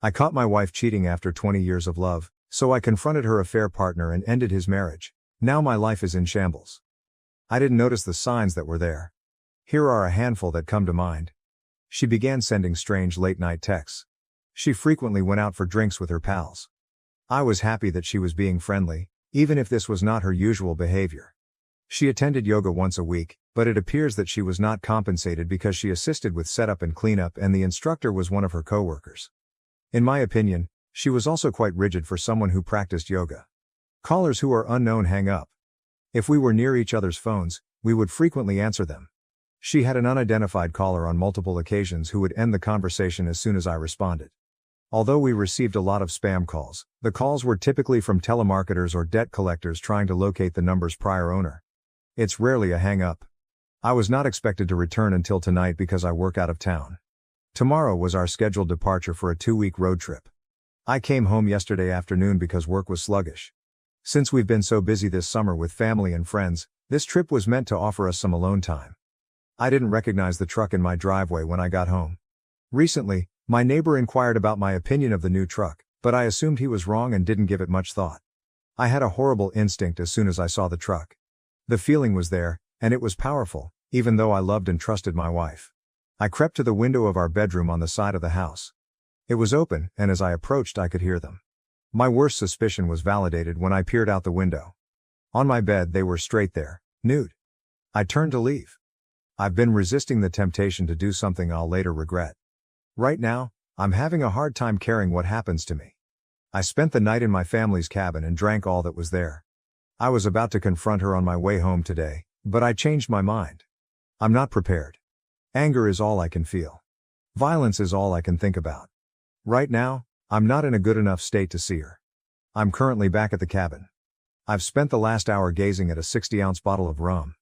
I caught my wife cheating after 20 years of love, so I confronted her affair partner and ended his marriage. Now my life is in shambles. I didn't notice the signs that were there. Here are a handful that come to mind. She began sending strange late-night texts. She frequently went out for drinks with her pals. I was happy that she was being friendly, even if this was not her usual behavior. She attended yoga once a week, but it appears that she was not compensated because she assisted with setup and cleanup and the instructor was one of her coworkers. In my opinion, she was also quite rigid for someone who practiced yoga. Callers who are unknown hang up. If we were near each other's phones, we would frequently answer them. She had an unidentified caller on multiple occasions who would end the conversation as soon as I responded. Although we received a lot of spam calls, the calls were typically from telemarketers or debt collectors trying to locate the number's prior owner. It's rarely a hang-up. I was not expected to return until tonight because I work out of town. Tomorrow was our scheduled departure for a 2-week road trip. I came home yesterday afternoon because work was sluggish. Since we've been so busy this summer with family and friends, this trip was meant to offer us some alone time. I didn't recognize the truck in my driveway when I got home. Recently, my neighbor inquired about my opinion of the new truck, but I assumed he was wrong and didn't give it much thought. I had a horrible instinct as soon as I saw the truck. The feeling was there, and it was powerful, even though I loved and trusted my wife. I crept to the window of our bedroom on the side of the house. It was open, and as I approached I could hear them. My worst suspicion was validated when I peered out the window. On my bed they were straight there, nude. I turned to leave. I've been resisting the temptation to do something I'll later regret. Right now, I'm having a hard time caring what happens to me. I spent the night in my family's cabin and drank all that was there. I was about to confront her on my way home today, but I changed my mind. I'm not prepared. Anger is all I can feel. Violence is all I can think about. Right now, I'm not in a good enough state to see her. I'm currently back at the cabin. I've spent the last hour gazing at a 60-ounce bottle of rum.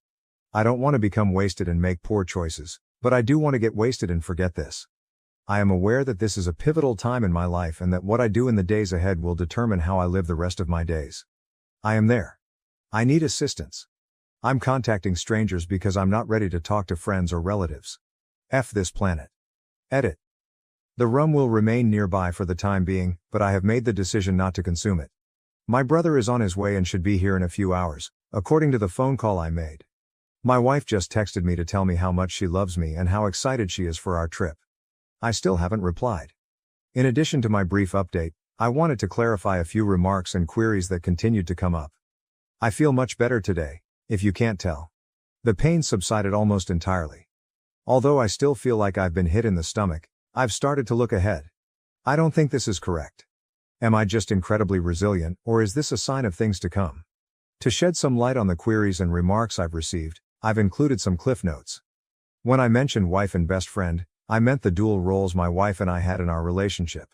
I don't want to become wasted and make poor choices, but I do want to get wasted and forget this. I am aware that this is a pivotal time in my life and that what I do in the days ahead will determine how I live the rest of my days. I am there. I need assistance. I'm contacting strangers because I'm not ready to talk to friends or relatives. F this planet. Edit. The rum will remain nearby for the time being, but I have made the decision not to consume it. My brother is on his way and should be here in a few hours, according to the phone call I made. My wife just texted me to tell me how much she loves me and how excited she is for our trip. I still haven't replied. In addition to my brief update, I wanted to clarify a few remarks and queries that continued to come up. I feel much better today, if you can't tell. The pain subsided almost entirely. Although I still feel like I've been hit in the stomach, I've started to look ahead. I don't think this is correct. Am I just incredibly resilient, or is this a sign of things to come? To shed some light on the queries and remarks I've received, I've included some cliff notes. When I mentioned wife and best friend, I meant the dual roles my wife and I had in our relationship.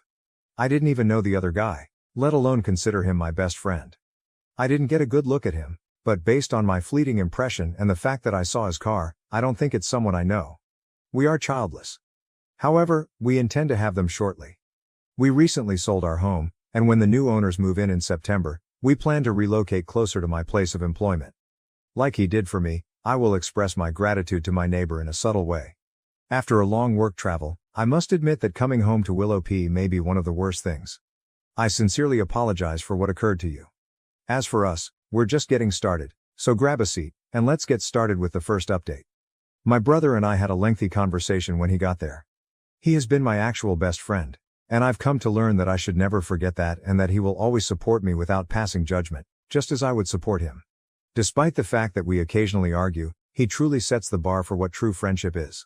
I didn't even know the other guy, let alone consider him my best friend. I didn't get a good look at him, but based on my fleeting impression and the fact that I saw his car, I don't think it's someone I know. We are childless. However, we intend to have them shortly. We recently sold our home, and when the new owners move in September, we plan to relocate closer to my place of employment. Like he did for me, I will express my gratitude to my neighbor in a subtle way. After a long work travel, I must admit that coming home to Willow P may be one of the worst things. I sincerely apologize for what occurred to you. As for us, we're just getting started, so grab a seat, and let's get started with the first update. My brother and I had a lengthy conversation when he got there. He has been my actual best friend, and I've come to learn that I should never forget that and that he will always support me without passing judgment, just as I would support him. Despite the fact that we occasionally argue, he truly sets the bar for what true friendship is.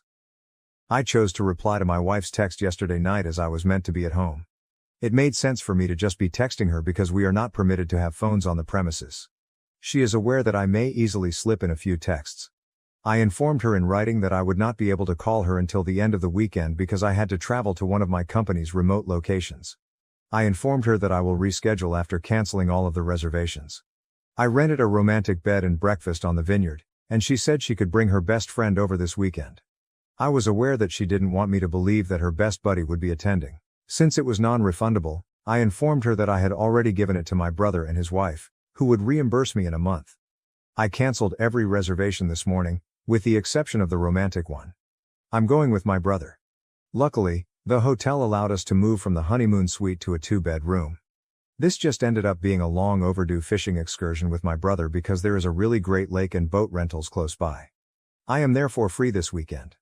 I chose to reply to my wife's text yesterday night as I was meant to be at home. It made sense for me to just be texting her because we are not permitted to have phones on the premises. She is aware that I may easily slip in a few texts. I informed her in writing that I would not be able to call her until the end of the weekend because I had to travel to one of my company's remote locations. I informed her that I will reschedule after canceling all of the reservations. I rented a romantic bed and breakfast on the vineyard, and she said she could bring her best friend over this weekend. I was aware that she didn't want me to believe that her best buddy would be attending. Since it was non-refundable, I informed her that I had already given it to my brother and his wife, who would reimburse me in a month. I canceled every reservation this morning, with the exception of the romantic one. I'm going with my brother. Luckily, The hotel allowed us to move from the honeymoon suite to a 2-bed room. This just ended up being a long overdue fishing excursion with my brother because there is a really great lake and boat rentals close by. I am therefore free this weekend.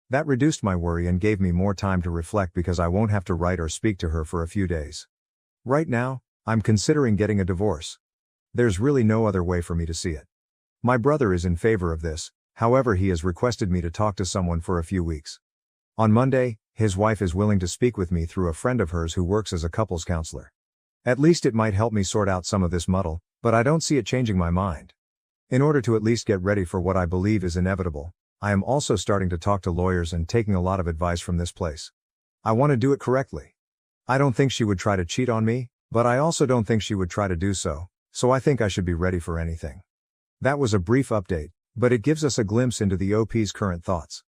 That reduced my worry and gave me more time to reflect because I won't have to write or speak to her for a few days. Right now, I'm considering getting a divorce. There's really no other way for me to see it. My brother is in favor of this, however he has requested me to talk to someone for a few weeks. On Monday, his wife is willing to speak with me through a friend of hers who works as a couples counselor. At least it might help me sort out some of this muddle, but I don't see it changing my mind. In order to at least get ready for what I believe is inevitable, I am also starting to talk to lawyers and taking a lot of advice from this place. I want to do it correctly. I don't think she would try to cheat on me, but I also don't think she would try to do so I think I should be ready for anything. That was a brief update, but it gives us a glimpse into the OP's current thoughts.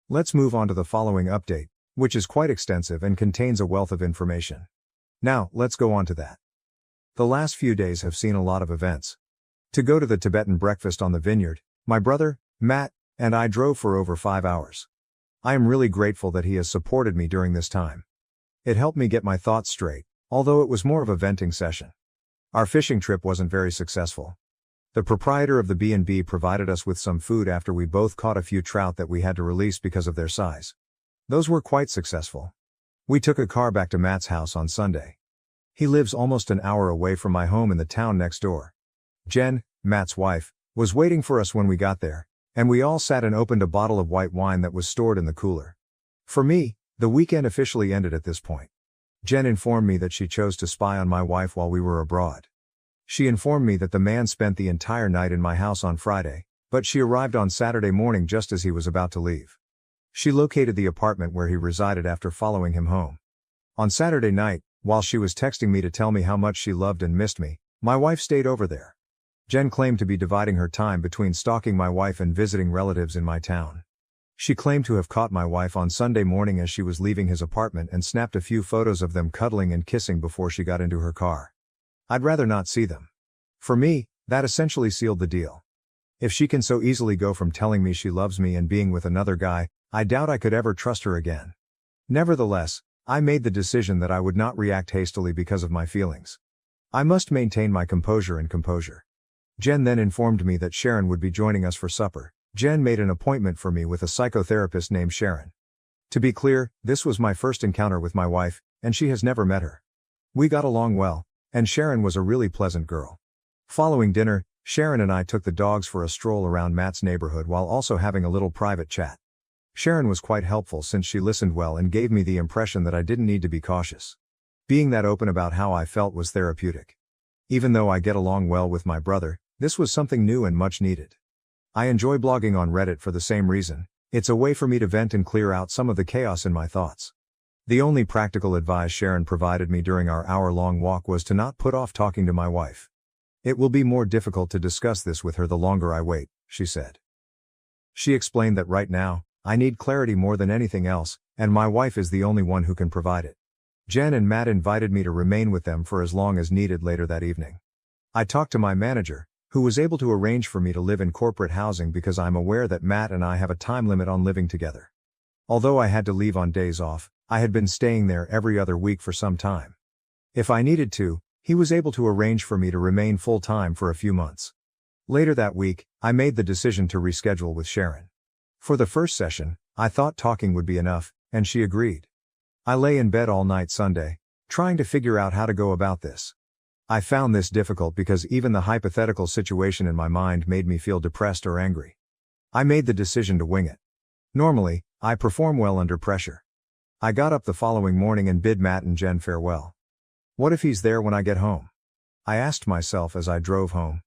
Let's move on to the following update, which is quite extensive and contains a wealth of information. Now, let's go on to that. The last few days have seen a lot of events. To go to the Tibetan breakfast on the vineyard, my brother, Matt, and I drove for over 5 hours. I am really grateful that he has supported me during this time. It helped me get my thoughts straight, although it was more of a venting session. Our fishing trip wasn't very successful. The proprietor of the B&B provided us with some food after we both caught a few trout that we had to release because of their size. Those were quite successful. We took a car back to Matt's house on Sunday. He lives almost an hour away from my home in the town next door. Jen, Matt's wife, was waiting for us when we got there, and we all sat and opened a bottle of white wine that was stored in the cooler. For me, the weekend officially ended at this point. Jen informed me that she chose to spy on my wife while we were abroad. She informed me that the man spent the entire night in my house on Friday, but she arrived on Saturday morning just as he was about to leave. She located the apartment where he resided after following him home. On Saturday night, while she was texting me to tell me how much she loved and missed me, my wife stayed over there. Jen claimed to be dividing her time between stalking my wife and visiting relatives in my town. She claimed to have caught my wife on Sunday morning as she was leaving his apartment and snapped a few photos of them cuddling and kissing before she got into her car. I'd rather not see them. For me, that essentially sealed the deal. If she can so easily go from telling me she loves me and being with another guy, I doubt I could ever trust her again. Nevertheless, I made the decision that I would not react hastily because of my feelings. I must maintain my composure. Jen then informed me that Sharon would be joining us for supper. Jen made an appointment for me with a psychotherapist named Sharon. To be clear, this was my first encounter with my wife, and she has never met her. We got along well, and Sharon was a really pleasant girl. Following dinner, Sharon and I took the dogs for a stroll around Matt's neighborhood while also having a little private chat. Sharon was quite helpful since she listened well and gave me the impression that I didn't need to be cautious. Being that open about how I felt was therapeutic. Even though I get along well with my brother, this was something new and much needed. I enjoy blogging on Reddit for the same reason. It's a way for me to vent and clear out some of the chaos in my thoughts. The only practical advice Sharon provided me during our hour-long walk was to not put off talking to my wife. It will be more difficult to discuss this with her the longer I wait, she said. She explained that right now, I need clarity more than anything else, and my wife is the only one who can provide it. Jen and Matt invited me to remain with them for as long as needed later that evening. I talked to my manager, who was able to arrange for me to live in corporate housing because I'm aware that Matt and I have a time limit on living together. Although I had to leave on days off, I had been staying there every other week for some time. If I needed to, he was able to arrange for me to remain full-time for a few months. Later that week, I made the decision to reschedule with Sharon. For the first session, I thought talking would be enough, and she agreed. I lay in bed all night Sunday, trying to figure out how to go about this. I found this difficult because even the hypothetical situation in my mind made me feel depressed or angry. I made the decision to wing it. Normally, I perform well under pressure. I got up the following morning and bid Matt and Jen farewell. What if he's there when I get home? I asked myself as I drove home.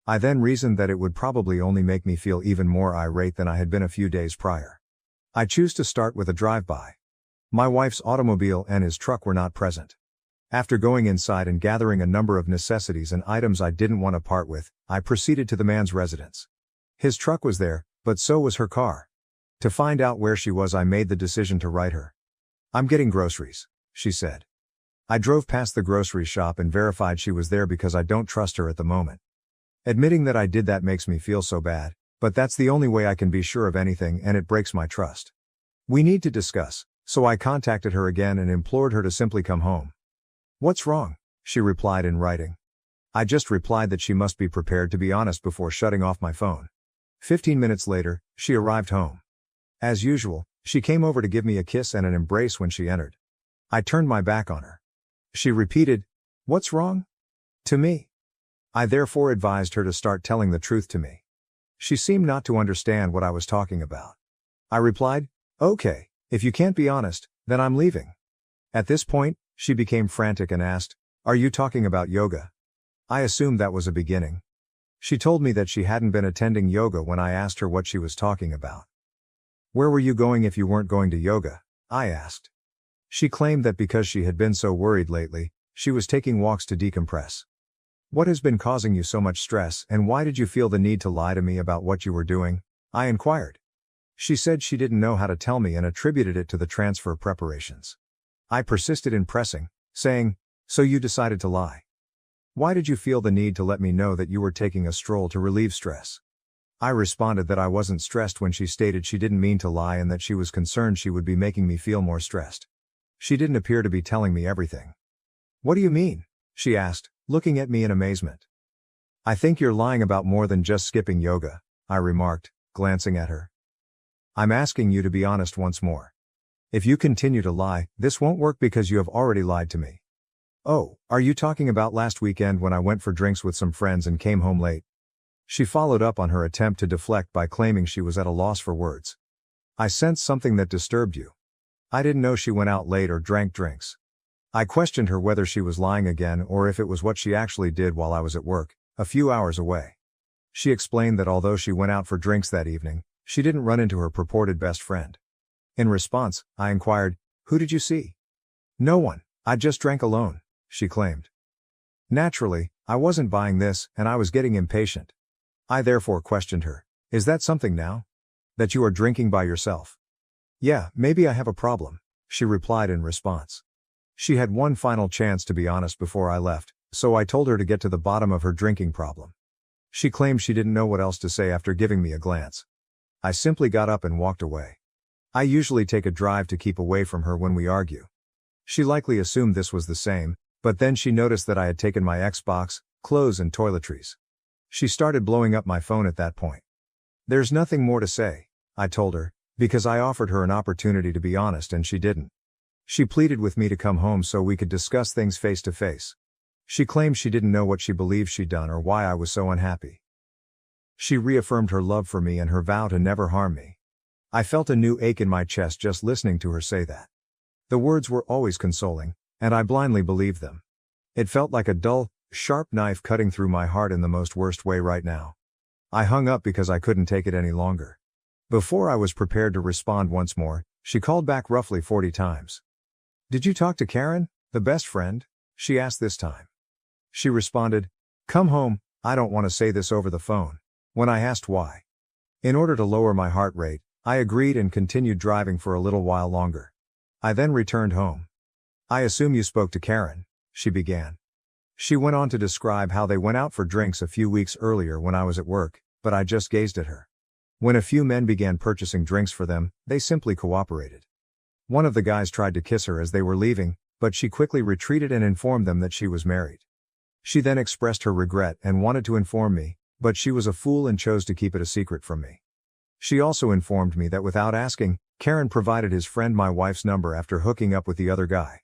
I then reasoned that it would probably only make me feel even more irate than I had been a few days prior. I choose to start with a drive-by. My wife's automobile and his truck were not present. After going inside and gathering a number of necessities and items I didn't want to part with, I proceeded to the man's residence. His truck was there, but so was her car. To find out where she was, I made the decision to write her. "I'm getting groceries," she said. I drove past the grocery shop and verified she was there because I don't trust her at the moment. Admitting that I did that makes me feel so bad, but that's the only way I can be sure of anything and it breaks my trust. "We need to discuss," So I contacted her again and implored her to simply come home. "What's wrong?" she replied in writing. I just replied that she must be prepared to be honest before shutting off my phone. 15 minutes later, she arrived home. As usual, she came over to give me a kiss and an embrace when she entered. I turned my back on her. She repeated, "What's wrong?" to me. I therefore advised her to start telling the truth to me. She seemed not to understand what I was talking about. I replied, "Okay, if you can't be honest, then I'm leaving." At this point, she became frantic and asked, "Are you talking about yoga?" I assumed that was a beginning. She told me that she hadn't been attending yoga when I asked her what she was talking about. "Where were you going if you weren't going to yoga?" I asked. She claimed that because she had been so worried lately, she was taking walks to decompress. "What has been causing you so much stress, and why did you feel the need to lie to me about what you were doing?" I inquired. She said she didn't know how to tell me and attributed it to the transfer preparations. I persisted in pressing, saying, "So you decided to lie. Why did you feel the need to let me know that you were taking a stroll to relieve stress?" I responded that I wasn't stressed when she stated she didn't mean to lie and that she was concerned she would be making me feel more stressed. She didn't appear to be telling me everything. "What do you mean?" she asked, looking at me in amazement. "I think you're lying about more than just skipping yoga," I remarked, glancing at her. "I'm asking you to be honest once more. If you continue to lie, this won't work because you have already lied to me." "Oh, are you talking about last weekend when I went for drinks with some friends and came home late?" She followed up on her attempt to deflect by claiming she was at a loss for words. "I sensed something that disturbed you. I didn't know she went out late or drank drinks." I questioned her whether she was lying again or if it was what she actually did while I was at work, a few hours away. She explained that although she went out for drinks that evening, she didn't run into her purported best friend. In response, I inquired, "Who did you see?" "No one, I just drank alone," she claimed. Naturally, I wasn't buying this, and I was getting impatient. I therefore questioned her, "Is that something now? That you are drinking by yourself?" "Yeah, maybe I have a problem," she replied in response. She had one final chance to be honest before I left, so I told her to get to the bottom of her drinking problem. She claimed she didn't know what else to say after giving me a glance. I simply got up and walked away. I usually take a drive to keep away from her when we argue. She likely assumed this was the same, but then she noticed that I had taken my Xbox, clothes and toiletries. She started blowing up my phone at that point. "There's nothing more to say," I told her, because I offered her an opportunity to be honest and she didn't. She pleaded with me to come home so we could discuss things face to face. She claimed she didn't know what she believed she'd done or why I was so unhappy. She reaffirmed her love for me and her vow to never harm me. I felt a new ache in my chest just listening to her say that. The words were always consoling, and I blindly believed them. It felt like a dull, sharp knife cutting through my heart in the most worst way right now. I hung up because I couldn't take it any longer. Before I was prepared to respond once more, she called back roughly 40 times. "Did you talk to Karen, the best friend?" she asked this time. She responded, "Come home, I don't want to say this over the phone," when I asked why. In order to lower my heart rate, I agreed and continued driving for a little while longer. I then returned home. "I assume you spoke to Karen," she began. She went on to describe how they went out for drinks a few weeks earlier when I was at work, but I just gazed at her. When a few men began purchasing drinks for them, they simply cooperated. One of the guys tried to kiss her as they were leaving, but she quickly retreated and informed them that she was married. She then expressed her regret and wanted to inform me, but she was a fool and chose to keep it a secret from me. She also informed me that without asking, Karen provided his friend my wife's number after hooking up with the other guy.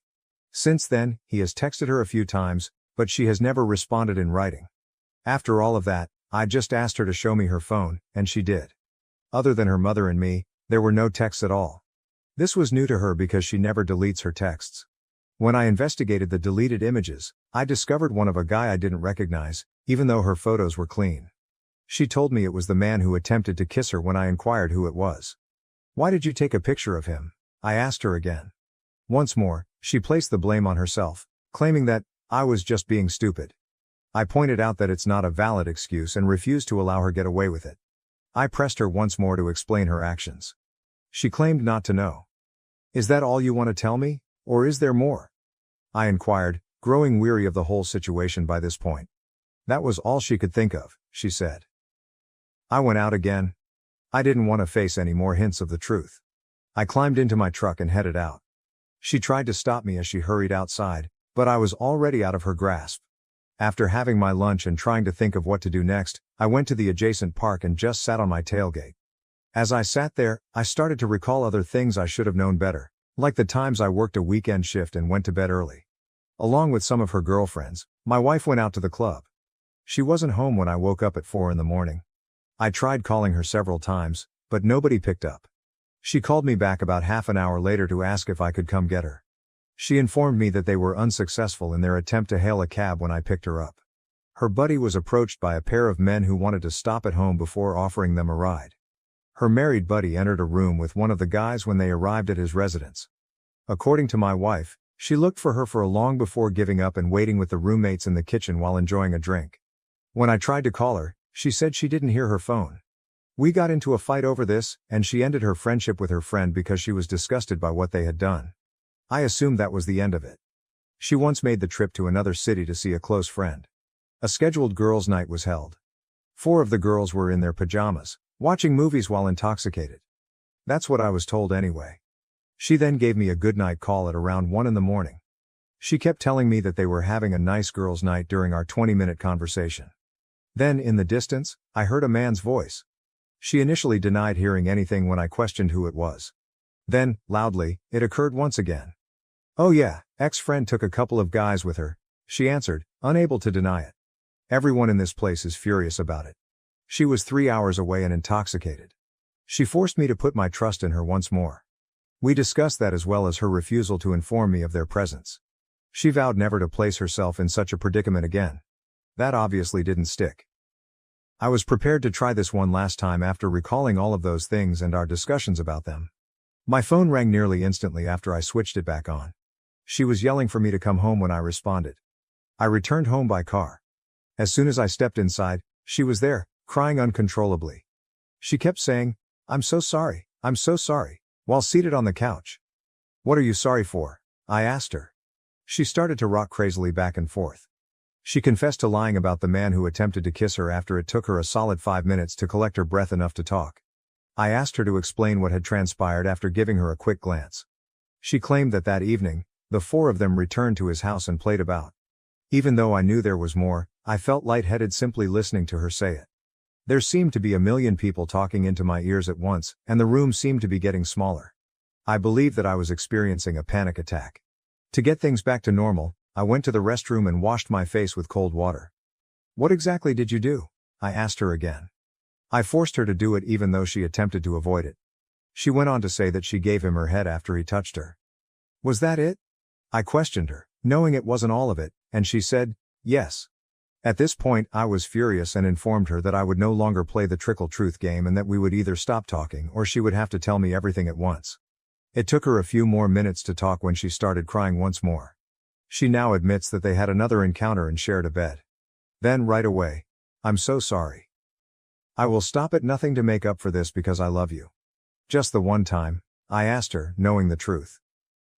Since then, he has texted her a few times, but she has never responded in writing. After all of that, I just asked her to show me her phone, and she did. Other than her mother and me, there were no texts at all. This was new to her because she never deletes her texts. When I investigated the deleted images, I discovered one of a guy I didn't recognize, even though her photos were clean. She told me it was the man who attempted to kiss her when I inquired who it was. "Why did you take a picture of him?" I asked her again. Once more, she placed the blame on herself, claiming that I was just being stupid. I pointed out that it's not a valid excuse and refused to allow her get away with it. I pressed her once more to explain her actions. She claimed not to know. "Is that all you want to tell me, or is there more?" I inquired, growing weary of the whole situation by this point. That was all she could think of, she said. I went out again. I didn't want to face any more hints of the truth. I climbed into my truck and headed out. She tried to stop me as she hurried outside, but I was already out of her grasp. After having my lunch and trying to think of what to do next, I went to the adjacent park and just sat on my tailgate. As I sat there, I started to recall other things I should have known better, like the times I worked a weekend shift and went to bed early. Along with some of her girlfriends, my wife went out to the club. She wasn't home when I woke up at 4 in the morning. I tried calling her several times, but nobody picked up. She called me back about half an hour later to ask if I could come get her. She informed me that they were unsuccessful in their attempt to hail a cab when I picked her up. Her buddy was approached by a pair of men who wanted to stop at home before offering them a ride. Her married buddy entered a room with one of the guys when they arrived at his residence. According to my wife, she looked for her for long before giving up and waiting with the roommates in the kitchen while enjoying a drink. When I tried to call her, she said she didn't hear her phone. We got into a fight over this, and she ended her friendship with her friend because she was disgusted by what they had done. I assumed that was the end of it. She once made the trip to another city to see a close friend. A scheduled girls' night was held. 4 of the girls were in their pajamas, watching movies while intoxicated. That's what I was told anyway. She then gave me a goodnight call at around 1 in the morning. She kept telling me that they were having a nice girls' night during our 20-minute conversation. Then, in the distance, I heard a man's voice. She initially denied hearing anything when I questioned who it was. Then, loudly, it occurred once again. "Oh yeah, ex-friend took a couple of guys with her," she answered, unable to deny it. Everyone in this place is furious about it. She was 3 hours away and intoxicated. She forced me to put my trust in her once more. We discussed that as well as her refusal to inform me of their presence. She vowed never to place herself in such a predicament again. That obviously didn't stick. I was prepared to try this one last time after recalling all of those things and our discussions about them. My phone rang nearly instantly after I switched it back on. She was yelling for me to come home when I responded. I returned home by car. As soon as I stepped inside, she was there, crying uncontrollably. She kept saying, I'm so sorry," while seated on the couch. "What are you sorry for?" I asked her. She started to rock crazily back and forth. She confessed to lying about the man who attempted to kiss her after it took her a solid 5 minutes to collect her breath enough to talk. I asked her to explain what had transpired after giving her a quick glance. She claimed that that evening, the 4 of them returned to his house and played about. Even though I knew there was more, I felt lightheaded simply listening to her say it. There seemed to be a million people talking into my ears at once, and the room seemed to be getting smaller. I believed that I was experiencing a panic attack. To get things back to normal, I went to the restroom and washed my face with cold water. "What exactly did you do?" I asked her again. I forced her to do it even though she attempted to avoid it. She went on to say that she gave him her head after he touched her. "Was that it?" I questioned her, knowing it wasn't all of it, and she said, "Yes." At this point, I was furious and informed her that I would no longer play the trickle truth game and that we would either stop talking or she would have to tell me everything at once. It took her a few more minutes to talk when she started crying once more. She now admits that they had another encounter and shared a bed. Then right away, "I'm so sorry. I will stop at nothing to make up for this because I love you." "Just the one time?" I asked her, knowing the truth.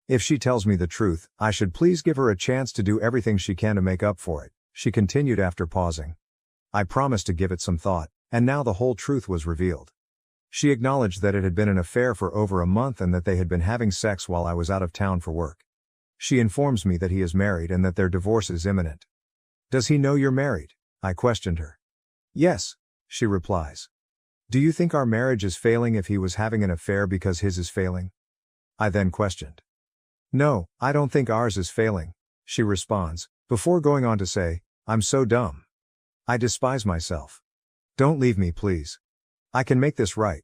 If she tells me the truth, I should please give her a chance to do everything she can to make up for it, she continued after pausing. I promised to give it some thought, and now the whole truth was revealed. She acknowledged that it had been an affair for over a month and that they had been having sex while I was out of town for work. She informs me that he is married and that their divorce is imminent. "Does he know you're married?" I questioned her. "Yes," she replies. "Do you think our marriage is failing if he was having an affair because his is failing?" I then questioned. "No, I don't think ours is failing," she responds, before going on to say, "I'm so dumb. I despise myself. Don't leave me, please. I can make this right."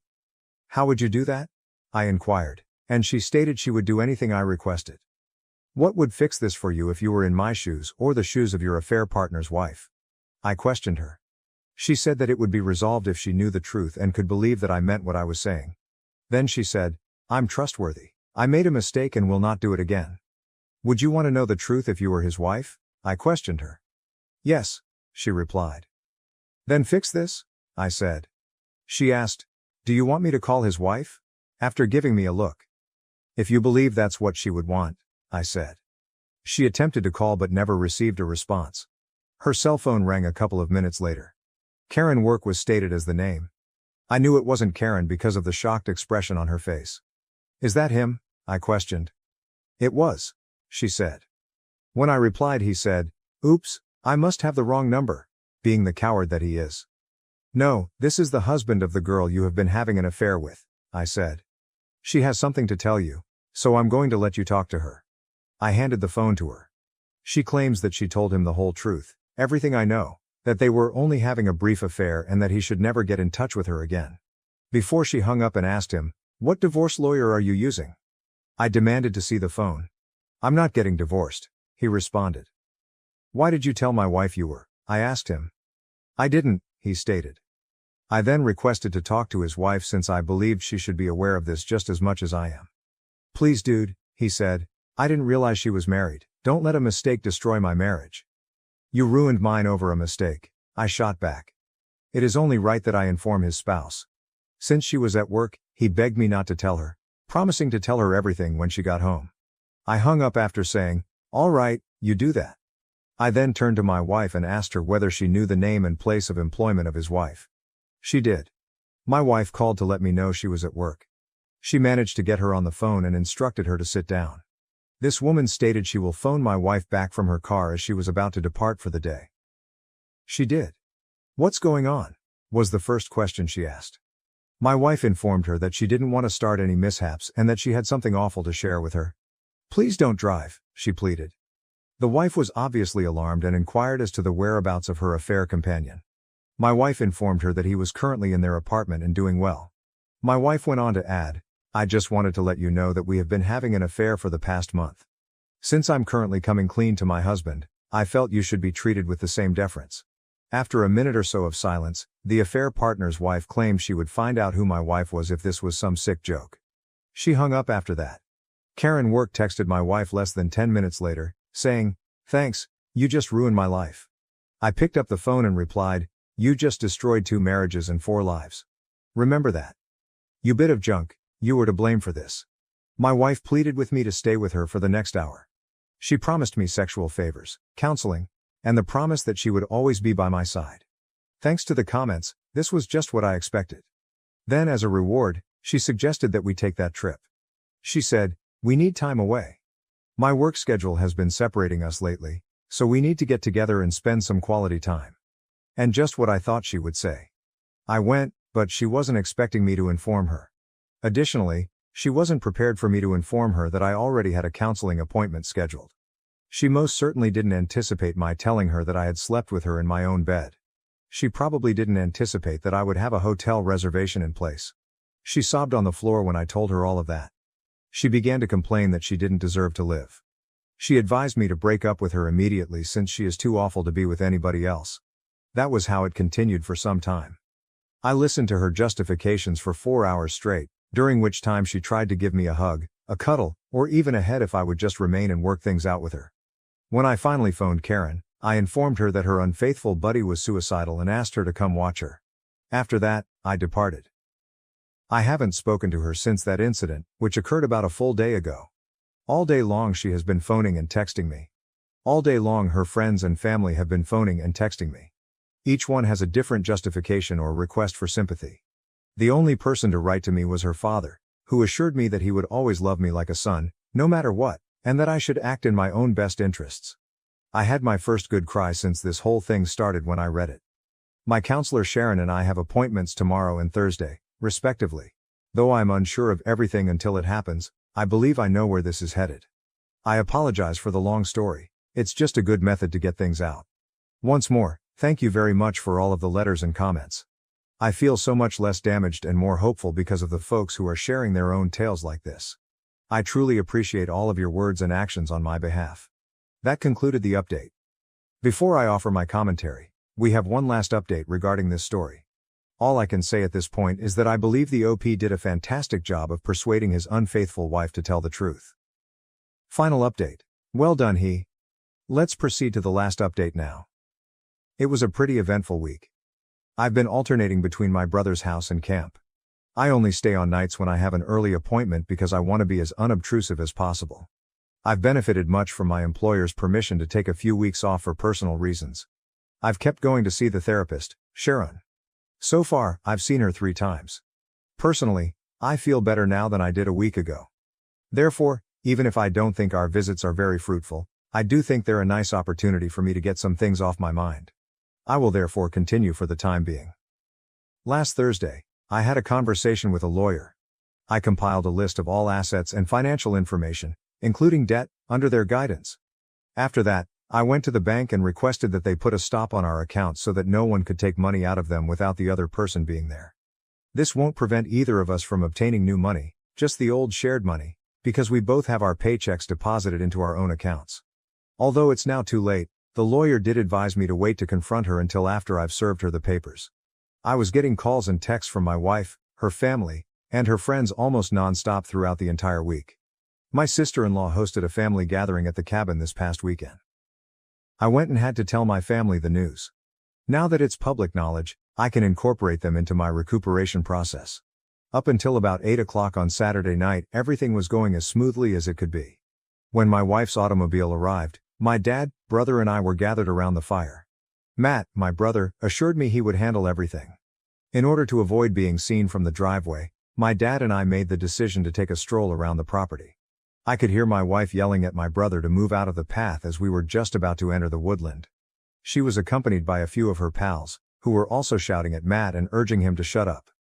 "How would you do that?" I inquired, and she stated she would do anything I requested. "What would fix this for you if you were in my shoes or the shoes of your affair partner's wife?" I questioned her. She said that it would be resolved if she knew the truth and could believe that I meant what I was saying. Then she said, "I'm trustworthy. I made a mistake and will not do it again." "Would you want to know the truth if you were his wife?" I questioned her. "Yes," she replied. "Then fix this?" I said. She asked, "Do you want me to call his wife?" after giving me a look. "If you believe that's what she would want," I said. She attempted to call but never received a response. Her cell phone rang a couple of minutes later. Karen Work was stated as the name. I knew it wasn't Karen because of the shocked expression on her face. Is that him? I questioned. It was, she said. When I replied, he said, oops, I must have the wrong number, being the coward that he is. No, this is the husband of the girl you have been having an affair with, I said. She has something to tell you, so I'm going to let you talk to her. I handed the phone to her. She claims that she told him the whole truth, everything I know, that they were only having a brief affair and that he should never get in touch with her again. Before she hung up and asked him, what divorce lawyer are you using? I demanded to see the phone. I'm not getting divorced, he responded. Why did you tell my wife you were? I asked him. I didn't, he stated. I then requested to talk to his wife since I believed she should be aware of this just as much as I am. Please dude, he said, I didn't realize she was married. Don't let a mistake destroy my marriage. You ruined mine over a mistake, I shot back. It is only right that I inform his spouse. Since she was at work, he begged me not to tell her, promising to tell her everything when she got home. I hung up after saying, all right, you do that. I then turned to my wife and asked her whether she knew the name and place of employment of his wife. She did. My wife called to let me know she was at work. She managed to get her on the phone and instructed her to sit down. This woman stated she will phone my wife back from her car as she was about to depart for the day. She did. What's going on? Was the first question she asked. My wife informed her that she didn't want to start any mishaps and that she had something awful to share with her. Please don't drive, she pleaded. The wife was obviously alarmed and inquired as to the whereabouts of her affair companion. My wife informed her that he was currently in their apartment and doing well. My wife went on to add, I just wanted to let you know that we have been having an affair for the past month. Since I'm currently coming clean to my husband, I felt you should be treated with the same deference. After a minute or so of silence, the affair partner's wife claimed she would find out who my wife was if this was some sick joke. She hung up after that. Karen Work texted my wife less than 10 minutes later, saying, thanks, you just ruined my life. I picked up the phone and replied, you just destroyed 2 marriages and 4 lives. Remember that. You bit of junk, you were to blame for this. My wife pleaded with me to stay with her for the next hour. She promised me sexual favors, counseling, and the promise that she would always be by my side. Thanks to the comments, this was just what I expected. Then as a reward, she suggested that we take that trip. She said, we need time away. My work schedule has been separating us lately, so we need to get together and spend some quality time. And just what I thought she would say. I went, but she wasn't expecting me to inform her. Additionally, she wasn't prepared for me to inform her that I already had a counseling appointment scheduled. She most certainly didn't anticipate my telling her that I had slept with her in my own bed. She probably didn't anticipate that I would have a hotel reservation in place. She sobbed on the floor when I told her all of that. She began to complain that she didn't deserve to live. She advised me to break up with her immediately since she is too awful to be with anybody else. That was how it continued for some time. I listened to her justifications for 4 hours straight, during which time she tried to give me a hug, a cuddle, or even a head if I would just remain and work things out with her. When I finally phoned Karen, I informed her that her unfaithful buddy was suicidal and asked her to come watch her. After that, I departed. I haven't spoken to her since that incident, which occurred about a full day ago. All day long she has been phoning and texting me. All day long her friends and family have been phoning and texting me. Each one has a different justification or request for sympathy. The only person to write to me was her father, who assured me that he would always love me like a son, no matter what, and that I should act in my own best interests. I had my first good cry since this whole thing started when I read it. My counselor Sharon and I have appointments tomorrow and Thursday, respectively. Though I'm unsure of everything until it happens, I believe I know where this is headed. I apologize for the long story, it's just a good method to get things out. Once more, thank you very much for all of the letters and comments. I feel so much less damaged and more hopeful because of the folks who are sharing their own tales like this. I truly appreciate all of your words and actions on my behalf. That concluded the update. Before I offer my commentary, we have one last update regarding this story. All I can say at this point is that I believe the OP did a fantastic job of persuading his unfaithful wife to tell the truth. Final update. Well done he. Let's proceed to the last update now. It was a pretty eventful week. I've been alternating between my brother's house and camp. I only stay on nights when I have an early appointment because I want to be as unobtrusive as possible. I've benefited much from my employer's permission to take a few weeks off for personal reasons. I've kept going to see the therapist, Sharon. So far, I've seen her 3 times. Personally, I feel better now than I did a week ago. Therefore, even if I don't think our visits are very fruitful, I do think they're a nice opportunity for me to get some things off my mind. I will therefore continue for the time being. Last Thursday, I had a conversation with a lawyer. I compiled a list of all assets and financial information, including debt, under their guidance. After that, I went to the bank and requested that they put a stop on our accounts so that no one could take money out of them without the other person being there. This won't prevent either of us from obtaining new money, just the old shared money, because we both have our paychecks deposited into our own accounts. Although it's now too late, the lawyer did advise me to wait to confront her until after I've served her the papers. I was getting calls and texts from my wife, her family, and her friends almost non-stop throughout the entire week. My sister-in-law hosted a family gathering at the cabin this past weekend. I went and had to tell my family the news. Now that it's public knowledge, I can incorporate them into my recuperation process. Up until about 8 o'clock on Saturday night, everything was going as smoothly as it could be. When my wife's automobile arrived, my dad, brother and I were gathered around the fire. Matt, my brother, assured me he would handle everything. In order to avoid being seen from the driveway, my dad and I made the decision to take a stroll around the property. I could hear my wife yelling at my brother to move out of the path as we were just about to enter the woodland. She was accompanied by a few of her pals, who were also shouting at Matt and urging him to shut up.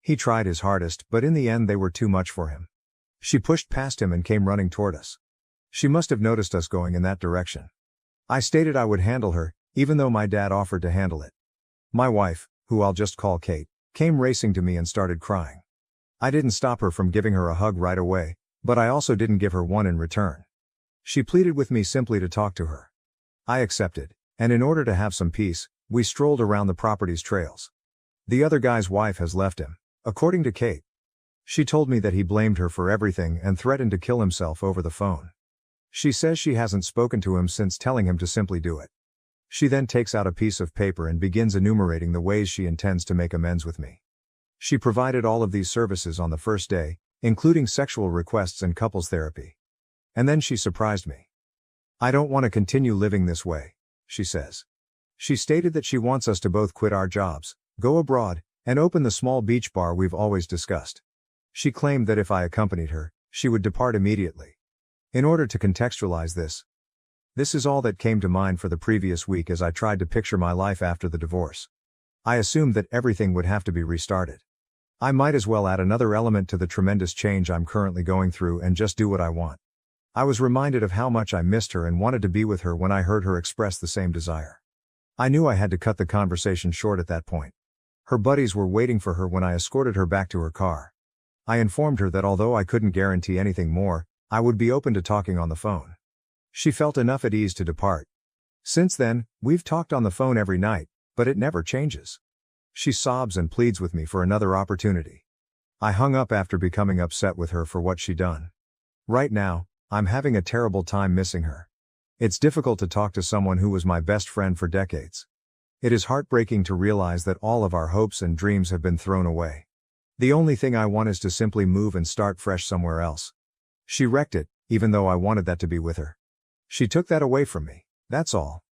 He tried his hardest, but in the end they were too much for him. She pushed past him and came running toward us. She must have noticed us going in that direction. I stated I would handle her, even though my dad offered to handle it. My wife, who I'll just call Kate, came racing to me and started crying. I didn't stop her from giving her a hug right away, but I also didn't give her one in return. She pleaded with me simply to talk to her. I accepted, and in order to have some peace, we strolled around the property's trails. The other guy's wife has left him, according to Kate. She told me that he blamed her for everything and threatened to kill himself over the phone. She says she hasn't spoken to him since telling him to simply do it. She then takes out a piece of paper and begins enumerating the ways she intends to make amends with me. She provided all of these services on the first day, including sexual requests and couples therapy. And then she surprised me. I don't want to continue living this way, she says. She stated that she wants us to both quit our jobs, go abroad, and open the small beach bar we've always discussed. She claimed that if I accompanied her, she would depart immediately. In order to contextualize this is all that came to mind for the previous week as I tried to picture my life after the divorce. I assumed that everything would have to be restarted. I might as well add another element to the tremendous change I'm currently going through and just do what I want. I was reminded of how much I missed her and wanted to be with her when I heard her express the same desire. I knew I had to cut the conversation short at that point. Her buddies were waiting for her when I escorted her back to her car. I informed her that although I couldn't guarantee anything more, I would be open to talking on the phone. She felt enough at ease to depart. Since then, we've talked on the phone every night, but it never changes. She sobs and pleads with me for another opportunity. I hung up after becoming upset with her for what she'd done. Right now, I'm having a terrible time missing her. It's difficult to talk to someone who was my best friend for decades. It is heartbreaking to realize that all of our hopes and dreams have been thrown away. The only thing I want is to simply move and start fresh somewhere else. She wrecked it, even though I wanted that to be with her. She took that away from me, that's all.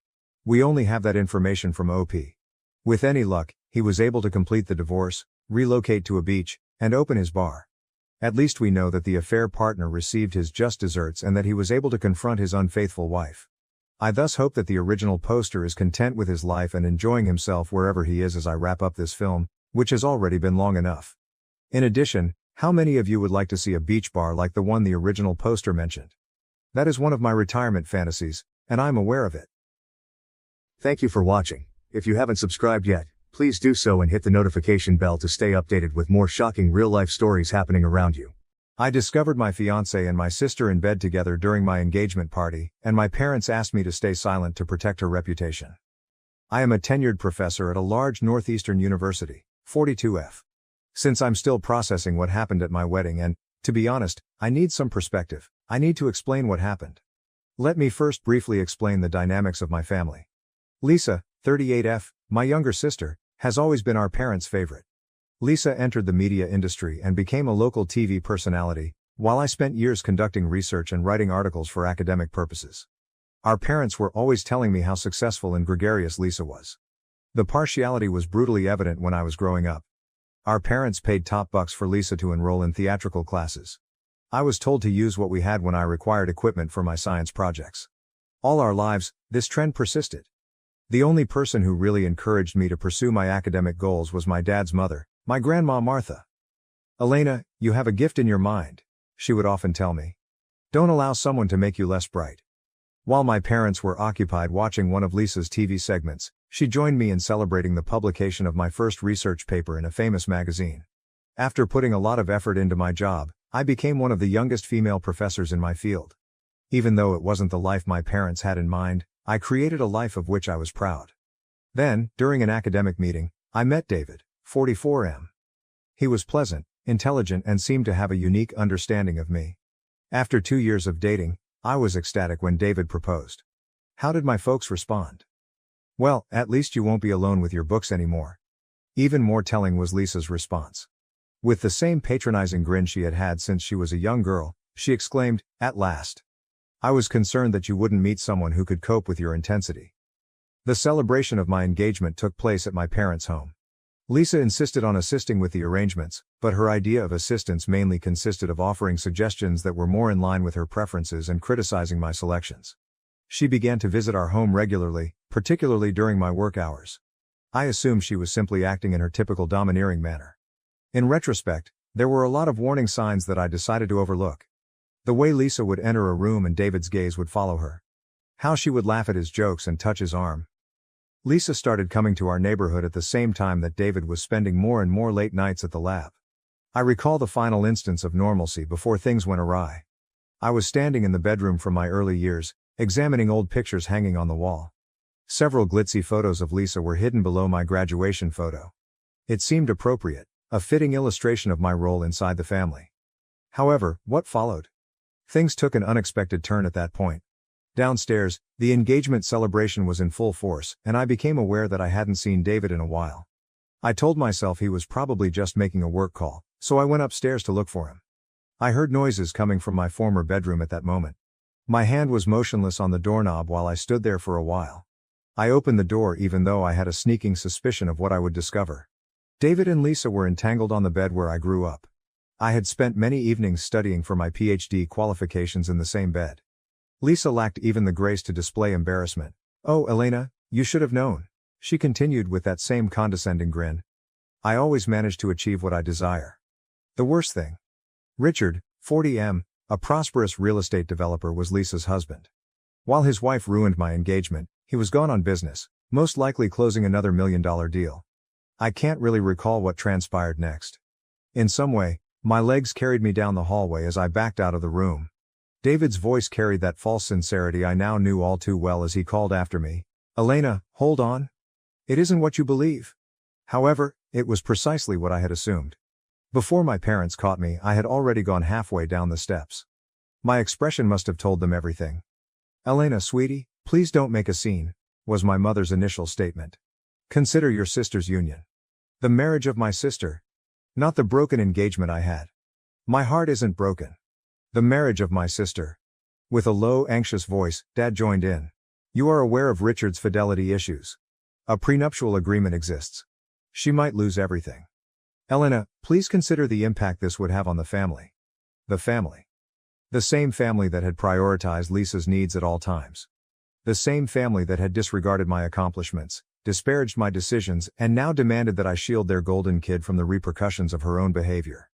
We only have that information from OP. With any luck, he was able to complete the divorce, relocate to a beach, and open his bar. At least we know that the affair partner received his just desserts and that he was able to confront his unfaithful wife. I thus hope that the original poster is content with his life and enjoying himself wherever he is as I wrap up this film, which has already been long enough. In addition, how many of you would like to see a beach bar like the one the original poster mentioned? That is one of my retirement fantasies, and I'm aware of it. Thank you for watching. If you haven't subscribed yet, please do so and hit the notification bell to stay updated with more shocking real-life stories happening around you. I discovered my fiancée and my sister in bed together during my engagement party, and my parents asked me to stay silent to protect her reputation. I am a tenured professor at a large northeastern university, 42F. Since I'm still processing what happened at my wedding and, to be honest, I need some perspective, I need to explain what happened. Let me first briefly explain the dynamics of my family. Lisa, 38F, my younger sister, has always been our parents' favorite. Lisa entered the media industry and became a local TV personality, while I spent years conducting research and writing articles for academic purposes. Our parents were always telling me how successful and gregarious Lisa was. The partiality was brutally evident when I was growing up. Our parents paid top bucks for Lisa to enroll in theatrical classes. I was told to use what we had when I required equipment for my science projects. All our lives, this trend persisted. The only person who really encouraged me to pursue my academic goals was my dad's mother, my grandma Martha. "Elena, you have a gift in your mind," she would often tell me. "Don't allow someone to make you less bright." While my parents were occupied watching one of Lisa's TV segments, she joined me in celebrating the publication of my first research paper in a famous magazine. After putting a lot of effort into my job, I became one of the youngest female professors in my field. Even though it wasn't the life my parents had in mind, I created a life of which I was proud. Then, during an academic meeting, I met David, 44M. He was pleasant, intelligent, and seemed to have a unique understanding of me. After 2 years of dating, I was ecstatic when David proposed. How did my folks respond? "Well, at least you won't be alone with your books anymore." Even more telling was Lisa's response. With the same patronizing grin she had had since she was a young girl, she exclaimed, "At last. I was concerned that you wouldn't meet someone who could cope with your intensity." The celebration of my engagement took place at my parents' home. Lisa insisted on assisting with the arrangements, but her idea of assistance mainly consisted of offering suggestions that were more in line with her preferences and criticizing my selections. She began to visit our home regularly, particularly during my work hours. I assumed she was simply acting in her typical domineering manner. In retrospect, there were a lot of warning signs that I decided to overlook. The way Lisa would enter a room and David's gaze would follow her. How she would laugh at his jokes and touch his arm. Lisa started coming to our neighborhood at the same time that David was spending more and more late nights at the lab. I recall the final instance of normalcy before things went awry. I was standing in the bedroom from my early years, examining old pictures hanging on the wall. Several glitzy photos of Lisa were hidden below my graduation photo. It seemed appropriate, a fitting illustration of my role inside the family. However, what followed? Things took an unexpected turn at that point. Downstairs, the engagement celebration was in full force, and I became aware that I hadn't seen David in a while. I told myself he was probably just making a work call, so I went upstairs to look for him. I heard noises coming from my former bedroom at that moment. My hand was motionless on the doorknob while I stood there for a while. I opened the door even though I had a sneaking suspicion of what I would discover. David and Lisa were entangled on the bed where I grew up. I had spent many evenings studying for my PhD qualifications in the same bed. Lisa lacked even the grace to display embarrassment. "Oh, Elena, you should have known," she continued with that same condescending grin. "I always manage to achieve what I desire." The worst thing. Richard, 40M, a prosperous real estate developer, was Lisa's husband. While his wife ruined my engagement, he was gone on business, most likely closing another $1 million deal. I can't really recall what transpired next. In some way, my legs carried me down the hallway as I backed out of the room. David's voice carried that false sincerity I now knew all too well as he called after me, "Elena, hold on. It isn't what you believe." However, it was precisely what I had assumed. Before my parents caught me, I had already gone halfway down the steps. My expression must have told them everything. "Elena, sweetie, please don't make a scene," was my mother's initial statement. "Consider your sister's union. The marriage of my sister. Not the broken engagement I had. My heart isn't broken. The marriage of my sister." With a low, anxious voice, Dad joined in. "You are aware of Richard's fidelity issues. A prenuptial agreement exists. She might lose everything. Elena, please consider the impact this would have on the family." The family. The same family that had prioritized Lisa's needs at all times. The same family that had disregarded my accomplishments, disparaged my decisions, and now demanded that I shield their golden kid from the repercussions of her own behavior.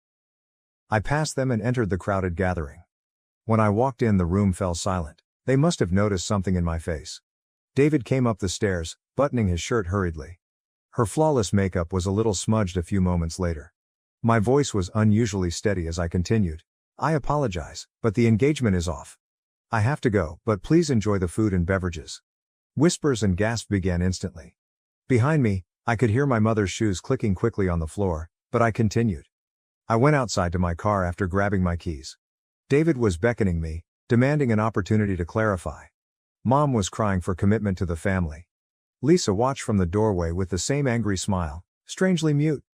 I passed them and entered the crowded gathering. When I walked in, the room fell silent. They must have noticed something in my face. David came up the stairs, buttoning his shirt hurriedly. Her flawless makeup was a little smudged a few moments later. My voice was unusually steady as I continued. "I apologize, but the engagement is off. I have to go, but please enjoy the food and beverages." Whispers and gasps began instantly. Behind me, I could hear my mother's shoes clicking quickly on the floor, but I continued. I went outside to my car after grabbing my keys. David was beckoning me, demanding an opportunity to clarify. Mom was crying for commitment to the family. Lisa watched from the doorway with the same angry smile, strangely mute.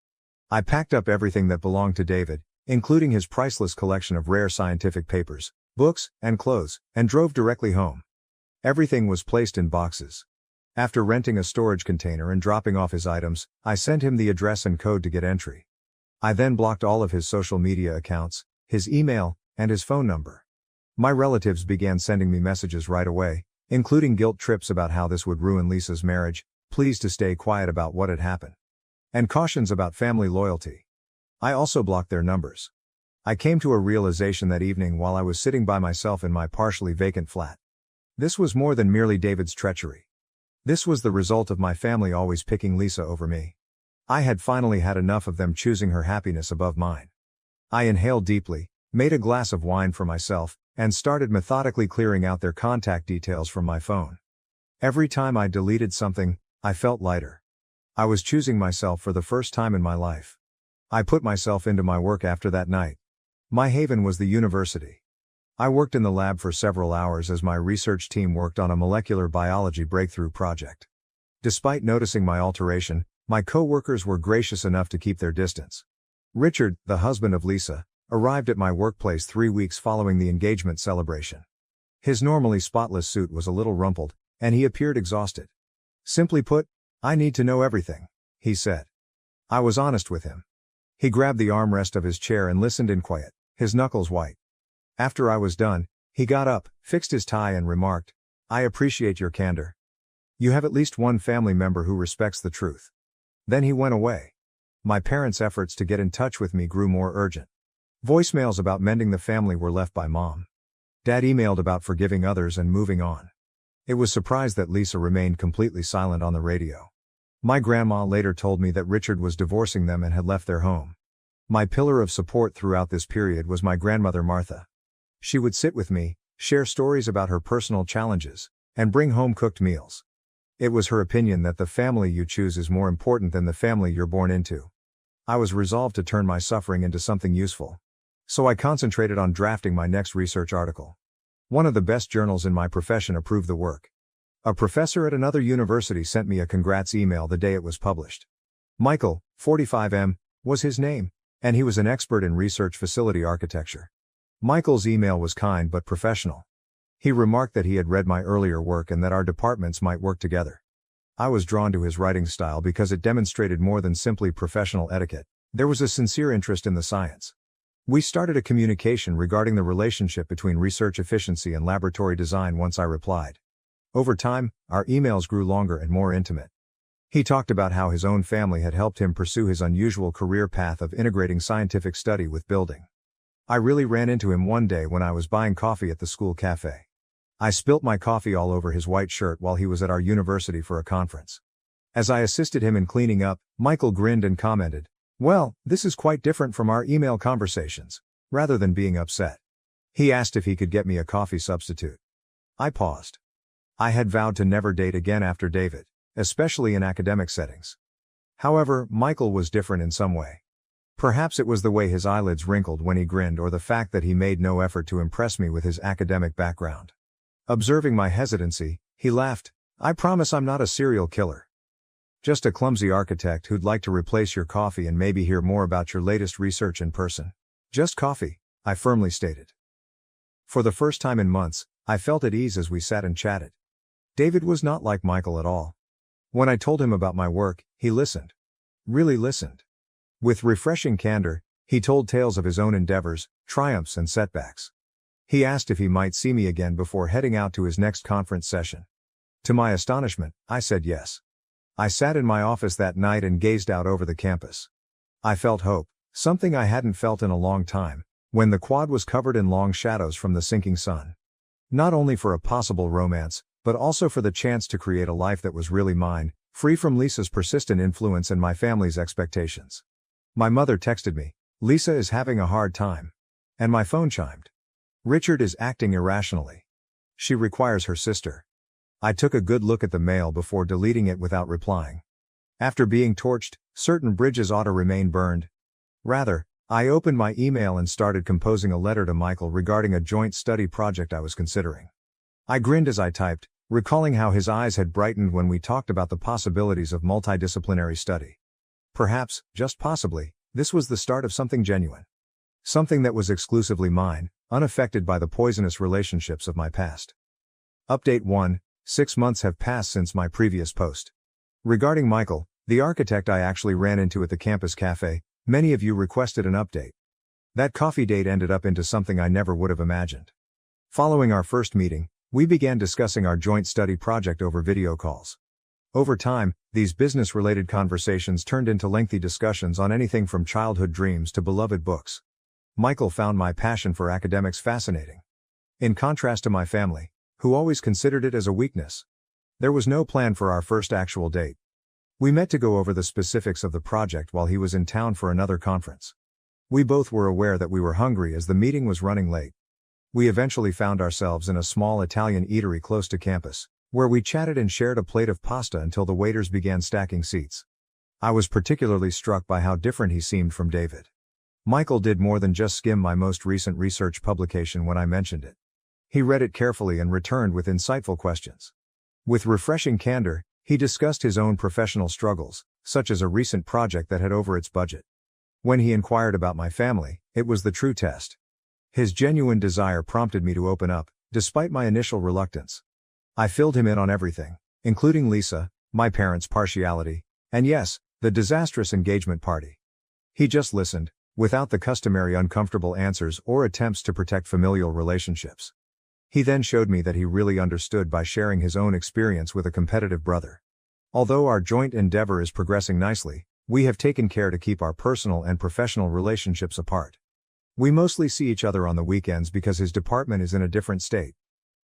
I packed up everything that belonged to David, including his priceless collection of rare scientific papers, books, and clothes, and drove directly home. Everything was placed in boxes. After renting a storage container and dropping off his items, I sent him the address and code to get entry. I then blocked all of his social media accounts, his email, and his phone number. My relatives began sending me messages right away, including guilt trips about how this would ruin Lisa's marriage, pleas to stay quiet about what had happened, and cautions about family loyalty. I also blocked their numbers. I came to a realization that evening while I was sitting by myself in my partially vacant flat. This was more than merely David's treachery. This was the result of my family always picking Lisa over me. I had finally had enough of them choosing her happiness above mine. I inhaled deeply, made a glass of wine for myself, and started methodically clearing out their contact details from my phone. Every time I deleted something, I felt lighter. I was choosing myself for the first time in my life. I put myself into my work after that night. My haven was the university. I worked in the lab for several hours as my research team worked on a molecular biology breakthrough project. Despite noticing my alteration, my co-workers were gracious enough to keep their distance. Richard, the husband of Lisa, arrived at my workplace 3 weeks following the engagement celebration. His normally spotless suit was a little rumpled, and he appeared exhausted. Simply put, "I need to know everything," he said. I was honest with him. He grabbed the armrest of his chair and listened in quiet, his knuckles white. After I was done, he got up, fixed his tie and remarked, "I appreciate your candor. You have at least one family member who respects the truth." Then he went away. My parents' efforts to get in touch with me grew more urgent. Voicemails about mending the family were left by Mom. Dad emailed about forgiving others and moving on. It was surprised that Lisa remained completely silent on the radio. My grandma later told me that Richard was divorcing them and had left their home. My pillar of support throughout this period was my grandmother Martha. She would sit with me, share stories about her personal challenges, and bring home-cooked meals. It was her opinion that the family you choose is more important than the family you're born into. I was resolved to turn my suffering into something useful. So I concentrated on drafting my next research article. One of the best journals in my profession approved the work. A professor at another university sent me a congrats email the day it was published. Michael, 45M, was his name, and he was an expert in research facility architecture. Michael's email was kind but professional. He remarked that he had read my earlier work and that our departments might work together. I was drawn to his writing style because it demonstrated more than simply professional etiquette. There was a sincere interest in the science. We started a communication regarding the relationship between research efficiency and laboratory design once I replied. Over time, our emails grew longer and more intimate. He talked about how his own family had helped him pursue his unusual career path of integrating scientific study with building. I really ran into him one day when I was buying coffee at the school cafe. I spilt my coffee all over his white shirt while he was at our university for a conference. As I assisted him in cleaning up, Michael grinned and commented, "Well, this is quite different from our email conversations," rather than being upset. He asked if he could get me a coffee substitute. I paused. I had vowed to never date again after David, especially in academic settings. However, Michael was different in some way. Perhaps it was the way his eyelids wrinkled when he grinned or the fact that he made no effort to impress me with his academic background. Observing my hesitancy, he laughed, "I promise I'm not a serial killer. Just a clumsy architect who'd like to replace your coffee and maybe hear more about your latest research in person." "Just coffee," I firmly stated. For the first time in months, I felt at ease as we sat and chatted. David was not like Michael at all. When I told him about my work, he listened. Really listened. With refreshing candor, he told tales of his own endeavors, triumphs and setbacks. He asked if he might see me again before heading out to his next conference session. To my astonishment, I said yes. I sat in my office that night and gazed out over the campus. I felt hope, something I hadn't felt in a long time, when the quad was covered in long shadows from the sinking sun. Not only for a possible romance, but also for the chance to create a life that was really mine, free from Lisa's persistent influence and my family's expectations. My mother texted me, "Lisa is having a hard time." And my phone chimed. "Richard is acting irrationally. She requires her sister." I took a good look at the mail before deleting it without replying. After being torched, certain bridges ought to remain burned. Rather, I opened my email and started composing a letter to Michael regarding a joint study project I was considering. I grinned as I typed, recalling how his eyes had brightened when we talked about the possibilities of multidisciplinary study. Perhaps, just possibly, this was the start of something genuine. Something that was exclusively mine, unaffected by the poisonous relationships of my past. Update 1. 6 months have passed since my previous post. Regarding Michael, the architect I actually ran into at the campus cafe, Many of you requested an update. That coffee date ended up into something I never would have imagined. Following our first meeting, we began discussing our joint study project over video calls. Over time, these business-related conversations turned into lengthy discussions on anything from childhood dreams to beloved books. Michael found my passion for academics fascinating. In contrast to my family, who always considered it as a weakness. There was no plan for our first actual date. We met to go over the specifics of the project while he was in town for another conference. We both were aware that we were hungry as the meeting was running late. We eventually found ourselves in a small Italian eatery close to campus, where we chatted and shared a plate of pasta until the waiters began stacking seats. I was particularly struck by how different he seemed from David. Michael did more than just skim my most recent research publication when I mentioned it. He read it carefully and returned with insightful questions. With refreshing candor, he discussed his own professional struggles, such as a recent project that had over its budget. When he inquired about my family, it was the true test. His genuine desire prompted me to open up, despite my initial reluctance. I filled him in on everything, including Lisa, my parents' partiality, and yes, the disastrous engagement party. He just listened, without the customary uncomfortable answers or attempts to protect familial relationships. He then showed me that he really understood by sharing his own experience with a competitive brother. Although our joint endeavor is progressing nicely, we have taken care to keep our personal and professional relationships apart. We mostly see each other on the weekends because his department is in a different state.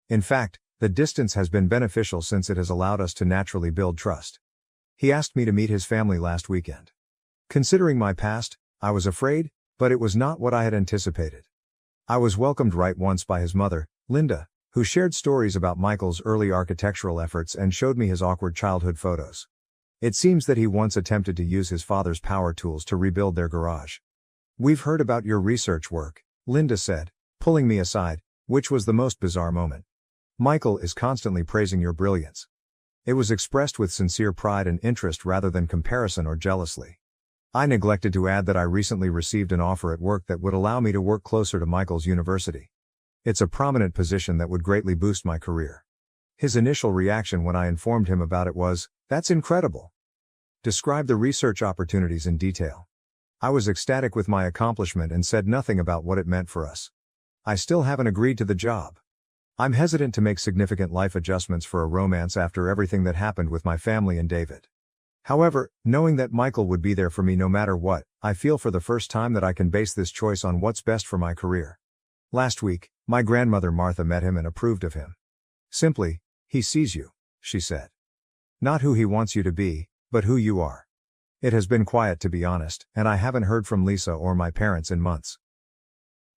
In fact, the distance has been beneficial since it has allowed us to naturally build trust. He asked me to meet his family last weekend. Considering my past, I was afraid, but it was not what I had anticipated. I was welcomed right once by his mother, Linda, who shared stories about Michael's early architectural efforts and showed me his awkward childhood photos. It seems that he once attempted to use his father's power tools to rebuild their garage. "We've heard about your research work," Linda said, pulling me aside, which was the most bizarre moment. "Michael is constantly praising your brilliance." It was expressed with sincere pride and interest rather than comparison or jealousy. I neglected to add that I recently received an offer at work that would allow me to work closer to Michael's university. It's a prominent position that would greatly boost my career. His initial reaction when I informed him about it was, "That's incredible. Describe the research opportunities in detail." I was ecstatic with my accomplishment and said nothing about what it meant for us. I still haven't agreed to the job. I'm hesitant to make significant life adjustments for a romance after everything that happened with my family and David. However, knowing that Michael would be there for me no matter what, I feel for the first time that I can base this choice on what's best for my career. Last week, my grandmother Martha met him and approved of him. Simply, "He sees you," she said. "Not who he wants you to be, but who you are." It has been quiet, to be honest, and I haven't heard from Lisa or my parents in months.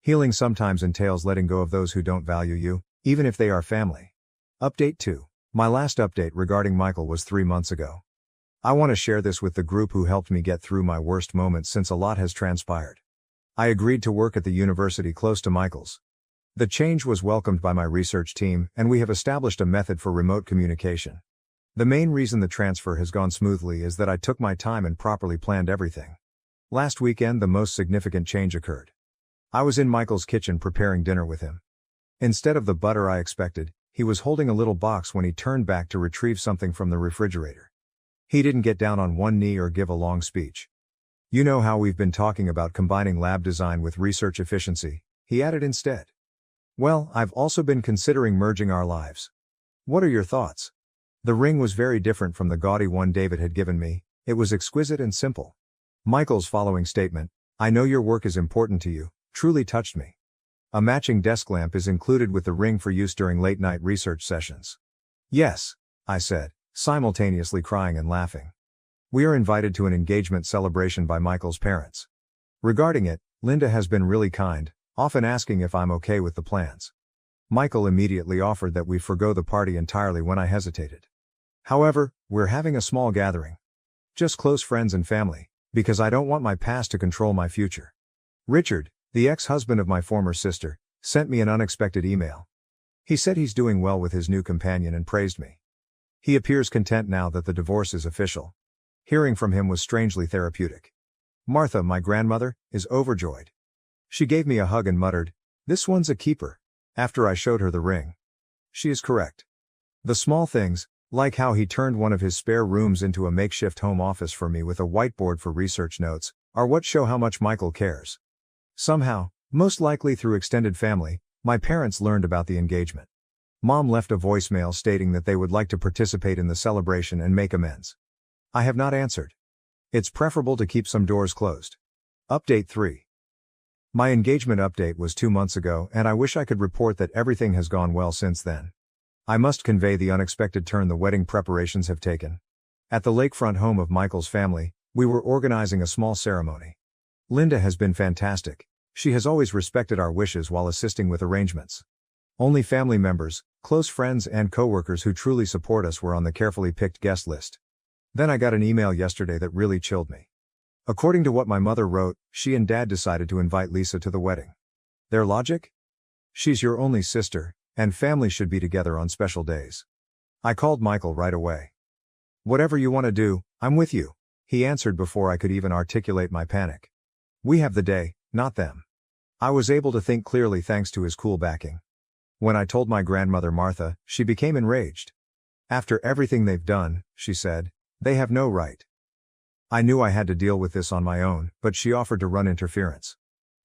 Healing sometimes entails letting go of those who don't value you, even if they are family. Update 2. My last update regarding Michael was 3 months ago. I want to share this with the group who helped me get through my worst moments since a lot has transpired. I agreed to work at the university close to Michael's. The change was welcomed by my research team, and we have established a method for remote communication. The main reason the transfer has gone smoothly is that I took my time and properly planned everything. Last weekend, the most significant change occurred. I was in Michael's kitchen preparing dinner with him. Instead of the butter I expected, he was holding a little box when he turned back to retrieve something from the refrigerator. He didn't get down on one knee or give a long speech. "You know how we've been talking about combining lab design with research efficiency," he added instead. "Well, I've also been considering merging our lives. What are your thoughts?" The ring was very different from the gaudy one David had given me. It was exquisite and simple. Michael's following statement, "I know your work is important to you," truly touched me. A matching desk lamp is included with the ring for use during late-night research sessions. "Yes," I said, simultaneously crying and laughing. We are invited to an engagement celebration by Michael's parents. Regarding it, Linda has been really kind, often asking if I'm okay with the plans. Michael immediately offered that we forgo the party entirely when I hesitated. However, we're having a small gathering. Just close friends and family, because I don't want my past to control my future. Richard, the ex-husband of my former sister, sent me an unexpected email. He said he's doing well with his new companion and praised me. He appears content now that the divorce is official. Hearing from him was strangely therapeutic. Martha, my grandmother, is overjoyed. She gave me a hug and muttered, "This one's a keeper," after I showed her the ring. She is correct. The small things, like how he turned one of his spare rooms into a makeshift home office for me with a whiteboard for research notes, are what show how much Michael cares. Somehow, most likely through extended family, my parents learned about the engagement. Mom left a voicemail stating that they would like to participate in the celebration and make amends. I have not answered. It's preferable to keep some doors closed. Update 3. My engagement update was 2 months ago, and I wish I could report that everything has gone well since then. I must convey the unexpected turn the wedding preparations have taken. At the lakefront home of Michael's family, we were organizing a small ceremony. Linda has been fantastic. She has always respected our wishes while assisting with arrangements. Only family members, close friends and coworkers who truly support us were on the carefully picked guest list. Then I got an email yesterday that really chilled me. According to what my mother wrote, she and Dad decided to invite Lisa to the wedding. Their logic? She's your only sister, and family should be together on special days. I called Michael right away. Whatever you want to do, I'm with you, he answered before I could even articulate my panic. We have the day, not them. I was able to think clearly thanks to his cool backing. When I told my grandmother Martha, she became enraged. After everything they've done, she said, they have no right. I knew I had to deal with this on my own, but she offered to run interference.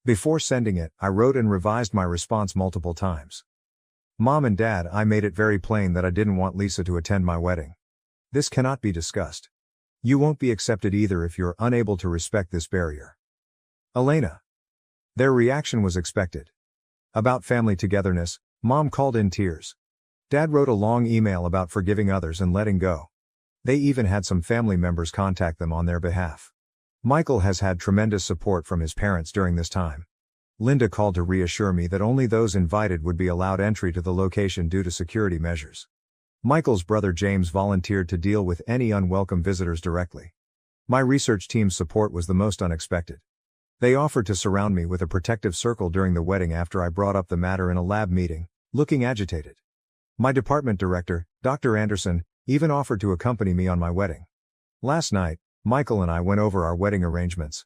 Before sending it, I wrote and revised my response multiple times. Mom and Dad, I made it very plain that I didn't want Lisa to attend my wedding. This cannot be discussed. You won't be accepted either if you're unable to respect this barrier. Elena. Their reaction was expected. About family togetherness, Mom called in tears. Dad wrote a long email about forgiving others and letting go. They even had some family members contact them on their behalf. Michael has had tremendous support from his parents during this time. Linda called to reassure me that only those invited would be allowed entry to the location due to security measures. Michael's brother James volunteered to deal with any unwelcome visitors directly. My research team's support was the most unexpected. They offered to surround me with a protective circle during the wedding after I brought up the matter in a lab meeting, looking agitated. My department director, Dr. Anderson, even offered to accompany me on my wedding. Last night, Michael and I went over our wedding arrangements.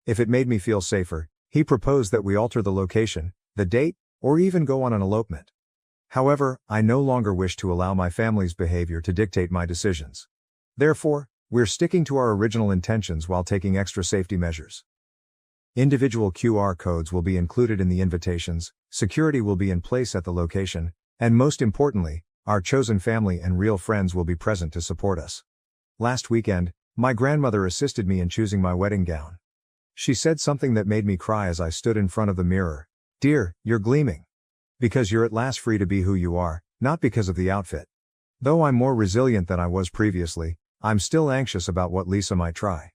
If it made me feel safer, he proposed that we alter the location, the date, or even go on an elopement. However, I no longer wish to allow my family's behavior to dictate my decisions. Therefore, we're sticking to our original intentions while taking extra safety measures. Individual QR codes will be included in the invitations, security will be in place at the location, and most importantly, our chosen family and real friends will be present to support us. Last weekend, my grandmother assisted me in choosing my wedding gown. She said something that made me cry as I stood in front of the mirror. Dear, you're gleaming. Because you're at last free to be who you are, not because of the outfit. Though I'm more resilient than I was previously, I'm still anxious about what Lisa might try.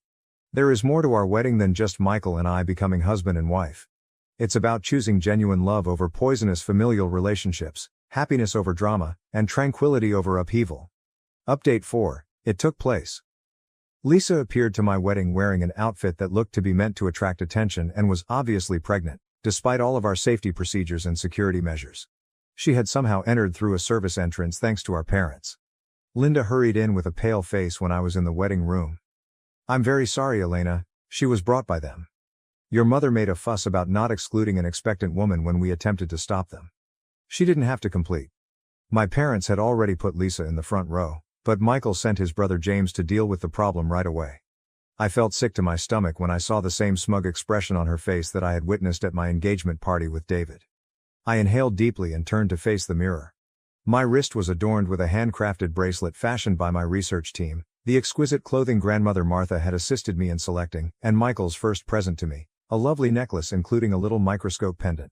There is more to our wedding than just Michael and I becoming husband and wife. It's about choosing genuine love over poisonous familial relationships, happiness over drama, and tranquility over upheaval. Update 4. It took place. Lisa appeared to my wedding wearing an outfit that looked to be meant to attract attention and was obviously pregnant, despite all of our safety procedures and security measures. She had somehow entered through a service entrance thanks to our parents. Linda hurried in with a pale face when I was in the wedding room. I'm very sorry, Elena, she was brought by them. Your mother made a fuss about not excluding an expectant woman when we attempted to stop them. She didn't have to complete. My parents had already put Lisa in the front row, but Michael sent his brother James to deal with the problem right away. I felt sick to my stomach when I saw the same smug expression on her face that I had witnessed at my engagement party with David. I inhaled deeply and turned to face the mirror. My wrist was adorned with a handcrafted bracelet fashioned by my research team, the exquisite clothing grandmother Martha had assisted me in selecting, and Michael's first present to me, a lovely necklace including a little microscope pendant.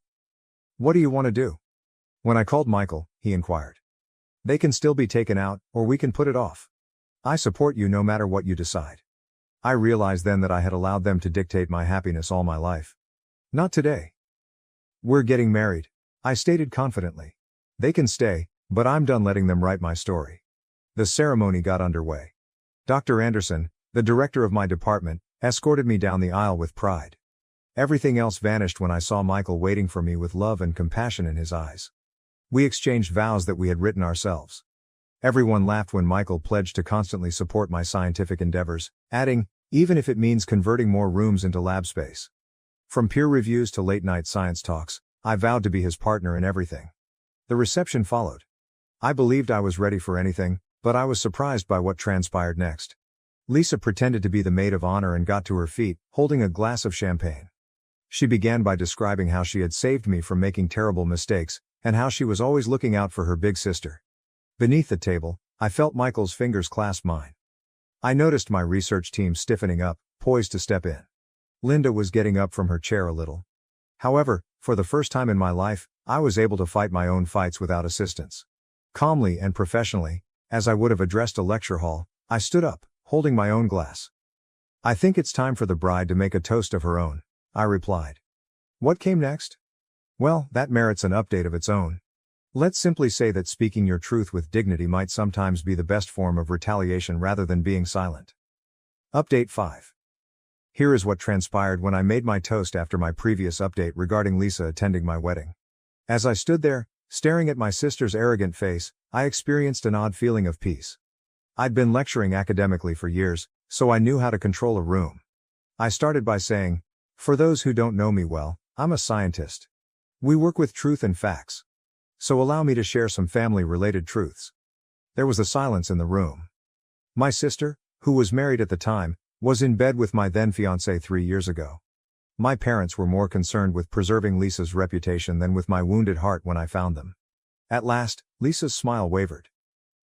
What do you want to do? When I called Michael, he inquired. They can still be taken out, or we can put it off. I support you no matter what you decide. I realized then that I had allowed them to dictate my happiness all my life. Not today. We're getting married, I stated confidently. They can stay, but I'm done letting them write my story. The ceremony got underway. Dr. Anderson, the director of my department, escorted me down the aisle with pride. Everything else vanished when I saw Michael waiting for me with love and compassion in his eyes. We exchanged vows that we had written ourselves. Everyone laughed when Michael pledged to constantly support my scientific endeavors, adding, even if it means converting more rooms into lab space. From peer reviews to late-night science talks, I vowed to be his partner in everything. The reception followed. I believed I was ready for anything, but I was surprised by what transpired next. Lisa pretended to be the maid of honor and got to her feet, holding a glass of champagne. She began by describing how she had saved me from making terrible mistakes, and how she was always looking out for her big sister. Beneath the table, I felt Michael's fingers clasp mine. I noticed my research team stiffening up, poised to step in. Linda was getting up from her chair a little. However, for the first time in my life, I was able to fight my own fights without assistance. Calmly and professionally, as I would have addressed a lecture hall, I stood up, holding my own glass. "I think it's time for the bride to make a toast of her own," I replied. What came next? Well, that merits an update of its own. Let's simply say that speaking your truth with dignity might sometimes be the best form of retaliation rather than being silent. Update 5. Here is what transpired when I made my toast after my previous update regarding Lisa attending my wedding. As I stood there, staring at my sister's arrogant face, I experienced an odd feeling of peace. I'd been lecturing academically for years, so I knew how to control a room. I started by saying, "For those who don't know me well, I'm a scientist. We work with truth and facts. So allow me to share some family-related truths." There was a silence in the room. My sister, who was married at the time, was in bed with my then-fiancé 3 years ago. My parents were more concerned with preserving Lisa's reputation than with my wounded heart when I found them. At last, Lisa's smile wavered.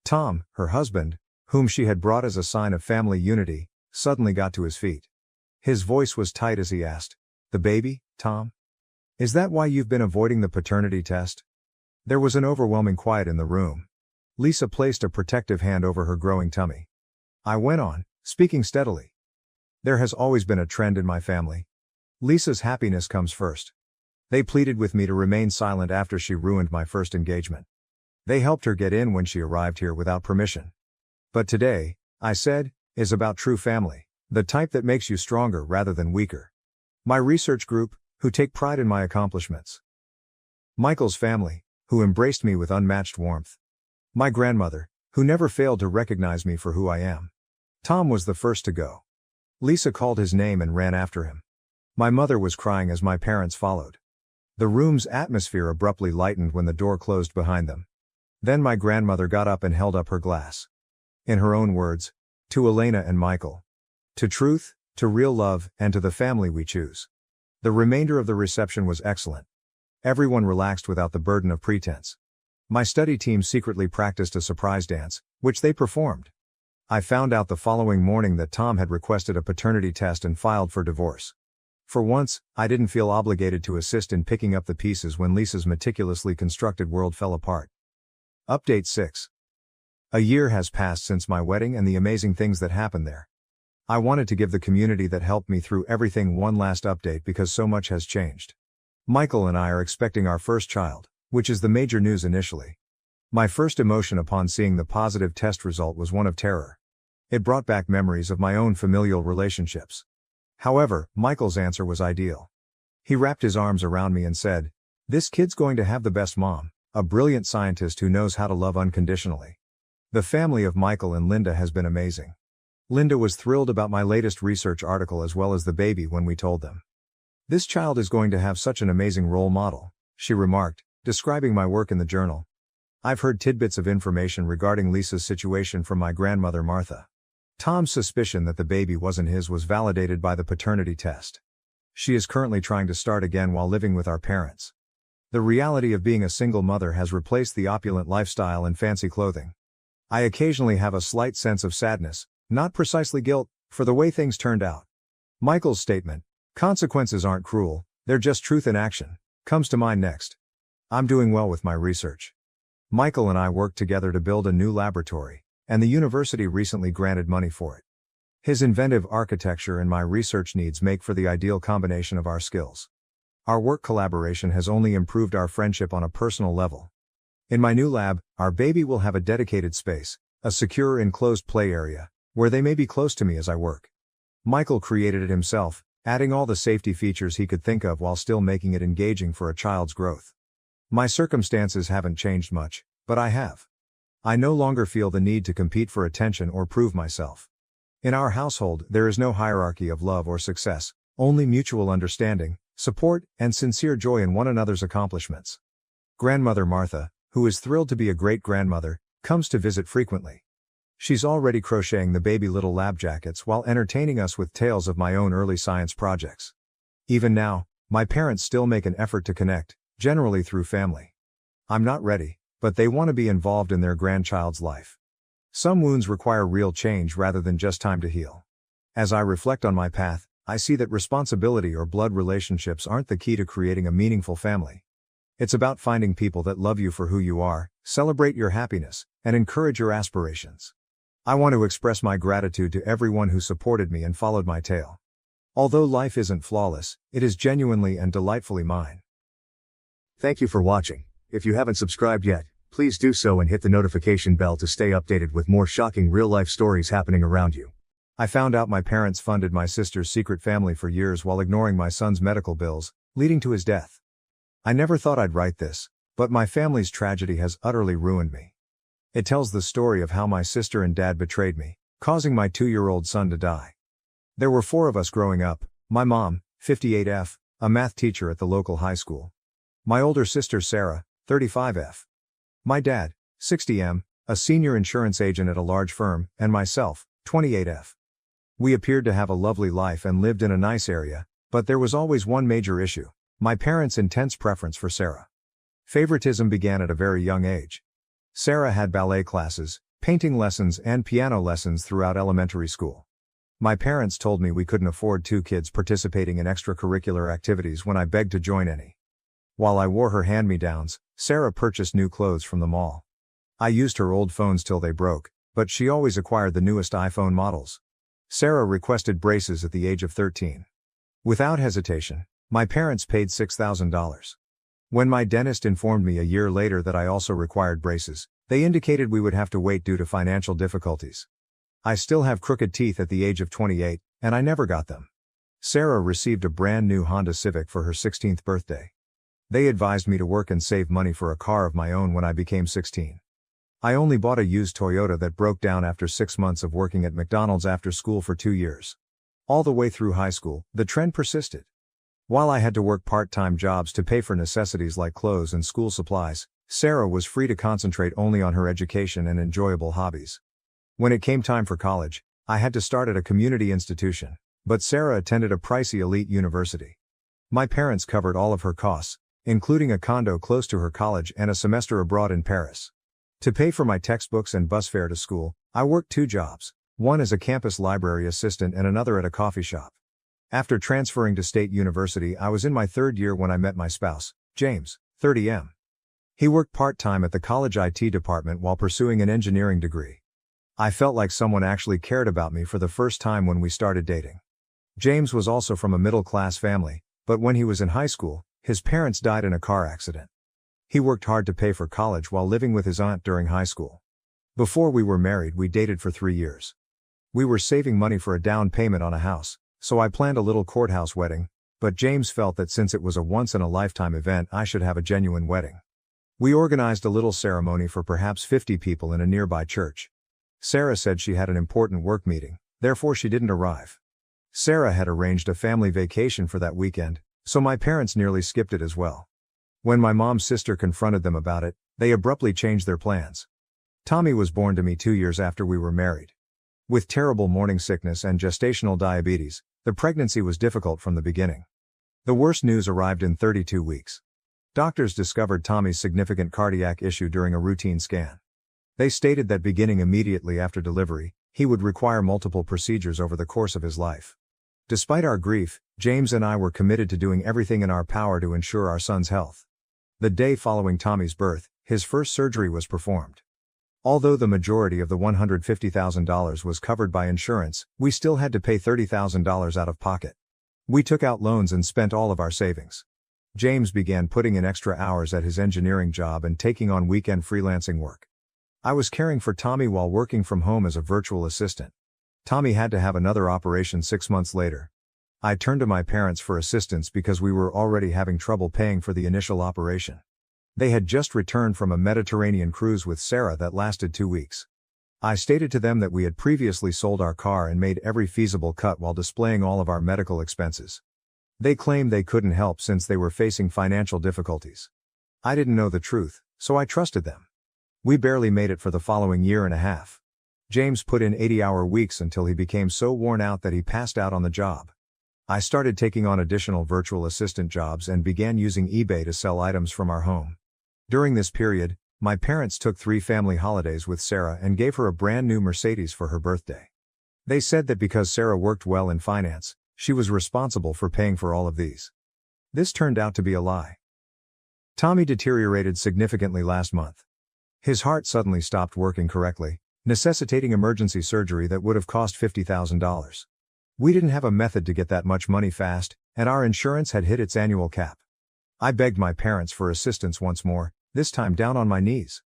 Tom, her husband, whom she had brought as a sign of family unity, suddenly got to his feet. His voice was tight as he asked, "The baby, Tom? Is that why you've been avoiding the paternity test?" There was an overwhelming quiet in the room. Lisa placed a protective hand over her growing tummy. I went on, speaking steadily. "There has always been a trend in my family. Lisa's happiness comes first. They pleaded with me to remain silent after she ruined my first engagement. They helped her get in when she arrived here without permission. But today, I said, is about true family, the type that makes you stronger rather than weaker. My research group, who take pride in my accomplishments. Michael's family, who embraced me with unmatched warmth. My grandmother, who never failed to recognize me for who I am." Tom was the first to go. Lisa called his name and ran after him. My mother was crying as my parents followed. The room's atmosphere abruptly lightened when the door closed behind them. Then my grandmother got up and held up her glass. In her own words, "To Elena and Michael. To truth, to real love, and to the family we choose." The remainder of the reception was excellent. Everyone relaxed without the burden of pretense. My study team secretly practiced a surprise dance, which they performed. I found out the following morning that Tom had requested a paternity test and filed for divorce. For once, I didn't feel obligated to assist in picking up the pieces when Lisa's meticulously constructed world fell apart. Update 6. A year has passed since my wedding and the amazing things that happened there. I wanted to give the community that helped me through everything one last update because so much has changed. Michael and I are expecting our first child, which is the major news initially. My first emotion upon seeing the positive test result was one of terror. It brought back memories of my own familial relationships. However, Michael's answer was ideal. He wrapped his arms around me and said, "This kid's going to have the best mom, a brilliant scientist who knows how to love unconditionally." The family of Michael and Linda has been amazing. Linda was thrilled about my latest research article as well as the baby when we told them. "This child is going to have such an amazing role model," she remarked, describing my work in the journal. I've heard tidbits of information regarding Lisa's situation from my grandmother Martha. Tom's suspicion that the baby wasn't his was validated by the paternity test. She is currently trying to start again while living with our parents. The reality of being a single mother has replaced the opulent lifestyle and fancy clothing. I occasionally have a slight sense of sadness, not precisely guilt, for the way things turned out. Michael's statement, "Consequences aren't cruel, they're just truth in action," comes to mind next. I'm doing well with my research. Michael and I worked together to build a new laboratory, and the university recently granted money for it. His inventive architecture and my research needs make for the ideal combination of our skills. Our work collaboration has only improved our friendship on a personal level. In my new lab, our baby will have a dedicated space, a secure enclosed play area, where they may be close to me as I work. Michael created it himself, adding all the safety features he could think of while still making it engaging for a child's growth. My circumstances haven't changed much, but I have. I no longer feel the need to compete for attention or prove myself. In our household, there is no hierarchy of love or success, only mutual understanding, support, and sincere joy in one another's accomplishments. Grandmother Martha, who is thrilled to be a great-grandmother, comes to visit frequently. She's already crocheting the baby little lab jackets while entertaining us with tales of my own early science projects. Even now, my parents still make an effort to connect, generally through family. I'm not ready, but they want to be involved in their grandchild's life. Some wounds require real change rather than just time to heal. As I reflect on my path, I see that responsibility or blood relationships aren't the key to creating a meaningful family. It's about finding people that love you for who you are, celebrate your happiness, and encourage your aspirations. I want to express my gratitude to everyone who supported me and followed my tale. Although life isn't flawless, it is genuinely and delightfully mine. Thank you for watching. If you haven't subscribed yet, please do so and hit the notification bell to stay updated with more shocking real-life stories happening around you. I found out my parents funded my sister's secret family for years while ignoring my son's medical bills, leading to his death. I never thought I'd write this, but my family's tragedy has utterly ruined me. It tells the story of how my sister and dad betrayed me, causing my 2-year-old son to die. There were 4 of us growing up: my mom, 58F, a math teacher at the local high school; my older sister Sarah, 35F; my dad, 60M, a senior insurance agent at a large firm; and myself, 28F. We appeared to have a lovely life and lived in a nice area, but there was always one major issue: my parents' intense preference for Sarah. Favoritism began at a very young age. Sarah had ballet classes, painting lessons, and piano lessons throughout elementary school. My parents told me we couldn't afford 2 kids participating in extracurricular activities when I begged to join any. While I wore her hand-me-downs, Sarah purchased new clothes from the mall. I used her old phones till they broke, but she always acquired the newest iPhone models. Sarah requested braces at the age of 13. Without hesitation, my parents paid $6,000. When my dentist informed me a year later that I also required braces, they indicated we would have to wait due to financial difficulties. I still have crooked teeth at the age of 28, and I never got them. Sarah received a brand new Honda Civic for her 16th birthday. They advised me to work and save money for a car of my own when I became 16. I only bought a used Toyota that broke down after 6 months of working at McDonald's after school for 2 years. All the way through high school, the trend persisted. While I had to work part-time jobs to pay for necessities like clothes and school supplies, Sarah was free to concentrate only on her education and enjoyable hobbies. When it came time for college, I had to start at a community institution, but Sarah attended a pricey elite university. My parents covered all of her costs, including a condo close to her college and a semester abroad in Paris. To pay for my textbooks and bus fare to school, I worked 2 jobs, one as a campus library assistant and another at a coffee shop. After transferring to State University, I was in my 3rd year when I met my spouse, James, 30M. He worked part-time at the college IT department while pursuing an engineering degree. I felt like someone actually cared about me for the first time when we started dating. James was also from a middle-class family, but when he was in high school, his parents died in a car accident. He worked hard to pay for college while living with his aunt during high school. Before we were married, we dated for 3 years. We were saving money for a down payment on a house, so I planned a little courthouse wedding, but James felt that since it was a once-in-a-lifetime event, I should have a genuine wedding. We organized a little ceremony for perhaps 50 people in a nearby church. Sarah said she had an important work meeting, therefore she didn't arrive. Sarah had arranged a family vacation for that weekend, so my parents nearly skipped it as well. When my mom's sister confronted them about it, they abruptly changed their plans. Tommy was born to me 2 years after we were married. With terrible morning sickness and gestational diabetes, the pregnancy was difficult from the beginning. The worst news arrived in 32 weeks. Doctors discovered Tommy's significant cardiac issue during a routine scan. They stated that beginning immediately after delivery, he would require multiple procedures over the course of his life. Despite our grief, James and I were committed to doing everything in our power to ensure our son's health. The day following Tommy's birth, his first surgery was performed. Although the majority of the $150,000 was covered by insurance, we still had to pay $30,000 out of pocket. We took out loans and spent all of our savings. James began putting in extra hours at his engineering job and taking on weekend freelancing work. I was caring for Tommy while working from home as a virtual assistant. Tommy had to have another operation 6 months later. I turned to my parents for assistance because we were already having trouble paying for the initial operation. They had just returned from a Mediterranean cruise with Sarah that lasted 2 weeks. I stated to them that we had previously sold our car and made every feasible cut while displaying all of our medical expenses. They claimed they couldn't help since they were facing financial difficulties. I didn't know the truth, so I trusted them. We barely made it for the following year and a half. James put in 80-hour weeks until he became so worn out that he passed out on the job. I started taking on additional virtual assistant jobs and began using eBay to sell items from our home. During this period, my parents took 3 family holidays with Sarah and gave her a brand new Mercedes for her birthday. They said that because Sarah worked well in finance, she was responsible for paying for all of these. This turned out to be a lie. Tommy deteriorated significantly last month. His heart suddenly stopped working correctly, necessitating emergency surgery that would have cost $50,000. We didn't have a method to get that much money fast, and our insurance had hit its annual cap. I begged my parents for assistance once more, this time down on my knees.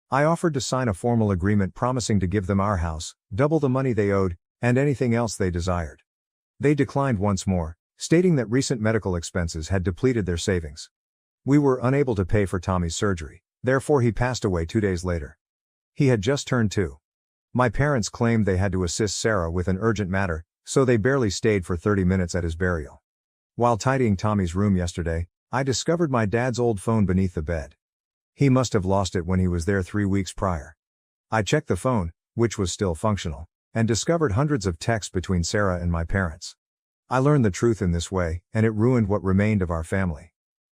I offered to sign a formal agreement promising to give them our house, double the money they owed, and anything else they desired. They declined once more, stating that recent medical expenses had depleted their savings. We were unable to pay for Tommy's surgery, therefore he passed away 2 days later. He had just turned 2. My parents claimed they had to assist Sarah with an urgent matter, so they barely stayed for 30 minutes at his burial. While tidying Tommy's room yesterday, I discovered my dad's old phone beneath the bed. He must have lost it when he was there 3 weeks prior. I checked the phone, which was still functional, and discovered hundreds of texts between Sarah and my parents. I learned the truth in this way, and it ruined what remained of our family.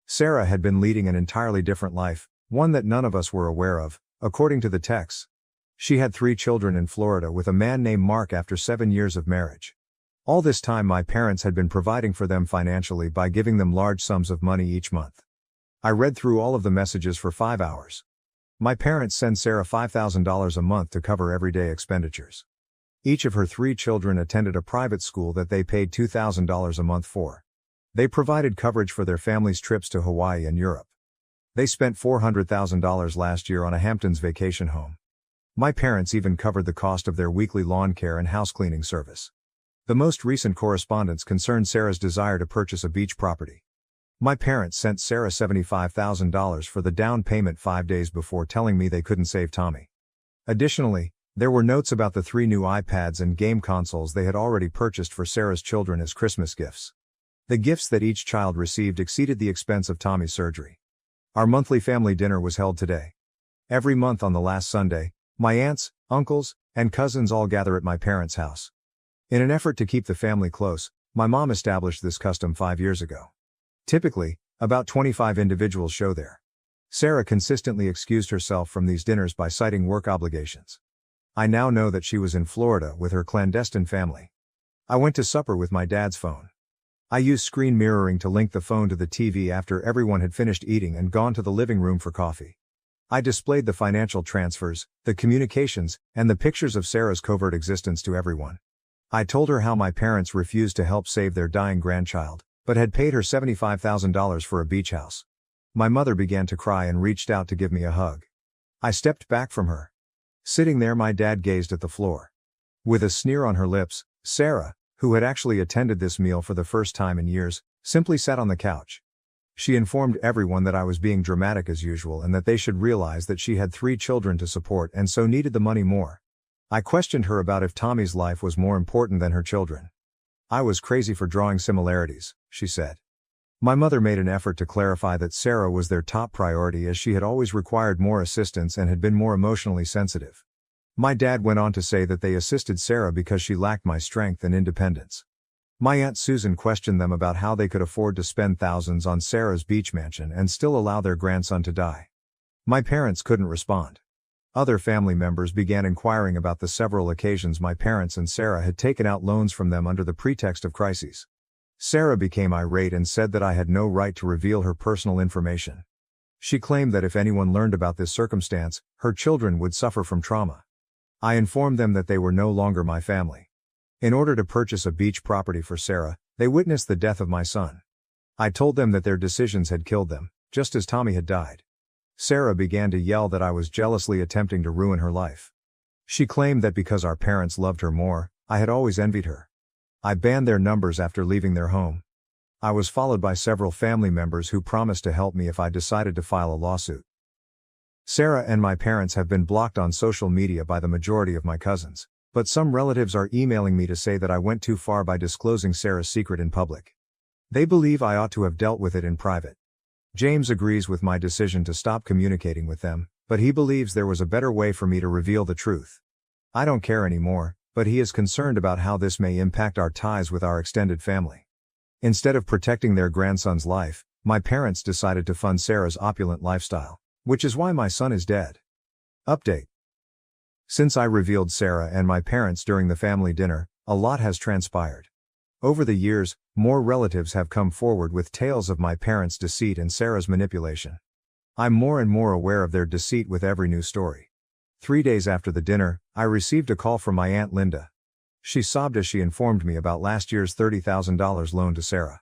Sarah had been leading an entirely different life, one that none of us were aware of, according to the texts. She had 3 children in Florida with a man named Mark after 7 years of marriage. All this time my parents had been providing for them financially by giving them large sums of money each month. I read through all of the messages for 5 hours. My parents send Sarah $5,000 a month to cover everyday expenditures. Each of her 3 children attended a private school that they paid $2,000 a month for. They provided coverage for their family's trips to Hawaii and Europe. They spent $400,000 last year on a Hamptons vacation home. My parents even covered the cost of their weekly lawn care and house cleaning service. The most recent correspondence concerned Sarah's desire to purchase a beach property. My parents sent Sarah $75,000 for the down payment 5 days before telling me they couldn't save Tommy. Additionally, there were notes about the 3 new iPads and game consoles they had already purchased for Sarah's children as Christmas gifts. The gifts that each child received exceeded the expense of Tommy's surgery. Our monthly family dinner was held today. Every month on the last Sunday, my aunts, uncles, and cousins all gather at my parents' house. In an effort to keep the family close, my mom established this custom 5 years ago. Typically, about 25 individuals show there. Sarah consistently excused herself from these dinners by citing work obligations. I now know that she was in Florida with her clandestine family. I went to supper with my dad's phone. I used screen mirroring to link the phone to the TV after everyone had finished eating and gone to the living room for coffee. I displayed the financial transfers, the communications, and the pictures of Sarah's covert existence to everyone. I told her how my parents refused to help save their dying grandchild, but had paid her $75,000 for a beach house. My mother began to cry and reached out to give me a hug. I stepped back from her. Sitting there, my dad gazed at the floor. With a sneer on her lips, Sarah, who had actually attended this meal for the first time in years, simply sat on the couch. She informed everyone that I was being dramatic as usual and that they should realize that she had 3 children to support and so needed the money more. I questioned her about if Tommy's life was more important than her children. I was crazy for drawing similarities, she said. My mother made an effort to clarify that Sarah was their top priority as she had always required more assistance and had been more emotionally sensitive. My dad went on to say that they assisted Sarah because she lacked my strength and independence. My Aunt Susan questioned them about how they could afford to spend thousands on Sarah's beach mansion and still allow their grandson to die. My parents couldn't respond. Other family members began inquiring about the several occasions my parents and Sarah had taken out loans from them under the pretext of crises. Sarah became irate and said that I had no right to reveal her personal information. She claimed that if anyone learned about this circumstance, her children would suffer from trauma. I informed them that they were no longer my family. In order to purchase a beach property for Sarah, they witnessed the death of my son. I told them that their decisions had killed them, just as Tommy had died. Sarah began to yell that I was jealously attempting to ruin her life. She claimed that because our parents loved her more, I had always envied her. I banned their numbers after leaving their home. I was followed by several family members who promised to help me if I decided to file a lawsuit. Sarah and my parents have been blocked on social media by the majority of my cousins, but some relatives are emailing me to say that I went too far by disclosing Sarah's secret in public. They believe I ought to have dealt with it in private. James agrees with my decision to stop communicating with them, but he believes there was a better way for me to reveal the truth. I don't care anymore, but he is concerned about how this may impact our ties with our extended family. Instead of protecting their grandson's life, my parents decided to fund Sarah's opulent lifestyle, which is why my son is dead. Update. Since I revealed Sarah and my parents during the family dinner, a lot has transpired. Over the years, more relatives have come forward with tales of my parents' deceit and Sarah's manipulation. I'm more and more aware of their deceit with every new story. 3 days after the dinner, I received a call from my Aunt Linda. She sobbed as she informed me about last year's $30,000 loan to Sarah.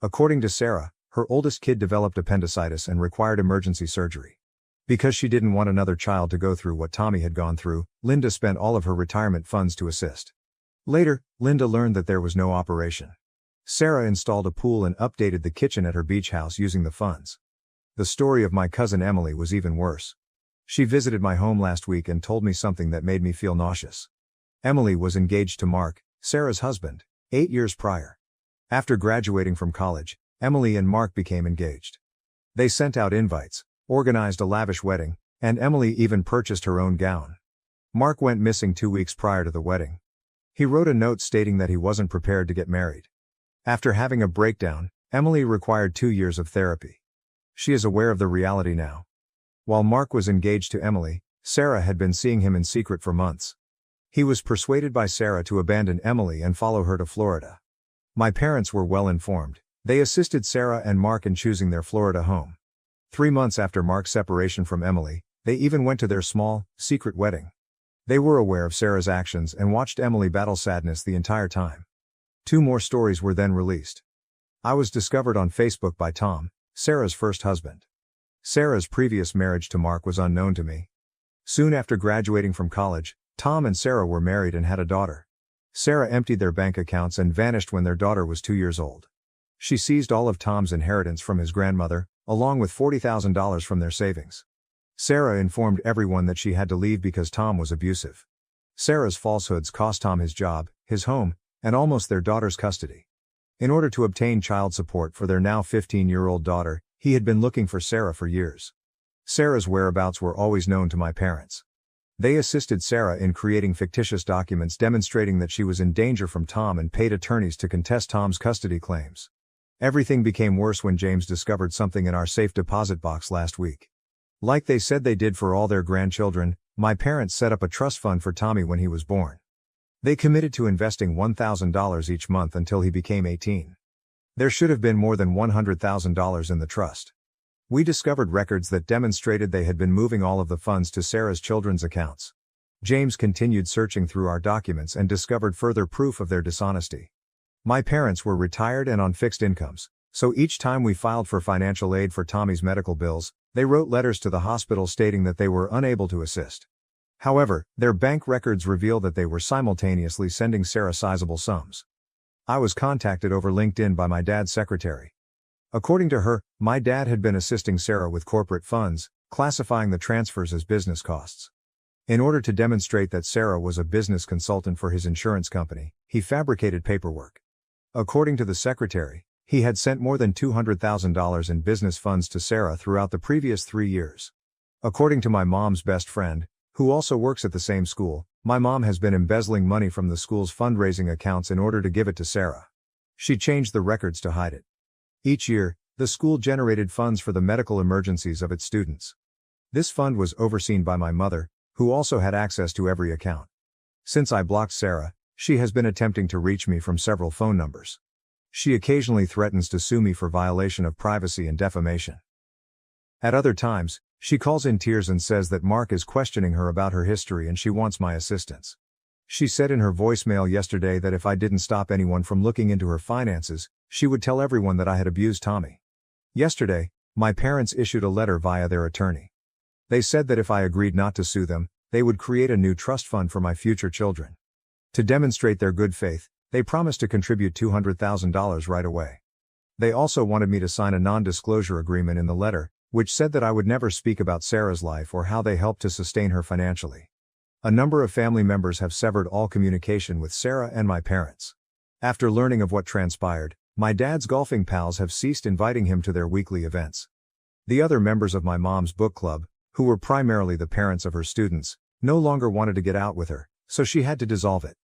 According to Sarah, her oldest kid developed appendicitis and required emergency surgery. Because she didn't want another child to go through what Tommy had gone through, Linda spent all of her retirement funds to assist. Later, Linda learned that there was no operation. Sarah installed a pool and updated the kitchen at her beach house using the funds. The story of my cousin Emily was even worse. She visited my home last week and told me something that made me feel nauseous. Emily was engaged to Mark, Sarah's husband, 8 years prior. After graduating from college, Emily and Mark became engaged. They sent out invites, organized a lavish wedding, and Emily even purchased her own gown. Mark went missing 2 weeks prior to the wedding. He wrote a note stating that he wasn't prepared to get married. After having a breakdown, Emily required 2 years of therapy. She is aware of the reality now. While Mark was engaged to Emily, Sarah had been seeing him in secret for months. He was persuaded by Sarah to abandon Emily and follow her to Florida. My parents were well informed. They assisted Sarah and Mark in choosing their Florida home. 3 months after Mark's separation from Emily, they even went to their small, secret wedding. They were aware of Sarah's actions and watched Emily battle sadness the entire time. 2 more stories were then released. I was discovered on Facebook by Tom, Sarah's first husband. Sarah's previous marriage to Mark was unknown to me. Soon after graduating from college, Tom and Sarah were married and had a daughter. Sarah emptied their bank accounts and vanished when their daughter was 2 years old. She seized all of Tom's inheritance from his grandmother, along with $40,000 from their savings. Sarah informed everyone that she had to leave because Tom was abusive. Sarah's falsehoods cost Tom his job, his home, and almost their daughter's custody. In order to obtain child support for their now 15-year-old daughter, he had been looking for Sarah for years. Sarah's whereabouts were always known to my parents. They assisted Sarah in creating fictitious documents demonstrating that she was in danger from Tom and paid attorneys to contest Tom's custody claims. Everything became worse when James discovered something in our safe deposit box last week. Like they said they did for all their grandchildren, my parents set up a trust fund for Tommy when he was born. They committed to investing $1,000 each month until he became 18. There should have been more than $100,000 in the trust. We discovered records that demonstrated they had been moving all of the funds to Sarah's children's accounts. James continued searching through our documents and discovered further proof of their dishonesty. My parents were retired and on fixed incomes, so each time we filed for financial aid for Tommy's medical bills, they wrote letters to the hospital stating that they were unable to assist. However, their bank records reveal that they were simultaneously sending Sarah sizable sums. I was contacted over LinkedIn by my dad's secretary. According to her, my dad had been assisting Sarah with corporate funds, classifying the transfers as business costs. In order to demonstrate that Sarah was a business consultant for his insurance company, he fabricated paperwork. According to the secretary, he had sent more than $200,000 in business funds to Sarah throughout the previous 3 years. According to my mom's best friend, who also works at the same school, my mom has been embezzling money from the school's fundraising accounts in order to give it to Sarah. She changed the records to hide it. Each year, the school generated funds for the medical emergencies of its students. This fund was overseen by my mother, who also had access to every account. Since I blocked Sarah, she has been attempting to reach me from several phone numbers. She occasionally threatens to sue me for violation of privacy and defamation. At other times, she calls in tears and says that Mark is questioning her about her history and she wants my assistance. She said in her voicemail yesterday that if I didn't stop anyone from looking into her finances, she would tell everyone that I had abused Tommy. Yesterday, my parents issued a letter via their attorney. They said that if I agreed not to sue them, they would create a new trust fund for my future children. To demonstrate their good faith, they promised to contribute $200,000 right away. They also wanted me to sign a non-disclosure agreement in the letter, which said that I would never speak about Sarah's life or how they helped to sustain her financially. A number of family members have severed all communication with Sarah and my parents. After learning of what transpired, my dad's golfing pals have ceased inviting him to their weekly events. The other members of my mom's book club, who were primarily the parents of her students, no longer wanted to get out with her, so she had to dissolve it.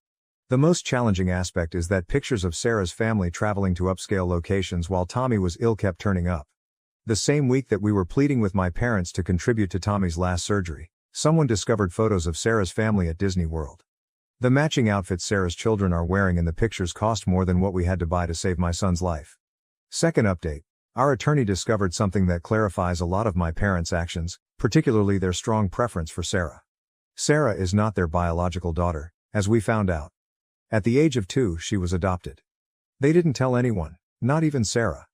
The most challenging aspect is that pictures of Sarah's family traveling to upscale locations while Tommy was ill kept turning up. The same week that we were pleading with my parents to contribute to Tommy's last surgery, someone discovered photos of Sarah's family at Disney World. The matching outfits Sarah's children are wearing in the pictures cost more than what we had to buy to save my son's life. Second update. Our attorney discovered something that clarifies a lot of my parents' actions, particularly their strong preference for Sarah. Sarah is not their biological daughter, as we found out. At the age of 2, she was adopted. They didn't tell anyone, not even Sarah.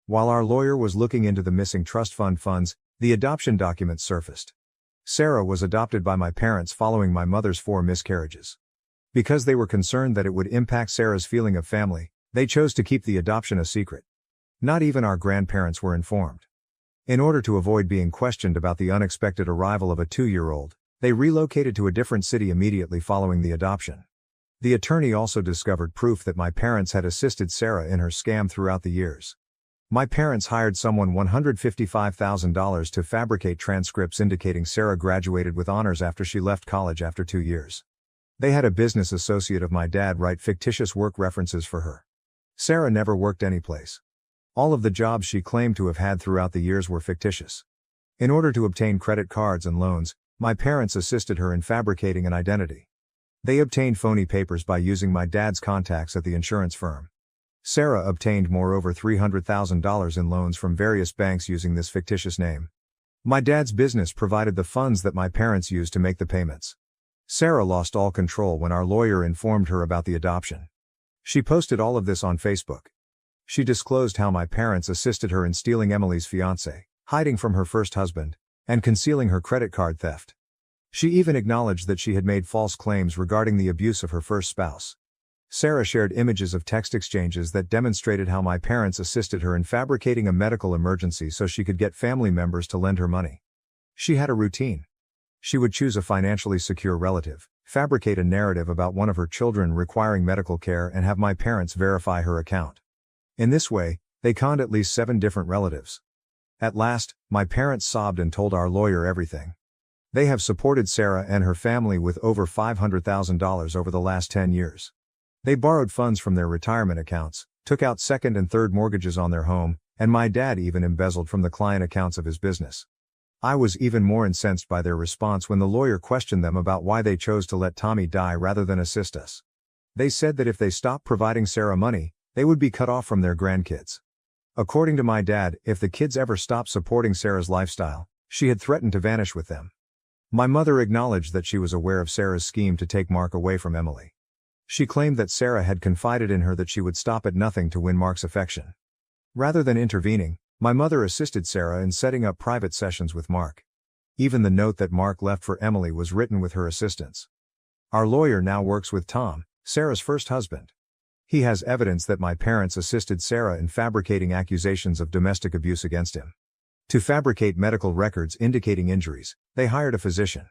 While our lawyer was looking into the missing trust fund funds, the adoption documents surfaced. Sarah was adopted by my parents following my mother's 4 miscarriages. Because they were concerned that it would impact Sarah's feeling of family, they chose to keep the adoption a secret. Not even our grandparents were informed. In order to avoid being questioned about the unexpected arrival of a 2-year-old, they relocated to a different city immediately following the adoption. The attorney also discovered proof that my parents had assisted Sarah in her scam throughout the years. My parents hired someone $155,000 to fabricate transcripts indicating Sarah graduated with honors after she left college after 2 years. They had a business associate of my dad write fictitious work references for her. Sarah never worked anyplace. All of the jobs she claimed to have had throughout the years were fictitious. In order to obtain credit cards and loans, my parents assisted her in fabricating an identity. They obtained phony papers by using my dad's contacts at the insurance firm. Sarah obtained moreover $300,000 in loans from various banks using this fictitious name. My dad's business provided the funds that my parents used to make the payments. Sarah lost all control when our lawyer informed her about the adoption. She posted all of this on Facebook. She disclosed how my parents assisted her in stealing Emily's fiancé, hiding from her first husband, and concealing her credit card theft. She even acknowledged that she had made false claims regarding the abuse of her first spouse. Sarah shared images of text exchanges that demonstrated how my parents assisted her in fabricating a medical emergency so she could get family members to lend her money. She had a routine. She would choose a financially secure relative, fabricate a narrative about one of her children requiring medical care, and have my parents verify her account. In this way, they conned at least 7 different relatives. At last, my parents sobbed and told our lawyer everything. They have supported Sarah and her family with over $500,000 over the last 10 years. They borrowed funds from their retirement accounts, took out second and third mortgages on their home, and my dad even embezzled from the client accounts of his business. I was even more incensed by their response when the lawyer questioned them about why they chose to let Tommy die rather than assist us. They said that if they stopped providing Sarah money, they would be cut off from their grandkids. According to my dad, if the kids ever stopped supporting Sarah's lifestyle, she had threatened to vanish with them. My mother acknowledged that she was aware of Sarah's scheme to take Mark away from Emily. She claimed that Sarah had confided in her that she would stop at nothing to win Mark's affection. Rather than intervening, my mother assisted Sarah in setting up private sessions with Mark. Even the note that Mark left for Emily was written with her assistance. Our lawyer now works with Tom, Sarah's first husband. He has evidence that my parents assisted Sarah in fabricating accusations of domestic abuse against him. To fabricate medical records indicating injuries, they hired a physician.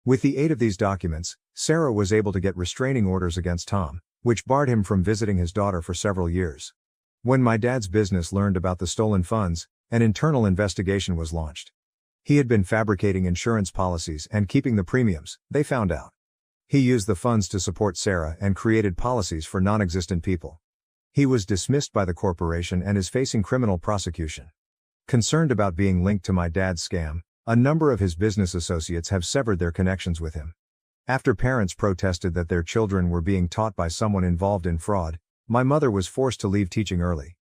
With the aid of these documents, Sarah was able to get restraining orders against Tom, which barred him from visiting his daughter for several years. When my dad's business learned about the stolen funds, an internal investigation was launched. He had been fabricating insurance policies and keeping the premiums, they found out. He used the funds to support Sarah and created policies for non-existent people. He was dismissed by the corporation and is facing criminal prosecution. Concerned about being linked to my dad's scam, a number of his business associates have severed their connections with him. After parents protested that their children were being taught by someone involved in fraud, my mother was forced to leave teaching early.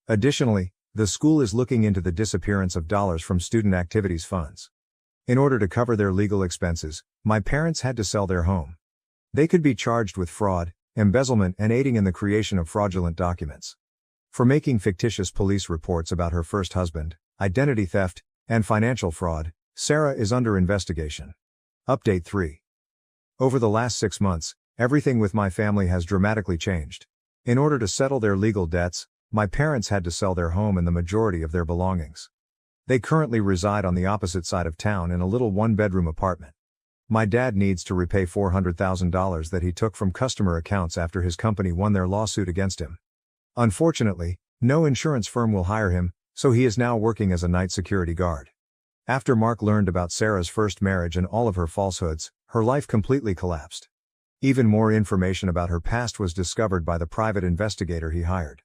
Additionally, the school is looking into the disappearance of dollars from student activities funds. In order to cover their legal expenses, my parents had to sell their home. They could be charged with fraud, embezzlement, and aiding in the creation of fraudulent documents. For making fictitious police reports about her first husband, identity theft, and financial fraud, Sarah is under investigation. Update 3. Over the last 6 months, everything with my family has dramatically changed. In order to settle their legal debts, my parents had to sell their home and the majority of their belongings. They currently reside on the opposite side of town in a little 1-bedroom apartment. My dad needs to repay $400,000 that he took from customer accounts after his company won their lawsuit against him. Unfortunately, no insurance firm will hire him, so he is now working as a night security guard. After Mark learned about Sarah's first marriage and all of her falsehoods, her life completely collapsed. Even more information about her past was discovered by the private investigator he hired.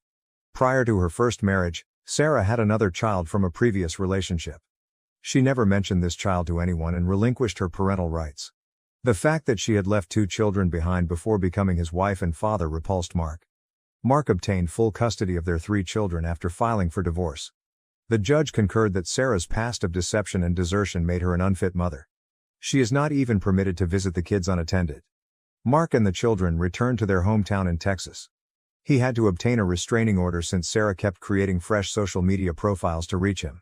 Prior to her first marriage, Sarah had another child from a previous relationship. She never mentioned this child to anyone and relinquished her parental rights. The fact that she had left 2 children behind before becoming his wife and father repulsed Mark. Mark obtained full custody of their 3 children after filing for divorce. The judge concurred that Sarah's past of deception and desertion made her an unfit mother. She is not even permitted to visit the kids unattended. Mark and the children returned to their hometown in Texas. He had to obtain a restraining order since Sarah kept creating fresh social media profiles to reach him.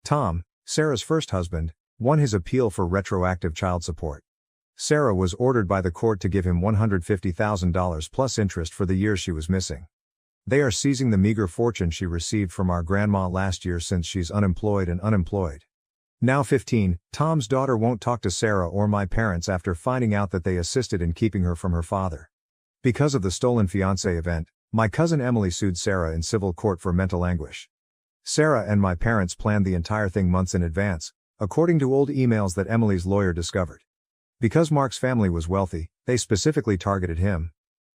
Tom, Sarah's first husband, won his appeal for retroactive child support. Sarah was ordered by the court to give him $150,000 plus interest for the years she was missing. They are seizing the meager fortune she received from our grandma last year since she's unemployed. Now 15, Tom's daughter won't talk to Sarah or my parents after finding out that they assisted in keeping her from her father. Because of the stolen fiancé event, my cousin Emily sued Sarah in civil court for mental anguish. Sarah and my parents planned the entire thing months in advance, according to old emails that Emily's lawyer discovered. Because Mark's family was wealthy, they specifically targeted him.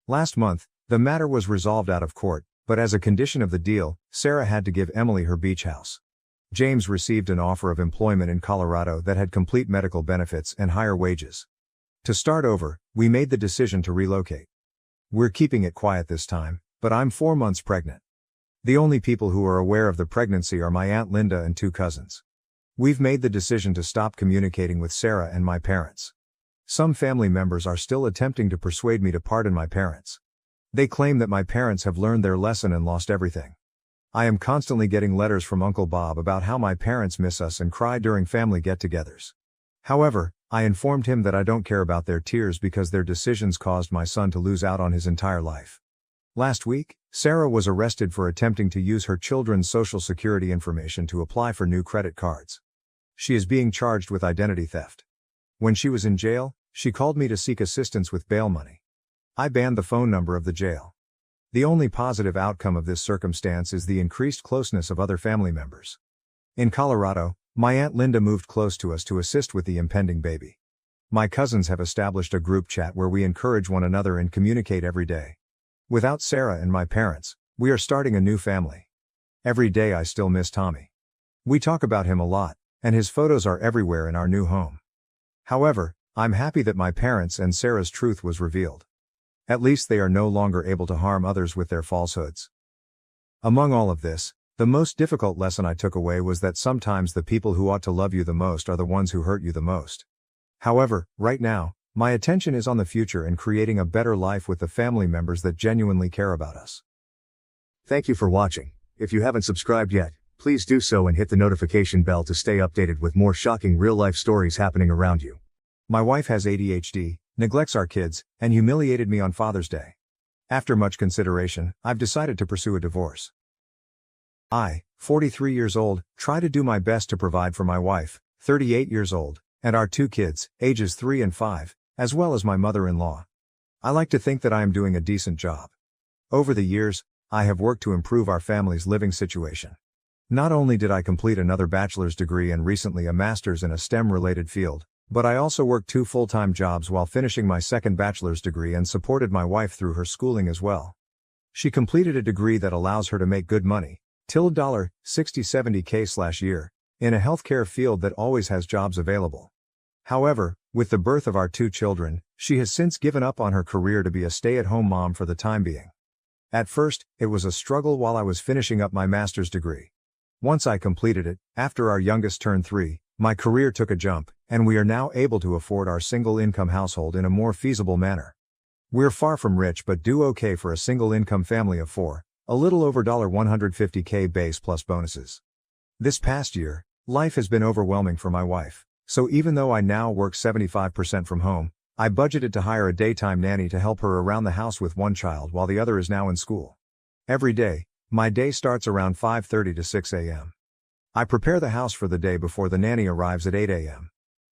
Last month, the matter was resolved out of court, but as a condition of the deal, Sarah had to give Emily her beach house. James received an offer of employment in Colorado that had complete medical benefits and higher wages. To start over, we made the decision to relocate. We're keeping it quiet this time, but I'm 4 months pregnant. The only people who are aware of the pregnancy are my Aunt Linda and 2 cousins. We've made the decision to stop communicating with Sarah and my parents. Some family members are still attempting to persuade me to pardon my parents. They claim that my parents have learned their lesson and lost everything. I am constantly getting letters from Uncle Bob about how my parents miss us and cry during family get-togethers. However, I informed him that I don't care about their tears because their decisions caused my son to lose out on his entire life. Last week, Sarah was arrested for attempting to use her children's social security information to apply for new credit cards. She is being charged with identity theft. When she was in jail, she called me to seek assistance with bail money. I banned the phone number of the jail. The only positive outcome of this circumstance is the increased closeness of other family members. In Colorado, my Aunt Linda moved close to us to assist with the impending baby. My cousins have established a group chat where we encourage one another and communicate every day. Without Sarah and my parents, we are starting a new family. Every day I still miss Tommy. We talk about him a lot, and his photos are everywhere in our new home. However, I'm happy that my parents and Sarah's truth was revealed. At least they are no longer able to harm others with their falsehoods. Among all of this, the most difficult lesson I took away was that sometimes the people who ought to love you the most are the ones who hurt you the most. However, right now, my attention is on the future and creating a better life with the family members that genuinely care about us. Thank you for watching. If you haven't subscribed yet, please do so and hit the notification bell to stay updated with more shocking real-life stories happening around you. My wife has ADHD, neglects our kids, and humiliated me on Father's Day. After much consideration, I've decided to pursue a divorce. I, 43 years old, try to do my best to provide for my wife, 38 years old, and our 2 kids, ages 3 and 5, as well as my mother-in-law. I like to think that I am doing a decent job. Over the years, I have worked to improve our family's living situation. Not only did I complete another bachelor's degree and recently a master's in a STEM-related field, but I also worked 2 full-time jobs while finishing my second bachelor's degree and supported my wife through her schooling as well. She completed a degree that allows her to make good money, $60-70K/year, in a healthcare field that always has jobs available. However, with the birth of our 2 children, she has since given up on her career to be a stay-at-home mom for the time being. At first, it was a struggle while I was finishing up my master's degree. Once I completed it, after our youngest turned 3, my career took a jump, and we are now able to afford our single-income household in a more feasible manner. We're far from rich but do okay for a single-income family of 4, a little over $150K base plus bonuses. This past year, life has been overwhelming for my wife, so even though I now work 75% from home, I budgeted to hire a daytime nanny to help her around the house with 1 child while the other is now in school. Every day, my day starts around 5:30 to 6 a.m. I prepare the house for the day before the nanny arrives at 8 a.m.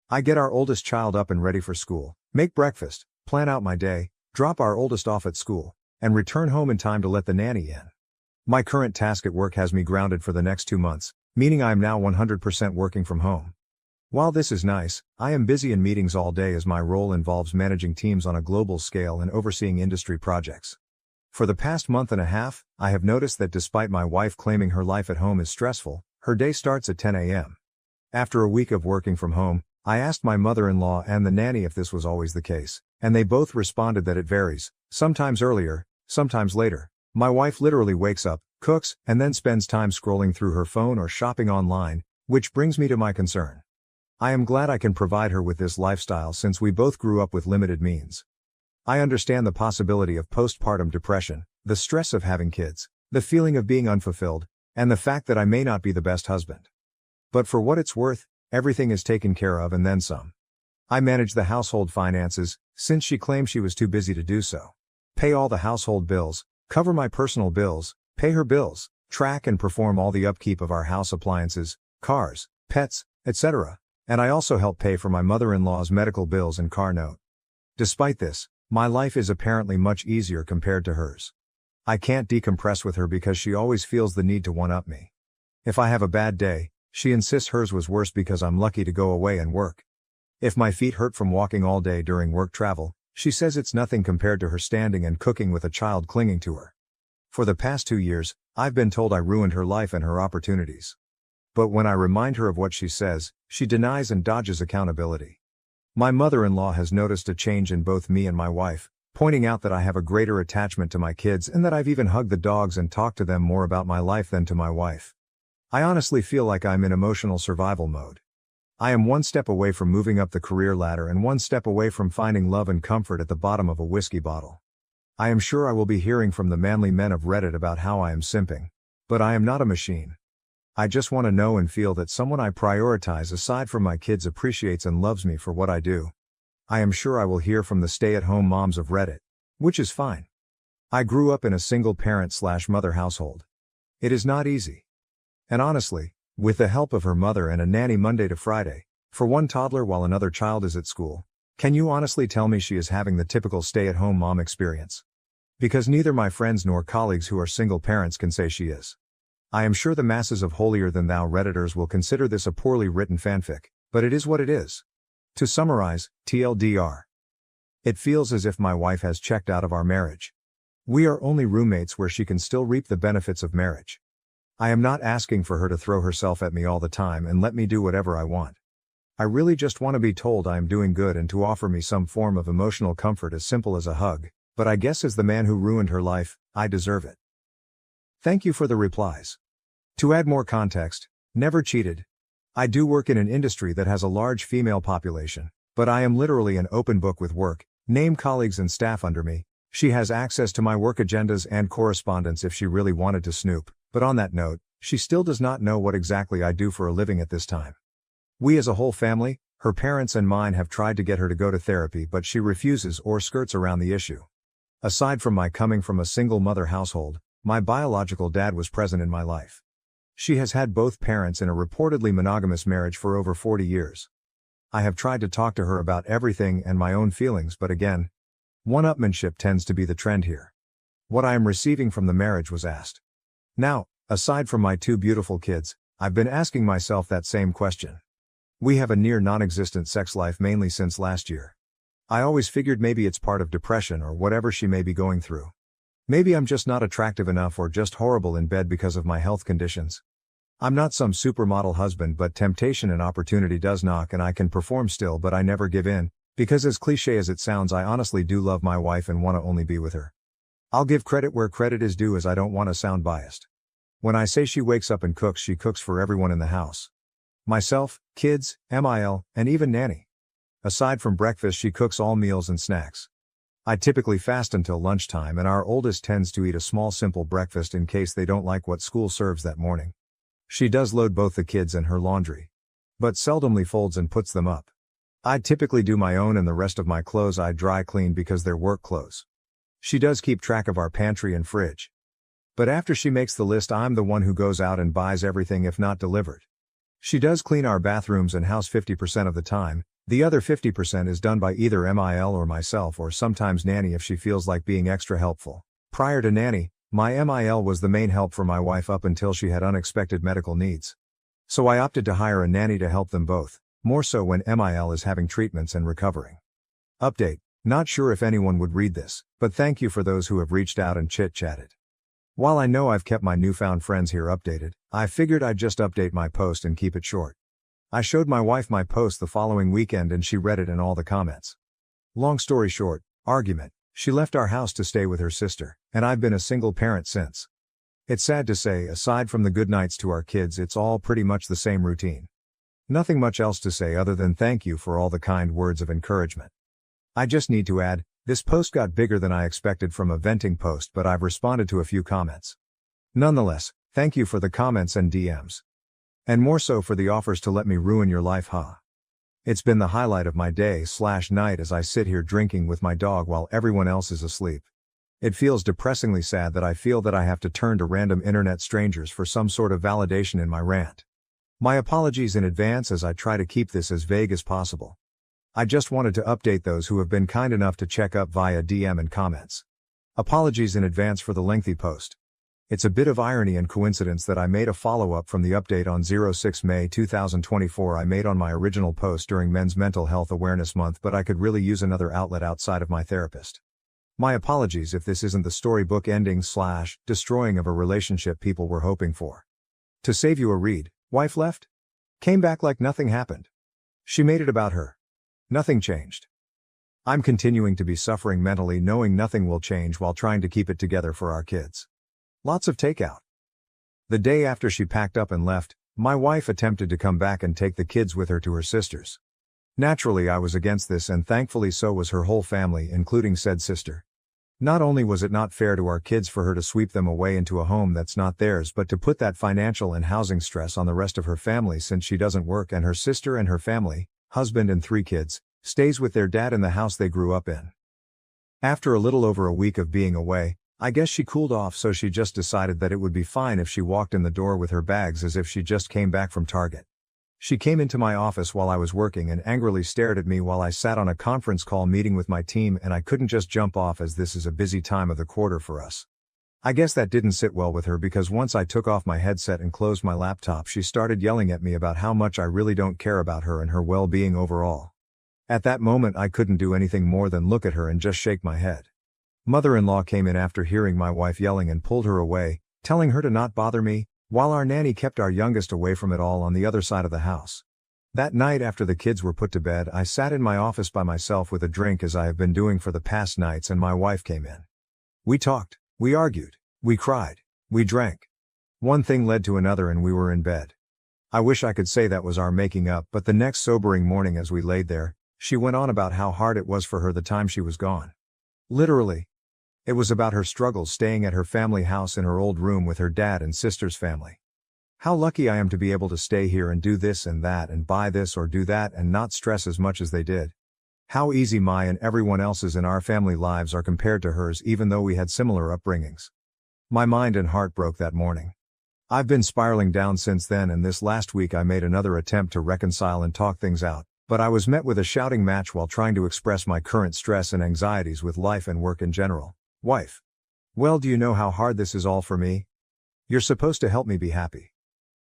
I get our oldest child up and ready for school, make breakfast, plan out my day, drop our oldest off at school, and return home in time to let the nanny in. My current task at work has me grounded for the next 2 months, meaning I am now 100% working from home. While this is nice, I am busy in meetings all day as my role involves managing teams on a global scale and overseeing industry projects. For the past month and a half, I have noticed that despite my wife claiming her life at home is stressful, her day starts at 10 a.m. After a week of working from home, I asked my mother-in-law and the nanny if this was always the case, and they both responded that it varies, sometimes earlier, sometimes later. My wife literally wakes up, cooks, and then spends time scrolling through her phone or shopping online, which brings me to my concern. I am glad I can provide her with this lifestyle since we both grew up with limited means. I understand the possibility of postpartum depression, the stress of having kids, the feeling of being unfulfilled, and the fact that I may not be the best husband. But for what it's worth, everything is taken care of and then some. I manage the household finances, since she claimed she was too busy to do so. Pay all the household bills, cover my personal bills, pay her bills, track and perform all the upkeep of our house appliances, cars, pets, etc. And I also help pay for my mother-in-law's medical bills and car note. Despite this, my life is apparently much easier compared to hers. I can't decompress with her because she always feels the need to one-up me. If I have a bad day, she insists hers was worse because I'm lucky to go away and work. If my feet hurt from walking all day during work travel, she says it's nothing compared to her standing and cooking with a child clinging to her. For the past 2 years, I've been told I ruined her life and her opportunities. But when I remind her of what she says, she denies and dodges accountability. My mother-in-law has noticed a change in both me and my wife, pointing out that I have a greater attachment to my kids and that I've even hugged the dogs and talked to them more about my life than to my wife. I honestly feel like I'm in emotional survival mode. I am one step away from moving up the career ladder and one step away from finding love and comfort at the bottom of a whiskey bottle. I am sure I will be hearing from the manly men of Reddit about how I am simping. But I am not a machine. I just want to know and feel that someone I prioritize aside from my kids appreciates and loves me for what I do. I am sure I will hear from the stay-at-home moms of Reddit. Which is fine. I grew up in a single parent/mother household. It is not easy. And honestly, with the help of her mother and a nanny Monday to Friday, for one toddler while another child is at school, can you honestly tell me she is having the typical stay-at-home mom experience? Because neither my friends nor colleagues who are single parents can say she is. I am sure the masses of holier-than-thou Redditors will consider this a poorly written fanfic, but it is what it is. To summarize, TLDR. It feels as if my wife has checked out of our marriage. We are only roommates where she can still reap the benefits of marriage. I am not asking for her to throw herself at me all the time and let me do whatever I want. I really just want to be told I am doing good and to offer me some form of emotional comfort as simple as a hug, but I guess as the man who ruined her life, I deserve it. Thank you for the replies. To add more context, never cheated. I do work in an industry that has a large female population, but I am literally an open book with work, name colleagues and staff under me. She has access to my work agendas and correspondence if she really wanted to snoop, but on that note, she still does not know what exactly I do for a living at this time. We as a whole family, her parents and mine have tried to get her to go to therapy but she refuses or skirts around the issue. Aside from my coming from a single mother household, my biological dad was present in my life. She has had both parents in a reportedly monogamous marriage for over 40 years. I have tried to talk to her about everything and my own feelings but again, one-upmanship tends to be the trend here. What I am receiving from the marriage was asked. Now, aside from my 2 beautiful kids, I've been asking myself that same question. We have a near non-existent sex life mainly since last year. I always figured maybe it's part of depression or whatever she may be going through. Maybe I'm just not attractive enough or just horrible in bed because of my health conditions. I'm not some supermodel husband but temptation and opportunity does knock and I can perform still but I never give in, because as cliche as it sounds I honestly do love my wife and want to only be with her. I'll give credit where credit is due as I don't want to sound biased. When I say she wakes up and cooks, she cooks for everyone in the house. Myself, kids, MIL, and even nanny. Aside from breakfast she cooks all meals and snacks. I typically fast until lunchtime and our oldest tends to eat a small simple breakfast in case they don't like what school serves that morning. She does load both the kids and her laundry, but seldomly folds and puts them up. I typically do my own and the rest of my clothes I dry clean because they're work clothes. She does keep track of our pantry and fridge. But after she makes the list I'm the one who goes out and buys everything if not delivered. She does clean our bathrooms and house 50% of the time, the other 50% is done by either MIL or myself or sometimes nanny if she feels like being extra helpful. Prior to nanny, my MIL was the main help for my wife up until she had unexpected medical needs. So I opted to hire a nanny to help them both, More so when MIL is having treatments and recovering. Update. Not sure if anyone would read this, but thank you for those who have reached out and chit-chatted. While I know I've kept my newfound friends here updated, I figured I'd just update my post and keep it short. I showed my wife my post the following weekend and she read it and all the comments. Long story short, argument. She left our house to stay with her sister, and I've been a single parent since. It's sad to say, aside from the good nights to our kids, it's all pretty much the same routine. Nothing much else to say other than thank you for all the kind words of encouragement. I just need to add, this post got bigger than I expected from a venting post, but I've responded to a few comments. Nonetheless, thank you for the comments and DMs. And more so for the offers to let me ruin your life, huh? It's been the highlight of my day/night as I sit here drinking with my dog while everyone else is asleep. It feels depressingly sad that I feel that I have to turn to random internet strangers for some sort of validation in my rant. My apologies in advance as I try to keep this as vague as possible. I just wanted to update those who have been kind enough to check up via DM and comments. Apologies in advance for the lengthy post. It's a bit of irony and coincidence that I made a follow-up from the update on 6 May 2024 I made on my original post during Men's Mental Health Awareness Month, but I could really use another outlet outside of my therapist. My apologies if this isn't the storybook ending/destroying of a relationship people were hoping for. To save you a read, wife left? Came back like nothing happened. She made it about her. Nothing changed. I'm continuing to be suffering mentally knowing nothing will change while trying to keep it together for our kids. Lots of takeout. The day after she packed up and left, my wife attempted to come back and take the kids with her to her sister's. Naturally I was against this and thankfully so was her whole family including said sister. Not only was it not fair to our kids for her to sweep them away into a home that's not theirs but to put that financial and housing stress on the rest of her family since she doesn't work and her sister and her family, husband and 3 kids, stays with their dad in the house they grew up in. After a little over a week of being away, I guess she cooled off so she just decided that it would be fine if she walked in the door with her bags as if she just came back from Target. She came into my office while I was working and angrily stared at me while I sat on a conference call meeting with my team and I couldn't just jump off as this is a busy time of the quarter for us. I guess that didn't sit well with her because once I took off my headset and closed my laptop she started yelling at me about how much I really don't care about her and her well-being overall. At that moment I couldn't do anything more than look at her and just shake my head. Mother-in-law came in after hearing my wife yelling and pulled her away, telling her to not bother me, while our nanny kept our youngest away from it all on the other side of the house. That night after the kids were put to bed I sat in my office by myself with a drink as I have been doing for the past nights and my wife came in. We talked, we argued, we cried, we drank. One thing led to another and we were in bed. I wish I could say that was our making up but the next sobering morning as we laid there, she went on about how hard it was for her the time she was gone. Literally. It was about her struggles staying at her family house in her old room with her dad and sister's family. How lucky I am to be able to stay here and do this and that and buy this or do that and not stress as much as they did. How easy my and everyone else's in our family lives are compared to hers even though we had similar upbringings. My mind and heart broke that morning. I've been spiraling down since then and this last week I made another attempt to reconcile and talk things out, but I was met with a shouting match while trying to express my current stress and anxieties with life and work in general. Wife. Well, do you know how hard this is all for me? You're supposed to help me be happy.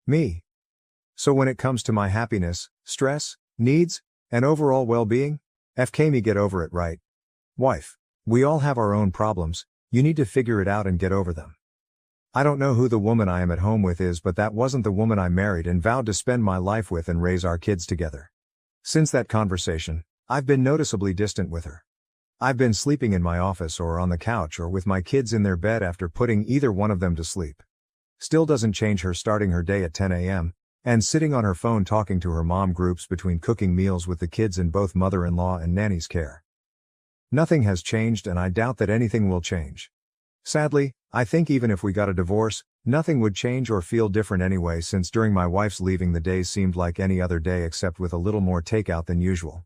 Me. So when it comes to my happiness, stress, needs, and overall well-being, FK me get over it, right? Wife. We all have our own problems, you need to figure it out and get over them. I don't know who the woman I am at home with is but that wasn't the woman I married and vowed to spend my life with and raise our kids together. Since that conversation, I've been noticeably distant with her. I've been sleeping in my office or on the couch or with my kids in their bed after putting either one of them to sleep. Still doesn't change her starting her day at 10 a.m., and sitting on her phone talking to her mom groups between cooking meals with the kids in both mother-in-law and nanny's care. Nothing has changed and I doubt that anything will change. Sadly, I think even if we got a divorce, nothing would change or feel different anyway since during my wife's leaving the days seemed like any other day except with a little more takeout than usual.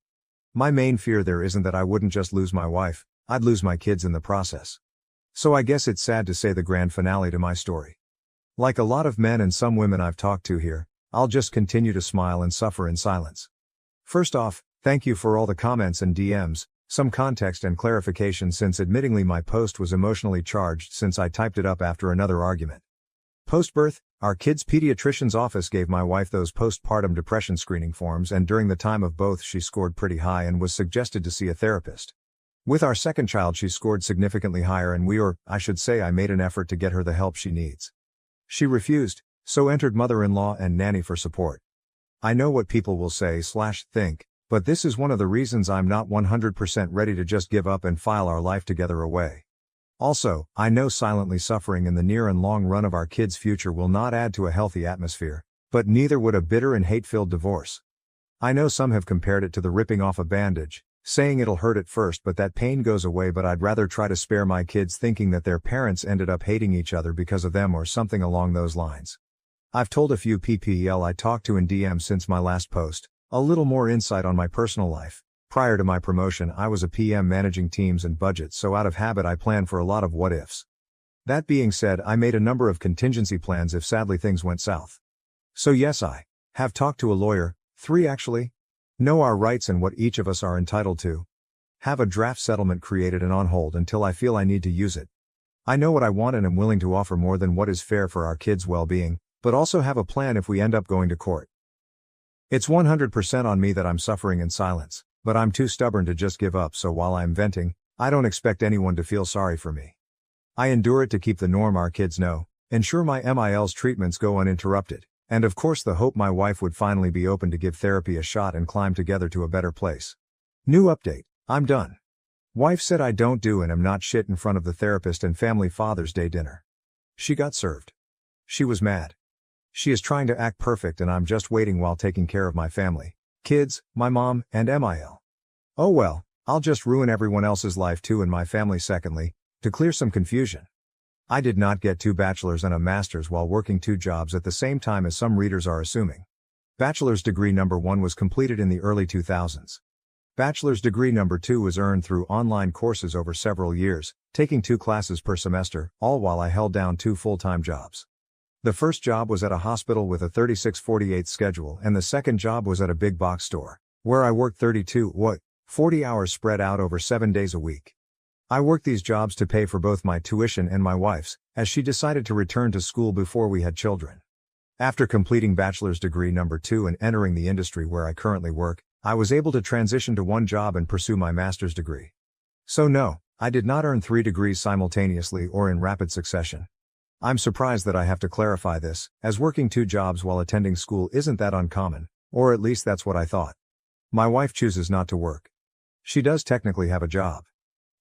My main fear there isn't that I wouldn't just lose my wife, I'd lose my kids in the process. So I guess it's sad to say the grand finale to my story. Like a lot of men and some women I've talked to here, I'll just continue to smile and suffer in silence. First off, thank you for all the comments and DMs, some context and clarification since admittingly my post was emotionally charged since I typed it up after another argument. Post-birth, our kids' pediatrician's office gave my wife those postpartum depression screening forms, and during the time of both she scored pretty high and was suggested to see a therapist. With our second child she scored significantly higher, and I made an effort to get her the help she needs. She refused, so entered mother-in-law and nanny for support. I know what people will say/think, but this is one of the reasons I'm not 100% ready to just give up and file our life together away. Also, I know silently suffering in the near and long run of our kids' future will not add to a healthy atmosphere, but neither would a bitter and hate-filled divorce. I know some have compared it to the ripping off a bandage, saying it'll hurt at first but that pain goes away, but I'd rather try to spare my kids thinking that their parents ended up hating each other because of them or something along those lines. I've told a few PPL I talked to in DM since my last post, a little more insight on my personal life. Prior to my promotion, I was a PM managing teams and budgets, so out of habit I planned for a lot of what-ifs. That being said, I made a number of contingency plans if sadly things went south. So yes, I have talked to a lawyer, 3 actually. Know our rights and what each of us are entitled to. Have a draft settlement created and on hold until I feel I need to use it. I know what I want and am willing to offer more than what is fair for our kids' well-being, but also have a plan if we end up going to court. It's 100% on me that I'm suffering in silence, but I'm too stubborn to just give up, so while I'm venting, I don't expect anyone to feel sorry for me. I endure it to keep the norm our kids know, ensure my MIL's treatments go uninterrupted, and of course the hope my wife would finally be open to give therapy a shot and climb together to a better place. New update, I'm done. Wife said I don't do and am not shit in front of the therapist and family Father's Day dinner. She got served. She was mad. She is trying to act perfect and I'm just waiting while taking care of my family, kids, my mom, and MIL. Oh well, I'll just ruin everyone else's life too and my family. Secondly, to clear some confusion. I did not get 2 bachelor's and a master's while working 2 jobs at the same time as some readers are assuming. Bachelor's degree number 1 was completed in the early 2000s. Bachelor's degree number 2 was earned through online courses over several years, taking 2 classes per semester, all while I held down 2 full-time jobs. The first job was at a hospital with a 36-48 schedule, and the second job was at a big box store, where I worked 40 hours spread out over 7 days a week. I worked these jobs to pay for both my tuition and my wife's, as she decided to return to school before we had children. After completing bachelor's degree number 2 and entering the industry where I currently work, I was able to transition to one job and pursue my master's degree. So no, I did not earn 3 degrees simultaneously or in rapid succession. I'm surprised that I have to clarify this, as working 2 jobs while attending school isn't that uncommon, or at least that's what I thought. My wife chooses not to work. She does technically have a job.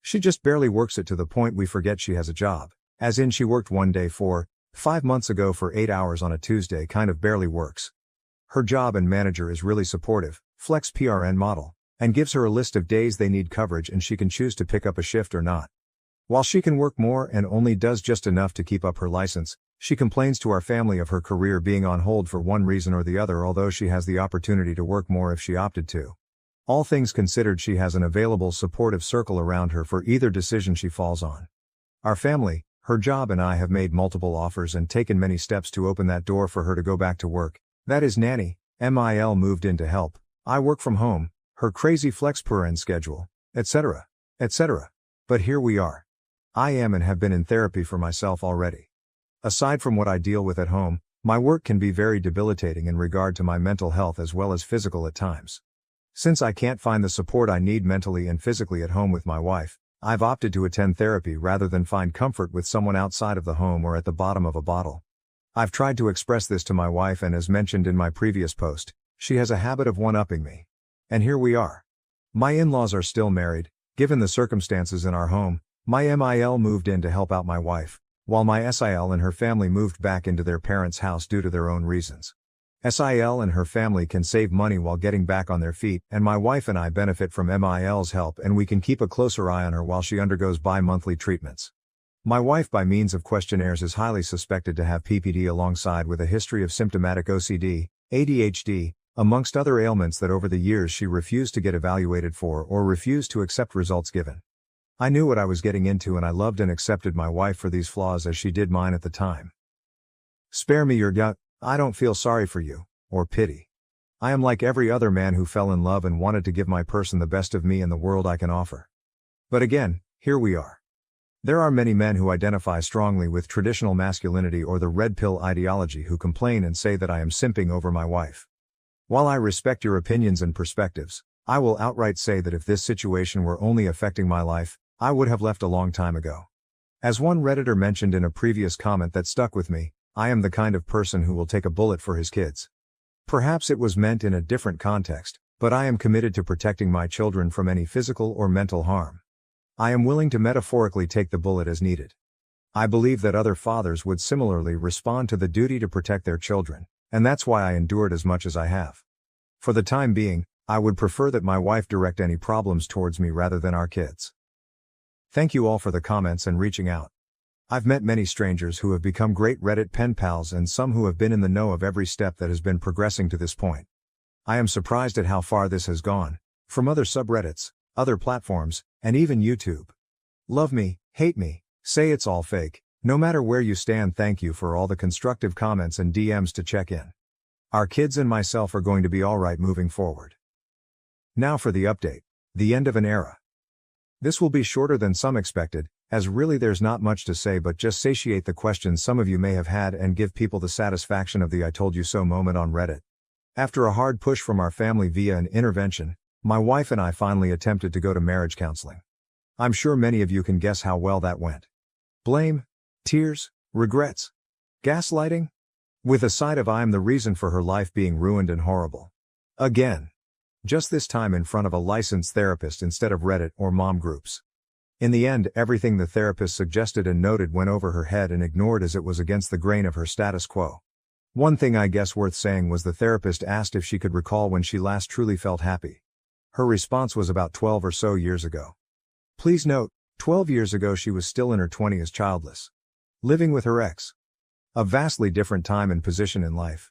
She just barely works it to the point we forget she has a job, as in she worked one day 5 months ago for 8 hours on a Tuesday. Kind of barely works. Her job and manager is really supportive, flex PRN model, and gives her a list of days they need coverage and she can choose to pick up a shift or not. While she can work more and only does just enough to keep up her license, she complains to our family of her career being on hold for one reason or the other, although she has the opportunity to work more if she opted to. All things considered, she has an available supportive circle around her for either decision she falls on. Our family, her job and I have made multiple offers and taken many steps to open that door for her to go back to work. That is nanny, MIL moved in to help, I work from home, her crazy flex PRN schedule, etc., etc. But here we are. I am and have been in therapy for myself already. Aside from what I deal with at home, my work can be very debilitating in regard to my mental health as well as physical at times. Since I can't find the support I need mentally and physically at home with my wife, I've opted to attend therapy rather than find comfort with someone outside of the home or at the bottom of a bottle. I've tried to express this to my wife, and as mentioned in my previous post, she has a habit of one-upping me. And here we are. My in-laws are still married. Given the circumstances in our home, my MIL moved in to help out my wife, while my SIL and her family moved back into their parents' house due to their own reasons. SIL and her family can save money while getting back on their feet, and my wife and I benefit from MIL's help, and we can keep a closer eye on her while she undergoes bi-monthly treatments. My wife, by means of questionnaires, is highly suspected to have PPD alongside with a history of symptomatic OCD, ADHD, amongst other ailments that over the years she refused to get evaluated for or refused to accept results given. I knew what I was getting into, and I loved and accepted my wife for these flaws as she did mine at the time. Spare me your gut. I don't feel sorry for you, or pity. I am like every other man who fell in love and wanted to give my person the best of me and the world I can offer. But again, here we are. There are many men who identify strongly with traditional masculinity or the red pill ideology who complain and say that I am simping over my wife. While I respect your opinions and perspectives, I will outright say that if this situation were only affecting my life, I would have left a long time ago. As one Redditor mentioned in a previous comment that stuck with me, I am the kind of person who will take a bullet for his kids. Perhaps it was meant in a different context, but I am committed to protecting my children from any physical or mental harm. I am willing to metaphorically take the bullet as needed. I believe that other fathers would similarly respond to the duty to protect their children, and that's why I endured as much as I have. For the time being, I would prefer that my wife direct any problems towards me rather than our kids. Thank you all for the comments and reaching out. I've met many strangers who have become great Reddit pen pals and some who have been in the know of every step that has been progressing to this point. I am surprised at how far this has gone, from other subreddits, other platforms, and even YouTube. Love me, hate me, say it's all fake, no matter where you stand, thank you for all the constructive comments and DMs to check in. Our kids and myself are going to be alright moving forward. Now for the update, the end of an era. This will be shorter than some expected, as really there's not much to say but just satiate the questions some of you may have had and give people the satisfaction of the I told you so moment on Reddit. After a hard push from our family via an intervention, my wife and I finally attempted to go to marriage counseling. I'm sure many of you can guess how well that went. Blame, tears, regrets, gaslighting? With a side of I am the reason for her life being ruined and horrible. Again. Just this time in front of a licensed therapist instead of Reddit or mom groups. In the end, everything the therapist suggested and noted went over her head and ignored as it was against the grain of her status quo. One thing I guess worth saying was the therapist asked if she could recall when she last truly felt happy. Her response was about 12 or so years ago. Please note, 12 years ago she was still in her 20s, childless. Living with her ex. A vastly different time and position in life.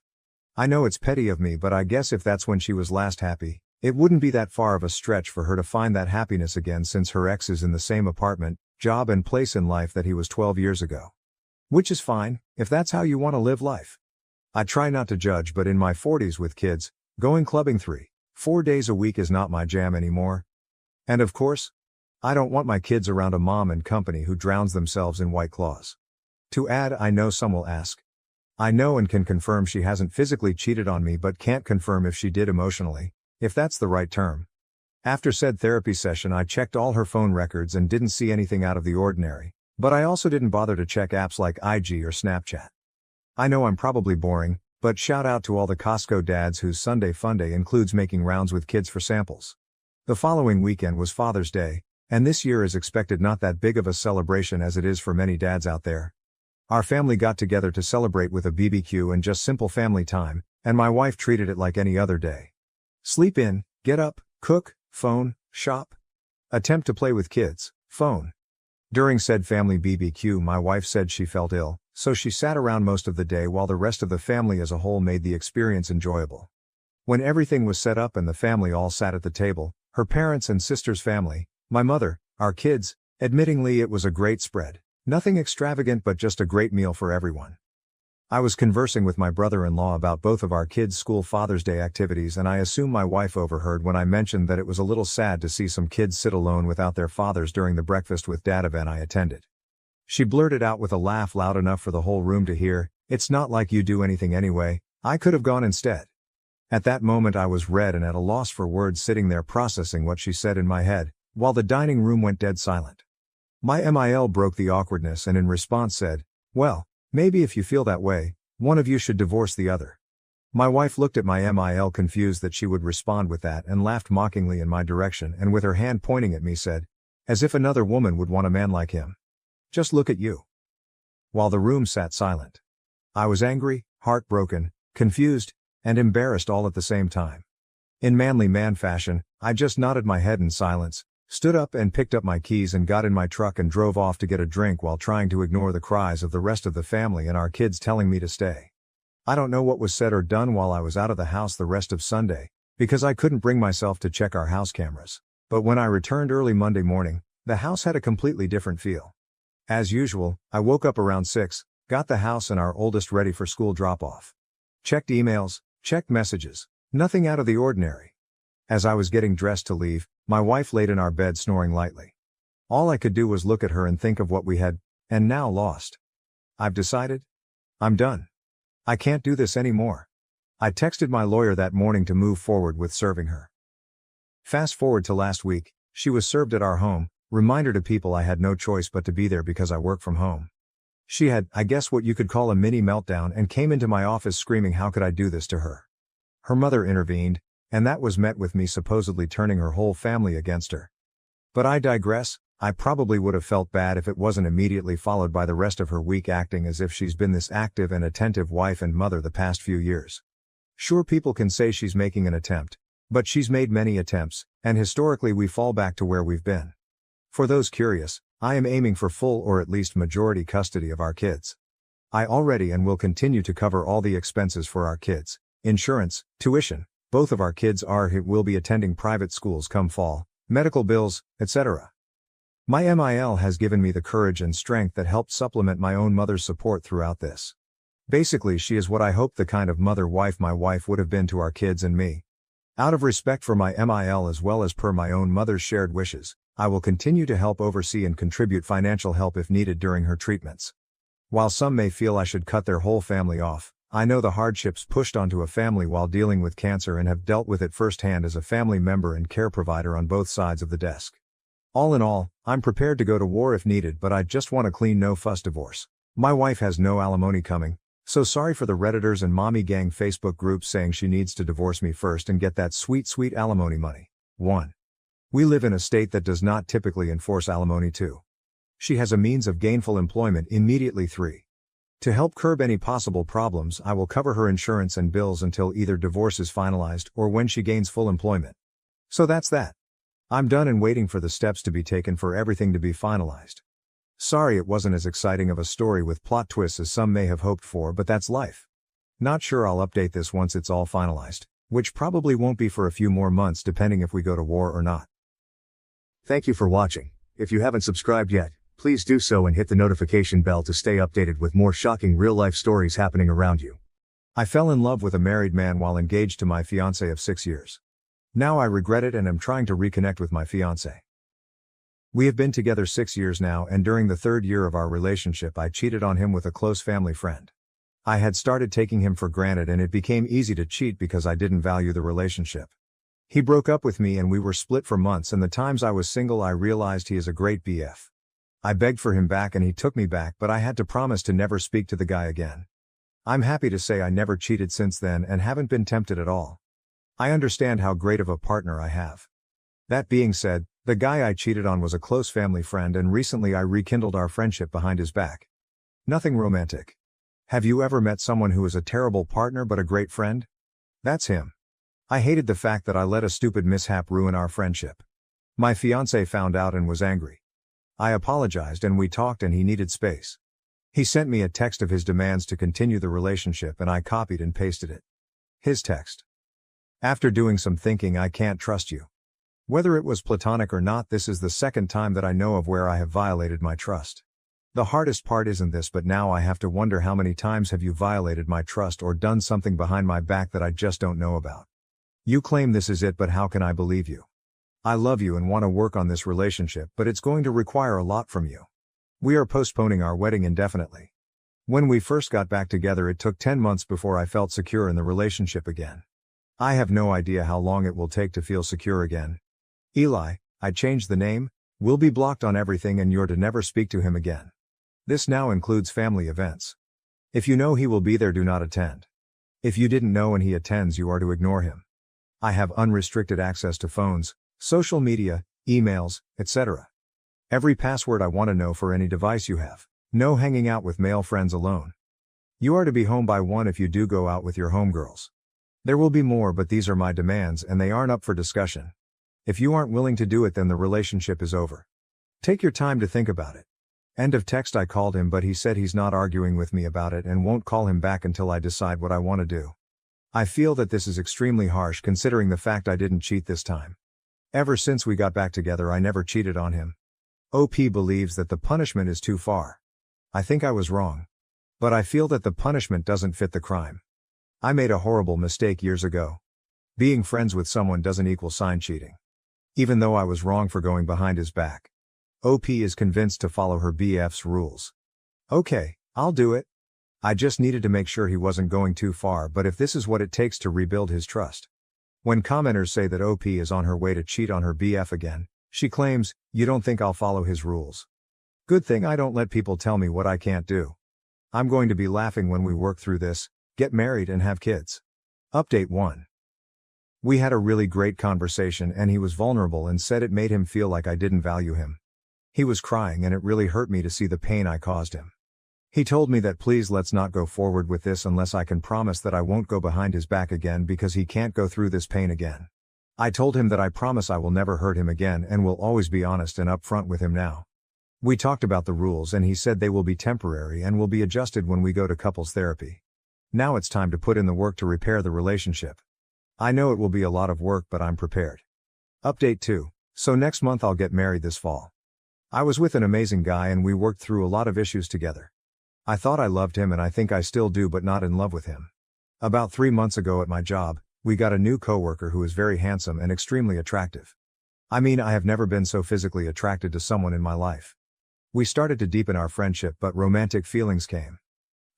I know it's petty of me, but I guess if that's when she was last happy, it wouldn't be that far of a stretch for her to find that happiness again since her ex is in the same apartment, job and place in life that he was 12 years ago. Which is fine, if that's how you want to live life. I try not to judge, but in my 40s with kids, going clubbing 3-4 days a week is not my jam anymore. And of course, I don't want my kids around a mom and company who drowns themselves in White Claws. To add, I know some will ask. I know and can confirm she hasn't physically cheated on me but can't confirm if she did emotionally, if that's the right term. After said therapy session I checked all her phone records and didn't see anything out of the ordinary, but I also didn't bother to check apps like IG or Snapchat. I know I'm probably boring, but shout out to all the Costco dads whose Sunday Funday includes making rounds with kids for samples. The following weekend was Father's Day, and this year is expected not that big of a celebration as it is for many dads out there. Our family got together to celebrate with a BBQ and just simple family time, and my wife treated it like any other day. Sleep in, get up, cook, phone, shop. Attempt to play with kids, phone. During said family BBQ my wife said she felt ill, so she sat around most of the day while the rest of the family as a whole made the experience enjoyable. When everything was set up and the family all sat at the table, her parents and sister's family, my mother, our kids, admittingly it was a great spread. Nothing extravagant but just a great meal for everyone. I was conversing with my brother-in-law about both of our kids' school Father's Day activities and I assume my wife overheard when I mentioned that it was a little sad to see some kids sit alone without their fathers during the breakfast with dad event I attended. She blurted out with a laugh loud enough for the whole room to hear, "It's not like you do anything anyway, I could have gone instead." At that moment I was red and at a loss for words, sitting there processing what she said in my head, while the dining room went dead silent. My MIL broke the awkwardness and in response said, "Well, maybe if you feel that way, one of you should divorce the other." My wife looked at my MIL confused that she would respond with that and laughed mockingly in my direction and with her hand pointing at me said, "As if another woman would want a man like him. Just look at you." While the room sat silent. I was angry, heartbroken, confused, and embarrassed all at the same time. In manly man fashion, I just nodded my head in silence, stood up and picked up my keys and got in my truck and drove off to get a drink while trying to ignore the cries of the rest of the family and our kids telling me to stay. I don't know what was said or done while I was out of the house the rest of Sunday, because I couldn't bring myself to check our house cameras. But when I returned early Monday morning, the house had a completely different feel. As usual, I woke up around 6, got the house and our oldest ready for school drop-off. Checked emails, checked messages, nothing out of the ordinary. As I was getting dressed to leave, my wife laid in our bed snoring lightly. All I could do was look at her and think of what we had, and now lost. I've decided. I'm done. I can't do this anymore. I texted my lawyer that morning to move forward with serving her. Fast forward to last week, she was served at our home, reminder to people I had no choice but to be there because I work from home. She had, I guess what you could call a mini meltdown, and came into my office screaming how could I do this to her. Her mother intervened, and that was met with me supposedly turning her whole family against her. But I digress. I probably would have felt bad if it wasn't immediately followed by the rest of her week acting as if she's been this active and attentive wife and mother the past few years. Sure, people can say she's making an attempt, but she's made many attempts, and historically we fall back to where we've been. For those curious, I am aiming for full or at least majority custody of our kids. I already and will continue to cover all the expenses for our kids, insurance, tuition, both of our kids will be attending private schools come fall, medical bills, etc. My MIL has given me the courage and strength that helped supplement my own mother's support throughout this. Basically, she is what I hoped the kind of mother-wife my wife would have been to our kids and me. Out of respect for my MIL as well as per my own mother's shared wishes, I will continue to help oversee and contribute financial help if needed during her treatments. While some may feel I should cut their whole family off, I know the hardships pushed onto a family while dealing with cancer and have dealt with it firsthand as a family member and care provider on both sides of the desk. All in all, I'm prepared to go to war if needed, but I just want a clean no-fuss divorce. My wife has no alimony coming, so sorry for the Redditors and mommy gang Facebook groups saying she needs to divorce me first and get that sweet, sweet alimony money. 1. We live in a state that does not typically enforce alimony. 2. She has a means of gainful employment immediately. 3. To help curb any possible problems, I will cover her insurance and bills until either divorce is finalized or when she gains full employment. So that's that. I'm done and waiting for the steps to be taken for everything to be finalized. Sorry it wasn't as exciting of a story with plot twists as some may have hoped for, but that's life. Not sure I'll update this once it's all finalized, which probably won't be for a few more months depending if we go to war or not. Thank you for watching. If you haven't subscribed yet, please do so and hit the notification bell to stay updated with more shocking real-life stories happening around you. I fell in love with a married man while engaged to my fiancé of 6 years. Now I regret it and am trying to reconnect with my fiancé. We have been together 6 years now, and during the 3rd year of our relationship I cheated on him with a close family friend. I had started taking him for granted and it became easy to cheat because I didn't value the relationship. He broke up with me and we were split for months, and the times I was single I realized he is a great BF. I begged for him back and he took me back, but I had to promise to never speak to the guy again. I'm happy to say I never cheated since then and haven't been tempted at all. I understand how great of a partner I have. That being said, the guy I cheated on was a close family friend, and recently I rekindled our friendship behind his back. Nothing romantic. Have you ever met someone who is a terrible partner but a great friend? That's him. I hated the fact that I let a stupid mishap ruin our friendship. My fiancé found out and was angry. I apologized and we talked, and he needed space. He sent me a text of his demands to continue the relationship and I copied and pasted it. His text. After doing some thinking, I can't trust you. Whether it was platonic or not, this is the 2nd time that I know of where I have violated my trust. The hardest part isn't this, but now I have to wonder how many times have you violated my trust or done something behind my back that I just don't know about. You claim this is it, but how can I believe you? I love you and want to work on this relationship, but it's going to require a lot from you. We are postponing our wedding indefinitely. When we first got back together, it took 10 months before I felt secure in the relationship again. I have no idea how long it will take to feel secure again. Eli, I changed the name, will be blocked on everything, and you're to never speak to him again. This now includes family events. If you know he will be there, do not attend. If you didn't know and he attends, you are to ignore him. I have unrestricted access to phones, social media, emails, etc. Every password I want to know for any device you have. No hanging out with male friends alone. You are to be home by 1 if you do go out with your homegirls. There will be more, but these are my demands and they aren't up for discussion. If you aren't willing to do it, then the relationship is over. Take your time to think about it. End of text. I called him, but he said he's not arguing with me about it and won't call him back until I decide what I want to do. I feel that this is extremely harsh considering the fact I didn't cheat this time. Ever since we got back together, I never cheated on him. OP believes that the punishment is too far. I think I was wrong. But I feel that the punishment doesn't fit the crime. I made a horrible mistake years ago. Being friends with someone doesn't equal sign cheating. Even though I was wrong for going behind his back. OP is convinced to follow her BF's rules. Okay, I'll do it. I just needed to make sure he wasn't going too far, but if this is what it takes to rebuild his trust. When commenters say that OP is on her way to cheat on her BF again, she claims, "You don't think I'll follow his rules? Good thing I don't let people tell me what I can't do. I'm going to be laughing when we work through this, get married and have kids." Update 1. We had a really great conversation and he was vulnerable and said it made him feel like I didn't value him. He was crying and it really hurt me to see the pain I caused him. He told me that please let's not go forward with this unless I can promise that I won't go behind his back again because he can't go through this pain again. I told him that I promise I will never hurt him again and will always be honest and upfront with him now. We talked about the rules and he said they will be temporary and will be adjusted when we go to couples therapy. Now it's time to put in the work to repair the relationship. I know it will be a lot of work, but I'm prepared. Update 2. So next month I'll get married this fall. I was with an amazing guy and we worked through a lot of issues together. I thought I loved him and I think I still do, but not in love with him. About 3 months ago at my job, we got a new coworker who is very handsome and extremely attractive. I mean, I have never been so physically attracted to someone in my life. We started to deepen our friendship, but romantic feelings came.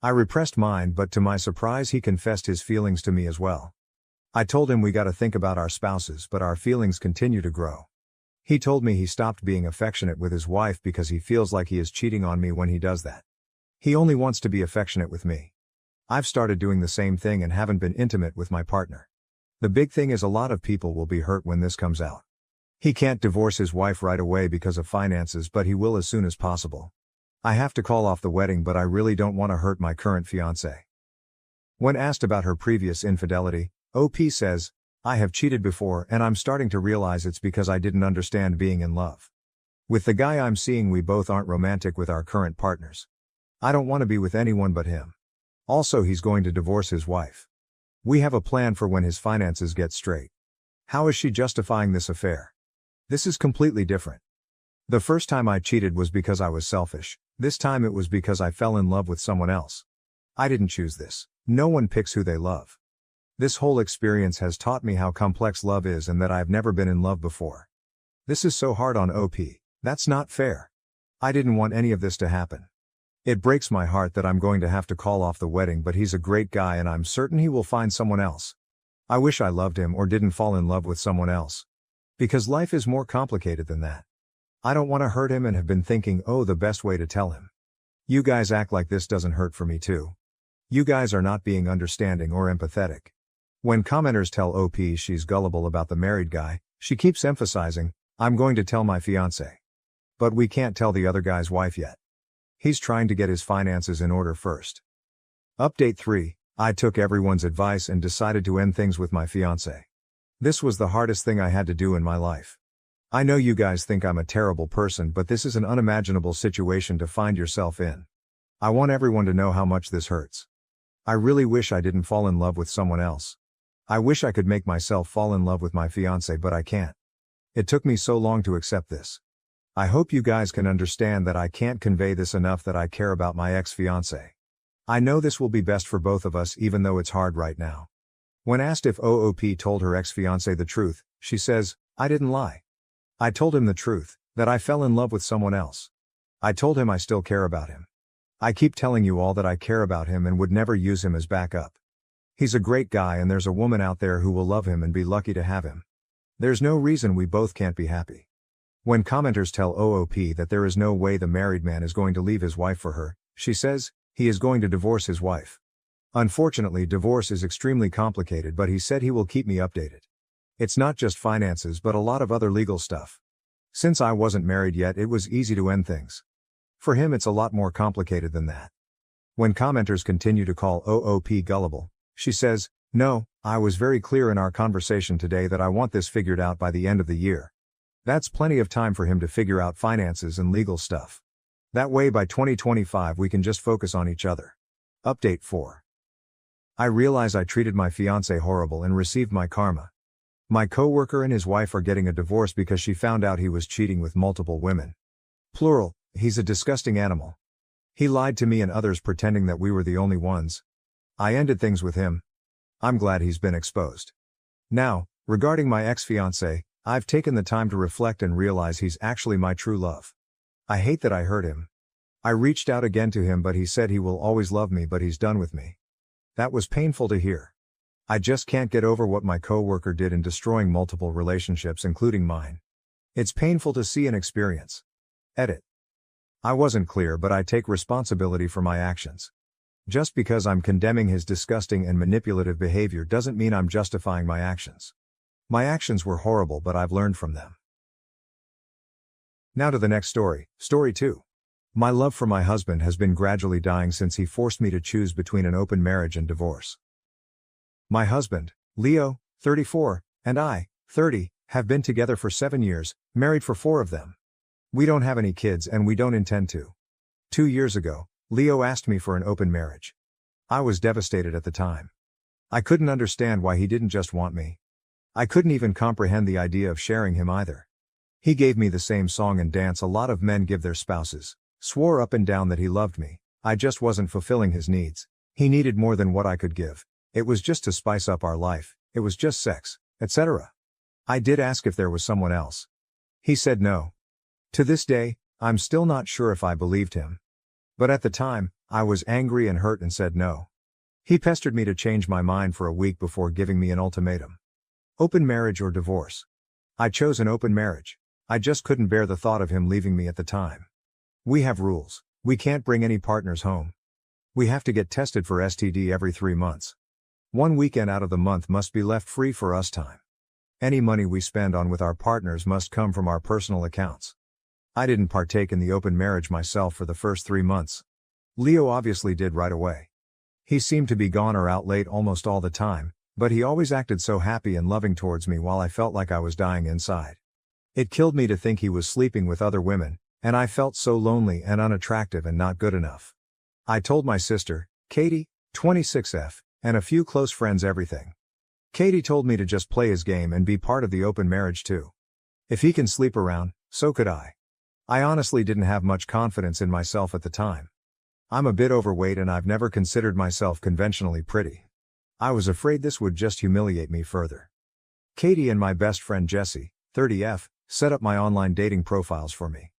I repressed mine, but to my surprise he confessed his feelings to me as well. I told him we gotta think about our spouses, but our feelings continue to grow. He told me he stopped being affectionate with his wife because he feels like he is cheating on me when he does that. He only wants to be affectionate with me. I've started doing the same thing and haven't been intimate with my partner. The big thing is a lot of people will be hurt when this comes out. He can't divorce his wife right away because of finances, but he will as soon as possible. I have to call off the wedding, but I really don't want to hurt my current fiancé. When asked about her previous infidelity, OP says, "I have cheated before and I'm starting to realize it's because I didn't understand being in love. With the guy I'm seeing, we both aren't romantic with our current partners. I don't want to be with anyone but him. Also, he's going to divorce his wife. We have a plan for when his finances get straight. How is she justifying this affair? This is completely different. The first time I cheated was because I was selfish. This time it was because I fell in love with someone else. I didn't choose this. No one picks who they love. This whole experience has taught me how complex love is and that I've never been in love before. This is so hard on OP. That's not fair. I didn't want any of this to happen. It breaks my heart that I'm going to have to call off the wedding, but he's a great guy and I'm certain he will find someone else. I wish I loved him or didn't fall in love with someone else. Because life is more complicated than that. I don't want to hurt him and have been thinking, oh, the best way to tell him. You guys act like this doesn't hurt for me too. You guys are not being understanding or empathetic. When commenters tell OP she's gullible about the married guy, she keeps emphasizing, I'm going to tell my fiancé. But we can't tell the other guy's wife yet. He's trying to get his finances in order first. Update 3. I took everyone's advice and decided to end things with my fiancé. This was the hardest thing I had to do in my life. I know you guys think I'm a terrible person, but this is an unimaginable situation to find yourself in. I want everyone to know how much this hurts. I really wish I didn't fall in love with someone else. I wish I could make myself fall in love with my fiancé, but I can't. It took me so long to accept this. I hope you guys can understand that I can't convey this enough, that I care about my ex-fiancé. I know this will be best for both of us, even though it's hard right now. When asked if OOP told her ex-fiancé the truth, she says, I didn't lie. I told him the truth, that I fell in love with someone else. I told him I still care about him. I keep telling you all that I care about him and would never use him as backup. He's a great guy and there's a woman out there who will love him and be lucky to have him. There's no reason we both can't be happy. When commenters tell OOP that there is no way the married man is going to leave his wife for her, she says, he is going to divorce his wife. Unfortunately, divorce is extremely complicated, but he said he will keep me updated. It's not just finances but a lot of other legal stuff. Since I wasn't married yet, it was easy to end things. For him it's a lot more complicated than that. When commenters continue to call OOP gullible, she says, no, I was very clear in our conversation today that I want this figured out by the end of the year. That's plenty of time for him to figure out finances and legal stuff. That way by 2025 we can just focus on each other. Update 4. I realize I treated my fiancé horrible and received my karma. My coworker and his wife are getting a divorce because she found out he was cheating with multiple women. Plural, he's a disgusting animal. He lied to me and others pretending that we were the only ones. I ended things with him. I'm glad he's been exposed. Now, regarding my ex-fiancé, I've taken the time to reflect and realize he's actually my true love. I hate that I hurt him. I reached out again to him, but he said he will always love me, but he's done with me. That was painful to hear. I just can't get over what my coworker did in destroying multiple relationships, including mine. It's painful to see and experience. Edit. I wasn't clear, but I take responsibility for my actions. Just because I'm condemning his disgusting and manipulative behavior doesn't mean I'm justifying my actions. My actions were horrible, but I've learned from them. Now to the next story, story 2. My love for my husband has been gradually dying since he forced me to choose between an open marriage and divorce. My husband, Leo, 34, and I, 30, have been together for 7 years, married for 4 of them. We don't have any kids and we don't intend to. 2 years ago, Leo asked me for an open marriage. I was devastated at the time. I couldn't understand why he didn't just want me. I couldn't even comprehend the idea of sharing him either. He gave me the same song and dance a lot of men give their spouses, swore up and down that he loved me. I just wasn't fulfilling his needs. He needed more than what I could give. It was just to spice up our life, it was just sex, etc. I did ask if there was someone else. He said no. To this day, I'm still not sure if I believed him. But at the time, I was angry and hurt and said no. He pestered me to change my mind for a week before giving me an ultimatum. Open marriage or divorce? I chose an open marriage. I just couldn't bear the thought of him leaving me at the time. We have rules. We can't bring any partners home. We have to get tested for STD every 3 months. 1 weekend out of the month must be left free for us time. Any money we spend on with our partners must come from our personal accounts. I didn't partake in the open marriage myself for the first 3 months. Leo obviously did right away. He seemed to be gone or out late almost all the time, but he always acted so happy and loving towards me while I felt like I was dying inside. It killed me to think he was sleeping with other women, and I felt so lonely and unattractive and not good enough. I told my sister, Katie, 26F, and a few close friends everything. Katie told me to just play his game and be part of the open marriage too. If he can sleep around, so could I. I honestly didn't have much confidence in myself at the time. I'm a bit overweight and I've never considered myself conventionally pretty. I was afraid this would just humiliate me further. Katie and my best friend Jessie, 30F, set up my online dating profiles for me.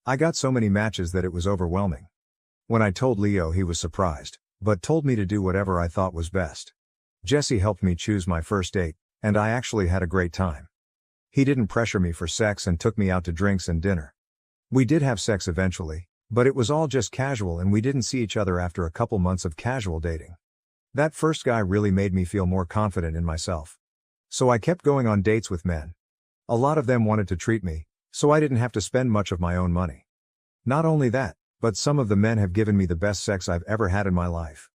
I got so many matches that it was overwhelming. When I told Leo, he was surprised, but told me to do whatever I thought was best. Jessie helped me choose my first date, and I actually had a great time. He didn't pressure me for sex and took me out to drinks and dinner. We did have sex eventually, but it was all just casual and we didn't see each other after a couple months of casual dating. That first guy really made me feel more confident in myself. So I kept going on dates with men. A lot of them wanted to treat me, so I didn't have to spend much of my own money. Not only that, but some of the men have given me the best sex I've ever had in my life.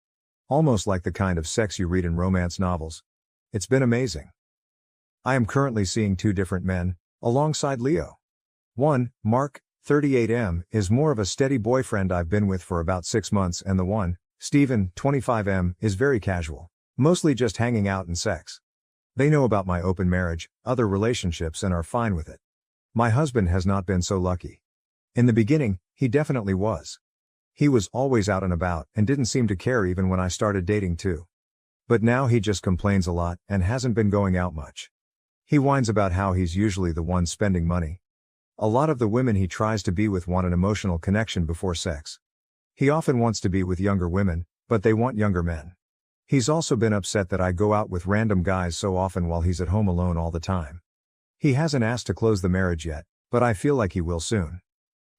Almost like the kind of sex you read in romance novels. It's been amazing. I am currently seeing 2 different men, alongside Leo. One, Mark, 38M, is more of a steady boyfriend I've been with for about 6 months, and the one, Steven, 25M, is very casual, mostly just hanging out and sex. They know about my open marriage, other relationships, and are fine with it. My husband has not been so lucky. In the beginning, he definitely was. He was always out and about and didn't seem to care even when I started dating too. But now he just complains a lot and hasn't been going out much. He whines about how he's usually the one spending money. A lot of the women he tries to be with want an emotional connection before sex. He often wants to be with younger women, but they want younger men. He's also been upset that I go out with random guys so often while he's at home alone all the time. He hasn't asked to close the marriage yet, but I feel like he will soon.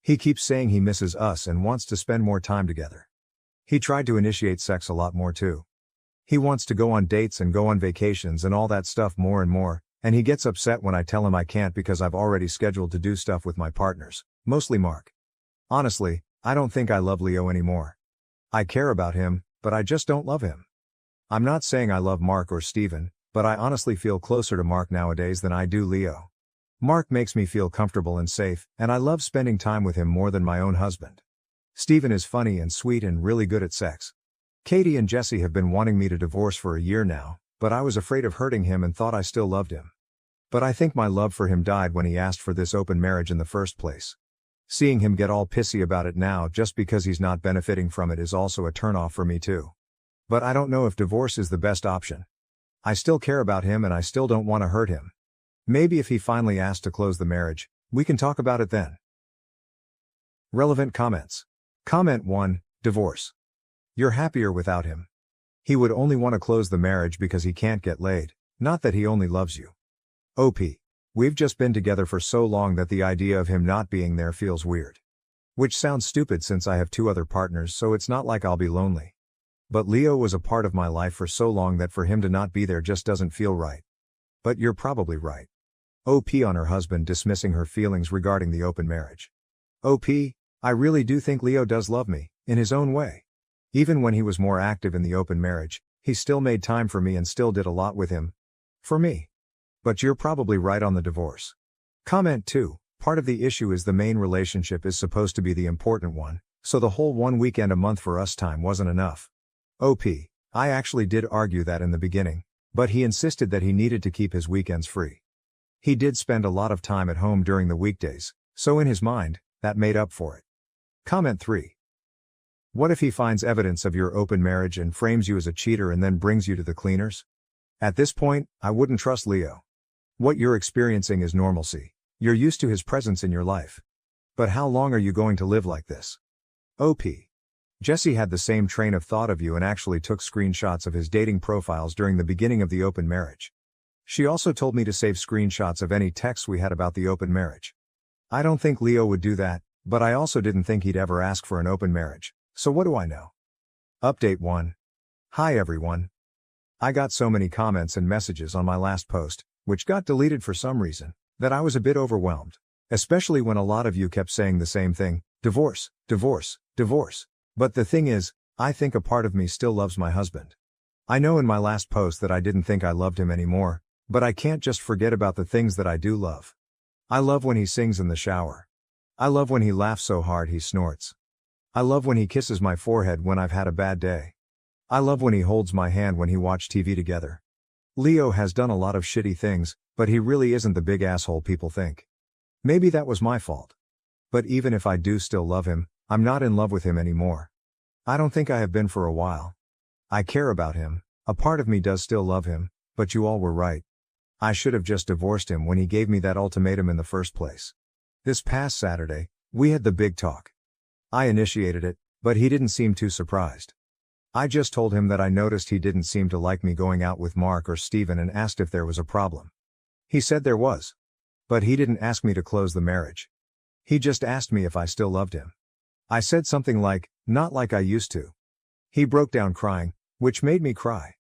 He keeps saying he misses us and wants to spend more time together. He tried to initiate sex a lot more too. He wants to go on dates and go on vacations and all that stuff more and more, and he gets upset when I tell him I can't because I've already scheduled to do stuff with my partners, mostly Mark. Honestly, I don't think I love Leo anymore. I care about him, but I just don't love him. I'm not saying I love Mark or Steven, but I honestly feel closer to Mark nowadays than I do Leo. Mark makes me feel comfortable and safe, and I love spending time with him more than my own husband. Steven is funny and sweet and really good at sex. Katie and Jessie have been wanting me to divorce for a year now, but I was afraid of hurting him and thought I still loved him. But I think my love for him died when he asked for this open marriage in the first place. Seeing him get all pissy about it now just because he's not benefiting from it is also a turnoff for me too. But I don't know if divorce is the best option. I still care about him and I still don't want to hurt him. Maybe if he finally asks to close the marriage, we can talk about it then. Relevant comments. Comment 1, divorce. You're happier without him. He would only want to close the marriage because he can't get laid, not that he only loves you. OP. We've just been together for so long that the idea of him not being there feels weird. Which sounds stupid since I have 2 other partners, so it's not like I'll be lonely. But Leo was a part of my life for so long that for him to not be there just doesn't feel right. But you're probably right. OP on her husband dismissing her feelings regarding the open marriage. OP, I really do think Leo does love me, in his own way. Even when he was more active in the open marriage, he still made time for me and still did a lot with him. For me. But you're probably right on the divorce. Comment 2, part of the issue is the main relationship is supposed to be the important one, so the whole 1 weekend a month for us time wasn't enough. OP, I actually did argue that in the beginning, but he insisted that he needed to keep his weekends free. He did spend a lot of time at home during the weekdays, so in his mind, that made up for it. Comment 3. What if he finds evidence of your open marriage and frames you as a cheater and then brings you to the cleaners? At this point, I wouldn't trust Leo. What you're experiencing is normalcy. You're used to his presence in your life. But how long are you going to live like this? OP. Jesse had the same train of thought of you and actually took screenshots of his dating profiles during the beginning of the open marriage. She also told me to save screenshots of any texts we had about the open marriage. I don't think Leo would do that, but I also didn't think he'd ever ask for an open marriage, so what do I know? Update 1. Hi everyone. I got so many comments and messages on my last post, which got deleted for some reason, that I was a bit overwhelmed. Especially when a lot of you kept saying the same thing, divorce, divorce, divorce. But the thing is, I think a part of me still loves my husband. I know in my last post that I didn't think I loved him anymore, but I can't just forget about the things that I do love. I love when he sings in the shower. I love when he laughs so hard he snorts. I love when he kisses my forehead when I've had a bad day. I love when he holds my hand when he watch TV together. Leo has done a lot of shitty things, but he really isn't the big asshole people think. Maybe that was my fault. But even if I do still love him, I'm not in love with him anymore. I don't think I have been for a while. I care about him, a part of me does still love him, but you all were right. I should have just divorced him when he gave me that ultimatum in the first place. This past Saturday, we had the big talk. I initiated it, but he didn't seem too surprised. I just told him that I noticed he didn't seem to like me going out with Mark or Steven and asked if there was a problem. He said there was. But he didn't ask me to close the marriage. He just asked me if I still loved him. I said something like, not like I used to. He broke down crying, which made me cry.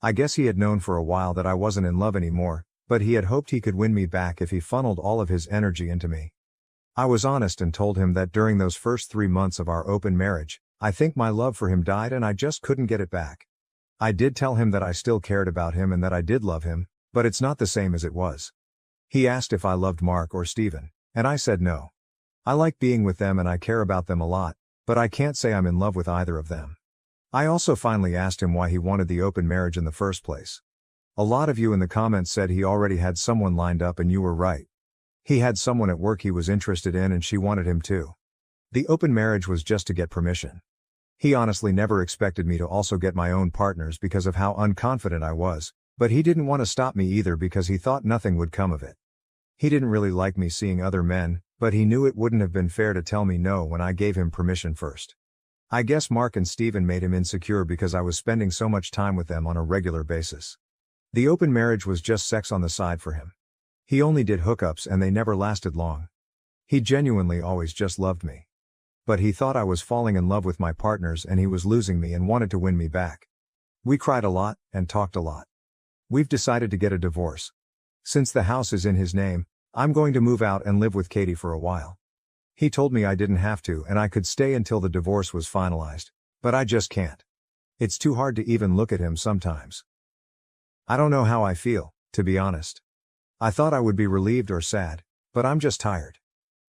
I guess he had known for a while that I wasn't in love anymore, but he had hoped he could win me back if he funneled all of his energy into me. I was honest and told him that during those first 3 months of our open marriage, I think my love for him died and I just couldn't get it back. I did tell him that I still cared about him and that I did love him, but it's not the same as it was. He asked if I loved Mark or Steven, and I said no. I like being with them and I care about them a lot, but I can't say I'm in love with either of them. I also finally asked him why he wanted the open marriage in the first place. A lot of you in the comments said he already had someone lined up and you were right. He had someone at work he was interested in and she wanted him too. The open marriage was just to get permission. He honestly never expected me to also get my own partners because of how unconfident I was, but he didn't want to stop me either because he thought nothing would come of it. He didn't really like me seeing other men, but he knew it wouldn't have been fair to tell me no when I gave him permission first. I guess Mark and Steven made him insecure because I was spending so much time with them on a regular basis. The open marriage was just sex on the side for him. He only did hookups and they never lasted long. He genuinely always just loved me. But he thought I was falling in love with my partners and he was losing me and wanted to win me back. We cried a lot and talked a lot. We've decided to get a divorce. Since the house is in his name, I'm going to move out and live with Katie for a while. He told me I didn't have to and I could stay until the divorce was finalized, but I just can't. It's too hard to even look at him sometimes. I don't know how I feel, to be honest. I thought I would be relieved or sad, but I'm just tired.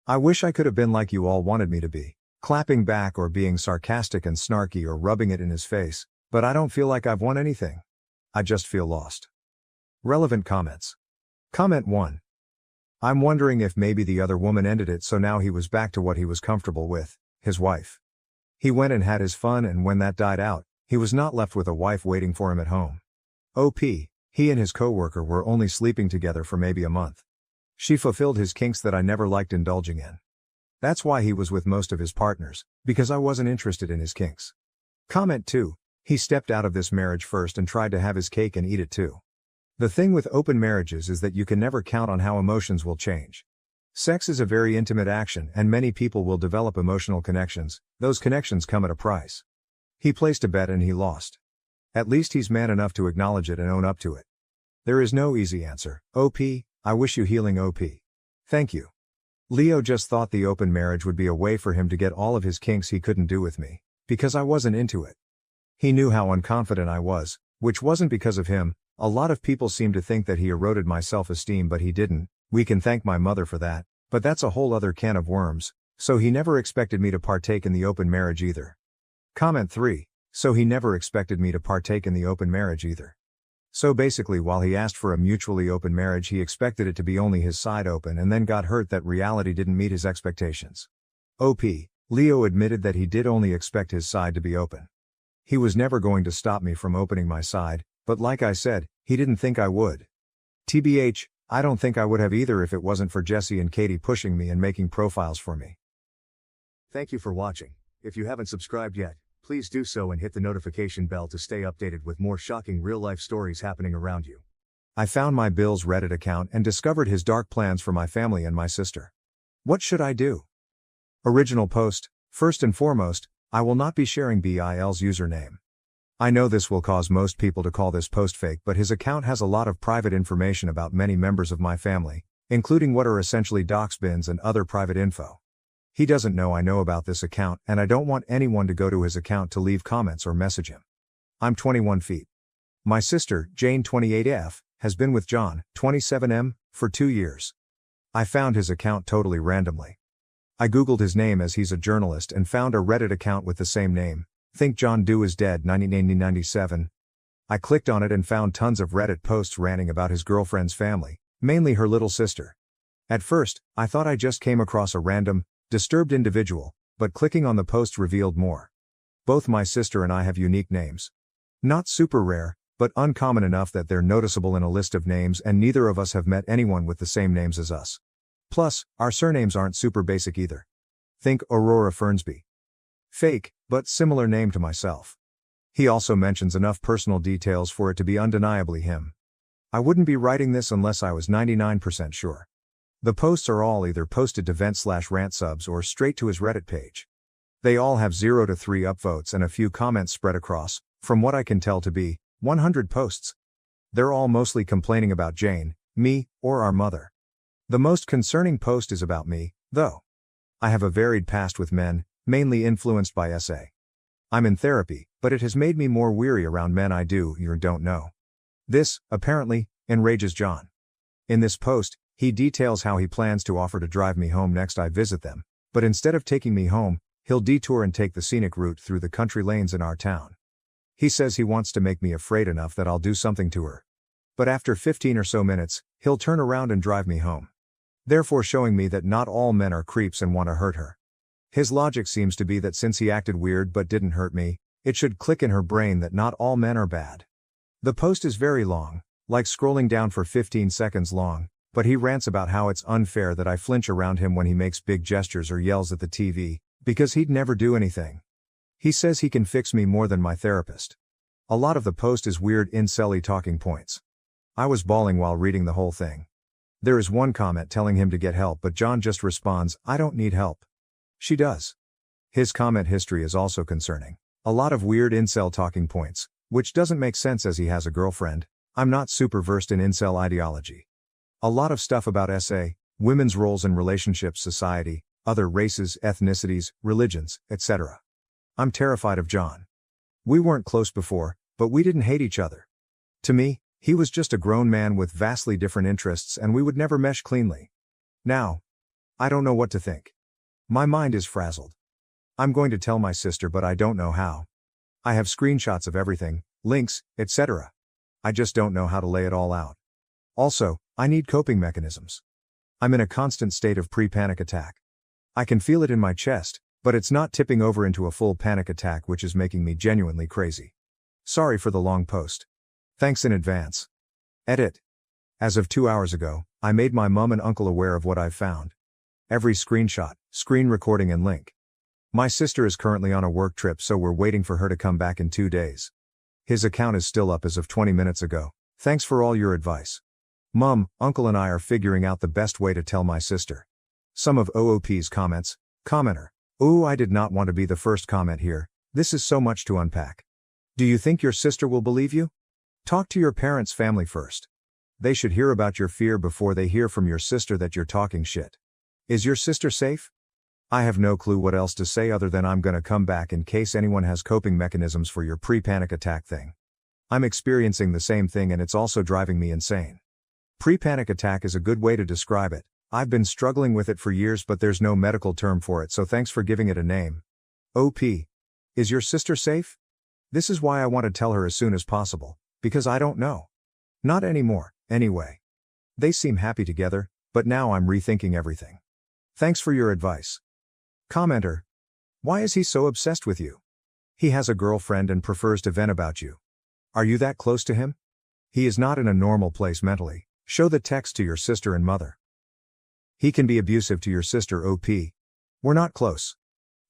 I wish I could have been like you all wanted me to be, clapping back or being sarcastic and snarky or rubbing it in his face, but I don't feel like I've won anything. I just feel lost. Relevant comments. Comment 1. I'm wondering if maybe the other woman ended it so now he was back to what he was comfortable with, his wife. He went and had his fun and when that died out, he was not left with a wife waiting for him at home. OP, he and his coworker were only sleeping together for maybe a month. She fulfilled his kinks that I never liked indulging in. That's why he was with most of his partners, because I wasn't interested in his kinks. Comment 2. He stepped out of this marriage first and tried to have his cake and eat it too. The thing with open marriages is that you can never count on how emotions will change. Sex is a very intimate action and many people will develop emotional connections. Those connections come at a price. He placed a bet and he lost. At least he's man enough to acknowledge it and own up to it. There is no easy answer. OP, I wish you healing OP. Thank you. Leo just thought the open marriage would be a way for him to get all of his kinks he couldn't do with me, because I wasn't into it. He knew how unconfident I was, which wasn't because of him. A lot of people seem to think that he eroded my self-esteem, but he didn't. We can thank my mother for that, but that's a whole other can of worms. So he never expected me to partake in the open marriage either. Comment 3. So he never expected me to partake in the open marriage either. So basically, while he asked for a mutually open marriage, he expected it to be only his side open and then got hurt that reality didn't meet his expectations. OP, Leo admitted that he did only expect his side to be open. He was never going to stop me from opening my side, but like I said, he didn't think I would. TBH, I don't think I would have either if it wasn't for Jesse and Katie pushing me and making profiles for me. Thank you for watching. If you haven't subscribed yet, please do so and hit the notification bell to stay updated with more shocking real-life stories happening around you. I found my Bill's Reddit account and discovered his dark plans for my family and my sister. What should I do? Original post. First and foremost, I will not be sharing Bill's username. I know this will cause most people to call this post fake, but his account has a lot of private information about many members of my family, including what are essentially dox bins and other private info. He doesn't know I know about this account, and I don't want anyone to go to his account to leave comments or message him. I'm 21 feet. My sister, Jane 28F, has been with John, 27M, for 2 years. I found his account totally randomly. I googled his name as he's a journalist and found a Reddit account with the same name. Think John Doe is dead 1997. I clicked on it and found tons of Reddit posts ranting about his girlfriend's family, mainly her little sister. At first, I thought I just came across a random, disturbed individual, but clicking on the post revealed more. Both my sister and I have unique names. Not super rare, but uncommon enough that they're noticeable in a list of names, and neither of us have met anyone with the same names as us. Plus, our surnames aren't super basic either. Think Aurora Fernsby. Fake, but similar name to myself. He also mentions enough personal details for it to be undeniably him. I wouldn't be writing this unless I was 99% sure. The posts are all either posted to vent/rant subs or straight to his Reddit page. They all have 0 to 3 upvotes and a few comments spread across, from what I can tell to be 100 posts. They're all mostly complaining about Jane, me, or our mother. The most concerning post is about me, though. I have a varied past with men, mainly influenced by SA. I'm in therapy, but it has made me more weary around men I do or don't know. This, apparently, enrages John. In this post, he details how he plans to offer to drive me home next I visit them, but instead of taking me home, he'll detour and take the scenic route through the country lanes in our town. He says he wants to make me afraid enough that I'll do something to her. But after 15 or so minutes, he'll turn around and drive me home. Therefore showing me that not all men are creeps and want to hurt her. His logic seems to be that since he acted weird but didn't hurt me, it should click in her brain that not all men are bad. The post is very long, like scrolling down for 15 seconds long, but he rants about how it's unfair that I flinch around him when he makes big gestures or yells at the TV, because he'd never do anything. He says he can fix me more than my therapist. A lot of the post is weird incel-y talking points. I was bawling while reading the whole thing. There is one comment telling him to get help, but John just responds, "I don't need help." She does. His comment history is also concerning. A lot of weird incel talking points, which doesn't make sense as he has a girlfriend. I'm not super versed in incel ideology. A lot of stuff about SA, women's roles in relationships, society, other races, ethnicities, religions, etc. I'm terrified of John. We weren't close before, but we didn't hate each other. To me, he was just a grown man with vastly different interests and we would never mesh cleanly. Now, I don't know what to think. My mind is frazzled. I'm going to tell my sister, but I don't know how. I have screenshots of everything, links, etc. I just don't know how to lay it all out. Also, I need coping mechanisms. I'm in a constant state of pre-panic attack. I can feel it in my chest, but it's not tipping over into a full panic attack, which is making me genuinely crazy. Sorry for the long post. Thanks in advance. Edit. As of 2 hours ago, I made my mom and uncle aware of what I've found. Every screenshot, screen recording and link. My sister is currently on a work trip, so we're waiting for her to come back in 2 days. His account is still up as of 20 minutes ago. Thanks for all your advice. Mom, Uncle and I are figuring out the best way to tell my sister. Some of OOP's comments. Commenter. Ooh, I did not want to be the first comment here. This is so much to unpack. Do you think your sister will believe you? Talk to your parents' family first. They should hear about your fear before they hear from your sister that you're talking shit. Is your sister safe? I have no clue what else to say other than I'm gonna come back in case anyone has coping mechanisms for your pre-panic attack thing. I'm experiencing the same thing and it's also driving me insane. Pre-panic attack is a good way to describe it. I've been struggling with it for years, but there's no medical term for it, so thanks for giving it a name. OP. Is your sister safe? This is why I want to tell her as soon as possible, because I don't know. Not anymore, anyway. They seem happy together, but now I'm rethinking everything. Thanks for your advice. Commenter. Why is he so obsessed with you? He has a girlfriend and prefers to vent about you. Are you that close to him? He is not in a normal place mentally. Show the text to your sister and mother. He can be abusive to your sister. OP. We're not close.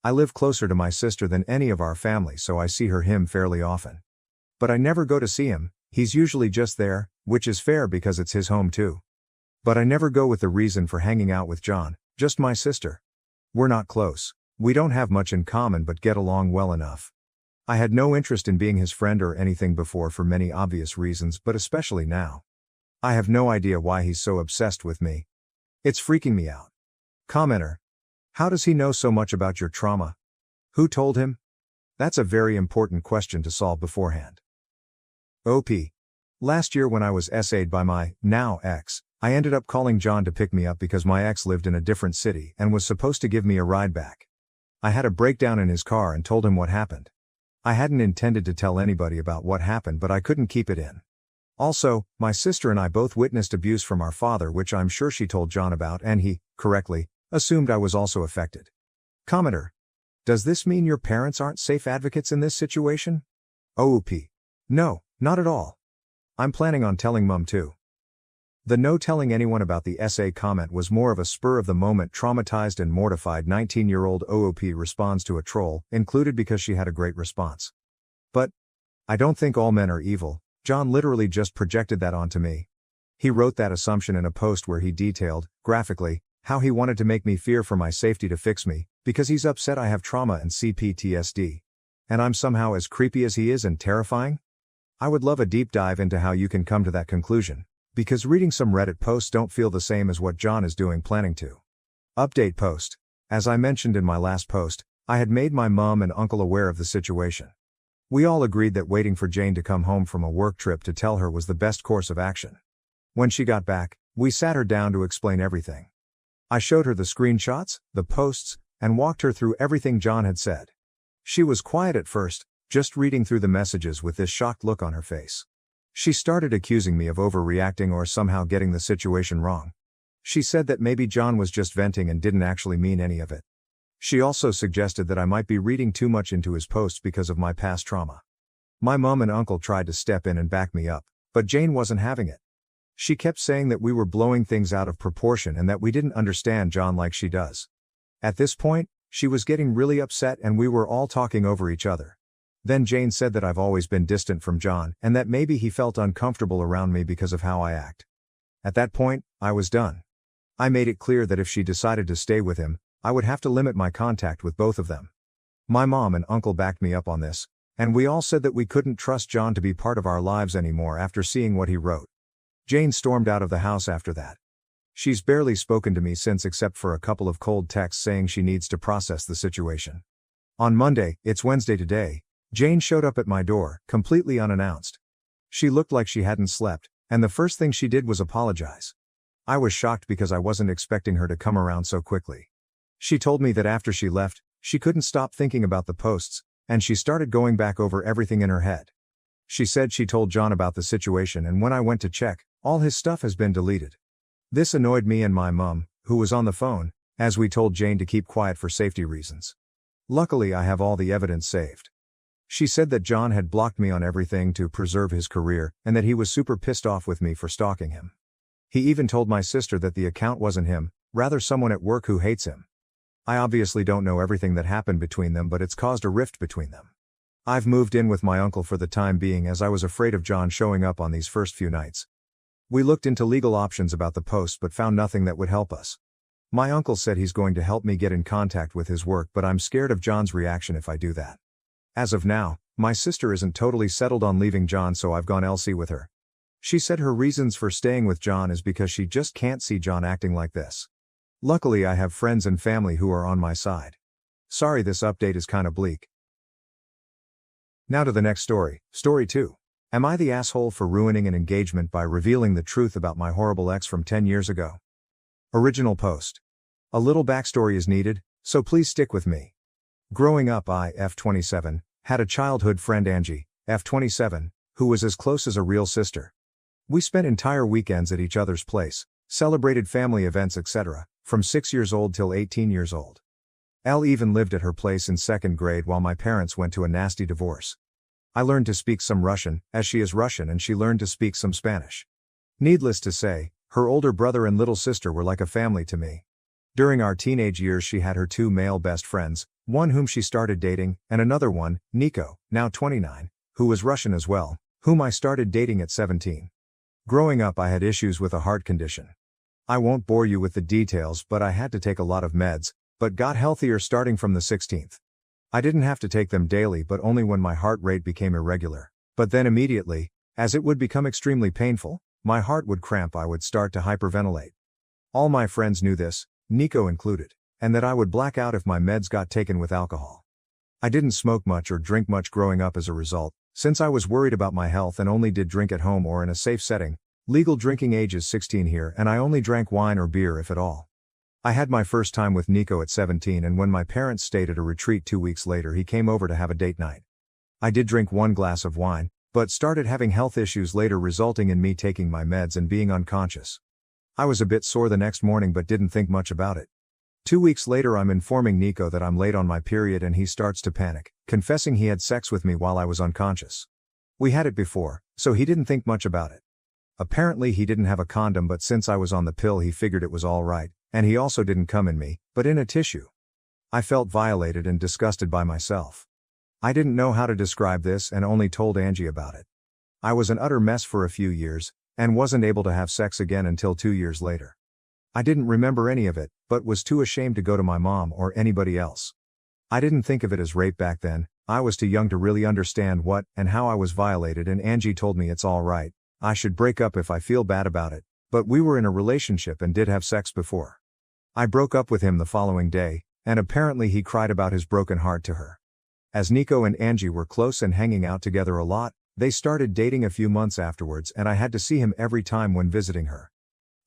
I live closer to my sister than any of our family, so I see him fairly often. But I never go to see him. He's usually just there, which is fair because it's his home too. But I never go with the reason for hanging out with John, just my sister. We're not close. We don't have much in common but get along well enough. I had no interest in being his friend or anything before for many obvious reasons, but especially now. I have no idea why he's so obsessed with me. It's freaking me out. Commenter. How does he know so much about your trauma? Who told him? That's a very important question to solve beforehand. OP. Last year when I was essayed by my, now ex, I ended up calling John to pick me up because my ex lived in a different city and was supposed to give me a ride back. I had a breakdown in his car and told him what happened. I hadn't intended to tell anybody about what happened, but I couldn't keep it in. Also, my sister and I both witnessed abuse from our father, which I'm sure she told John about, and he, correctly, assumed I was also affected. Commenter. Does this mean your parents aren't safe advocates in this situation? OOP. No, not at all. I'm planning on telling Mum too. The no telling anyone about the essay comment was more of a spur-of-the-moment traumatized and mortified 19-year-old OOP responds to a troll, included because she had a great response. But I don't think all men are evil. John literally just projected that onto me. He wrote that assumption in a post where he detailed, graphically, how he wanted to make me fear for my safety to fix me, because he's upset I have trauma and CPTSD. And I'm somehow as creepy as he is and terrifying? I would love a deep dive into how you can come to that conclusion, because reading some Reddit posts don't feel the same as what John is planning to. Update post. As I mentioned in my last post, I had made my mom and uncle aware of the situation. We all agreed that waiting for Jane to come home from a work trip to tell her was the best course of action. When she got back, we sat her down to explain everything. I showed her the screenshots, the posts, and walked her through everything John had said. She was quiet at first, just reading through the messages with this shocked look on her face. She started accusing me of overreacting or somehow getting the situation wrong. She said that maybe John was just venting and didn't actually mean any of it. She also suggested that I might be reading too much into his posts because of my past trauma. My mom and uncle tried to step in and back me up, but Jane wasn't having it. She kept saying that we were blowing things out of proportion and that we didn't understand John like she does. At this point, she was getting really upset and we were all talking over each other. Then Jane said that I've always been distant from John and that maybe he felt uncomfortable around me because of how I act. At that point, I was done. I made it clear that if she decided to stay with him, I would have to limit my contact with both of them. My mom and uncle backed me up on this, and we all said that we couldn't trust John to be part of our lives anymore after seeing what he wrote. Jane stormed out of the house after that. She's barely spoken to me since except for a couple of cold texts saying she needs to process the situation. On Monday, it's Wednesday today, Jane showed up at my door, completely unannounced. She looked like she hadn't slept, and the first thing she did was apologize. I was shocked because I wasn't expecting her to come around so quickly. She told me that after she left, she couldn't stop thinking about the posts, and she started going back over everything in her head. She said she told John about the situation and when I went to check, all his stuff has been deleted. This annoyed me and my mom, who was on the phone, as we told Jane to keep quiet for safety reasons. Luckily I have all the evidence saved. She said that John had blocked me on everything to preserve his career and that he was super pissed off with me for stalking him. He even told my sister that the account wasn't him, Rather someone at work who hates him. I obviously don't know everything that happened between them, but it's caused a rift between them. I've moved in with my uncle for the time being as I was afraid of John showing up on these first few nights. We looked into legal options about the post but found nothing that would help us. My uncle said he's going to help me get in contact with his work, but I'm scared of John's reaction if I do that. As of now, my sister isn't totally settled on leaving John, so I've gone LC with her. She said her reasons for staying with John is because she just can't see John acting like this. Luckily I have friends and family who are on my side. Sorry this update is kinda bleak. Now to the next story, story 2. Am I the asshole for ruining an engagement by revealing the truth about my horrible ex from 10 years ago? Original post. A little backstory is needed, so please stick with me. Growing up I, F27, had a childhood friend Angie, F27, who was as close as a real sister. We spent entire weekends at each other's place, celebrated family events etc., from 6 years old till 18 years old. Elle even lived at her place in 2nd grade while my parents went to a nasty divorce. I learned to speak some Russian, as she is Russian, and she learned to speak some Spanish. Needless to say, her older brother and little sister were like a family to me. During our teenage years she had her 2 male best friends, one whom she started dating, and another one, Nico, now 29, who was Russian as well, whom I started dating at 17. Growing up I had issues with a heart condition. I won't bore you with the details, but I had to take a lot of meds, but got healthier starting from the 16th. I didn't have to take them daily but only when my heart rate became irregular. But then immediately, as it would become extremely painful, my heart would cramp, I would start to hyperventilate. All my friends knew this, Nico included, and that I would black out if my meds got taken with alcohol. I didn't smoke much or drink much growing up as a result, since I was worried about my health and only did drink at home or in a safe setting. Legal drinking age is 16 here and I only drank wine or beer if at all. I had my first time with Nico at 17, and when my parents stayed at a retreat 2 weeks later he came over to have a date night. I did drink 1 glass of wine, but started having health issues later resulting in me taking my meds and being unconscious. I was a bit sore the next morning but didn't think much about it. 2 weeks later I'm informing Nico that I'm late on my period and he starts to panic, confessing he had sex with me while I was unconscious. We had it before, so he didn't think much about it. Apparently he didn't have a condom, but since I was on the pill he figured it was all right, and he also didn't come in me, but in a tissue. I felt violated and disgusted by myself. I didn't know how to describe this and only told Angie about it. I was an utter mess for a few years, and wasn't able to have sex again until 2 years later. I didn't remember any of it, but was too ashamed to go to my mom or anybody else. I didn't think of it as rape back then, I was too young to really understand what and how I was violated, and Angie told me it's all right, I should break up if I feel bad about it, but we were in a relationship and did have sex before. I broke up with him the following day, and apparently he cried about his broken heart to her. As Nico and Angie were close and hanging out together a lot, they started dating a few months afterwards and I had to see him every time when visiting her.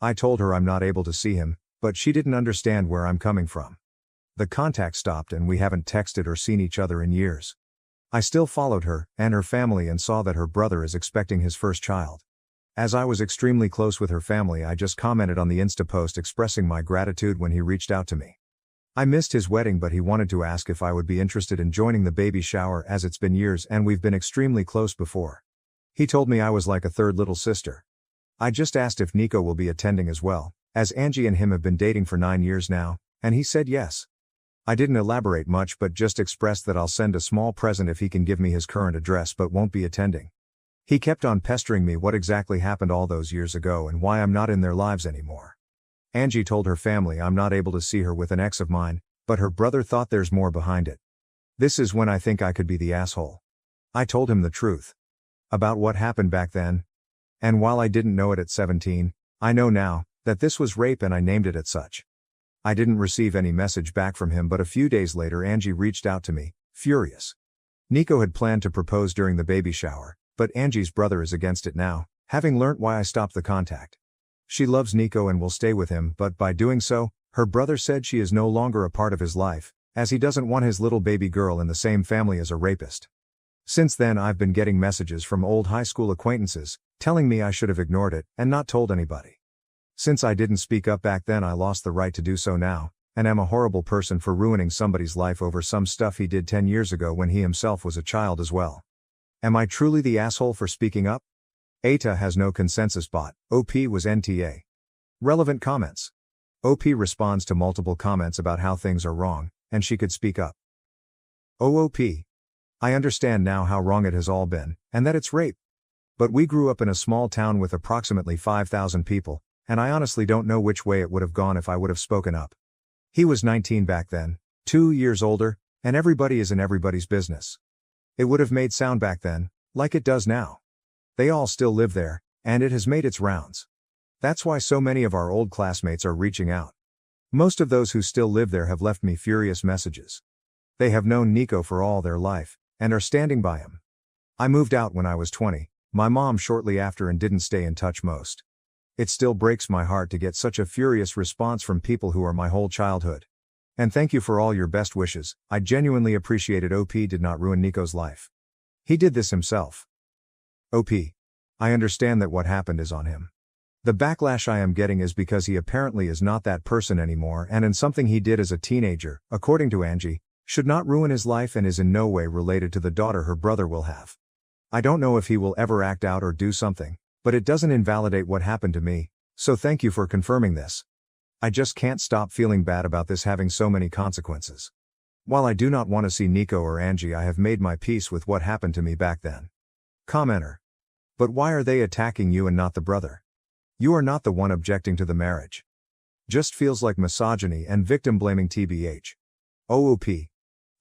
I told her I'm not able to see him, but she didn't understand where I'm coming from. The contact stopped and we haven't texted or seen each other in years. I still followed her and her family and saw that her brother is expecting his first child. As I was extremely close with her family, I just commented on the Insta post expressing my gratitude when he reached out to me. I missed his wedding, but he wanted to ask if I would be interested in joining the baby shower as it's been years and we've been extremely close before. He told me I was like a third little sister. I just asked if Nico will be attending as well, as Angie and him have been dating for 9 years now, and he said yes. I didn't elaborate much but just expressed that I'll send a small present if he can give me his current address but won't be attending. He kept on pestering me what exactly happened all those years ago and why I'm not in their lives anymore. Angie told her family I'm not able to see her with an ex of mine, but her brother thought there's more behind it. This is when I think I could be the asshole. I told him the truth about what happened back then. And while I didn't know it at 17, I know now that this was rape and I named it as such. I didn't receive any message back from him, but a few days later Angie reached out to me, furious. Nico had planned to propose during the baby shower, but Angie's brother is against it now, having learnt why I stopped the contact. She loves Nico and will stay with him, but by doing so, her brother said she is no longer a part of his life, as he doesn't want his little baby girl in the same family as a rapist. Since then I've been getting messages from old high school acquaintances, telling me I should have ignored it and not told anybody. Since I didn't speak up back then, I lost the right to do so now, and am a horrible person for ruining somebody's life over some stuff he did 10 years ago when he himself was a child as well. Am I truly the asshole for speaking up? ATA has no consensus bot, OP was NTA. Relevant comments. OP responds to multiple comments about how things are wrong, and she could speak up. OOP. I understand now how wrong it has all been, and that it's rape. But we grew up in a small town with approximately 5,000 people, and I honestly don't know which way it would have gone if I would have spoken up. He was 19 back then, 2 years older, and everybody is in everybody's business. It would have made sound back then, like it does now. They all still live there, and it has made its rounds. That's why so many of our old classmates are reaching out. Most of those who still live there have left me furious messages. They have known Nico for all their life, and are standing by him. I moved out when I was 20, my mom shortly after, and didn't stay in touch most. It still breaks my heart to get such a furious response from people who are my whole childhood. And thank you for all your best wishes, I genuinely appreciate it. OP did not ruin Nico's life. He did this himself. OP. I understand that what happened is on him. The backlash I am getting is because he apparently is not that person anymore, and in something he did as a teenager, according to Angie, should not ruin his life and is in no way related to the daughter her brother will have. I don't know if he will ever act out or do something, but it doesn't invalidate what happened to me, so thank you for confirming this. I just can't stop feeling bad about this having so many consequences. While I do not want to see Nico or Angie, I have made my peace with what happened to me back then. Commenter. But why are they attacking you and not the brother? You are not the one objecting to the marriage. Just feels like misogyny and victim blaming tbh. OOP.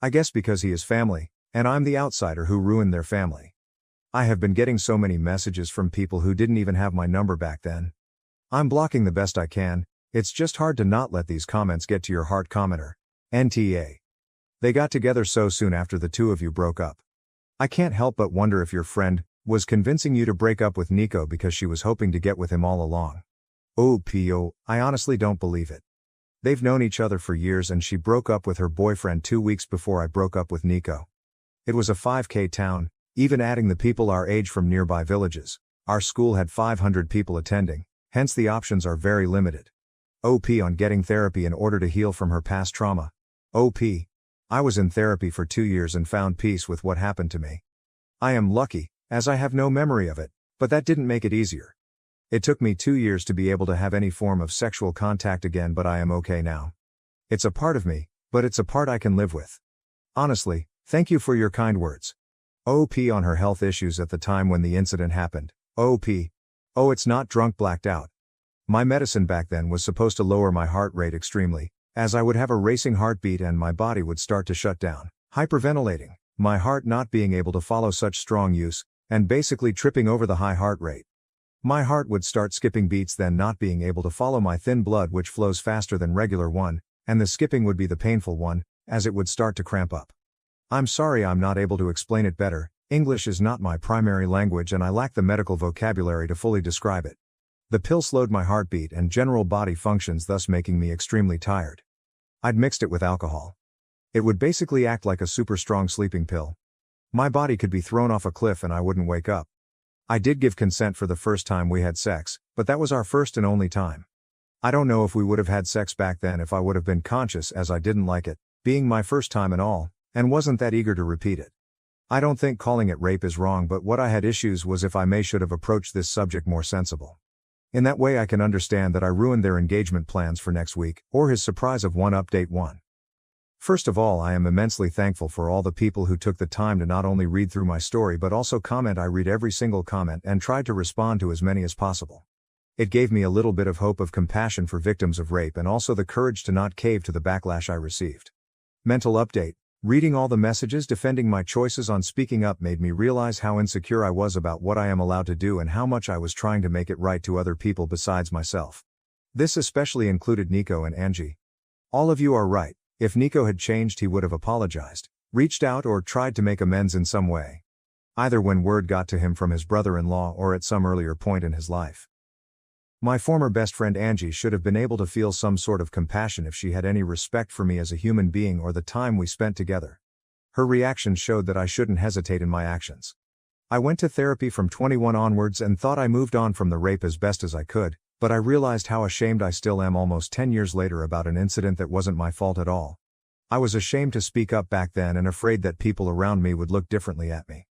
I guess because he is family, and I'm the outsider who ruined their family. I have been getting so many messages from people who didn't even have my number back then. I'm blocking the best I can, it's just hard to not let these comments get to your heart. Commenter. NTA. They got together so soon after the two of you broke up. I can't help but wonder if your friend was convincing you to break up with Nico because she was hoping to get with him all along. OPO, I honestly don't believe it. They've known each other for years and she broke up with her boyfriend 2 weeks before I broke up with Nico. It was a 5K town, even adding the people our age from nearby villages. Our school had 500 people attending, hence the options are very limited. OP on getting therapy in order to heal from her past trauma. OP. I was in therapy for 2 years and found peace with what happened to me. I am lucky, as I have no memory of it, but that didn't make it easier. It took me 2 years to be able to have any form of sexual contact again, but I am okay now. It's a part of me, but it's a part I can live with. Honestly, thank you for your kind words. OP on her health issues at the time when the incident happened. OP. Oh, it's not drunk blacked out. My medicine back then was supposed to lower my heart rate extremely, as I would have a racing heartbeat and my body would start to shut down, hyperventilating, my heart not being able to follow such strong use, and basically tripping over the high heart rate. My heart would start skipping beats, then not being able to follow my thin blood which flows faster than regular one, and the skipping would be the painful one, as it would start to cramp up. I'm sorry I'm not able to explain it better, English is not my primary language and I lack the medical vocabulary to fully describe it. The pill slowed my heartbeat and general body functions, thus making me extremely tired. I'd mixed it with alcohol. It would basically act like a super strong sleeping pill. My body could be thrown off a cliff and I wouldn't wake up. I did give consent for the first time we had sex, but that was our first and only time. I don't know if we would have had sex back then if I would have been conscious, as I didn't like it, being my first time and all, and wasn't that eager to repeat it. I don't think calling it rape is wrong, but what I had issues was if I should have approached this subject more sensible. In that way I can understand that I ruined their engagement plans for next week, or his surprise of one update one. First of all, I am immensely thankful for all the people who took the time to not only read through my story but also comment. I read every single comment and tried to respond to as many as possible. It gave me a little bit of hope of compassion for victims of rape and also the courage to not cave to the backlash I received. Mental update. Reading all the messages defending my choices on speaking up made me realize how insecure I was about what I am allowed to do and how much I was trying to make it right to other people besides myself. This especially included Nico and Angie. All of you are right. If Nico had changed, he would have apologized, reached out, or tried to make amends in some way. Either when word got to him from his brother-in-law or at some earlier point in his life. My former best friend Angie should have been able to feel some sort of compassion if she had any respect for me as a human being or the time we spent together. Her reaction showed that I shouldn't hesitate in my actions. I went to therapy from 21 onwards and thought I moved on from the rape as best as I could, but I realized how ashamed I still am almost 10 years later about an incident that wasn't my fault at all. I was ashamed to speak up back then and afraid that people around me would look differently at me.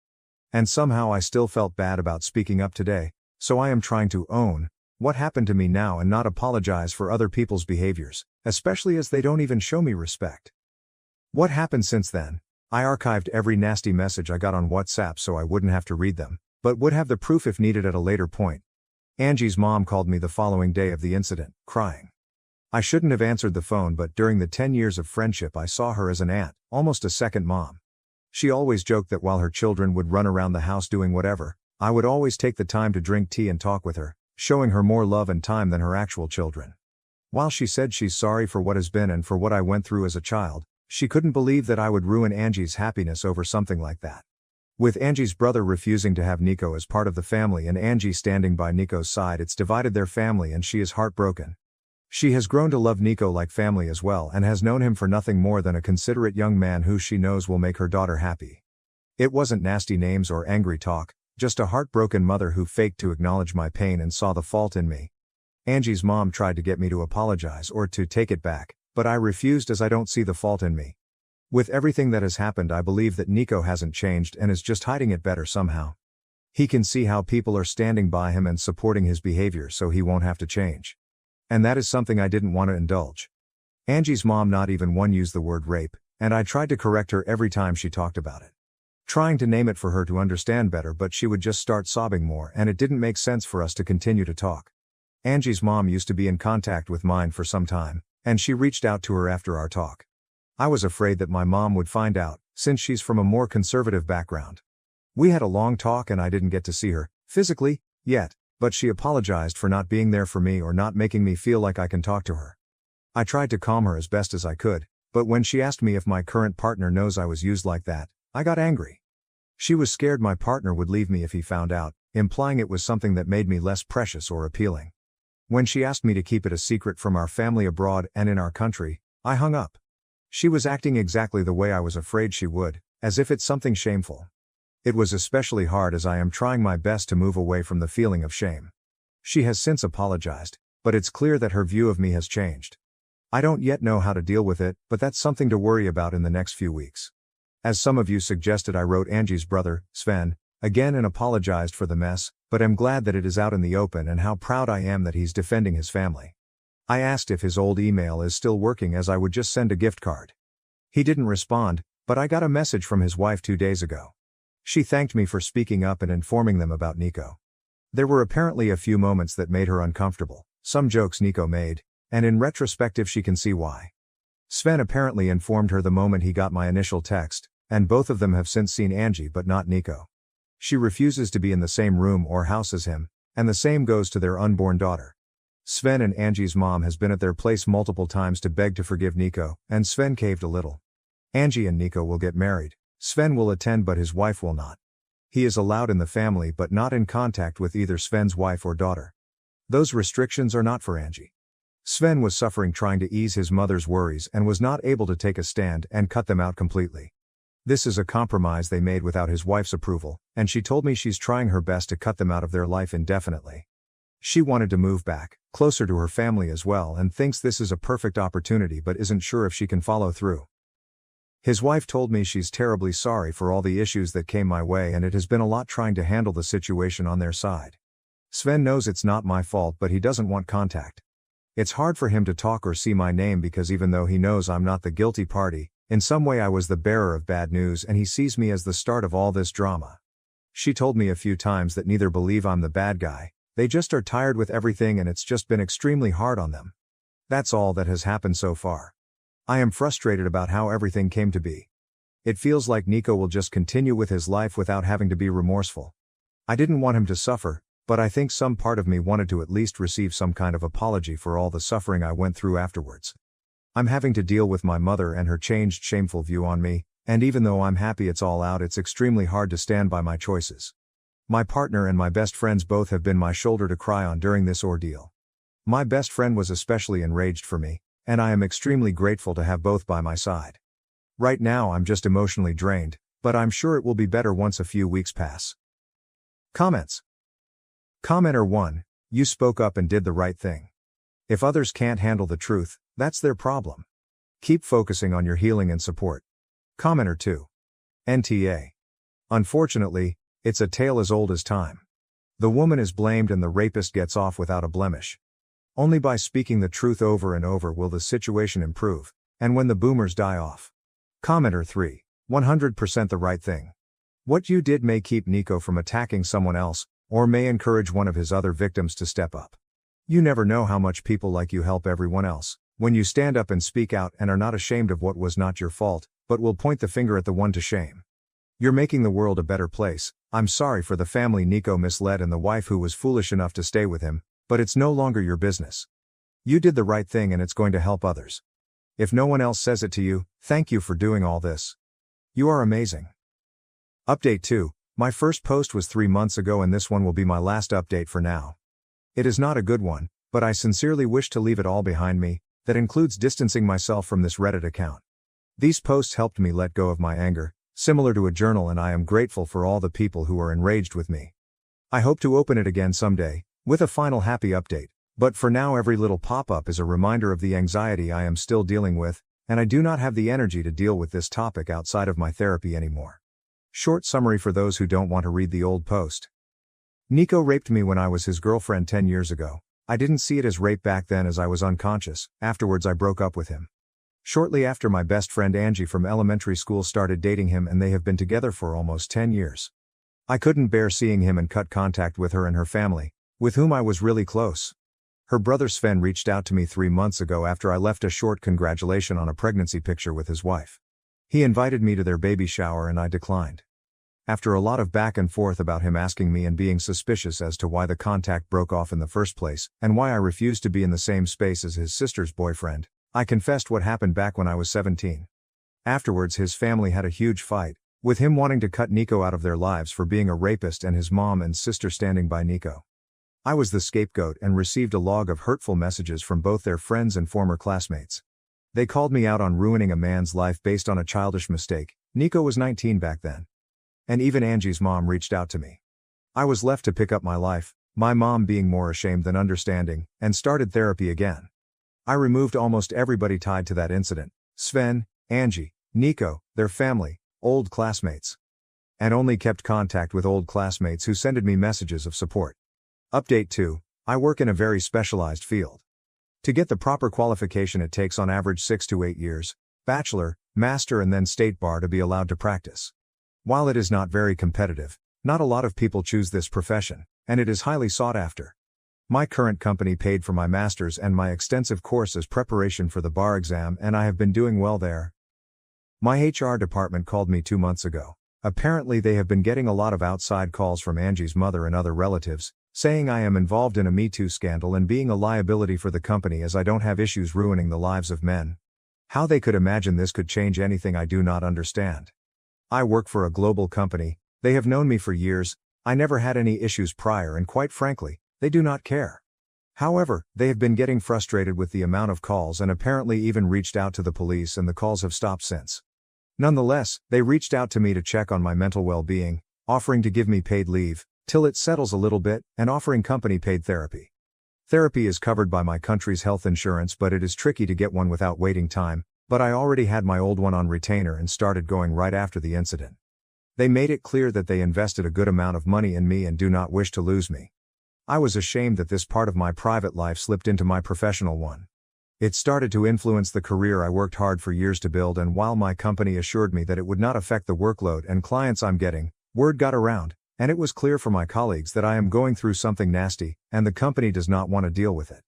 And somehow I still felt bad about speaking up today, so I am trying to own What happened to me now and not apologize for other people's behaviors, especially as they don't even show me respect? What happened since then? I archived every nasty message I got on WhatsApp so I wouldn't have to read them, but would have the proof if needed at a later point. Angie's mom called me the following day of the incident, crying. I shouldn't have answered the phone, but during the 10 years of friendship I saw her as an aunt, almost a second mom. She always joked that while her children would run around the house doing whatever, I would always take the time to drink tea and talk with her, showing her more love and time than her actual children. While she said she's sorry for what has been and for what I went through as a child, she couldn't believe that I would ruin Angie's happiness over something like that. With Angie's brother refusing to have Nico as part of the family and Angie standing by Nico's side, it's divided their family and she is heartbroken. She has grown to love Nico like family as well and has known him for nothing more than a considerate young man who she knows will make her daughter happy. It wasn't nasty names or angry talk, just a heartbroken mother who faked to acknowledge my pain and saw the fault in me. Angie's mom tried to get me to apologize or to take it back, but I refused as I don't see the fault in me. With everything that has happened, I believe that Nico hasn't changed and is just hiding it better somehow. He can see how people are standing by him and supporting his behavior so he won't have to change. And that is something I didn't want to indulge. Angie's mom not even one used the word rape, and I tried to correct her every time she talked about it. Trying to name it for her to understand better, but she would just start sobbing more and it didn't make sense for us to continue to talk. Angie's mom used to be in contact with mine for some time, and she reached out to her after our talk. I was afraid that my mom would find out, since she's from a more conservative background. We had a long talk and I didn't get to see her, physically, yet, but she apologized for not being there for me or not making me feel like I can talk to her. I tried to calm her as best as I could, but when she asked me if my current partner knows I was used like that, I got angry. She was scared my partner would leave me if he found out, implying it was something that made me less precious or appealing. When she asked me to keep it a secret from our family abroad and in our country, I hung up. She was acting exactly the way I was afraid she would, as if it's something shameful. It was especially hard as I am trying my best to move away from the feeling of shame. She has since apologized, but it's clear that her view of me has changed. I don't yet know how to deal with it, but that's something to worry about in the next few weeks. As some of you suggested, I wrote Angie's brother, Sven, again and apologized for the mess, but am glad that it is out in the open and how proud I am that he's defending his family. I asked if his old email is still working as I would just send a gift card. He didn't respond, but I got a message from his wife 2 days ago. She thanked me for speaking up and informing them about Nico. There were apparently a few moments that made her uncomfortable, some jokes Nico made, and in retrospective she can see why. Sven apparently informed her the moment he got my initial text, and both of them have since seen Angie but not Nico. She refuses to be in the same room or house as him, and the same goes to their unborn daughter. Sven and Angie's mom has been at their place multiple times to beg to forgive Nico, and Sven caved a little. Angie and Nico will get married. Sven will attend but his wife will not. He is allowed in the family but not in contact with either Sven's wife or daughter. Those restrictions are not for Angie. Sven was suffering trying to ease his mother's worries and was not able to take a stand and cut them out completely. This is a compromise they made without his wife's approval, and she told me she's trying her best to cut them out of their life indefinitely. She wanted to move back, closer to her family as well, and thinks this is a perfect opportunity but isn't sure if she can follow through. His wife told me she's terribly sorry for all the issues that came my way and it has been a lot trying to handle the situation on their side. Sven knows it's not my fault but he doesn't want contact. It's hard for him to talk or see my name because even though he knows I'm not the guilty party, in some way I was the bearer of bad news and he sees me as the start of all this drama. She told me a few times that neither believe I'm the bad guy, they just are tired with everything and it's just been extremely hard on them. That's all that has happened so far. I am frustrated about how everything came to be. It feels like Nico will just continue with his life without having to be remorseful. I didn't want him to suffer, but I think some part of me wanted to at least receive some kind of apology for all the suffering I went through afterwards. I'm having to deal with my mother and her changed shameful view on me, and even though I'm happy it's all out, it's extremely hard to stand by my choices. My partner and my best friends both have been my shoulder to cry on during this ordeal. My best friend was especially enraged for me, and I am extremely grateful to have both by my side. Right now I'm just emotionally drained, but I'm sure it will be better once a few weeks pass. Comments. Commenter 1, you spoke up and did the right thing. If others can't handle the truth, that's their problem. Keep focusing on your healing and support. Commenter 2. NTA. Unfortunately, it's a tale as old as time. The woman is blamed and the rapist gets off without a blemish. Only by speaking the truth over and over will the situation improve, and when the boomers die off. Commenter 3. 100% the right thing. What you did may keep Nico from attacking someone else, or may encourage one of his other victims to step up. You never know how much people like you help everyone else, when you stand up and speak out and are not ashamed of what was not your fault, but will point the finger at the one to shame. You're making the world a better place. I'm sorry for the family Nico misled and the wife who was foolish enough to stay with him, but it's no longer your business. You did the right thing and it's going to help others. If no one else says it to you, thank you for doing all this. You are amazing. Update 2. My first post was 3 months ago and this one will be my last update for now. It is not a good one, but I sincerely wish to leave it all behind me. That includes distancing myself from this Reddit account. These posts helped me let go of my anger, similar to a journal, and I am grateful for all the people who are enraged with me. I hope to open it again someday, with a final happy update, but for now every little pop-up is a reminder of the anxiety I am still dealing with, and I do not have the energy to deal with this topic outside of my therapy anymore. Short summary for those who don't want to read the old post. Nico raped me when I was his girlfriend 10 years ago. I didn't see it as rape back then as I was unconscious. Afterwards I broke up with him. Shortly after, my best friend Angie from elementary school started dating him and they have been together for almost 10 years. I couldn't bear seeing him and cut contact with her and her family, with whom I was really close. Her brother Sven reached out to me 3 months ago after I left a short congratulation on a pregnancy picture with his wife. He invited me to their baby shower and I declined. After a lot of back and forth about him asking me and being suspicious as to why the contact broke off in the first place, and why I refused to be in the same space as his sister's boyfriend, I confessed what happened back when I was 17. Afterwards his family had a huge fight, with him wanting to cut Nico out of their lives for being a rapist and his mom and sister standing by Nico. I was the scapegoat and received a log of hurtful messages from both their friends and former classmates. They called me out on ruining a man's life based on a childish mistake. Nico was 19 back then. And even Angie's mom reached out to me. I was left to pick up my life, my mom being more ashamed than understanding, and started therapy again. I removed almost everybody tied to that incident: Sven, Angie, Nico, their family, old classmates. And only kept contact with old classmates who sended me messages of support. Update 2. I work in a very specialized field. To get the proper qualification it takes on average 6 to 8 years, bachelor, master and then state bar to be allowed to practice. While it is not very competitive, not a lot of people choose this profession, and it is highly sought after. My current company paid for my master's and my extensive course as preparation for the bar exam, and I have been doing well there. My HR department called me 2 months ago. Apparently they have been getting a lot of outside calls from Angie's mother and other relatives, saying I am involved in a Me Too scandal and being a liability for the company as I don't have issues ruining the lives of men. How they could imagine this could change anything I do not understand. I work for a global company, they have known me for years, I never had any issues prior and quite frankly, they do not care. However, they have been getting frustrated with the amount of calls and apparently even reached out to the police and the calls have stopped since. Nonetheless, they reached out to me to check on my mental well-being, offering to give me paid leave, till it settles a little bit, and offering company-paid therapy. Therapy is covered by my country's health insurance, but it is tricky to get one without waiting time, but I already had my old one on retainer and started going right after the incident. They made it clear that they invested a good amount of money in me and do not wish to lose me. I was ashamed that this part of my private life slipped into my professional one. It started to influence the career I worked hard for years to build, and while my company assured me that it would not affect the workload and clients I'm getting, word got around, and it was clear for my colleagues that I am going through something nasty, and the company does not want to deal with it.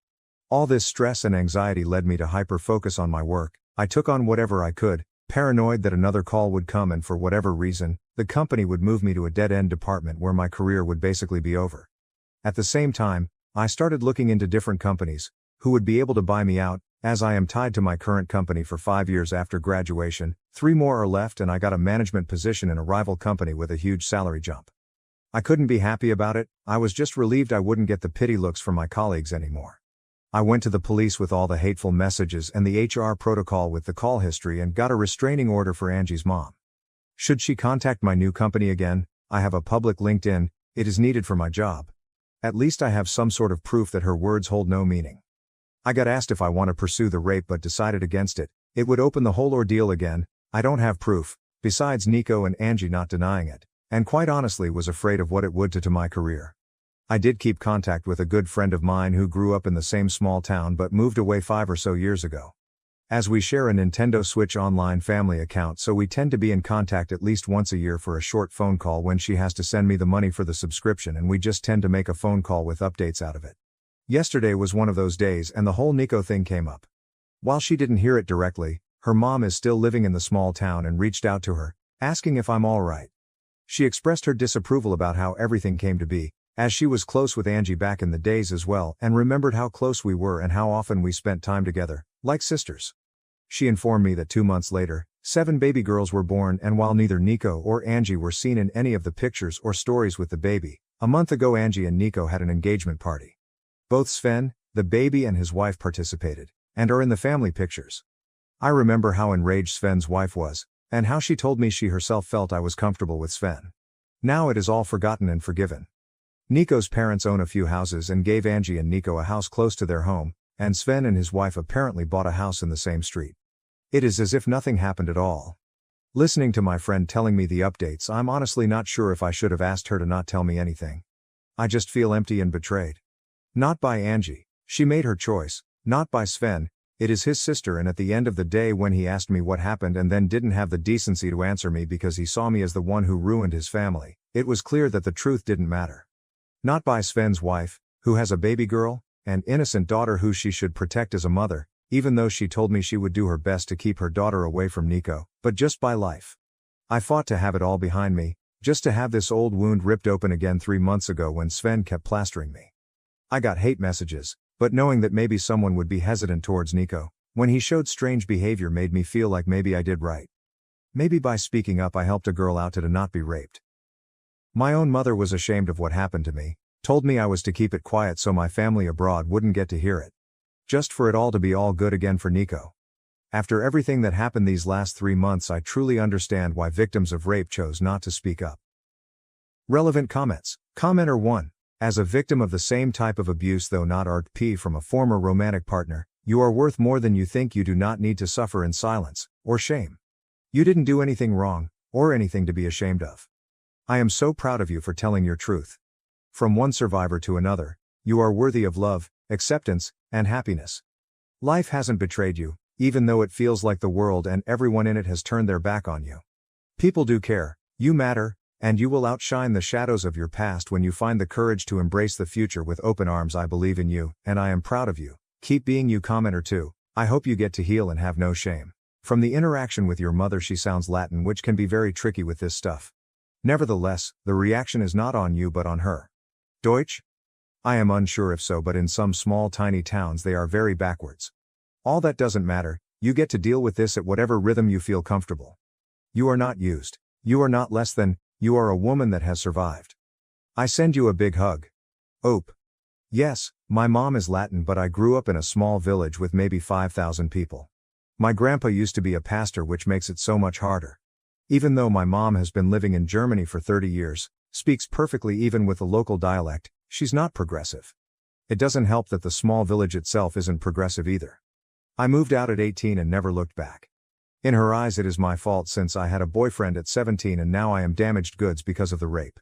All this stress and anxiety led me to hyper-focus on my work. I took on whatever I could, paranoid that another call would come and for whatever reason, the company would move me to a dead-end department where my career would basically be over. At the same time, I started looking into different companies, who would be able to buy me out, as I am tied to my current company for 5 years after graduation, 3 more are left and I got a management position in a rival company with a huge salary jump. I couldn't be happy about it, I was just relieved I wouldn't get the pity looks from my colleagues anymore. I went to the police with all the hateful messages and the HR protocol with the call history and got a restraining order for Angie's mom. Should she contact my new company again, I have a public LinkedIn, it is needed for my job. At least I have some sort of proof that her words hold no meaning. I got asked if I want to pursue the rape but decided against it. It would open the whole ordeal again. I don't have proof, besides Nico and Angie not denying it, and quite honestly was afraid of what it would do to my career. I did keep contact with a good friend of mine who grew up in the same small town but moved away 5 or so years ago. As we share a Nintendo Switch Online family account, so we tend to be in contact at least once a year for a short phone call when she has to send me the money for the subscription, and we just tend to make a phone call with updates out of it. Yesterday was one of those days and the whole Nico thing came up. While she didn't hear it directly, her mom is still living in the small town and reached out to her, asking if I'm alright. She expressed her disapproval about how everything came to be, as she was close with Angie back in the days as well, and remembered how close we were and how often we spent time together, like sisters. She informed me that 2 months later, 7 baby girls were born, and while neither Nico or Angie were seen in any of the pictures or stories with the baby, a month ago Angie and Nico had an engagement party. Both Sven, the baby, and his wife participated, and are in the family pictures. I remember how enraged Sven's wife was, and how she told me she herself felt I was comfortable with Sven. Now it is all forgotten and forgiven. Nico's parents own a few houses and gave Angie and Nico a house close to their home, and Sven and his wife apparently bought a house in the same street. It is as if nothing happened at all. Listening to my friend telling me the updates, I'm honestly not sure if I should have asked her to not tell me anything. I just feel empty and betrayed. Not by Angie, she made her choice, not by Sven, it is his sister, and at the end of the day when he asked me what happened and then didn't have the decency to answer me because he saw me as the one who ruined his family, it was clear that the truth didn't matter. Not by Sven's wife, who has a baby girl, an innocent daughter who she should protect as a mother, even though she told me she would do her best to keep her daughter away from Nico, but just by life. I fought to have it all behind me, just to have this old wound ripped open again 3 months ago when Sven kept plastering me. I got hate messages, but knowing that maybe someone would be hesitant towards Nico, when he showed strange behavior, made me feel like maybe I did right. Maybe by speaking up I helped a girl out to not be raped. My own mother was ashamed of what happened to me, told me I was to keep it quiet so my family abroad wouldn't get to hear it. Just for it all to be all good again for Nico. After everything that happened these last 3 months, I truly understand why victims of rape chose not to speak up. Relevant comments. Commenter 1. As a victim of the same type of abuse, though not RP, from a former romantic partner, you are worth more than you think. You do not need to suffer in silence, or shame. You didn't do anything wrong, or anything to be ashamed of. I am so proud of you for telling your truth. From one survivor to another, you are worthy of love, acceptance, and happiness. Life hasn't betrayed you, even though it feels like the world and everyone in it has turned their back on you. People do care, you matter, and you will outshine the shadows of your past when you find the courage to embrace the future with open arms. I believe in you, and I am proud of you. Keep being you. Commenter 2. I hope you get to heal and have no shame. From the interaction with your mother, she sounds Latin, which can be very tricky with this stuff. Nevertheless, the reaction is not on you but on her. Deutsch? I am unsure if so, but in some small tiny towns they are very backwards. All that doesn't matter, you get to deal with this at whatever rhythm you feel comfortable. You are not used. You are not less than. You are a woman that has survived. I send you a big hug. Ope. Yes, my mom is Latin, but I grew up in a small village with maybe 5,000 people. My grandpa used to be a pastor, which makes it so much harder. Even though my mom has been living in Germany for 30 years, speaks perfectly even with a local dialect, she's not progressive. It doesn't help that the small village itself isn't progressive either. I moved out at 18 and never looked back. In her eyes it is my fault since I had a boyfriend at 17 and now I am damaged goods because of the rape.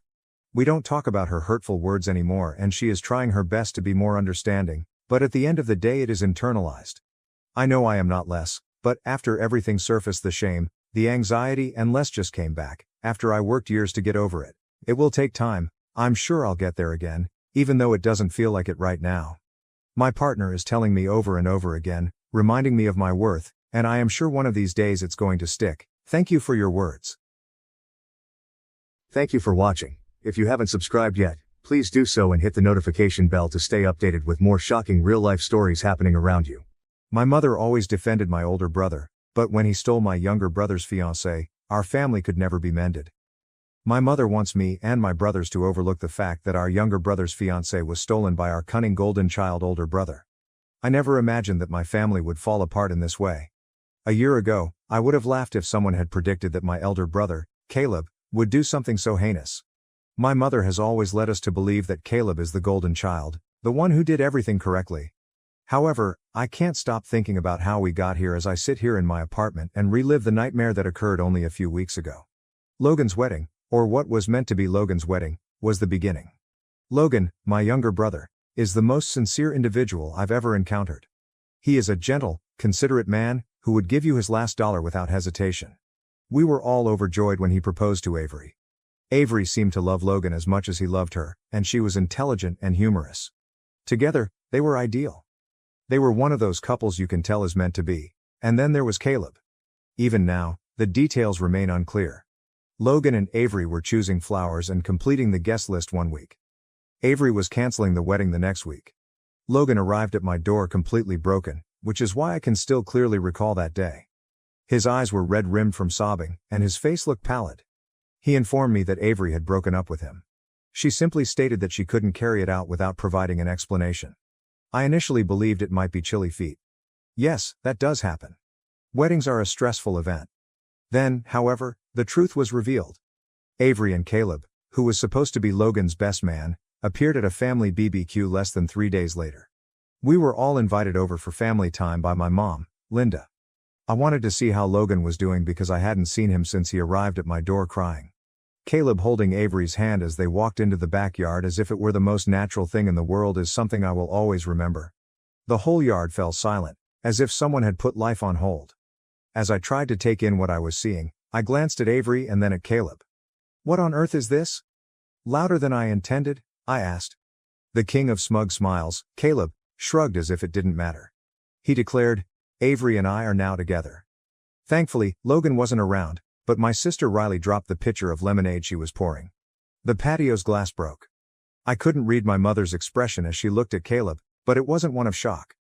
We don't talk about her hurtful words anymore and she is trying her best to be more understanding, but at the end of the day it is internalized. I know I am not less, but after everything surfaced, the shame, the anxiety and less just came back, after I worked years to get over it. It will take time, I'm sure I'll get there again, even though it doesn't feel like it right now. My partner is telling me over and over again, reminding me of my worth, and I am sure one of these days it's going to stick. Thank you for your words. Thank you for watching. If you haven't subscribed yet, please do so and hit the notification bell to stay updated with more shocking real-life stories happening around you. My mother always defended my older brother, but when he stole my younger brother's fiancée, our family could never be mended. My mother wants me and my brothers to overlook the fact that our younger brother's fiancée was stolen by our cunning golden child older brother. I never imagined that my family would fall apart in this way. A year ago, I would have laughed if someone had predicted that my elder brother, Caleb, would do something so heinous. My mother has always led us to believe that Caleb is the golden child, the one who did everything correctly. However, I can't stop thinking about how we got here as I sit here in my apartment and relive the nightmare that occurred only a few weeks ago. Logan's wedding, or what was meant to be Logan's wedding, was the beginning. Logan, my younger brother, is the most sincere individual I've ever encountered. He is a gentle, considerate man who would give you his last dollar without hesitation. We were all overjoyed when he proposed to Avery. Avery seemed to love Logan as much as he loved her, and she was intelligent and humorous. Together, they were ideal. They were one of those couples you can tell is meant to be. And then there was Caleb. Even now, the details remain unclear. Logan and Avery were choosing flowers and completing the guest list one week. Avery was canceling the wedding the next week. Logan arrived at my door completely broken, which is why I can still clearly recall that day. His eyes were red-rimmed from sobbing, and his face looked pallid. He informed me that Avery had broken up with him. She simply stated that she couldn't carry it out without providing an explanation. I initially believed it might be chilly feet. Yes, that does happen. Weddings are a stressful event. Then, however, the truth was revealed. Avery and Caleb, who was supposed to be Logan's best man, appeared at a family BBQ less than 3 days later. We were all invited over for family time by my mom, Linda. I wanted to see how Logan was doing because I hadn't seen him since he arrived at my door crying. Caleb holding Avery's hand as they walked into the backyard as if it were the most natural thing in the world is something I will always remember. The whole yard fell silent, as if someone had put life on hold. As I tried to take in what I was seeing, I glanced at Avery and then at Caleb. "What on earth is this?" "Louder than I intended?" I asked. The king of smug smiles, Caleb, shrugged as if it didn't matter. He declared, "Avery and I are now together." Thankfully, Logan wasn't around, but my sister Riley dropped the pitcher of lemonade she was pouring. The patio's glass broke. I couldn't read my mother's expression as she looked at Caleb, but it wasn't one of shock.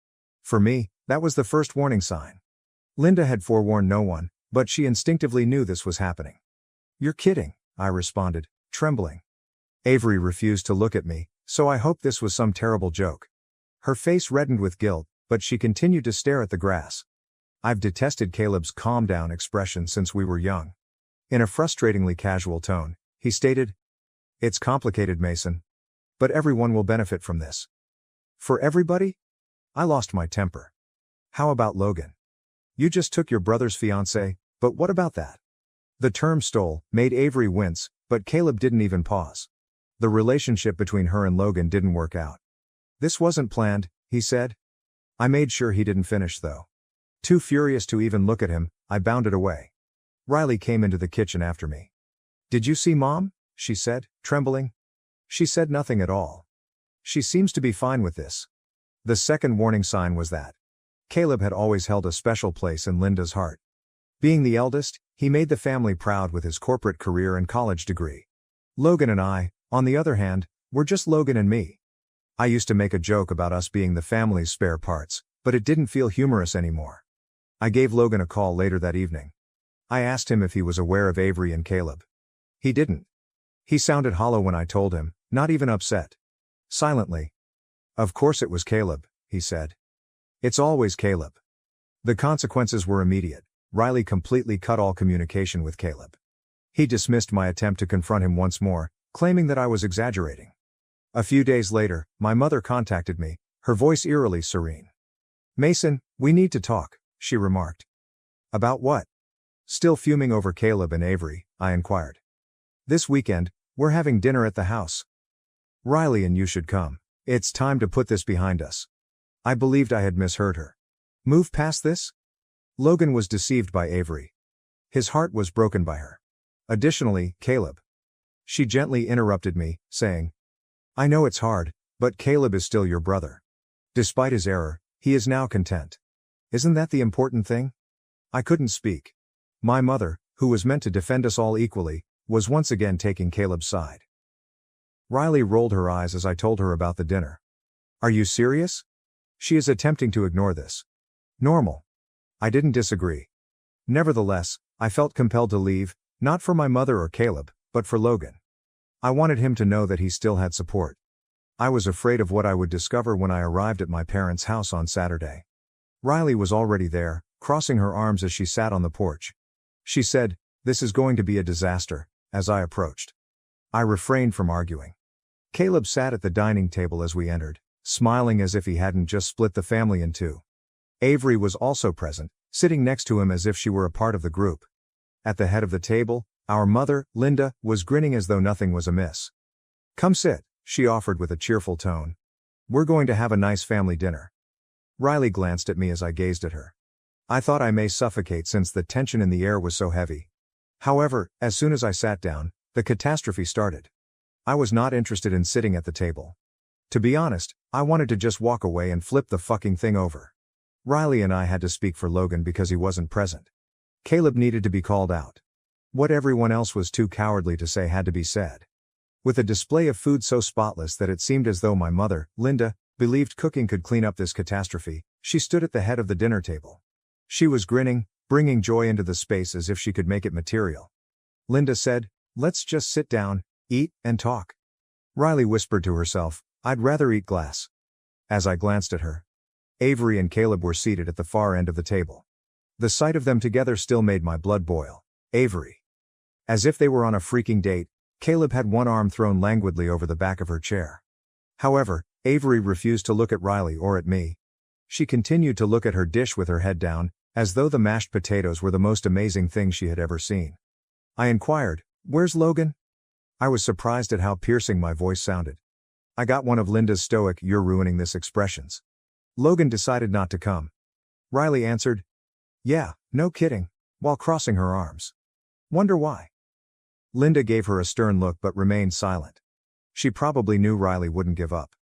For me, that was the first warning sign. Linda had forewarned no one, but she instinctively knew this was happening. "You're kidding," I responded, trembling. Avery refused to look at me, so I hoped this was some terrible joke. Her face reddened with guilt, but she continued to stare at the grass. I've detested Caleb's calm down expression since we were young. In a frustratingly casual tone, he stated, "It's complicated, Mason. But everyone will benefit from this." "For everybody?" I lost my temper. "How about Logan? You just took your brother's fiancé, but what about that?" The term "stole" made Avery wince, but Caleb didn't even pause. The relationship between her and Logan didn't work out. "This wasn't planned," he said. I made sure he didn't finish though. Too furious to even look at him, I bounded away. Riley came into the kitchen after me. "Did you see Mom?" she said, trembling. "She said nothing at all. She seems to be fine with this." The second warning sign was that Caleb had always held a special place in Linda's heart. Being the eldest, he made the family proud with his corporate career and college degree. Logan and I, on the other hand, were just Logan and me. I used to make a joke about us being the family's spare parts, but it didn't feel humorous anymore. I gave Logan a call later that evening. I asked him if he was aware of Avery and Caleb. He didn't. He sounded hollow when I told him, not even upset. Silently. "Of course it was Caleb," he said. "It's always Caleb." The consequences were immediate. Riley completely cut all communication with Caleb. He dismissed my attempt to confront him once more, claiming that I was exaggerating. A few days later, my mother contacted me, her voice eerily serene. "Mason, we need to talk," she remarked. "About what?" Still fuming over Caleb and Avery, I inquired. "This weekend, we're having dinner at the house. Riley and you should come. It's time to put this behind us." I believed I had misheard her. Move past this? Logan was deceived by Avery. His heart was broken by her. Additionally, Caleb. She gently interrupted me, saying, "I know it's hard, but Caleb is still your brother. Despite his error, he is now content. Isn't that the important thing?" I couldn't speak. My mother, who was meant to defend us all equally, was once again taking Caleb's side. Riley rolled her eyes as I told her about the dinner. "Are you serious? She is attempting to ignore this. Normal." I didn't disagree. Nevertheless, I felt compelled to leave, not for my mother or Caleb, but for Logan. I wanted him to know that he still had support. I was afraid of what I would discover when I arrived at my parents' house on Saturday. Riley was already there, crossing her arms as she sat on the porch. She said, "This is going to be a disaster," as I approached. I refrained from arguing. Caleb sat at the dining table as we entered, smiling as if he hadn't just split the family in two. Avery was also present, sitting next to him as if she were a part of the group. At the head of the table, our mother, Linda, was grinning as though nothing was amiss. "Come sit," she offered with a cheerful tone. We're going to have a nice family dinner. Riley glanced at me as I gazed at her. I thought I may suffocate since the tension in the air was so heavy. However, as soon as I sat down, the catastrophe started. I was not interested in sitting at the table. To be honest, I wanted to just walk away and flip the fucking thing over. Riley and I had to speak for Logan because he wasn't present. Caleb needed to be called out. What everyone else was too cowardly to say had to be said. With a display of food so spotless that it seemed as though my mother, Linda, believed cooking could clean up this catastrophe, she stood at the head of the dinner table. She was grinning, bringing joy into the space as if she could make it material. Linda said, "Let's just sit down, eat, and talk." Riley whispered to herself, "I'd rather eat glass." As I glanced at her, Avery and Caleb were seated at the far end of the table. The sight of them together still made my blood boil. Avery. As if they were on a freaking date, Caleb had one arm thrown languidly over the back of her chair. However, Avery refused to look at Riley or at me. She continued to look at her dish with her head down, as though the mashed potatoes were the most amazing thing she had ever seen. I inquired, "Where's Logan?" I was surprised at how piercing my voice sounded. I got one of Linda's stoic "you're ruining this" expressions. Logan decided not to come. Riley answered, "Yeah, no kidding," while crossing her arms. Wonder why? Linda gave her a stern look but remained silent. She probably knew Riley wouldn't give up.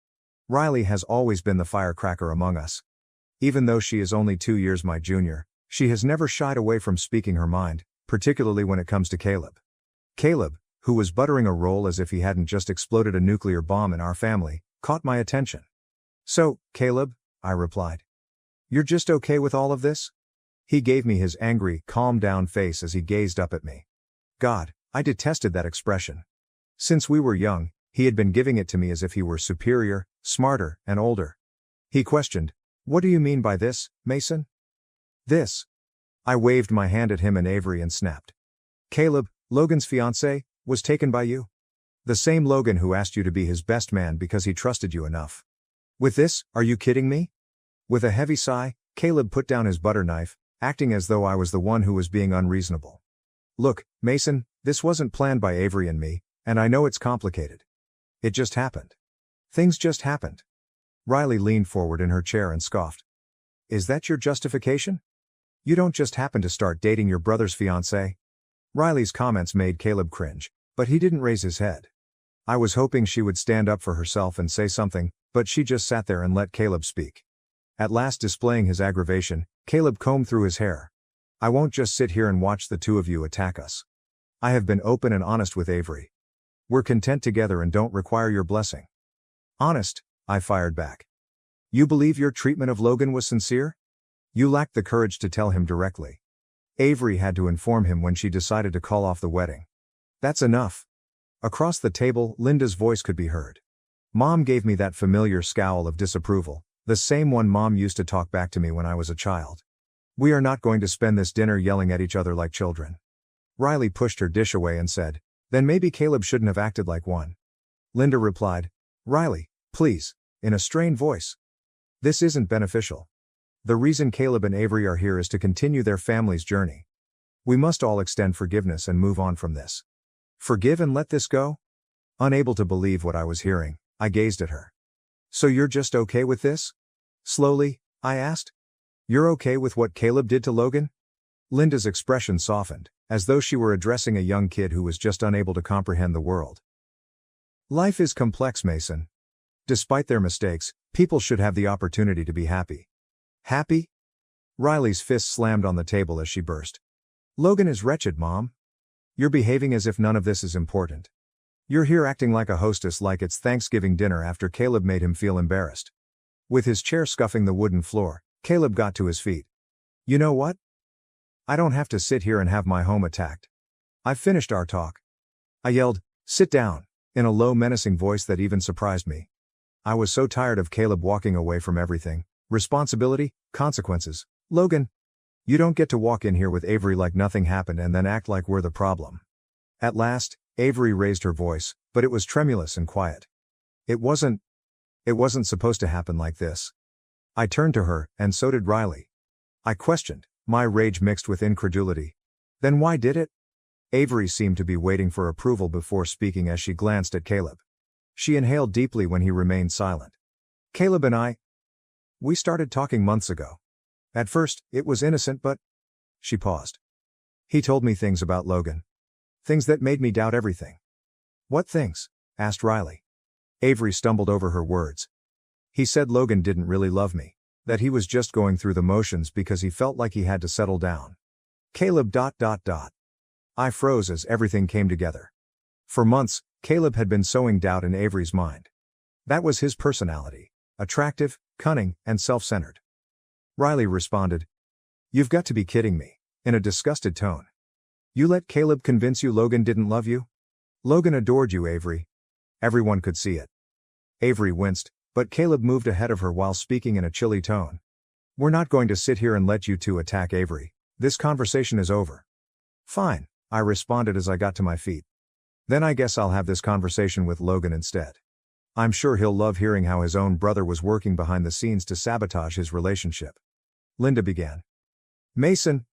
Riley has always been the firecracker among us. Even though she is only 2 years my junior, she has never shied away from speaking her mind, particularly when it comes to Caleb. Caleb, who was buttering a roll as if he hadn't just exploded a nuclear bomb in our family, caught my attention. "So, Caleb," I replied. "You're just okay with all of this?" He gave me his angry, calm-down face as he gazed up at me. God, I detested that expression. Since we were young, he had been giving it to me as if he were superior, smarter, and older. He questioned, "What do you mean by this, Mason?" "This." I waved my hand at him and Avery and snapped. "Caleb, Logan's fiancé, was taken by you. The same Logan who asked you to be his best man because he trusted you enough. With this, are you kidding me?" With a heavy sigh, Caleb put down his butter knife, acting as though I was the one who was being unreasonable. "Look, Mason, this wasn't planned by Avery and me, and I know it's complicated. It just happened. Things just happened." Riley leaned forward in her chair and scoffed. "Is that your justification? You don't just happen to start dating your brother's fiancé?" Riley's comments made Caleb cringe, but he didn't raise his head. I was hoping she would stand up for herself and say something, but she just sat there and let Caleb speak. At last, displaying his aggravation, Caleb combed through his hair. "I won't just sit here and watch the two of you attack us. I have been open and honest with Avery. We're content together and don't require your blessing." "Honest?" I fired back. "You believe your treatment of Logan was sincere? You lacked the courage to tell him directly. Avery had to inform him when she decided to call off the wedding. That's enough." Across the table, Linda's voice could be heard. Mom gave me that familiar scowl of disapproval, the same one Mom used to talk back to me when I was a child. "We are not going to spend this dinner yelling at each other like children." Riley pushed her dish away and said, "Then maybe Caleb shouldn't have acted like one." Linda replied, "Riley, please," in a strained voice. "This isn't beneficial. The reason Caleb and Avery are here is to continue their family's journey. We must all extend forgiveness and move on from this." "Forgive and let this go?" Unable to believe what I was hearing, I gazed at her. "So you're just okay with this?" Slowly, I asked. "You're okay with what Caleb did to Logan?" Linda's expression softened, as though she were addressing a young kid who was just unable to comprehend the world. "Life is complex, Mason. Despite their mistakes, people should have the opportunity to be happy." "Happy?" Riley's fist slammed on the table as she burst. "Logan is wretched, Mom. You're behaving as if none of this is important. You're here acting like a hostess like it's Thanksgiving dinner after Caleb made him feel embarrassed." With his chair scuffing the wooden floor, Caleb got to his feet. "You know what? I don't have to sit here and have my home attacked. I've finished our talk." I yelled, "Sit down," in a low menacing voice that even surprised me. I was so tired of Caleb walking away from everything: responsibility, consequences. "Logan, you don't get to walk in here with Avery like nothing happened and then act like we're the problem." At last, Avery raised her voice, but it was tremulous and quiet. It wasn't supposed to happen like this." I turned to her, and so did Riley. I questioned, my rage mixed with incredulity. "Then why did it?" Avery seemed to be waiting for approval before speaking as she glanced at Caleb. She inhaled deeply when he remained silent. Caleb and we started talking months ago. At first, it was innocent but... She paused. He told me things about Logan. Things that made me doubt everything. What things? Asked Riley. Avery stumbled over her words. He said Logan didn't really love me. That he was just going through the motions because he felt like he had to settle down. Caleb... I froze as everything came together. For months, Caleb had been sowing doubt in Avery's mind. That was his personality. Attractive, cunning, and self-centered. Riley responded. You've got to be kidding me, in a disgusted tone. You let Caleb convince you Logan didn't love you? Logan adored you, Avery. Everyone could see it. Avery winced, but Caleb moved ahead of her while speaking in a chilly tone. We're not going to sit here and let you two attack Avery. This conversation is over. Fine, I responded as I got to my feet. Then I guess I'll have this conversation with Logan instead. I'm sure he'll love hearing how his own brother was working behind the scenes to sabotage his relationship. Linda began. Mason.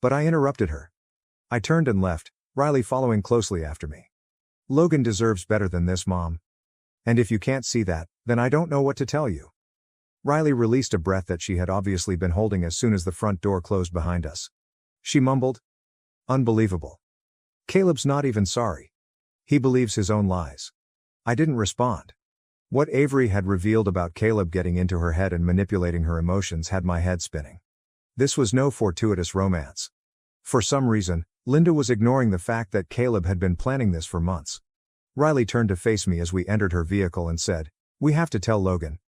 But I interrupted her. I turned and left, Riley following closely after me. Logan deserves better than this, Mom. And if you can't see that, then I don't know what to tell you. Riley released a breath that she had obviously been holding as soon as the front door closed behind us. She mumbled. Unbelievable. Caleb's not even sorry. He believes his own lies. I didn't respond. What Avery had revealed about Caleb getting into her head and manipulating her emotions had my head spinning. This was no fortuitous romance. For some reason, Linda was ignoring the fact that Caleb had been planning this for months. Riley turned to face me as we entered her vehicle and said, We have to tell Logan.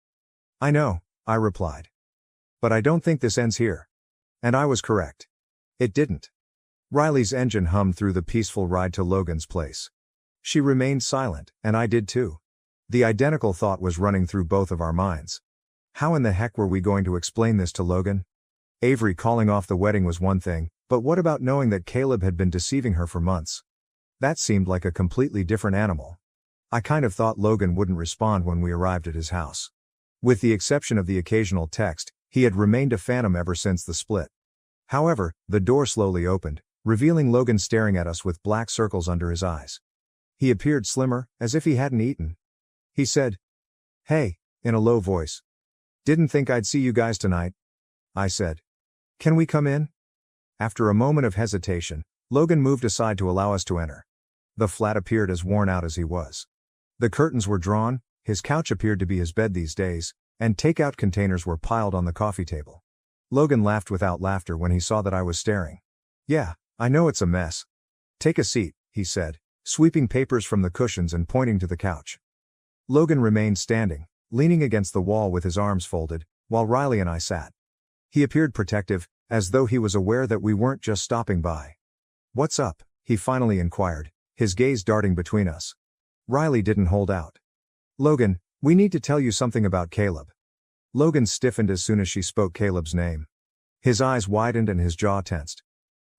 I know, I replied. But I don't think this ends here. And I was correct. It didn't. Riley's engine hummed through the peaceful ride to Logan's place. She remained silent, and I did too. The identical thought was running through both of our minds. How in the heck were we going to explain this to Logan? Avery calling off the wedding was one thing, but what about knowing that Caleb had been deceiving her for months? That seemed like a completely different animal. I kind of thought Logan wouldn't respond when we arrived at his house. With the exception of the occasional text, he had remained a phantom ever since the split. However, the door slowly opened, revealing Logan staring at us with black circles under his eyes. He appeared slimmer, as if he hadn't eaten. He said, Hey, in a low voice. Didn't think I'd see you guys tonight. I said. Can we come in? After a moment of hesitation, Logan moved aside to allow us to enter. The flat appeared as worn out as he was. The curtains were drawn, his couch appeared to be his bed these days, and takeout containers were piled on the coffee table. Logan laughed without laughter when he saw that I was staring. Yeah, I know it's a mess. Take a seat, he said, sweeping papers from the cushions and pointing to the couch. Logan remained standing, leaning against the wall with his arms folded, while Riley and I sat. He appeared protective, as though he was aware that we weren't just stopping by. What's up? He finally inquired, his gaze darting between us. Riley didn't hold out. Logan, we need to tell you something about Caleb. Logan stiffened as soon as she spoke Caleb's name. His eyes widened and his jaw tensed.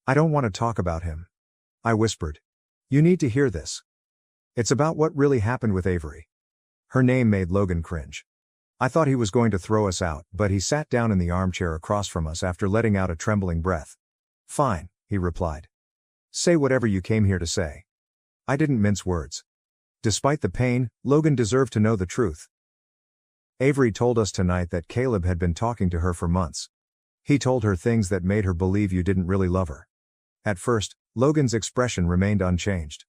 I don't want to talk about him. I whispered. You need to hear this. It's about what really happened with Avery. Her name made Logan cringe. I thought he was going to throw us out, but he sat down in the armchair across from us after letting out a trembling breath. Fine, he replied. Say whatever you came here to say. I didn't mince words. Despite the pain, Logan deserved to know the truth. Avery told us tonight that Caleb had been talking to her for months. He told her things that made her believe you didn't really love her. At first, Logan's expression remained unchanged.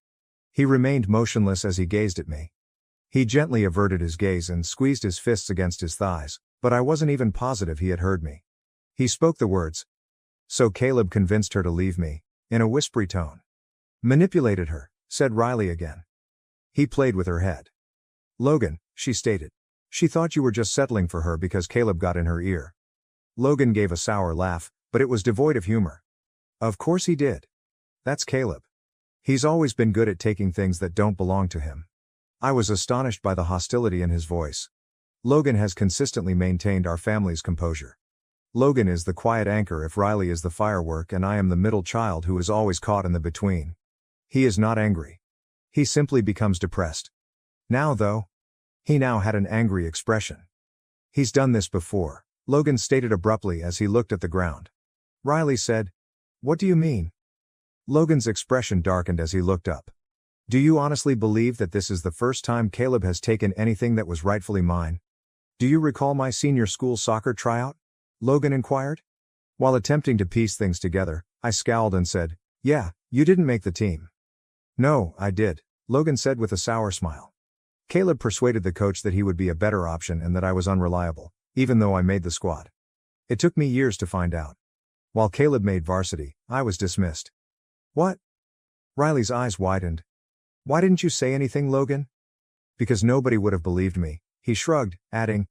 He remained motionless as he gazed at me. He gently averted his gaze and squeezed his fists against his thighs, but I wasn't even positive he had heard me. He spoke the words. So Caleb convinced her to leave me, in a whispery tone. Manipulated her, said Riley again. He played with her head. Logan, she stated. She thought you were just settling for her because Caleb got in her ear. Logan gave a sour laugh, but it was devoid of humor. Of course he did. That's Caleb. He's always been good at taking things that don't belong to him. I was astonished by the hostility in his voice. Logan has consistently maintained our family's composure. Logan is the quiet anchor if Riley is the firework and I am the middle child who is always caught in the between. He is not angry. He simply becomes depressed. Now though, he now had an angry expression. He's done this before, Logan stated abruptly as he looked at the ground. Riley said, What do you mean? Logan's expression darkened as he looked up. Do you honestly believe that this is the first time Caleb has taken anything that was rightfully mine? Do you recall my senior school soccer tryout? Logan inquired. While attempting to piece things together, I scowled and said, yeah, you didn't make the team. No, I did, Logan said with a sour smile. Caleb persuaded the coach that he would be a better option and that I was unreliable, even though I made the squad. It took me years to find out. While Caleb made varsity, I was dismissed. What? Riley's eyes widened. Why didn't you say anything, Logan? Because nobody would have believed me, he shrugged, adding,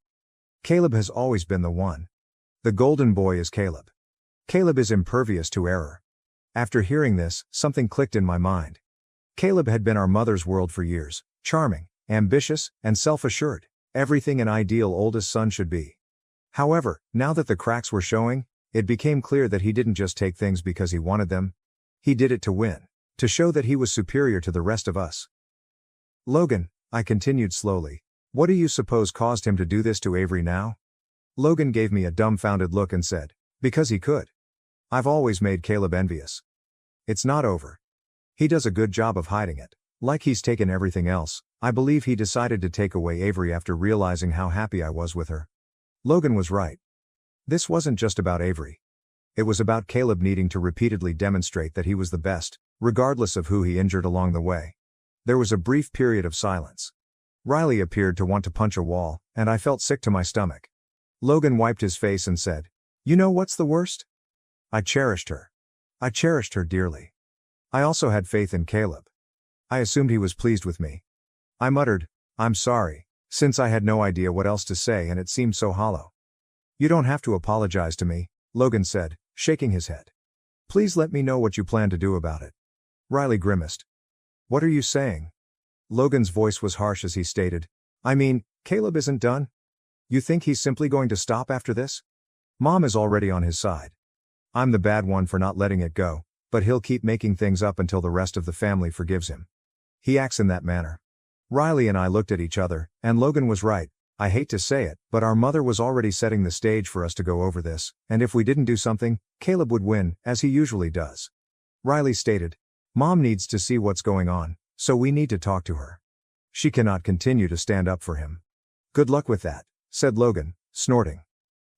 Caleb has always been the one. The golden boy is Caleb. Caleb is impervious to error. After hearing this, something clicked in my mind. Caleb had been our mother's world for years, charming, ambitious, and self-assured, everything an ideal oldest son should be. However, now that the cracks were showing, it became clear that he didn't just take things because he wanted them. He did it to win, to show that he was superior to the rest of us. Logan, I continued slowly, what do you suppose caused him to do this to Avery now? Logan gave me a dumbfounded look and said, because he could. I've always made Caleb envious. It's not over. He does a good job of hiding it. Like he's taken everything else, I believe he decided to take away Avery after realizing how happy I was with her. Logan was right. This wasn't just about Avery. It was about Caleb needing to repeatedly demonstrate that he was the best, regardless of who he injured along the way. There was a brief period of silence. Riley appeared to want to punch a wall, and I felt sick to my stomach. Logan wiped his face and said, you know what's the worst? I cherished her. I cherished her dearly. I also had faith in Caleb. I assumed he was pleased with me. I muttered, I'm sorry, since I had no idea what else to say and it seemed so hollow. You don't have to apologize to me, Logan said, shaking his head. Please let me know what you plan to do about it. Riley grimaced. What are you saying? Logan's voice was harsh as he stated, I mean, Caleb isn't done? You think he's simply going to stop after this? Mom is already on his side. I'm the bad one for not letting it go, but he'll keep making things up until the rest of the family forgives him. He acts in that manner. Riley and I looked at each other, and Logan was right. I hate to say it, but our mother was already setting the stage for us to go over this, and if we didn't do something, Caleb would win, as he usually does. Riley stated, Mom needs to see what's going on, so we need to talk to her. She cannot continue to stand up for him. Good luck with that, said Logan, snorting.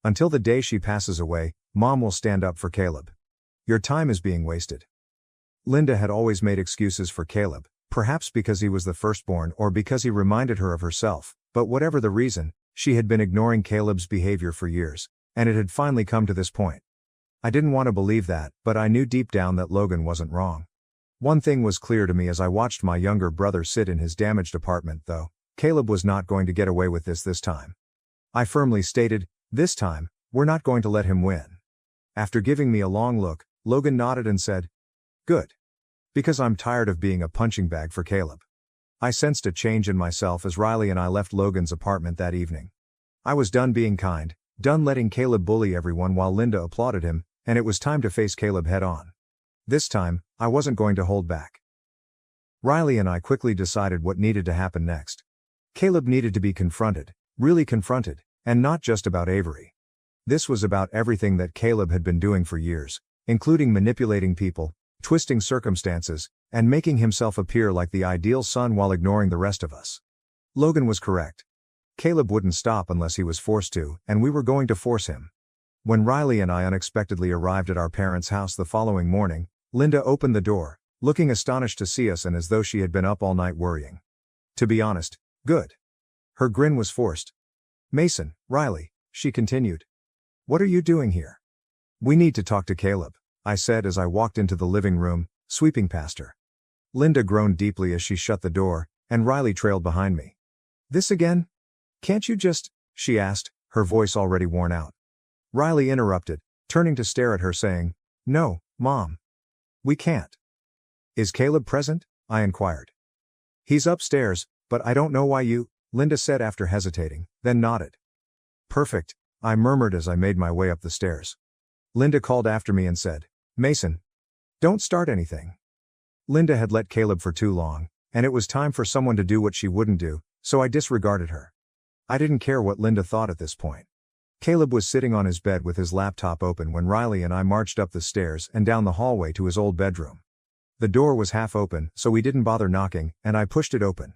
Until the day she passes away, Mom will stand up for Caleb. Your time is being wasted. Linda had always made excuses for Caleb, perhaps because he was the firstborn or because he reminded her of herself, but whatever the reason, she had been ignoring Caleb's behavior for years, and it had finally come to this point. I didn't want to believe that, but I knew deep down that Logan wasn't wrong. One thing was clear to me as I watched my younger brother sit in his damaged apartment, though. Caleb was not going to get away with this time. I firmly stated, this time, we're not going to let him win. After giving me a long look, Logan nodded and said, good. Because I'm tired of being a punching bag for Caleb. I sensed a change in myself as Riley and I left Logan's apartment that evening. I was done being kind, done letting Caleb bully everyone while Linda applauded him, and it was time to face Caleb head on. This time, I wasn't going to hold back. Riley and I quickly decided what needed to happen next. Caleb needed to be confronted, really confronted, and not just about Avery. This was about everything that Caleb had been doing for years, including manipulating people, twisting circumstances, and making himself appear like the ideal son while ignoring the rest of us. Logan was correct. Caleb wouldn't stop unless he was forced to, and we were going to force him. When Riley and I unexpectedly arrived at our parents' house the following morning, Linda opened the door, looking astonished to see us and as though she had been up all night worrying. To be honest, good. Her grin was forced. Mason, Riley, she continued. What are you doing here? We need to talk to Caleb, I said as I walked into the living room, sweeping past her. Linda groaned deeply as she shut the door, and Riley trailed behind me. This again? Can't you just, she asked, her voice already worn out. Riley interrupted, turning to stare at her saying, no, Mom. We can't. Is Caleb present? I inquired. He's upstairs, but I don't know why you, Linda said after hesitating, then nodded. Perfect, I murmured as I made my way up the stairs. Linda called after me and said, Mason. Don't start anything. Linda had let Caleb for too long, and it was time for someone to do what she wouldn't do, so I disregarded her. I didn't care what Linda thought at this point. Caleb was sitting on his bed with his laptop open when Riley and I marched up the stairs and down the hallway to his old bedroom. The door was half open, so we didn't bother knocking, and I pushed it open.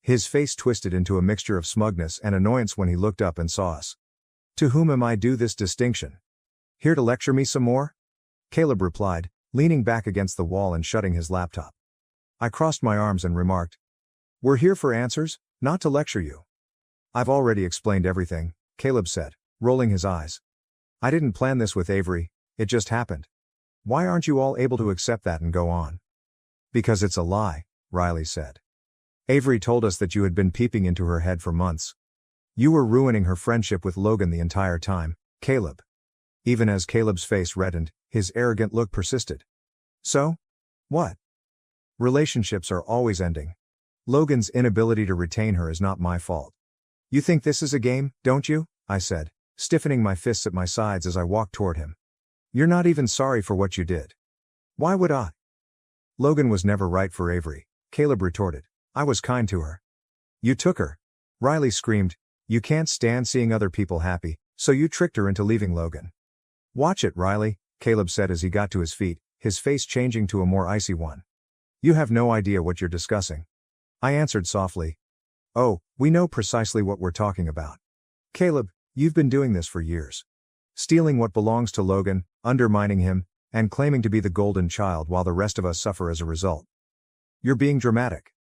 His face twisted into a mixture of smugness and annoyance when he looked up and saw us. To whom am I due this distinction? Here to lecture me some more? Caleb replied, leaning back against the wall and shutting his laptop. I crossed my arms and remarked, "We're here for answers, not to lecture you." "I've already explained everything," Caleb said, rolling his eyes. "I didn't plan this with Avery, it just happened. Why aren't you all able to accept that and go on?" "Because it's a lie," Riley said. "Avery told us that you had been peeping into her head for months. You were ruining her friendship with Logan the entire time, Caleb." Even as Caleb's face reddened, his arrogant look persisted. "So? What? Relationships are always ending. Logan's inability to retain her is not my fault." "You think this is a game, don't you?" I said, stiffening my fists at my sides as I walked toward him. "You're not even sorry for what you did." "Why would I?" "Logan was never right for Avery," Caleb retorted. "I was kind to her." "You took her," Riley screamed. "You can't stand seeing other people happy, so you tricked her into leaving Logan." "Watch it, Riley," Caleb said as he got to his feet, his face changing to a more icy one. "You have no idea what you're discussing." I answered softly. "Oh, we know precisely what we're talking about. Caleb, you've been doing this for years. Stealing what belongs to Logan, undermining him, and claiming to be the golden child while the rest of us suffer as a result. You're being dramatic."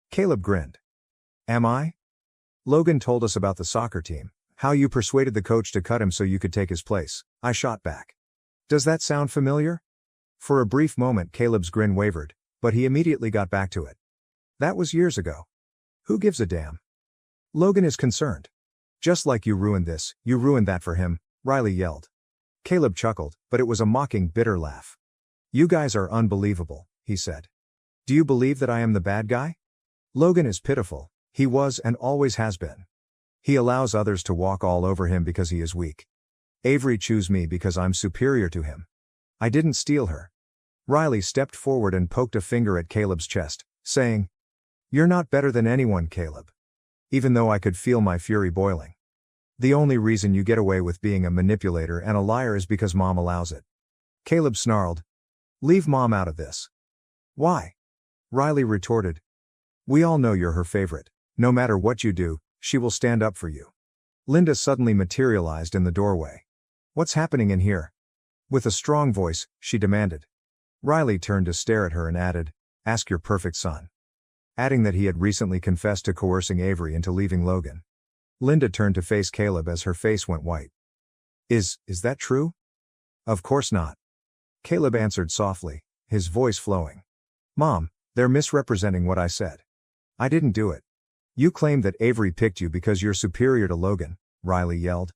Caleb grinned. "Am I? Logan told us about the soccer team, how you persuaded the coach to cut him so you could take his place," I shot back. "Does that sound familiar?" For a brief moment Caleb's grin wavered, but he immediately got back to it. "That was years ago. Who gives a damn? Logan is concerned. Just like you ruined this, you ruined that for him," Riley yelled. Caleb chuckled, but it was a mocking, bitter laugh. "You guys are unbelievable," he said. "Do you believe that I am the bad guy? Logan is pitiful, he was and always has been. He allows others to walk all over him because he is weak. Avery chose me because I'm superior to him. I didn't steal her." Riley stepped forward and poked a finger at Caleb's chest, saying, "You're not better than anyone, Caleb." Even though I could feel my fury boiling. "The only reason you get away with being a manipulator and a liar is because Mom allows it." Caleb snarled. "Leave Mom out of this." "Why?" Riley retorted. "We all know you're her favorite. No matter what you do, she will stand up for you." Linda suddenly materialized in the doorway. "What's happening in here?" With a strong voice, she demanded. Riley turned to stare at her and added, "Ask your perfect son." Adding that he had recently confessed to coercing Avery into leaving Logan. Linda turned to face Caleb as her face went white. Is that true?" "Of course not," Caleb answered softly, his voice flowing. "Mom, they're misrepresenting what I said. I didn't do it." "You claimed that Avery picked you because you're superior to Logan," Riley yelled.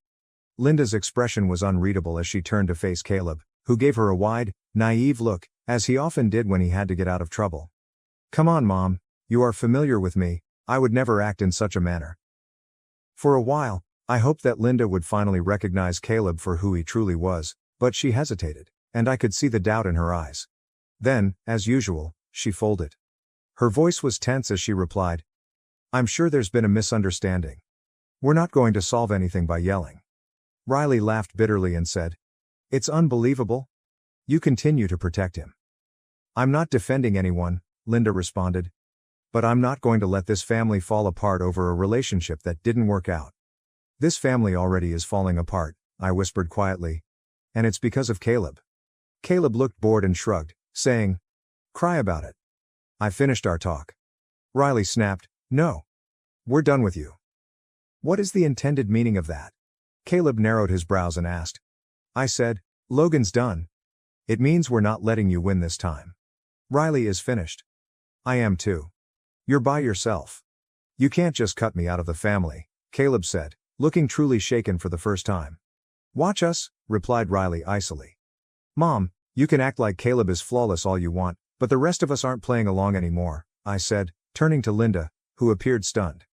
Linda's expression was unreadable as she turned to face Caleb, who gave her a wide, naive look, as he often did when he had to get out of trouble. "Come on, Mom. You are familiar with me, I would never act in such a manner." For a while, I hoped that Linda would finally recognize Caleb for who he truly was, but she hesitated, and I could see the doubt in her eyes. Then, as usual, she folded. Her voice was tense as she replied, "I'm sure there's been a misunderstanding. We're not going to solve anything by yelling." Riley laughed bitterly and said, "It's unbelievable. You continue to protect him." "I'm not defending anyone," Linda responded. "But I'm not going to let this family fall apart over a relationship that didn't work out." "This family already is falling apart," I whispered quietly. "And it's because of Caleb." Caleb looked bored and shrugged, saying, "Cry about it." I finished our talk. Riley snapped, "No. We're done with you." "What is the intended meaning of that?" Caleb narrowed his brows and asked. I said, "Logan's done. It means we're not letting you win this time. Riley is finished. I am too. You're by yourself. You can't just cut me out of the family," Caleb said, looking truly shaken for the first time. "Watch us," replied Riley icily. "Mom, you can act like Caleb is flawless all you want, but the rest of us aren't playing along anymore," I said, turning to Linda, who appeared stunned.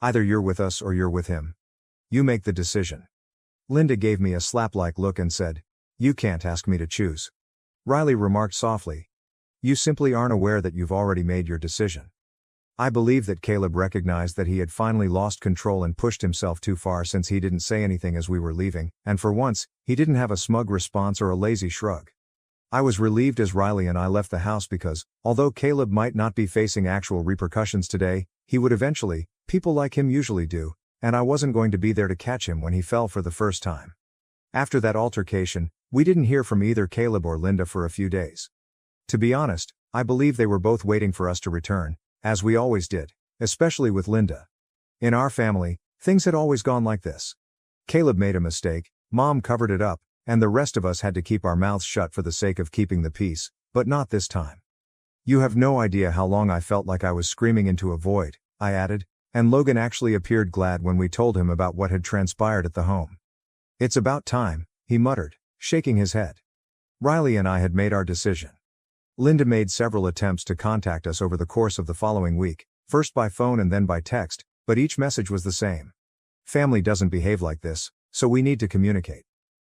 "Either you're with us or you're with him. You make the decision." Linda gave me a slap-like look and said, "You can't ask me to choose." Riley remarked softly, "You simply aren't aware that you've already made your decision." I believe that Caleb recognized that he had finally lost control and pushed himself too far since he didn't say anything as we were leaving, and for once, he didn't have a smug response or a lazy shrug. I was relieved as Riley and I left the house because, although Caleb might not be facing actual repercussions today, he would eventually, people like him usually do, and I wasn't going to be there to catch him when he fell for the first time. After that altercation, we didn't hear from either Caleb or Linda for a few days. To be honest, I believe they were both waiting for us to return, as we always did, especially with Linda. In our family, things had always gone like this. Caleb made a mistake, Mom covered it up, and the rest of us had to keep our mouths shut for the sake of keeping the peace, but not this time. You have no idea how long I felt like I was screaming into a void, I added, and Logan actually appeared glad when we told him about what had transpired at the home. It's about time, he muttered, shaking his head. Riley and I had made our decision. Linda made several attempts to contact us over the course of the following week, first by phone and then by text, but each message was the same. Family doesn't behave like this, so we need to communicate.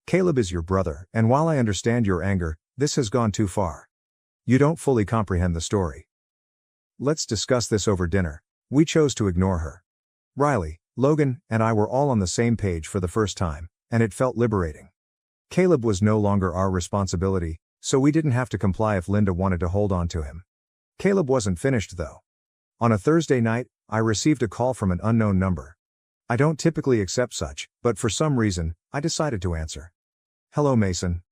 Caleb is your brother, and while I understand your anger, this has gone too far. You don't fully comprehend the story. Let's discuss this over dinner. We chose to ignore her. Riley, Logan, and I were all on the same page for the first time, and it felt liberating. Caleb was no longer our responsibility, so we didn't have to comply if Linda wanted to hold on to him. Caleb wasn't finished though. On a Thursday night, I received a call from an unknown number. I don't typically accept such, but for some reason, I decided to answer. Hello, Mason.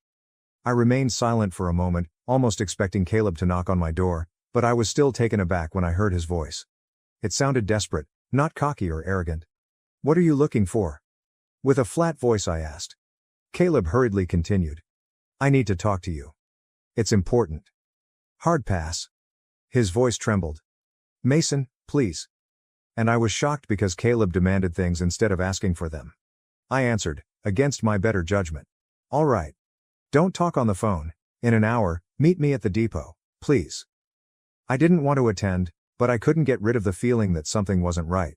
I remained silent for a moment, almost expecting Caleb to knock on my door, but I was still taken aback when I heard his voice. It sounded desperate, not cocky or arrogant. What are you looking for? With a flat voice I asked. Caleb hurriedly continued. I need to talk to you. It's important. Hard pass. His voice trembled. Mason, please. And I was shocked because Caleb demanded things instead of asking for them. I answered, against my better judgment. All right. Don't talk on the phone. In an hour, meet me at the depot, please. I didn't want to attend, but I couldn't get rid of the feeling that something wasn't right.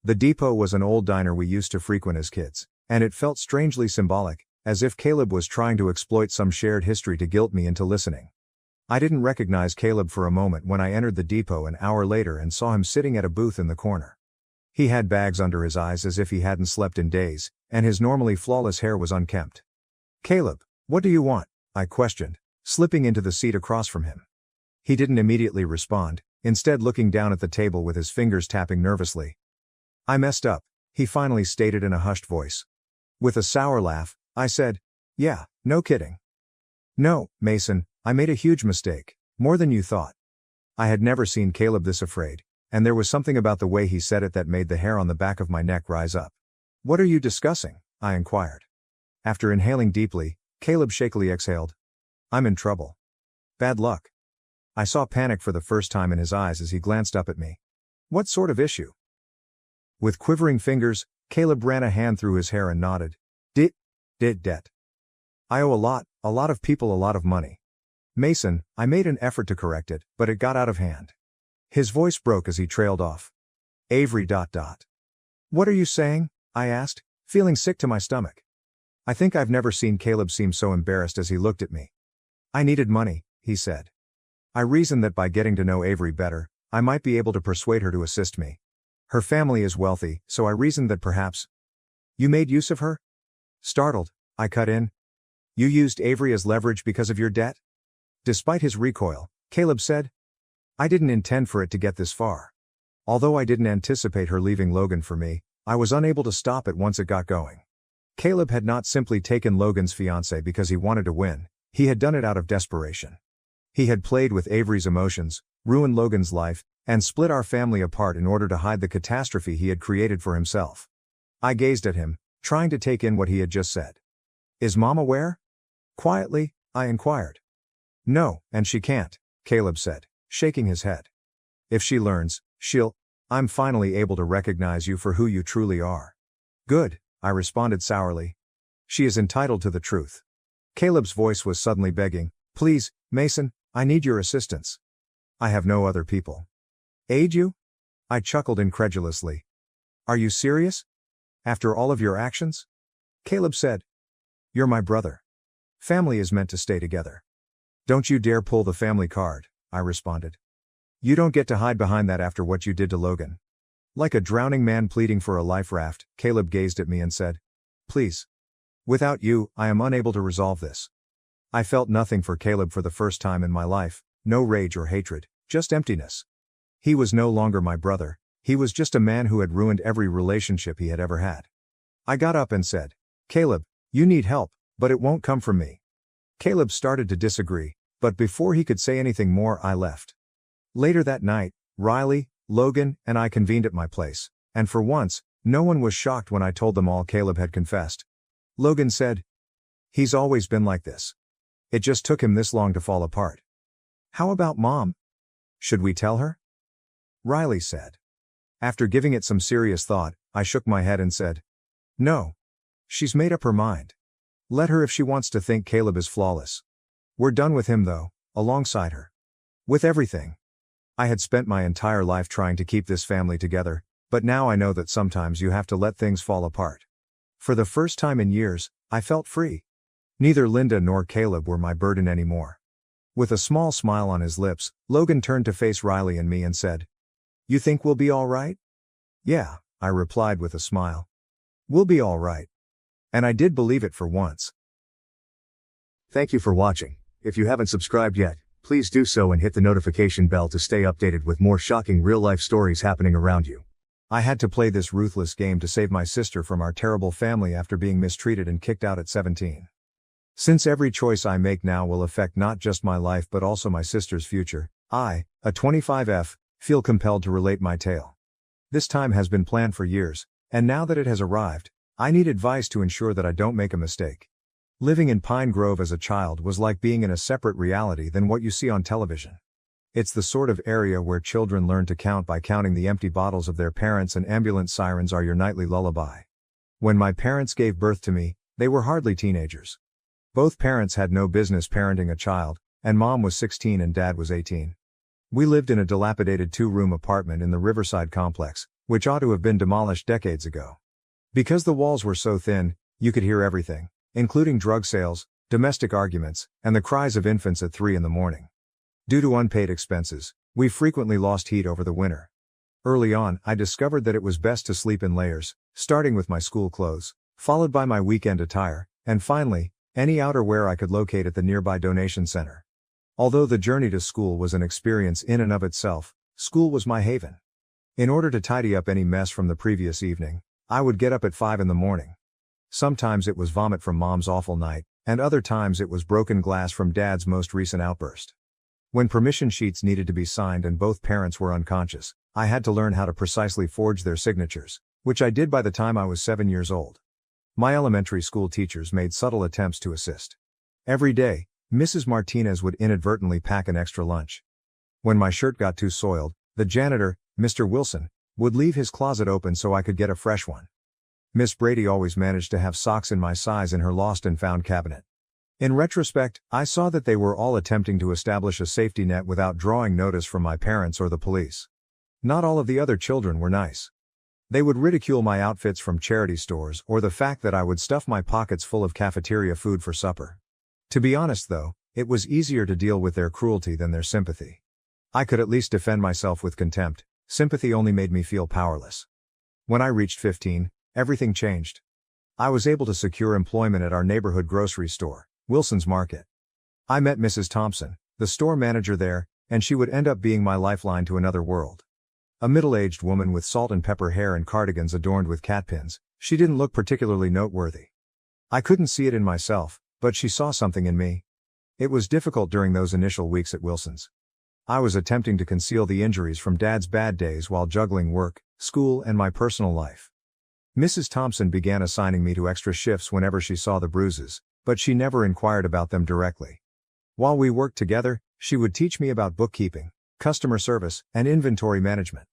The depot was an old diner we used to frequent as kids, and it felt strangely symbolic, as if Caleb was trying to exploit some shared history to guilt me into listening. I didn't recognize Caleb for a moment when I entered the depot an hour later and saw him sitting at a booth in the corner. He had bags under his eyes as if he hadn't slept in days, and his normally flawless hair was unkempt. Caleb, what do you want? I questioned, slipping into the seat across from him. He didn't immediately respond, instead looking down at the table with his fingers tapping nervously. I messed up, he finally stated in a hushed voice. With a sour laugh, I said, yeah, no kidding. No, Mason, I made a huge mistake, more than you thought. I had never seen Caleb this afraid, and there was something about the way he said it that made the hair on the back of my neck rise up. What are you discussing? I inquired. After inhaling deeply, Caleb shakily exhaled. I'm in trouble. Bad luck. I saw panic for the first time in his eyes as he glanced up at me. What sort of issue? With quivering fingers, Caleb ran a hand through his hair and nodded. Debt. I owe a lot of people a lot of money. Mason, I made an effort to correct it, but it got out of hand. His voice broke as he trailed off. Avery. What are you saying? I asked, feeling sick to my stomach. I think I've never seen Caleb seem so embarrassed as he looked at me. I needed money, he said. I reasoned that by getting to know Avery better, I might be able to persuade her to assist me. Her family is wealthy, so I reasoned that perhaps. You made use of her? Startled, I cut in. You used Avery as leverage because of your debt? Despite his recoil, Caleb said. I didn't intend for it to get this far. Although I didn't anticipate her leaving Logan for me, I was unable to stop it once it got going. Caleb had not simply taken Logan's fiancée because he wanted to win, he had done it out of desperation. He had played with Avery's emotions, ruined Logan's life, and split our family apart in order to hide the catastrophe he had created for himself. I gazed at him, trying to take in what he had just said. Is Mom aware? Quietly, I inquired. No, and she can't, Caleb said, shaking his head. If she learns, I'm finally able to recognize you for who you truly are. Good, I responded sourly. She is entitled to the truth. Caleb's voice was suddenly begging, please, Mason, I need your assistance. I have no other people. Aid you? I chuckled incredulously. Are you serious? After all of your actions? Caleb said. You're my brother. Family is meant to stay together. Don't you dare pull the family card, I responded. You don't get to hide behind that after what you did to Logan. Like a drowning man pleading for a life raft, Caleb gazed at me and said, please. Without you, I am unable to resolve this. I felt nothing for Caleb for the first time in my life, no rage or hatred, just emptiness. He was no longer my brother, he was just a man who had ruined every relationship he had ever had. I got up and said, "Caleb, you need help, but it won't come from me." Caleb started to disagree, but before he could say anything more, I left. Later that night, Riley, Logan, and I convened at my place, and for once, no one was shocked when I told them all Caleb had confessed. Logan said, "He's always been like this. It just took him this long to fall apart." "How about Mom? Should we tell her?" Riley said. After giving it some serious thought, I shook my head and said, "No. She's made up her mind. Let her if she wants to think Caleb is flawless. We're done with him though, alongside her. With everything. I had spent my entire life trying to keep this family together, but now I know that sometimes you have to let things fall apart." For the first time in years, I felt free. Neither Linda nor Caleb were my burden anymore. With a small smile on his lips, Logan turned to face Riley and me and said, "You think we'll be all right?" "Yeah," I replied with a smile. "We'll be all right." And I did believe it for once. Thank you for watching. If you haven't subscribed yet, please do so and hit the notification bell to stay updated with more shocking real-life stories happening around you. I had to play this ruthless game to save my sister from our terrible family after being mistreated and kicked out at 17. Since every choice I make now will affect not just my life but also my sister's future, I, a 25F, feel compelled to relate my tale. This time has been planned for years, and now that it has arrived, I need advice to ensure that I don't make a mistake. Living in Pine Grove as a child was like being in a separate reality than what you see on television. It's the sort of area where children learn to count by counting the empty bottles of their parents and ambulance sirens are your nightly lullaby. When my parents gave birth to me, they were hardly teenagers. Both parents had no business parenting a child, and Mom was 16 and Dad was 18. We lived in a dilapidated 2-room apartment in the Riverside complex, which ought to have been demolished decades ago. Because the walls were so thin, you could hear everything, including drug sales, domestic arguments, and the cries of infants at 3 in the morning. Due to unpaid expenses, we frequently lost heat over the winter. Early on, I discovered that it was best to sleep in layers, starting with my school clothes, followed by my weekend attire, and finally, any outerwear I could locate at the nearby donation center. Although the journey to school was an experience in and of itself, school was my haven. In order to tidy up any mess from the previous evening, I would get up at 5 in the morning. Sometimes it was vomit from Mom's awful night, and other times it was broken glass from Dad's most recent outburst. When permission sheets needed to be signed and both parents were unconscious, I had to learn how to precisely forge their signatures, which I did by the time I was 7 years old. My elementary school teachers made subtle attempts to assist. Every day, Mrs. Martinez would inadvertently pack an extra lunch. When my shirt got too soiled, the janitor, Mr. Wilson, would leave his closet open so I could get a fresh one. Miss Brady always managed to have socks in my size in her lost and found cabinet. In retrospect, I saw that they were all attempting to establish a safety net without drawing notice from my parents or the police. Not all of the other children were nice. They would ridicule my outfits from charity stores or the fact that I would stuff my pockets full of cafeteria food for supper. To be honest though, it was easier to deal with their cruelty than their sympathy. I could at least defend myself with contempt. Sympathy only made me feel powerless. When I reached 15, everything changed. I was able to secure employment at our neighborhood grocery store, Wilson's Market. I met Mrs. Thompson, the store manager there, and she would end up being my lifeline to another world. A middle-aged woman with salt and pepper hair and cardigans adorned with catpins, she didn't look particularly noteworthy. I couldn't see it in myself, but she saw something in me. It was difficult during those initial weeks at Wilson's. I was attempting to conceal the injuries from Dad's bad days while juggling work, school, and my personal life. Mrs. Thompson began assigning me to extra shifts whenever she saw the bruises, but she never inquired about them directly. While we worked together, she would teach me about bookkeeping, customer service, and inventory management.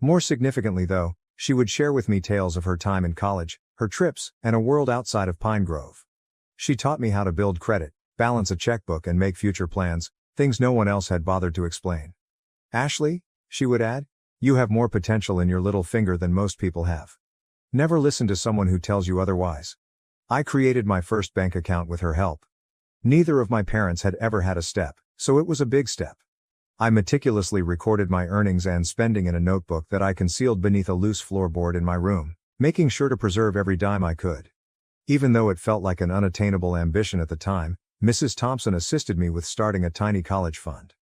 More significantly though, she would share with me tales of her time in college, her trips, and a world outside of Pine Grove. She taught me how to build credit, balance a checkbook, and make future plans, things no one else had bothered to explain. "Ashley," she would add, "you have more potential in your little finger than most people have. Never listen to someone who tells you otherwise." I created my first bank account with her help. Neither of my parents had ever had a step, so it was a big step. I meticulously recorded my earnings and spending in a notebook that I concealed beneath a loose floorboard in my room, making sure to preserve every dime I could. Even though it felt like an unattainable ambition at the time, Mrs. Thompson assisted me with starting a tiny college fund.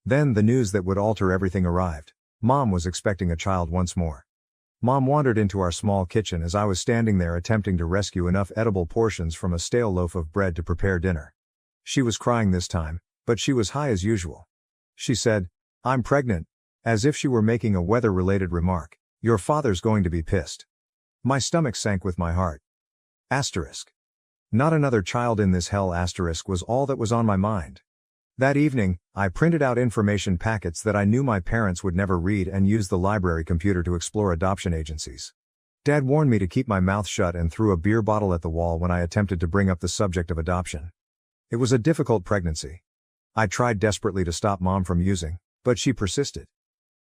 Then the news that would alter everything arrived. Mom was expecting a child once more. Mom wandered into our small kitchen as I was standing there attempting to rescue enough edible portions from a stale loaf of bread to prepare dinner. She was crying this time, but she was high as usual. She said, "I'm pregnant," as if she were making a weather-related remark. "Your father's going to be pissed." My stomach sank with my heart. Asterisk. Not another child in this hell asterisk was all that was on my mind. That evening, I printed out information packets that I knew my parents would never read and used the library computer to explore adoption agencies. Dad warned me to keep my mouth shut and threw a beer bottle at the wall when I attempted to bring up the subject of adoption. It was a difficult pregnancy. I tried desperately to stop Mom from using, but she persisted.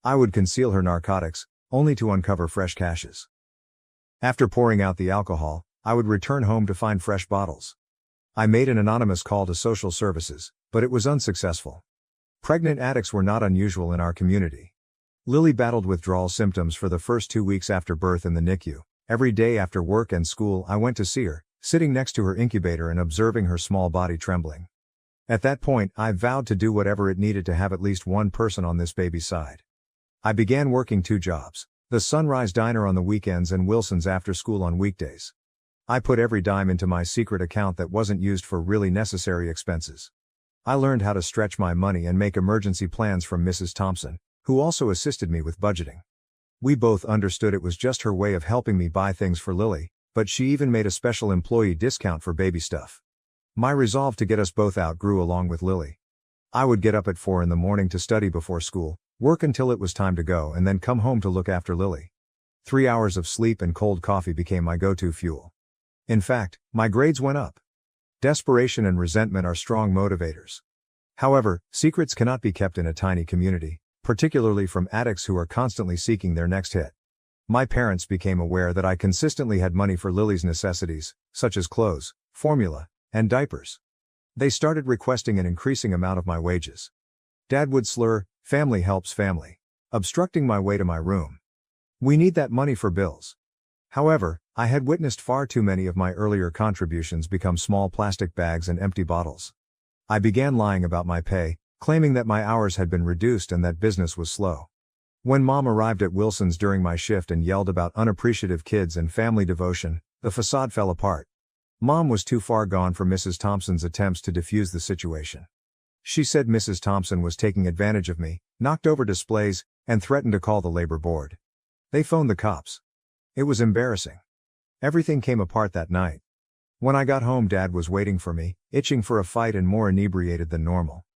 I would conceal her narcotics, only to uncover fresh caches. After pouring out the alcohol, I would return home to find fresh bottles. I made an anonymous call to social services, but it was unsuccessful. Pregnant addicts were not unusual in our community. Lily battled withdrawal symptoms for the first 2 weeks after birth in the NICU. Every day after work and school I went to see her, sitting next to her incubator and observing her small body trembling. At that point, I vowed to do whatever it needed to have at least one person on this baby's side. I began working 2 jobs, the Sunrise Diner on the weekends and Wilson's after school on weekdays. I put every dime into my secret account that wasn't used for really necessary expenses. I learned how to stretch my money and make emergency plans from Mrs. Thompson, who also assisted me with budgeting. We both understood it was just her way of helping me buy things for Lily, but she even made a special employee discount for baby stuff. My resolve to get us both out grew along with Lily. I would get up at 4 in the morning to study before school, work until it was time to go and then come home to look after Lily. 3 hours of sleep and cold coffee became my go-to fuel. In fact, my grades went up. Desperation and resentment are strong motivators. However, secrets cannot be kept in a tiny community, particularly from addicts who are constantly seeking their next hit. My parents became aware that I consistently had money for Lily's necessities, such as clothes, formula, and diapers. They started requesting an increasing amount of my wages. Dad would slur, "Family helps family," obstructing my way to my room. "We need that money for bills." However, I had witnessed far too many of my earlier contributions become small plastic bags and empty bottles. I began lying about my pay, claiming that my hours had been reduced and that business was slow. When Mom arrived at Wilson's during my shift and yelled about unappreciative kids and family devotion, the facade fell apart. Mom was too far gone for Mrs. Thompson's attempts to defuse the situation. She said Mrs. Thompson was taking advantage of me, knocked over displays, and threatened to call the labor board. They phoned the cops. It was embarrassing. Everything came apart that night. When I got home, Dad was waiting for me, itching for a fight and more inebriated than normal.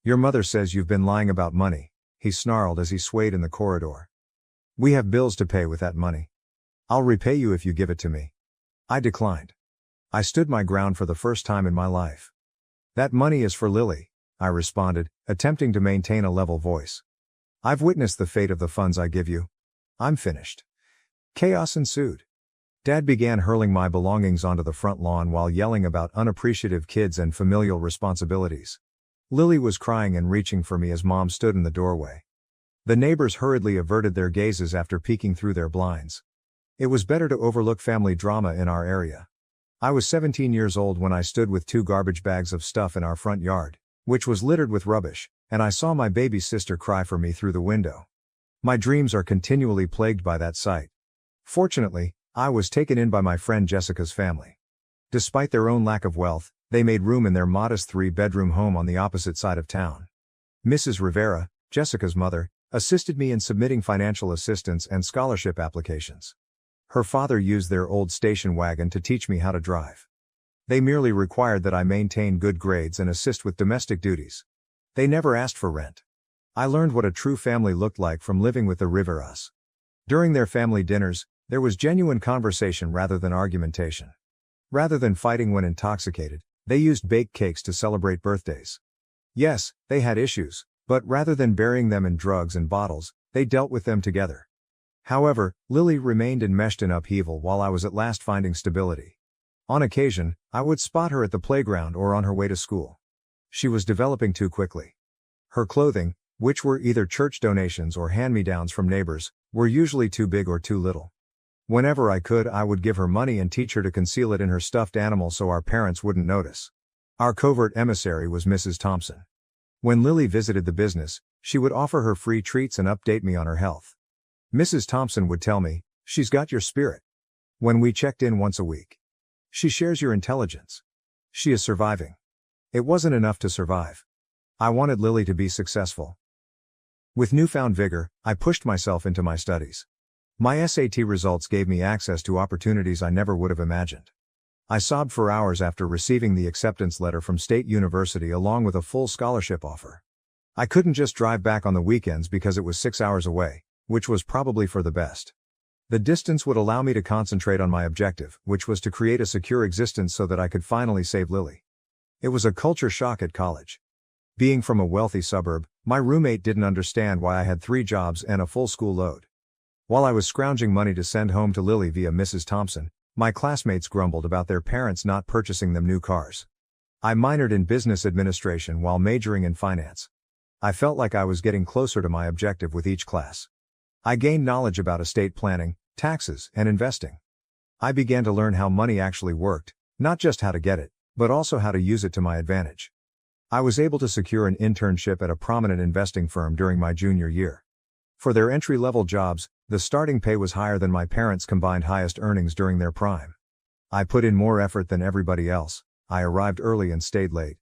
"Your mother says you've been lying about money," he snarled as he swayed in the corridor. "We have bills to pay with that money. I'll repay you if you give it to me." I declined. I stood my ground for the first time in my life. "That money is for Lily," I responded, attempting to maintain a level voice. "I've witnessed the fate of the funds I give you. I'm finished." Chaos ensued. Dad began hurling my belongings onto the front lawn while yelling about unappreciative kids and familial responsibilities. Lily was crying and reaching for me as Mom stood in the doorway. The neighbors hurriedly averted their gazes after peeking through their blinds. It was better to overlook family drama in our area. I was 17 years old when I stood with 2 garbage bags of stuff in our front yard, which was littered with rubbish, and I saw my baby sister cry for me through the window. My dreams are continually plagued by that sight. Fortunately, I was taken in by my friend Jessica's family. Despite their own lack of wealth, they made room in their modest 3-bedroom home on the opposite side of town. Mrs. Rivera, Jessica's mother, assisted me in submitting financial assistance and scholarship applications. Her father used their old station wagon to teach me how to drive. They merely required that I maintain good grades and assist with domestic duties. They never asked for rent. I learned what a true family looked like from living with the Riveras. During their family dinners, there was genuine conversation rather than argumentation. Rather than fighting when intoxicated, they used baked cakes to celebrate birthdays. Yes, they had issues, but rather than burying them in drugs and bottles, they dealt with them together. However, Lily remained enmeshed in upheaval while I was at last finding stability. On occasion, I would spot her at the playground or on her way to school. She was developing too quickly. Her clothing, which were either church donations or hand-me-downs from neighbors, were usually too big or too little. Whenever I could, I would give her money and teach her to conceal it in her stuffed animal so our parents wouldn't notice. Our covert emissary was Mrs. Thompson. When Lily visited the business, she would offer her free treats and update me on her health. Mrs. Thompson would tell me, "She's got your spirit." When we checked in once a week. "She shares your intelligence. She is surviving." It wasn't enough to survive. I wanted Lily to be successful. With newfound vigor, I pushed myself into my studies. My SAT results gave me access to opportunities I never would have imagined. I sobbed for hours after receiving the acceptance letter from State University along with a full scholarship offer. I couldn't just drive back on the weekends because it was 6 hours away, which was probably for the best. The distance would allow me to concentrate on my objective, which was to create a secure existence so that I could finally save Lily. It was a culture shock at college. Being from a wealthy suburb, my roommate didn't understand why I had 3 jobs and a full school load. While I was scrounging money to send home to Lily via Mrs. Thompson, my classmates grumbled about their parents not purchasing them new cars. I minored in business administration while majoring in finance. I felt like I was getting closer to my objective with each class. I gained knowledge about estate planning, taxes, and investing. I began to learn how money actually worked, not just how to get it, but also how to use it to my advantage. I was able to secure an internship at a prominent investing firm during my junior year. For their entry-level jobs, the starting pay was higher than my parents' combined highest earnings during their prime. I put in more effort than everybody else. I arrived early and stayed late.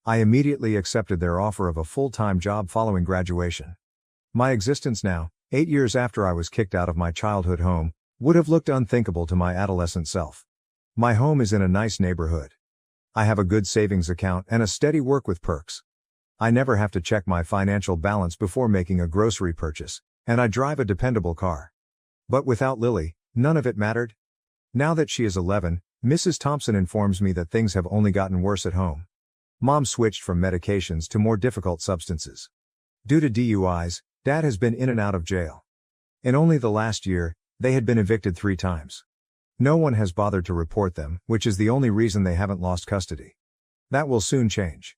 I immediately accepted their offer of a full-time job following graduation. My existence now, 8 years after I was kicked out of my childhood home, would have looked unthinkable to my adolescent self. My home is in a nice neighborhood. I have a good savings account and a steady work with perks. I never have to check my financial balance before making a grocery purchase, and I drive a dependable car. But without Lily, none of it mattered. Now that she is 11, Mrs. Thompson informs me that things have only gotten worse at home. Mom switched from medications to more difficult substances. Due to DUIs, Dad has been in and out of jail. In only the last year, they had been evicted 3 times. No one has bothered to report them, which is the only reason they haven't lost custody. That will soon change.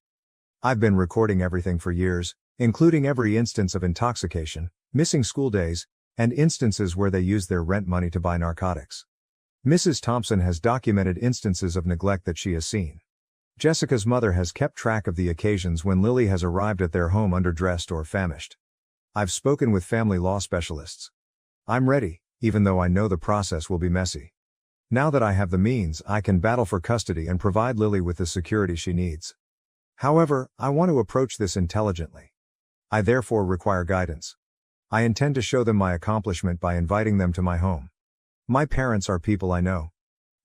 I've been recording everything for years, including every instance of intoxication, missing school days, and instances where they used their rent money to buy narcotics. Mrs. Thompson has documented instances of neglect that she has seen. Jessica's mother has kept track of the occasions when Lily has arrived at their home underdressed or famished. I've spoken with family law specialists. I'm ready, even though I know the process will be messy. Now that I have the means, I can battle for custody and provide Lily with the security she needs. However, I want to approach this intelligently. I therefore require guidance. I intend to show them my accomplishment by inviting them to my home. My parents are people I know.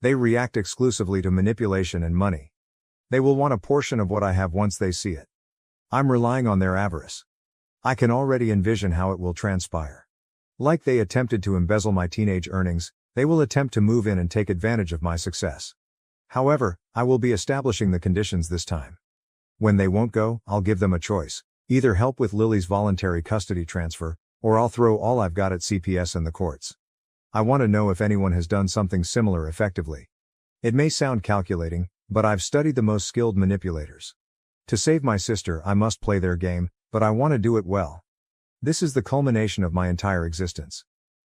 They react exclusively to manipulation and money. They will want a portion of what I have once they see it. I'm relying on their avarice. I can already envision how it will transpire. Like they attempted to embezzle my teenage earnings, they will attempt to move in and take advantage of my success. However, I will be establishing the conditions this time. When they won't go, I'll give them a choice: either help with Lily's voluntary custody transfer, or I'll throw all I've got at CPS and the courts. I want to know if anyone has done something similar effectively. It may sound calculating, but I've studied the most skilled manipulators. To save my sister, I must play their game, but I want to do it well. This is the culmination of my entire existence.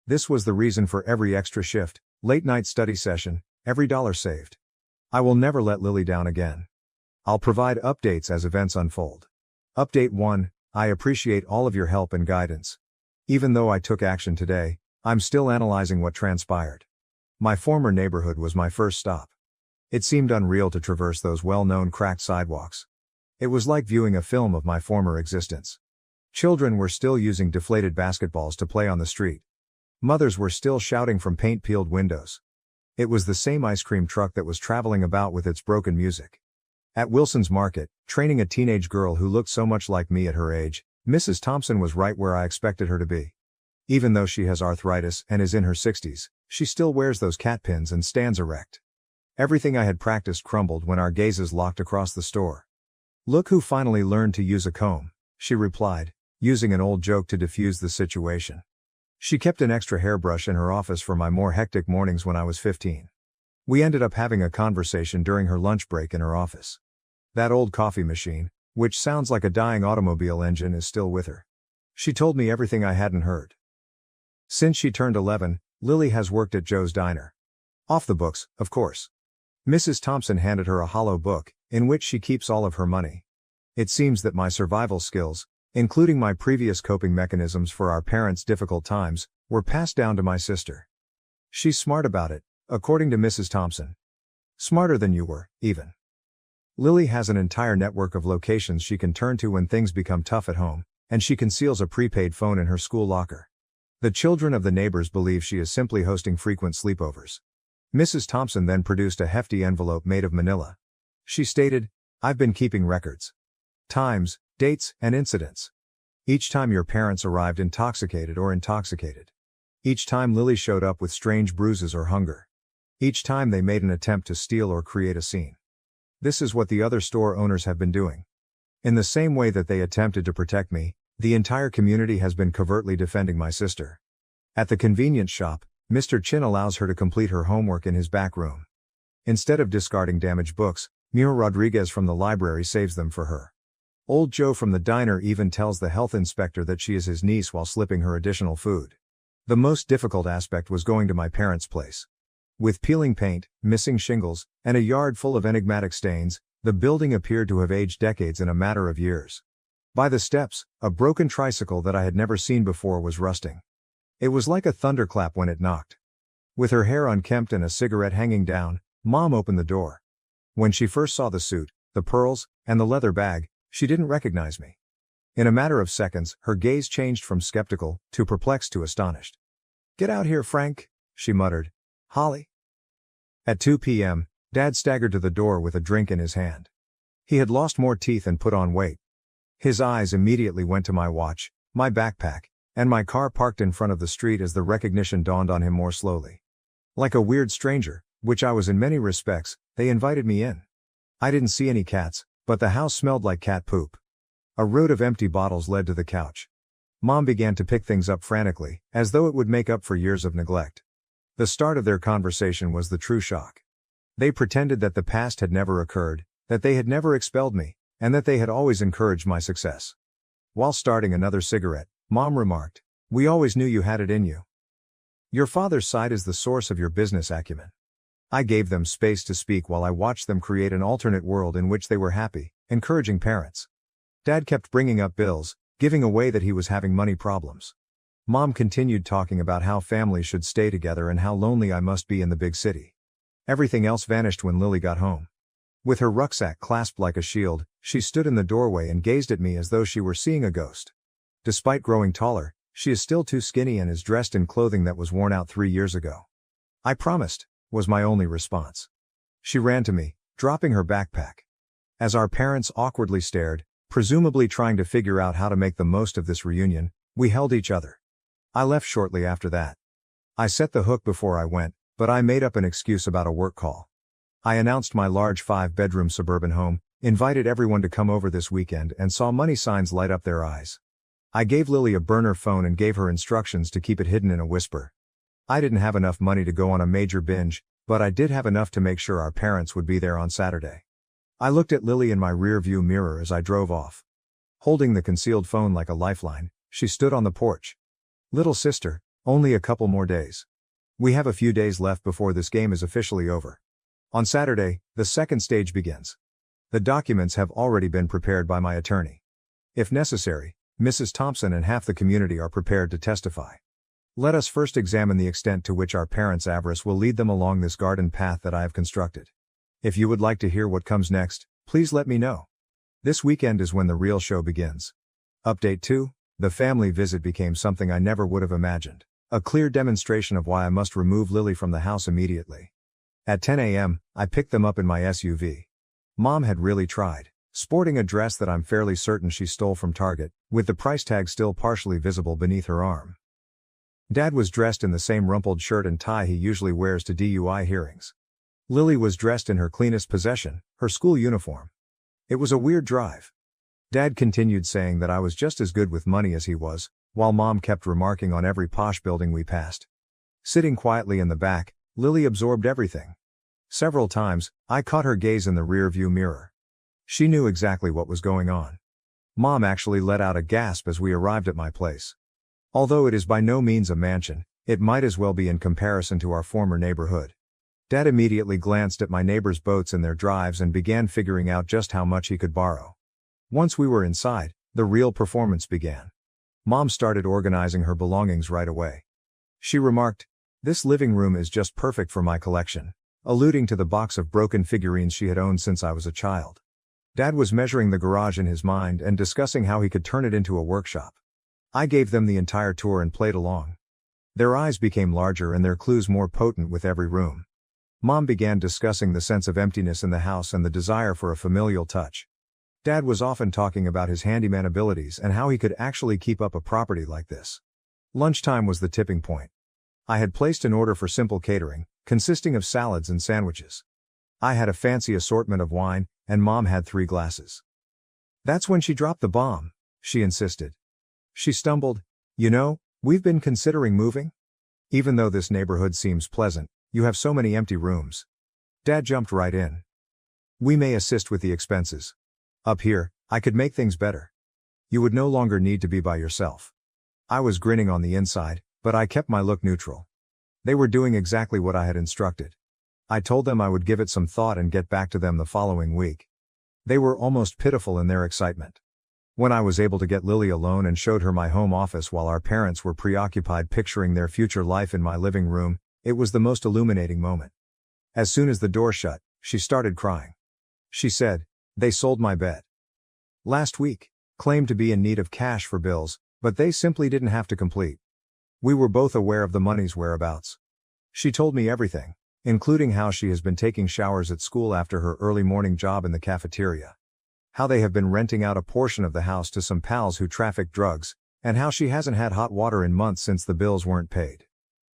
This was the reason for every extra shift, late-night study session, every dollar saved. I will never let Lily down again. I'll provide updates as events unfold. Update 1, I appreciate all of your help and guidance. Even though I took action today, I'm still analyzing what transpired. My former neighborhood was my first stop. It seemed unreal to traverse those well-known cracked sidewalks. It was like viewing a film of my former existence. Children were still using deflated basketballs to play on the street. Mothers were still shouting from paint-peeled windows. It was the same ice cream truck that was traveling about with its broken music. At Wilson's Market, training a teenage girl who looked so much like me at her age, Mrs. Thompson was right where I expected her to be. Even though she has arthritis and is in her 60s, she still wears those cat pins and stands erect. Everything I had practiced crumbled when our gazes locked across the store. "Look who finally learned to use a comb," she replied, using an old joke to diffuse the situation. She kept an extra hairbrush in her office for my more hectic mornings when I was 15. We ended up having a conversation during her lunch break in her office. That old coffee machine, which sounds like a dying automobile engine, is still with her. She told me everything I hadn't heard. Since she turned 11, Lily has worked at Joe's Diner. Off the books, of course. Mrs. Thompson handed her a hollow book, in which she keeps all of her money. It seems that my survival skills, including my previous coping mechanisms for our parents' difficult times, were passed down to my sister. She's smart about it, according to Mrs. Thompson. Smarter than you were, even. Lily has an entire network of locations she can turn to when things become tough at home, and she conceals a prepaid phone in her school locker. The children of the neighbors believe she is simply hosting frequent sleepovers. Mrs. Thompson then produced a hefty envelope made of manila. She stated, "I've been keeping records. Times, dates, and incidents. Each time your parents arrived intoxicated. Each time Lily showed up with strange bruises or hunger. Each time they made an attempt to steal or create a scene. This is what the other store owners have been doing. In the same way that they attempted to protect me, the entire community has been covertly defending my sister. At the convenience shop, Mr. Chin allows her to complete her homework in his back room. Instead of discarding damaged books, Mira Rodriguez from the library saves them for her. Old Joe from the diner even tells the health inspector that she is his niece while slipping her additional food. The most difficult aspect was going to my parents' place. With peeling paint, missing shingles, and a yard full of enigmatic stains, the building appeared to have aged decades in a matter of years. By the steps, a broken tricycle that I had never seen before was rusting. It was like a thunderclap when it knocked. With her hair unkempt and a cigarette hanging down, Mom opened the door. When she first saw the suit, the pearls, and the leather bag, she didn't recognize me. In a matter of seconds, her gaze changed from skeptical to perplexed to astonished. "Get out here, Frank," she muttered. "Holly." At 2 p.m., Dad staggered to the door with a drink in his hand. He had lost more teeth and put on weight. His eyes immediately went to my watch, my backpack, and my car parked in front of the street as the recognition dawned on him more slowly. Like a weird stranger, which I was in many respects, they invited me in. I didn't see any cats, but the house smelled like cat poop. A road of empty bottles led to the couch. Mom began to pick things up frantically, as though it would make up for years of neglect. The start of their conversation was the true shock. They pretended that the past had never occurred, that they had never expelled me, and that they had always encouraged my success. While starting another cigarette, Mom remarked, "We always knew you had it in you. Your father's side is the source of your business acumen." I gave them space to speak while I watched them create an alternate world in which they were happy, encouraging parents. Dad kept bringing up bills, giving away that he was having money problems. Mom continued talking about how families should stay together and how lonely I must be in the big city. Everything else vanished when Lily got home. With her rucksack clasped like a shield, she stood in the doorway and gazed at me as though she were seeing a ghost. Despite growing taller, she is still too skinny and is dressed in clothing that was worn out 3 years ago. "I promised," was my only response. She ran to me, dropping her backpack. As our parents awkwardly stared, presumably trying to figure out how to make the most of this reunion, we held each other. I left shortly after that. I set the hook before I went, but I made up an excuse about a work call. I announced my large 5-bedroom suburban home, invited everyone to come over this weekend, and saw money signs light up their eyes. I gave Lily a burner phone and gave her instructions to keep it hidden in a whisper. I didn't have enough money to go on a major binge, but I did have enough to make sure our parents would be there on Saturday. I looked at Lily in my rear-view mirror as I drove off. Holding the concealed phone like a lifeline, she stood on the porch. "Little sister, only a couple more days. We have a few days left before this game is officially over. On Saturday, the second stage begins. The documents have already been prepared by my attorney. If necessary, Mrs. Thompson and half the community are prepared to testify. Let us first examine the extent to which our parents' avarice will lead them along this garden path that I have constructed. If you would like to hear what comes next, please let me know. This weekend is when the real show begins." Update 2. The family visit became something I never would have imagined. A clear demonstration of why I must remove Lily from the house immediately. At 10 a.m., I picked them up in my SUV. Mom had really tried. Sporting a dress that I'm fairly certain she stole from Target, with the price tag still partially visible beneath her arm. Dad was dressed in the same rumpled shirt and tie he usually wears to DUI hearings. Lily was dressed in her cleanest possession, her school uniform. It was a weird drive. Dad continued saying that I was just as good with money as he was, while Mom kept remarking on every posh building we passed. Sitting quietly in the back, Lily absorbed everything. Several times, I caught her gaze in the rear-view mirror. She knew exactly what was going on. Mom actually let out a gasp as we arrived at my place. Although it is by no means a mansion, it might as well be in comparison to our former neighborhood. Dad immediately glanced at my neighbor's boats and their drives and began figuring out just how much he could borrow. Once we were inside, the real performance began. Mom started organizing her belongings right away. She remarked, "This living room is just perfect for my collection," alluding to the box of broken figurines she had owned since I was a child. Dad was measuring the garage in his mind and discussing how he could turn it into a workshop. I gave them the entire tour and played along. Their eyes became larger and their clues more potent with every room. Mom began discussing the sense of emptiness in the house and the desire for a familial touch. Dad was often talking about his handyman abilities and how he could actually keep up a property like this. Lunchtime was the tipping point. I had placed an order for simple catering, consisting of salads and sandwiches. I had a fancy assortment of wine, and Mom had 3 glasses. That's when she dropped the bomb, she insisted. She stumbled, "You know, we've been considering moving. Even though this neighborhood seems pleasant, you have so many empty rooms." Dad jumped right in. "We may assist with the expenses. Up here, I could make things better. You would no longer need to be by yourself." I was grinning on the inside, but I kept my look neutral. They were doing exactly what I had instructed. I told them I would give it some thought and get back to them the following week. They were almost pitiful in their excitement. When I was able to get Lily alone and showed her my home office while our parents were preoccupied picturing their future life in my living room, it was the most illuminating moment. As soon as the door shut, she started crying. She said, "They sold my bed last week, claimed to be in need of cash for bills, but they simply didn't have to complete. We were both aware of the money's whereabouts." She told me everything, including how she has been taking showers at school after her early morning job in the cafeteria, how they have been renting out a portion of the house to some pals who traffic drugs, and how she hasn't had hot water in months since the bills weren't paid.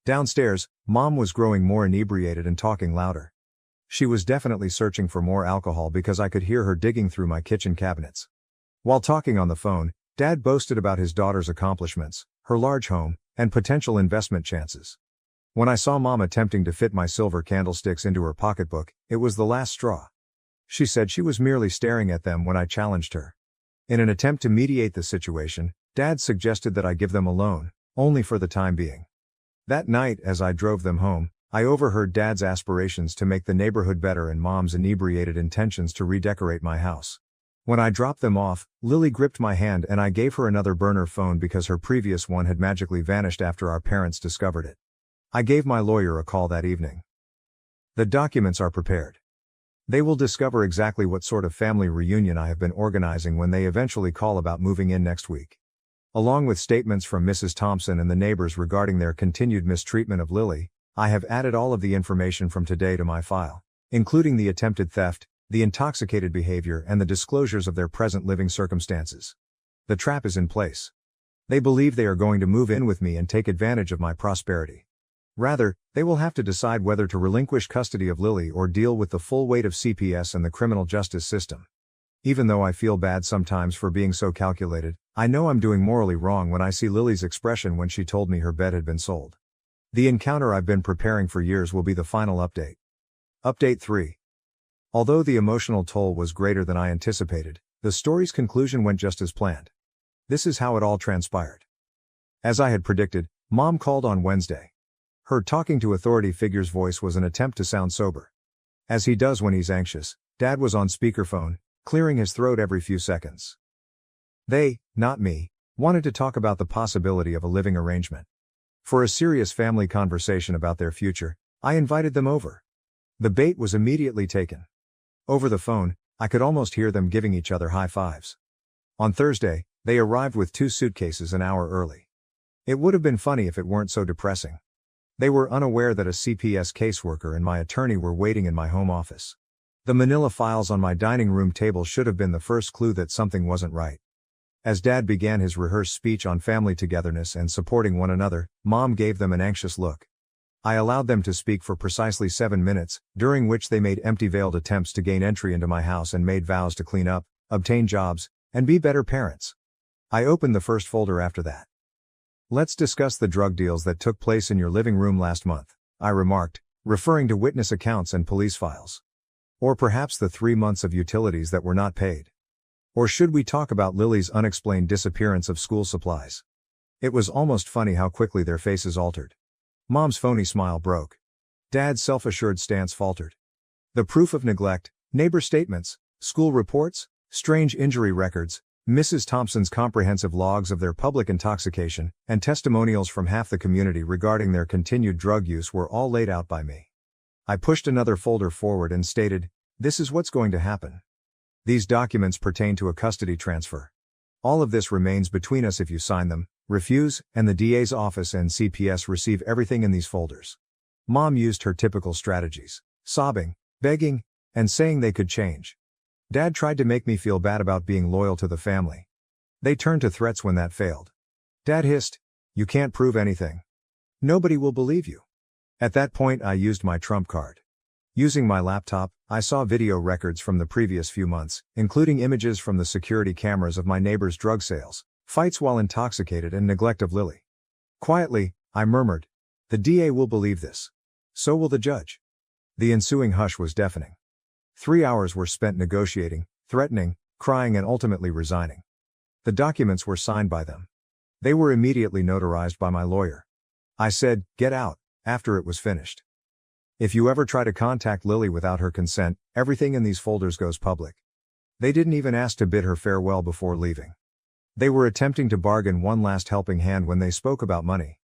Downstairs, Mom was growing more inebriated and talking louder. She was definitely searching for more alcohol because I could hear her digging through my kitchen cabinets. While talking on the phone, Dad boasted about his daughter's accomplishments, her large home, and potential investment chances. When I saw Mom attempting to fit my silver candlesticks into her pocketbook, it was the last straw. She said she was merely staring at them when I challenged her. In an attempt to mediate the situation, Dad suggested that I give them a loan, only for the time being. That night, as I drove them home, I overheard Dad's aspirations to make the neighborhood better and Mom's inebriated intentions to redecorate my house. When I dropped them off, Lily gripped my hand and I gave her another burner phone because her previous one had magically vanished after our parents discovered it. I gave my lawyer a call that evening. The documents are prepared. They will discover exactly what sort of family reunion I have been organizing when they eventually call about moving in next week. Along with statements from Mrs. Thompson and the neighbors regarding their continued mistreatment of Lily, I have added all of the information from today to my file, including the attempted theft, the intoxicated behavior and the disclosures of their present living circumstances. The trap is in place. They believe they are going to move in with me and take advantage of my prosperity. Rather, they will have to decide whether to relinquish custody of Lily or deal with the full weight of CPS and the criminal justice system. Even though I feel bad sometimes for being so calculated, I know I'm doing morally wrong when I see Lily's expression when she told me her bed had been sold. The encounter I've been preparing for years will be the final update. Update 3. Although the emotional toll was greater than I anticipated, the story's conclusion went just as planned. This is how it all transpired. As I had predicted, Mom called on Wednesday. Her talking to authority figure's voice was an attempt to sound sober. As he does when he's anxious, Dad was on speakerphone, clearing his throat every few seconds. They, not me, wanted to talk about the possibility of a living arrangement. For a serious family conversation about their future, I invited them over. The bait was immediately taken. Over the phone, I could almost hear them giving each other high fives. On Thursday, they arrived with 2 suitcases an hour early. It would have been funny if it weren't so depressing. They were unaware that a CPS caseworker and my attorney were waiting in my home office. The manila files on my dining room table should have been the first clue that something wasn't right. As Dad began his rehearsed speech on family togetherness and supporting one another, Mom gave them an anxious look. I allowed them to speak for precisely 7 minutes, during which they made empty veiled attempts to gain entry into my house and made vows to clean up, obtain jobs, and be better parents. I opened the first folder after that. "Let's discuss the drug deals that took place in your living room last month," I remarked, referring to witness accounts and police files. "Or perhaps the 3 months of utilities that were not paid. Or should we talk about Lily's unexplained disappearance of school supplies?" It was almost funny how quickly their faces altered. Mom's phony smile broke. Dad's self-assured stance faltered. The proof of neglect, neighbor statements, school reports, strange injury records, Mrs. Thompson's comprehensive logs of their public intoxication, and testimonials from half the community regarding their continued drug use were all laid out by me. I pushed another folder forward and stated, "This is what's going to happen. These documents pertain to a custody transfer. All of this remains between us if you sign them, refuse, and the DA's office and CPS receive everything in these folders." Mom used her typical strategies, sobbing, begging, and saying they could change. Dad tried to make me feel bad about being loyal to the family. They turned to threats when that failed. Dad hissed, "You can't prove anything. Nobody will believe you." At that point I used my trump card. Using my laptop, I saw video records from the previous few months, including images from the security cameras of my neighbor's drug sales, fights while intoxicated, and neglect of Lily. Quietly, I murmured, "The DA will believe this. So will the judge." The ensuing hush was deafening. 3 hours were spent negotiating, threatening, crying, and ultimately resigning. The documents were signed by them. They were immediately notarized by my lawyer. I said, "Get out," after it was finished. "If you ever try to contact Lily without her consent, everything in these folders goes public." They didn't even ask to bid her farewell before leaving. They were attempting to bargain one last helping hand when they spoke about money.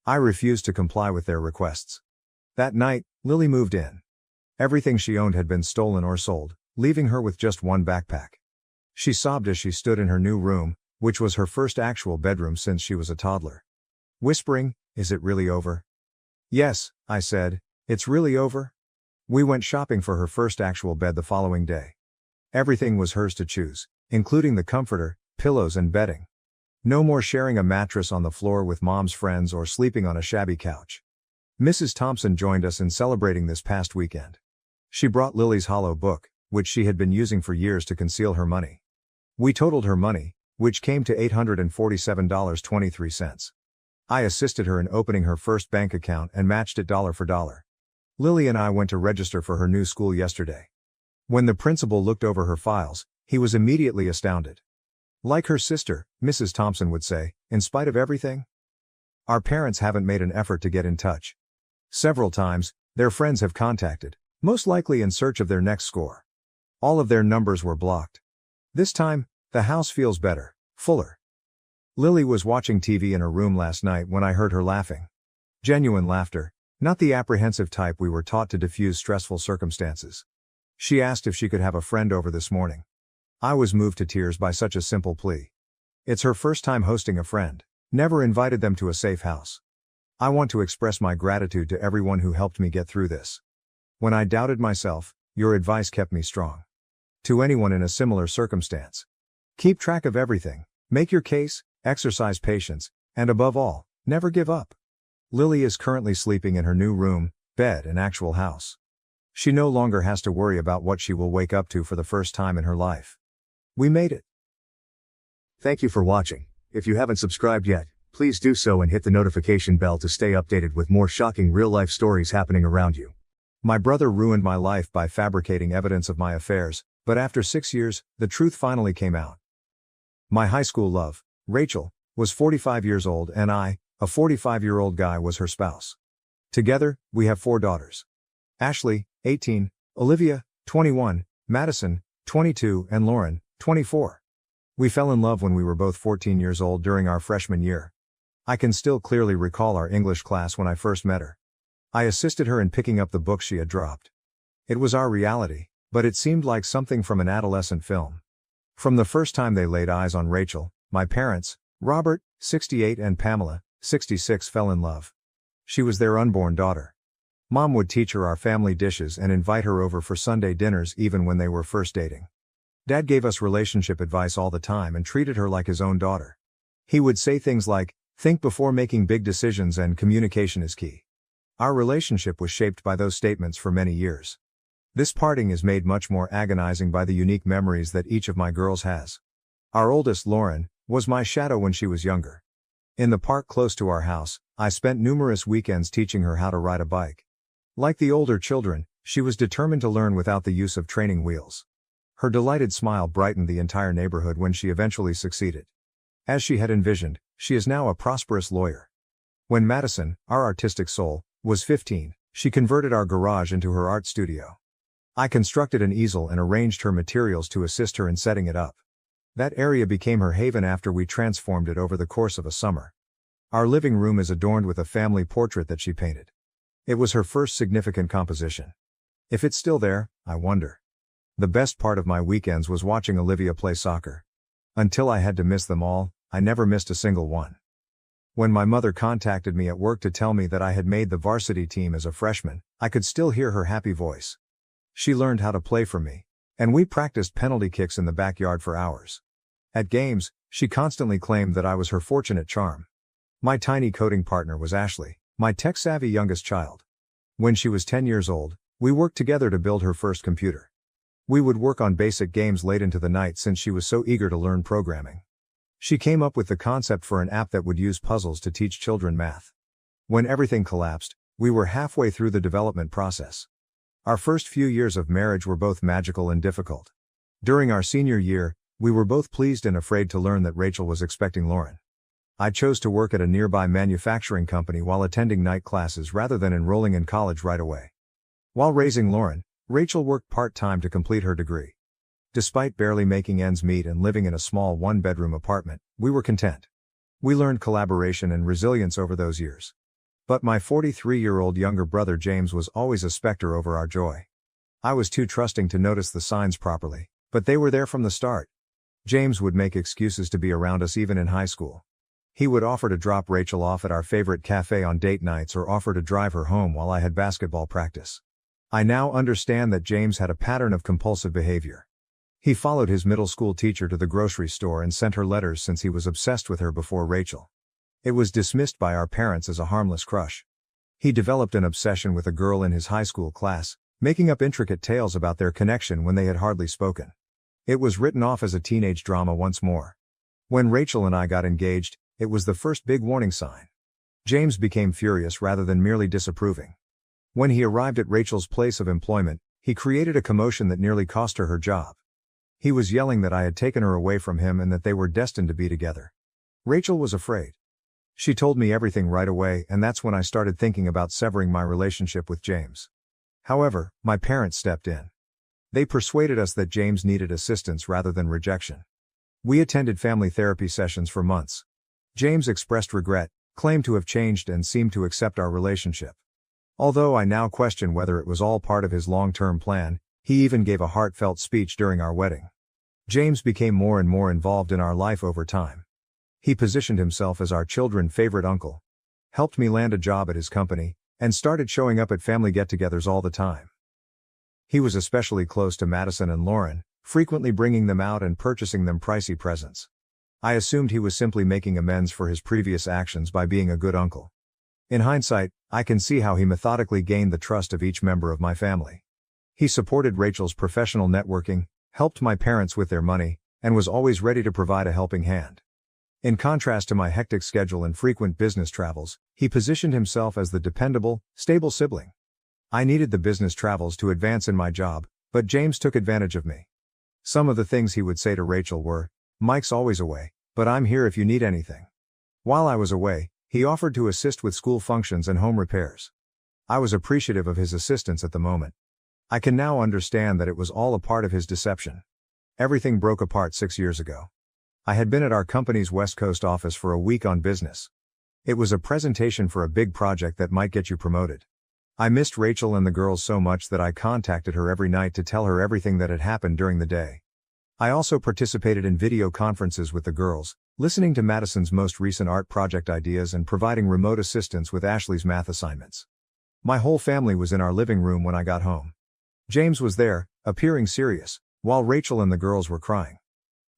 I refused to comply with their requests. That night, Lily moved in. Everything she owned had been stolen or sold, leaving her with just one backpack. She sobbed as she stood in her new room, which was her first actual bedroom since she was a toddler. Whispering, "Is it really over?" "Yes," I said, "it's really over." We went shopping for her first actual bed the following day. Everything was hers to choose, including the comforter, pillows, and bedding. No more sharing a mattress on the floor with Mom's friends or sleeping on a shabby couch. Mrs. Thompson joined us in celebrating this past weekend. She brought Lily's hollow book, which she had been using for years to conceal her money. We totaled her money, which came to $847.23. I assisted her in opening her first bank account and matched it dollar for dollar. Lily and I went to register for her new school yesterday. When the principal looked over her files, he was immediately astounded. Like her sister, Mrs. Thompson would say, in spite of everything, our parents haven't made an effort to get in touch. Several times, their friends have contacted, most likely in search of their next score. All of their numbers were blocked. This time, the house feels better, fuller. Lily was watching TV in her room last night when I heard her laughing. Genuine laughter, not the apprehensive type we were taught to diffuse stressful circumstances. She asked if she could have a friend over this morning. I was moved to tears by such a simple plea. It's her first time hosting a friend, never invited them to a safe house. I want to express my gratitude to everyone who helped me get through this. When I doubted myself, your advice kept me strong. To anyone in a similar circumstance, keep track of everything, make your case, exercise patience, and above all, never give up. Lily is currently sleeping in her new room, bed, and actual house. She no longer has to worry about what she will wake up to for the first time in her life. We made it. Thank you for watching. If you haven't subscribed yet, please do so and hit the notification bell to stay updated with more shocking real-life stories happening around you. My brother ruined my life by fabricating evidence of my affairs, but after 6 years, the truth finally came out. My high school love, Rachel, was 45 years old and I, a 45-year-old guy, was her spouse. Together, we have 4 daughters. Ashley, 18, Olivia, 21, Madison, 22, and Lauren, 24. We fell in love when we were both 14 years old during our freshman year. I can still clearly recall our English class when I first met her. I assisted her in picking up the book she had dropped. It was our reality, but it seemed like something from an adolescent film. From the first time they laid eyes on Rachel, my parents, Robert, 68, and Pamela, 66, fell in love. She was their unborn daughter. Mom would teach her our family dishes and invite her over for Sunday dinners even when they were first dating. Dad gave us relationship advice all the time and treated her like his own daughter. He would say things like, "Think before making big decisions and communication is key." Our relationship was shaped by those statements for many years. This parting is made much more agonizing by the unique memories that each of my girls has. Our oldest, Lauren, was my shadow when she was younger. In the park close to our house, I spent numerous weekends teaching her how to ride a bike. Like the older children, she was determined to learn without the use of training wheels. Her delighted smile brightened the entire neighborhood when she eventually succeeded. As she had envisioned, she is now a prosperous lawyer. When Madison, our artistic soul, was 15, She converted our garage into her art studio. I constructed an easel and arranged her materials to assist her in setting it up. That area became her haven after we transformed it over the course of a summer. Our living room is adorned with a family portrait that she painted. It was her first significant composition. If it's still there, I wonder. The best part of my weekends was watching Olivia play soccer. Until I had to miss them all, I never missed a single one. When my mother contacted me at work to tell me that I had made the varsity team as a freshman, I could still hear her happy voice. She learned how to play for me, and we practiced penalty kicks in the backyard for hours. At games, she constantly claimed that I was her fortunate charm. My tiny coding partner was Ashley, my tech-savvy youngest child. When she was 10 years old, we worked together to build her first computer. We would work on basic games late into the night since she was so eager to learn programming. She came up with the concept for an app that would use puzzles to teach children math. When everything collapsed, we were halfway through the development process. Our first few years of marriage were both magical and difficult. During our senior year, we were both pleased and afraid to learn that Rachel was expecting Lauren. I chose to work at a nearby manufacturing company while attending night classes rather than enrolling in college right away. While raising Lauren, Rachel worked part-time to complete her degree. Despite barely making ends meet and living in a small one-bedroom apartment, we were content. We learned collaboration and resilience over those years. But my 43-year-old younger brother James was always a specter over our joy. I was too trusting to notice the signs properly, but they were there from the start. James would make excuses to be around us even in high school. He would offer to drop Rachel off at our favorite cafe on date nights or offer to drive her home while I had basketball practice. I now understand that James had a pattern of compulsive behavior. He followed his middle school teacher to the grocery store and sent her letters since he was obsessed with her before Rachel. It was dismissed by our parents as a harmless crush. He developed an obsession with a girl in his high school class, making up intricate tales about their connection when they had hardly spoken. It was written off as a teenage drama once more. When Rachel and I got engaged, it was the first big warning sign. James became furious rather than merely disapproving. When he arrived at Rachel's place of employment, he created a commotion that nearly cost her her job. He was yelling that I had taken her away from him and that they were destined to be together. Rachel was afraid. She told me everything right away, and that's when I started thinking about severing my relationship with James. However, my parents stepped in. They persuaded us that James needed assistance rather than rejection. We attended family therapy sessions for months. James expressed regret, claimed to have changed and seemed to accept our relationship. Although I now question whether it was all part of his long-term plan, he even gave a heartfelt speech during our wedding. James became more and more involved in our life over time. He positioned himself as our children's favorite uncle, helped me land a job at his company, and started showing up at family get-togethers all the time. He was especially close to Madison and Lauren, frequently bringing them out and purchasing them pricey presents. I assumed he was simply making amends for his previous actions by being a good uncle. In hindsight, I can see how he methodically gained the trust of each member of my family. He supported Rachel's professional networking, helped my parents with their money, and was always ready to provide a helping hand. In contrast to my hectic schedule and frequent business travels, he positioned himself as the dependable, stable sibling. I needed the business travels to advance in my job, but James took advantage of me. Some of the things he would say to Rachel were, "Mike's always away, but I'm here if you need anything." While I was away, he offered to assist with school functions and home repairs. I was appreciative of his assistance at the moment. I can now understand that it was all a part of his deception. Everything broke apart 6 years ago. I had been at our company's West Coast office for a week on business. It was a presentation for a big project that might get you promoted. I missed Rachel and the girls so much that I contacted her every night to tell her everything that had happened during the day. I also participated in video conferences with the girls, listening to Madison's most recent art project ideas and providing remote assistance with Ashley's math assignments. My whole family was in our living room when I got home. James was there, appearing serious, while Rachel and the girls were crying.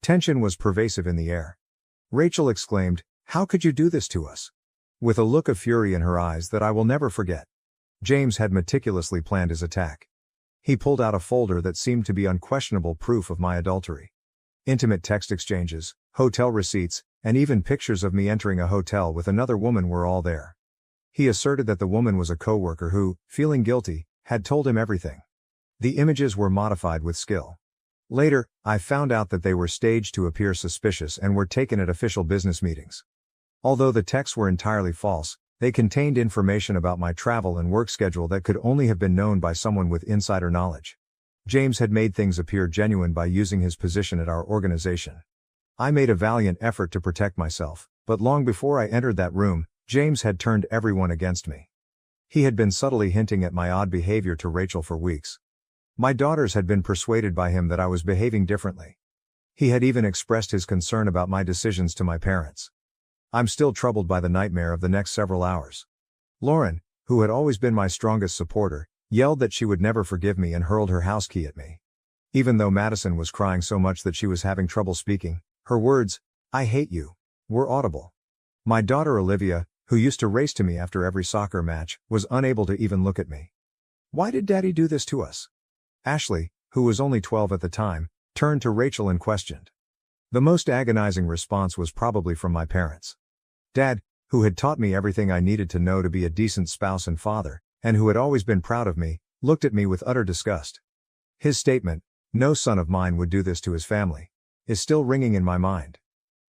Tension was pervasive in the air. Rachel exclaimed, "How could you do this to us?" with a look of fury in her eyes that I will never forget. James had meticulously planned his attack. He pulled out a folder that seemed to be unquestionable proof of my adultery. Intimate text exchanges, hotel receipts, and even pictures of me entering a hotel with another woman were all there. He asserted that the woman was a coworker who, feeling guilty, had told him everything. The images were modified with skill. Later, I found out that they were staged to appear suspicious and were taken at official business meetings. Although the texts were entirely false, They contained information about my travel and work schedule that could only have been known by someone with insider knowledge. James had made things appear genuine by using his position at our organization. I made a valiant effort to protect myself, but long before I entered that room, James had turned everyone against me. He had been subtly hinting at my odd behavior to Rachel for weeks. My daughters had been persuaded by him that I was behaving differently. He had even expressed his concern about my decisions to my parents. I'm still troubled by the nightmare of the next several hours. Lauren, who had always been my strongest supporter, yelled that she would never forgive me and hurled her house key at me. Even though Madison was crying so much that she was having trouble speaking, her words, "I hate you," were audible. My daughter Olivia, who used to race to me after every soccer match, was unable to even look at me. "Why did Daddy do this to us?" Ashley, who was only 12 at the time, turned to Rachel and questioned. The most agonizing response was probably from my parents. Dad, who had taught me everything I needed to know to be a decent spouse and father, and who had always been proud of me, looked at me with utter disgust. His statement, "No son of mine would do this to his family," is still ringing in my mind.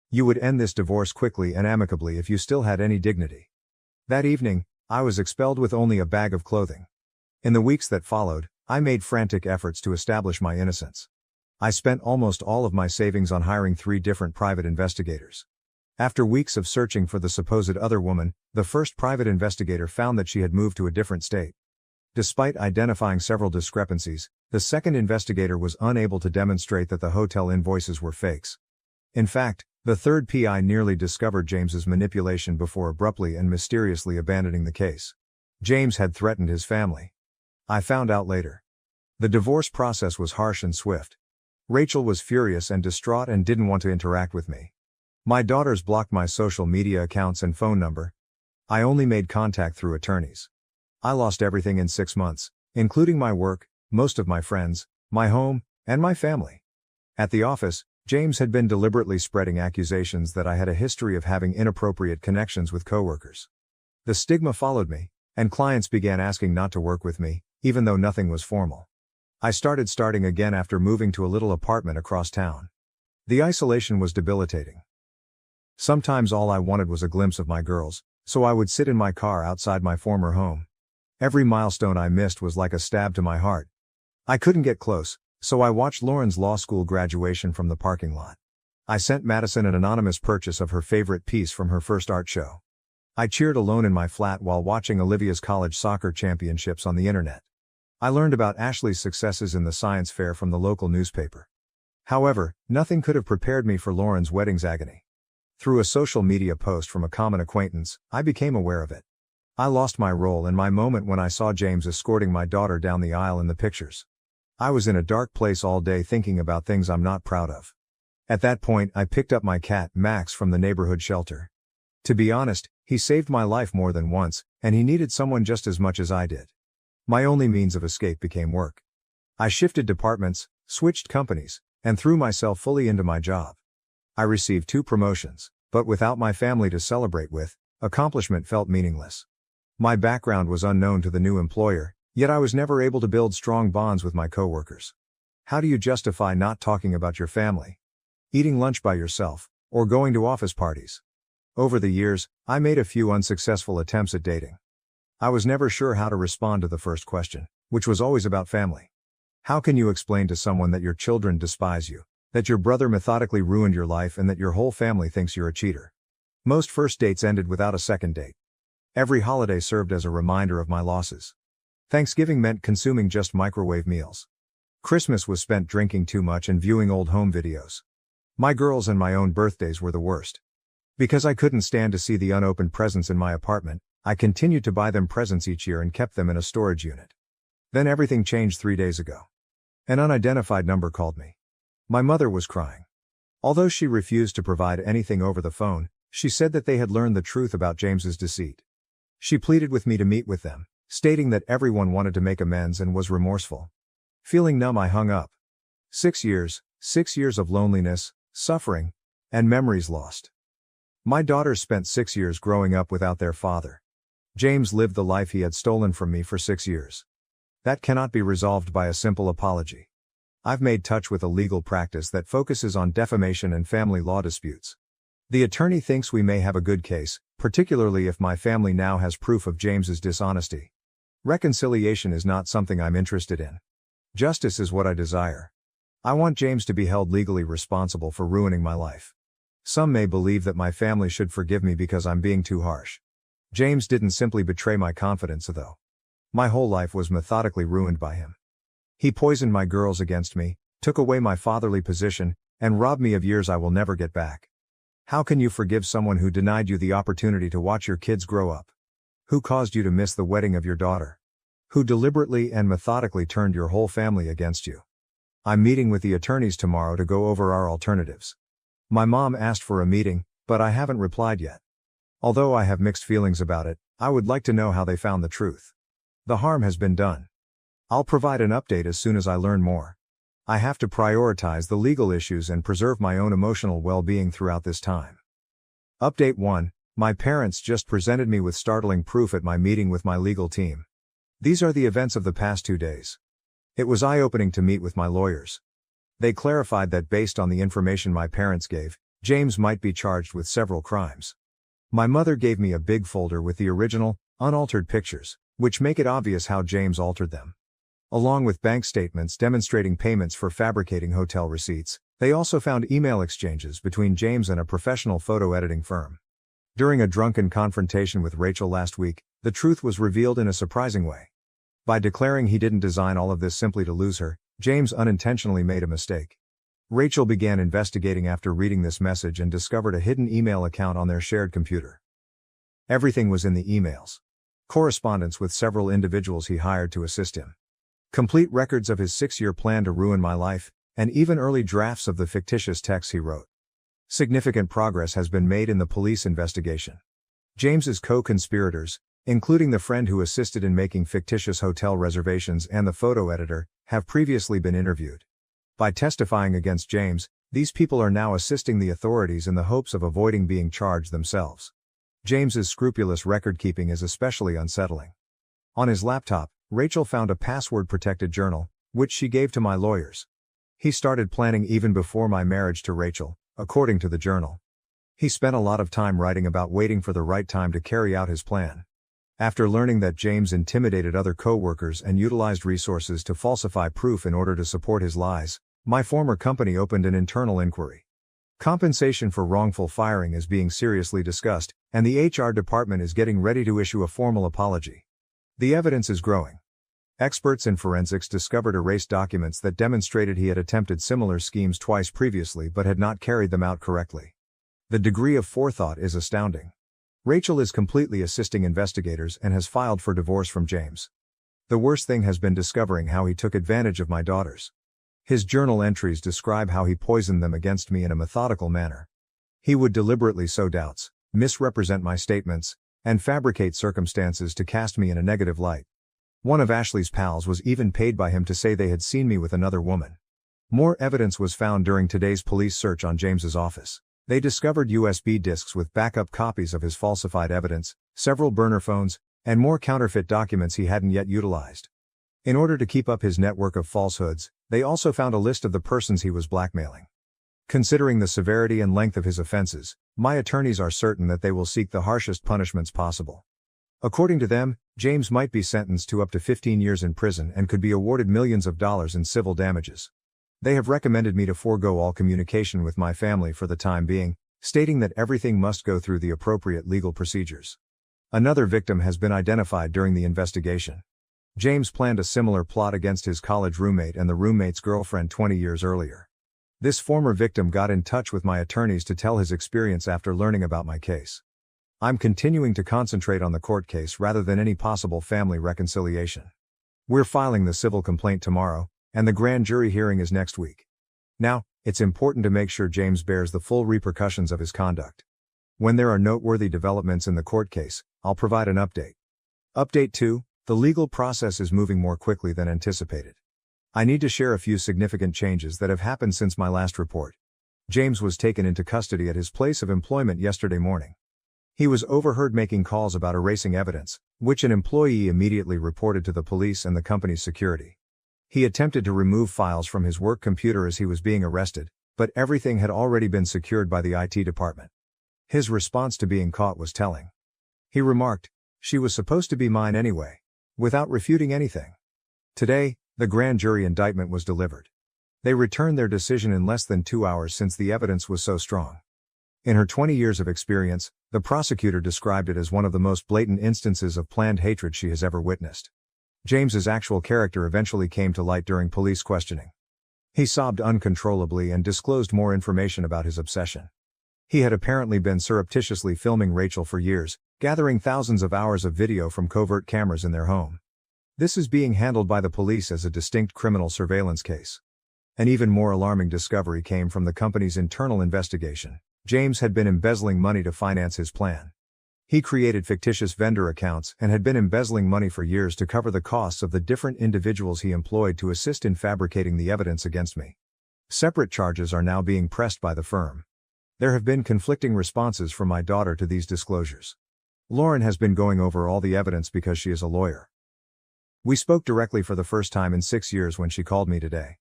You would end this divorce quickly and amicably if you still had any dignity. That evening, I was expelled with only a bag of clothing. In the weeks that followed, I made frantic efforts to establish my innocence. I spent almost all of my savings on hiring 3 different private investigators. After weeks of searching for the supposed other woman, the first private investigator found that she had moved to a different state. Despite identifying several discrepancies, the second investigator was unable to demonstrate that the hotel invoices were fakes. In fact, the third PI nearly discovered James's manipulation before abruptly and mysteriously abandoning the case. James had threatened his family. I found out later. The divorce process was harsh and swift. Rachel was furious and distraught and didn't want to interact with me. My daughters blocked my social media accounts and phone number. I only made contact through attorneys. I lost everything in 6 months, including my work, most of my friends, my home, and my family. At the office, James had been deliberately spreading accusations that I had a history of having inappropriate connections with coworkers. The stigma followed me, and clients began asking not to work with me, even though nothing was formal. I starting again after moving to a little apartment across town. The isolation was debilitating. Sometimes all I wanted was a glimpse of my girls, so I would sit in my car outside my former home. Every milestone I missed was like a stab to my heart. I couldn't get close, so I watched Lauren's law school graduation from the parking lot. I sent Madison an anonymous purchase of her favorite piece from her first art show. I cheered alone in my flat while watching Olivia's college soccer championships on the internet. I learned about Ashley's successes in the science fair from the local newspaper. However, nothing could have prepared me for Lauren's wedding's agony. Through a social media post from a common acquaintance, I became aware of it. I lost my role in my moment when I saw James escorting my daughter down the aisle in the pictures. I was in a dark place all day thinking about things I'm not proud of. At that point, I picked up my cat, Max, from the neighborhood shelter. To be honest, he saved my life more than once, and he needed someone just as much as I did. My only means of escape became work. I shifted departments, switched companies, and threw myself fully into my job. I received 2 promotions, but without my family to celebrate with, accomplishment felt meaningless. My background was unknown to the new employer, yet I was never able to build strong bonds with my coworkers. How do you justify not talking about your family, eating lunch by yourself, or going to office parties? Over the years, I made a few unsuccessful attempts at dating. I was never sure how to respond to the first question, which was always about family. How can you explain to someone that your children despise you, that your brother methodically ruined your life, and that your whole family thinks you're a cheater? Most first dates ended without a second date. Every holiday served as a reminder of my losses. Thanksgiving meant consuming just microwave meals. Christmas was spent drinking too much and viewing old home videos. My girls' and my own birthdays were the worst. Because I couldn't stand to see the unopened presents in my apartment, I continued to buy them presents each year and kept them in a storage unit. Then everything changed 3 days ago. An unidentified number called me. My mother was crying. Although she refused to provide anything over the phone, she said that they had learned the truth about James's deceit. She pleaded with me to meet with them, stating that everyone wanted to make amends and was remorseful. Feeling numb, I hung up. 6 years of loneliness, suffering, and memories lost. My daughters spent 6 years growing up without their father. James lived the life he had stolen from me for 6 years. That cannot be resolved by a simple apology. I've made touch with a legal practice that focuses on defamation and family law disputes. The attorney thinks we may have a good case, particularly if my family now has proof of James's dishonesty. Reconciliation is not something I'm interested in. Justice is what I desire. I want James to be held legally responsible for ruining my life. Some may believe that my family should forgive me because I'm being too harsh. James didn't simply betray my confidence, though. My whole life was methodically ruined by him. He poisoned my girls against me, took away my fatherly position, and robbed me of years I will never get back. How can you forgive someone who denied you the opportunity to watch your kids grow up? Who caused you to miss the wedding of your daughter? Who deliberately and methodically turned your whole family against you? I'm meeting with the attorneys tomorrow to go over our alternatives. My mom asked for a meeting, but I haven't replied yet. Although I have mixed feelings about it, I would like to know how they found the truth. The harm has been done. I'll provide an update as soon as I learn more. I have to prioritize the legal issues and preserve my own emotional well-being throughout this time. Update 1. My parents just presented me with startling proof at my meeting with my legal team. These are the events of the past 2 days. It was eye-opening to meet with my lawyers. They clarified that based on the information my parents gave, James might be charged with several crimes. My mother gave me a big folder with the original, unaltered pictures, which make it obvious how James altered them. Along with bank statements demonstrating payments for fabricating hotel receipts, they also found email exchanges between James and a professional photo editing firm. During a drunken confrontation with Rachel last week, the truth was revealed in a surprising way. By declaring he didn't design all of this simply to lose her, James unintentionally made a mistake. Rachel began investigating after reading this message and discovered a hidden email account on their shared computer. Everything was in the emails. Correspondence with several individuals he hired to assist him. Complete records of his 6-year plan to ruin my life, and even early drafts of the fictitious texts he wrote. Significant progress has been made in the police investigation. James's co-conspirators, including the friend who assisted in making fictitious hotel reservations and the photo editor, have previously been interviewed. By testifying against James, these people are now assisting the authorities in the hopes of avoiding being charged themselves. James's scrupulous record-keeping is especially unsettling. On his laptop, Rachel found a password-protected journal, which she gave to my lawyers. He started planning even before my marriage to Rachel, according to the journal. He spent a lot of time writing about waiting for the right time to carry out his plan. After learning that James intimidated other co-workers and utilized resources to falsify proof in order to support his lies, my former company opened an internal inquiry. Compensation for wrongful firing is being seriously discussed, and the HR department is getting ready to issue a formal apology. The evidence is growing. Experts in forensics discovered erased documents that demonstrated he had attempted similar schemes twice previously but had not carried them out correctly. The degree of forethought is astounding. Rachel is completely assisting investigators and has filed for divorce from James. The worst thing has been discovering how he took advantage of my daughters. His journal entries describe how he poisoned them against me in a methodical manner. He would deliberately sow doubts, misrepresent my statements, and fabricate circumstances to cast me in a negative light. One of Ashley's pals was even paid by him to say they had seen me with another woman. More evidence was found during today's police search on James's office. They discovered USB disks with backup copies of his falsified evidence, several burner phones, and more counterfeit documents he hadn't yet utilized. In order to keep up his network of falsehoods, they also found a list of the persons he was blackmailing. Considering the severity and length of his offenses, my attorneys are certain that they will seek the harshest punishments possible. According to them, James might be sentenced to up to 15 years in prison and could be awarded millions of dollars in civil damages. They have recommended me to forego all communication with my family for the time being, stating that everything must go through the appropriate legal procedures. Another victim has been identified during the investigation. James planned a similar plot against his college roommate and the roommate's girlfriend 20 years earlier. This former victim got in touch with my attorneys to tell his experience after learning about my case. I'm continuing to concentrate on the court case rather than any possible family reconciliation. We're filing the civil complaint tomorrow, and the grand jury hearing is next week. Now, it's important to make sure James bears the full repercussions of his conduct. When there are noteworthy developments in the court case, I'll provide an update. Update 2, the legal process is moving more quickly than anticipated. I need to share a few significant changes that have happened since my last report. James was taken into custody at his place of employment yesterday morning. He was overheard making calls about erasing evidence, which an employee immediately reported to the police and the company's security. He attempted to remove files from his work computer as he was being arrested, but everything had already been secured by the IT department. His response to being caught was telling. He remarked, "She was supposed to be mine anyway," without refuting anything. Today, the grand jury indictment was delivered. They returned their decision in less than 2 hours since the evidence was so strong. In her 20 years of experience, the prosecutor described it as one of the most blatant instances of planned hatred she has ever witnessed. James's actual character eventually came to light during police questioning. He sobbed uncontrollably and disclosed more information about his obsession. He had apparently been surreptitiously filming Rachel for years, gathering thousands of hours of video from covert cameras in their home. This is being handled by the police as a distinct criminal surveillance case. An even more alarming discovery came from the company's internal investigation. James had been embezzling money to finance his plan. He created fictitious vendor accounts and had been embezzling money for years to cover the costs of the different individuals he employed to assist in fabricating the evidence against me. Separate charges are now being pressed by the firm. There have been conflicting responses from my daughter to these disclosures. Lauren has been going over all the evidence because she is a lawyer. We spoke directly for the first time in 6 years when she called me today.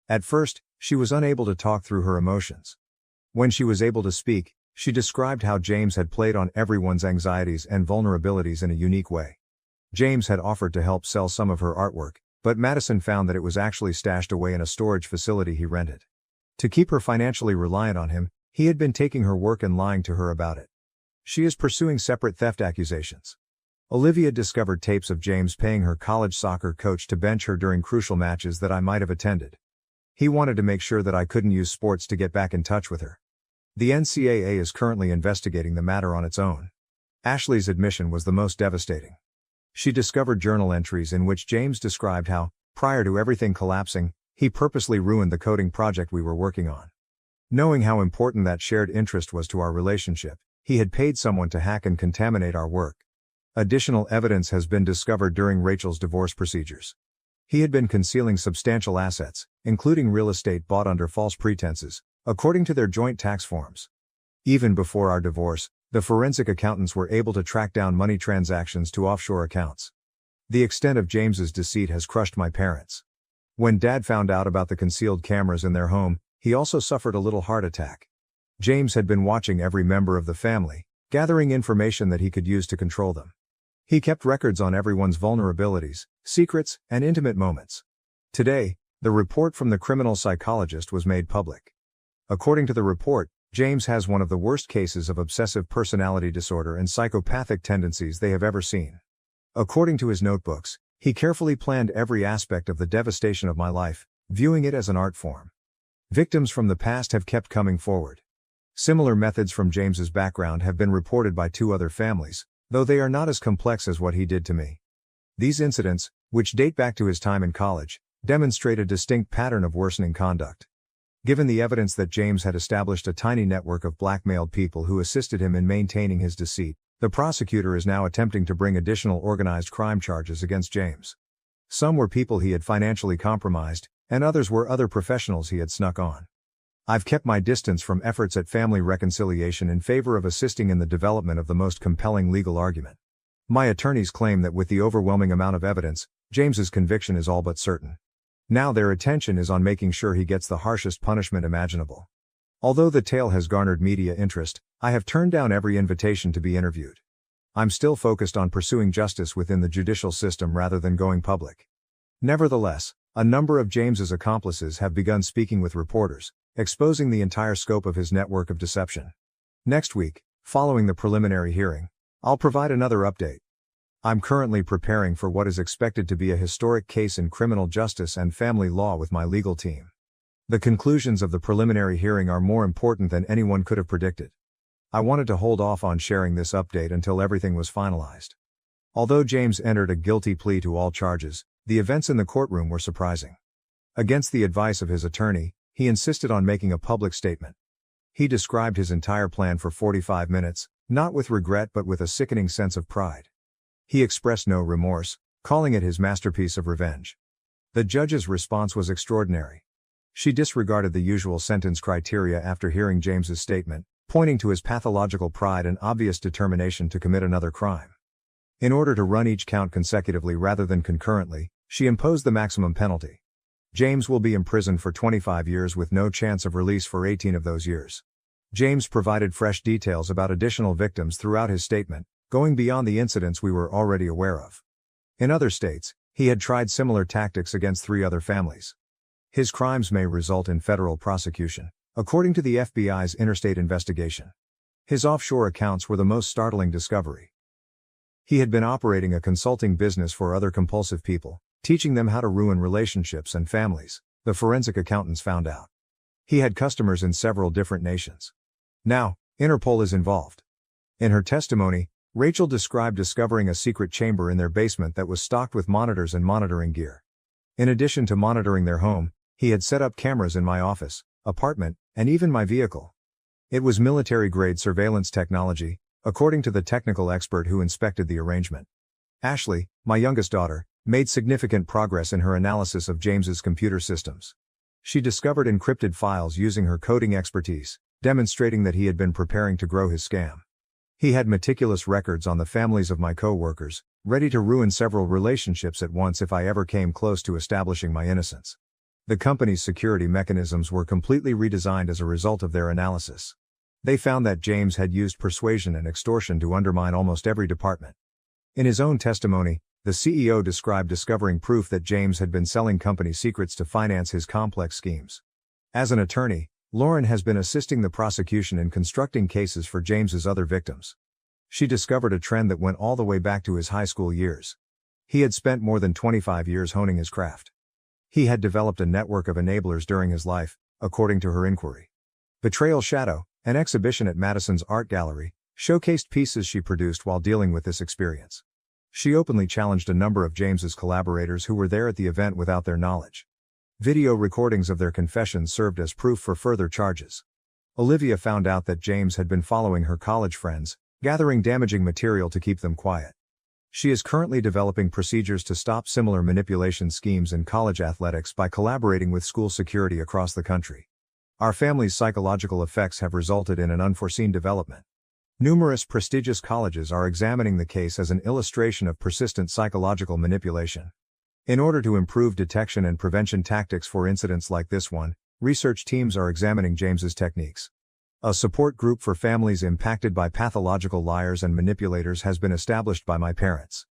At first, she was unable to talk through her emotions. When she was able to speak, she described how James had played on everyone's anxieties and vulnerabilities in a unique way. James had offered to help sell some of her artwork, but Madison found that it was actually stashed away in a storage facility he rented. To keep her financially reliant on him, he had been taking her work and lying to her about it. She is pursuing separate theft accusations. Olivia discovered tapes of James paying her college soccer coach to bench her during crucial matches that I might have attended. He wanted to make sure that I couldn't use sports to get back in touch with her. The NCAA is currently investigating the matter on its own. Ashley's admission was the most devastating. She discovered journal entries in which James described how, prior to everything collapsing, he purposely ruined the coding project we were working on. Knowing how important that shared interest was to our relationship, he had paid someone to hack and contaminate our work. Additional evidence has been discovered during Rachel's divorce procedures. He had been concealing substantial assets, including real estate bought under false pretenses, according to their joint tax forms. Even before our divorce, the forensic accountants were able to track down money transactions to offshore accounts. The extent of James's deceit has crushed my parents. When Dad found out about the concealed cameras in their home, he also suffered a little heart attack. James had been watching every member of the family, gathering information that he could use to control them. He kept records on everyone's vulnerabilities, secrets, and intimate moments. Today, the report from the criminal psychologist was made public. According to the report, James has one of the worst cases of obsessive personality disorder and psychopathic tendencies they have ever seen. According to his notebooks, he carefully planned every aspect of the devastation of my life, viewing it as an art form. Victims from the past have kept coming forward. Similar methods from James's background have been reported by 2 other families, though they are not as complex as what he did to me. These incidents, which date back to his time in college, demonstrate a distinct pattern of worsening conduct. Given the evidence that James had established a tiny network of blackmailed people who assisted him in maintaining his deceit, the prosecutor is now attempting to bring additional organized crime charges against James. Some were people he had financially compromised, and others were other professionals he had snuck on. I've kept my distance from efforts at family reconciliation in favor of assisting in the development of the most compelling legal argument. My attorneys claim that with the overwhelming amount of evidence, James's conviction is all but certain. Now their attention is on making sure he gets the harshest punishment imaginable. Although the tale has garnered media interest, I have turned down every invitation to be interviewed. I'm still focused on pursuing justice within the judicial system rather than going public. Nevertheless, a number of James's accomplices have begun speaking with reporters, exposing the entire scope of his network of deception. Next week, following the preliminary hearing, I'll provide another update. I'm currently preparing for what is expected to be a historic case in criminal justice and family law with my legal team. The conclusions of the preliminary hearing are more important than anyone could have predicted. I wanted to hold off on sharing this update until everything was finalized. Although James entered a guilty plea to all charges, the events in the courtroom were surprising. Against the advice of his attorney, he insisted on making a public statement. He described his entire plan for 45 minutes, not with regret but with a sickening sense of pride. He expressed no remorse, calling it his masterpiece of revenge. The judge's response was extraordinary. She disregarded the usual sentence criteria after hearing James's statement, pointing to his pathological pride and obvious determination to commit another crime. In order to run each count consecutively rather than concurrently, she imposed the maximum penalty. James will be imprisoned for 25 years with no chance of release for 18 of those years. James provided fresh details about additional victims throughout his statement, going beyond the incidents we were already aware of. In other states, he had tried similar tactics against 3 other families. His crimes may result in federal prosecution, according to the FBI's interstate investigation. His offshore accounts were the most startling discovery. He had been operating a consulting business for other compulsive people, teaching them how to ruin relationships and families, the forensic accountants found out. He had customers in several different nations. Now, Interpol is involved. In her testimony, Rachel described discovering a secret chamber in their basement that was stocked with monitors and monitoring gear. In addition to monitoring their home, he had set up cameras in my office, apartment, and even my vehicle. It was military-grade surveillance technology, according to the technical expert who inspected the arrangement. Ashley, my youngest daughter, made significant progress in her analysis of James's computer systems. She discovered encrypted files using her coding expertise, demonstrating that he had been preparing to grow his scam. He had meticulous records on the families of my co-workers, ready to ruin several relationships at once if I ever came close to establishing my innocence. The company's security mechanisms were completely redesigned as a result of their analysis. They found that James had used persuasion and extortion to undermine almost every department. In his own testimony, the CEO described discovering proof that James had been selling company secrets to finance his complex schemes. As an attorney, Lauren has been assisting the prosecution in constructing cases for James's other victims. She discovered a trend that went all the way back to his high school years. He had spent more than 25 years honing his craft. He had developed a network of enablers during his life, according to her inquiry. Betrayal Shadow, an exhibition at Madison's Art Gallery, showcased pieces she produced while dealing with this experience. She openly challenged a number of James's collaborators who were there at the event without their knowledge. Video recordings of their confessions served as proof for further charges. Olivia found out that James had been following her college friends, gathering damaging material to keep them quiet. She is currently developing procedures to stop similar manipulation schemes in college athletics by collaborating with school security across the country. Our family's psychological effects have resulted in an unforeseen development. Numerous prestigious colleges are examining the case as an illustration of persistent psychological manipulation. In order to improve detection and prevention tactics for incidents like this one, research teams are examining James's techniques. A support group for families impacted by pathological liars and manipulators has been established by my parents.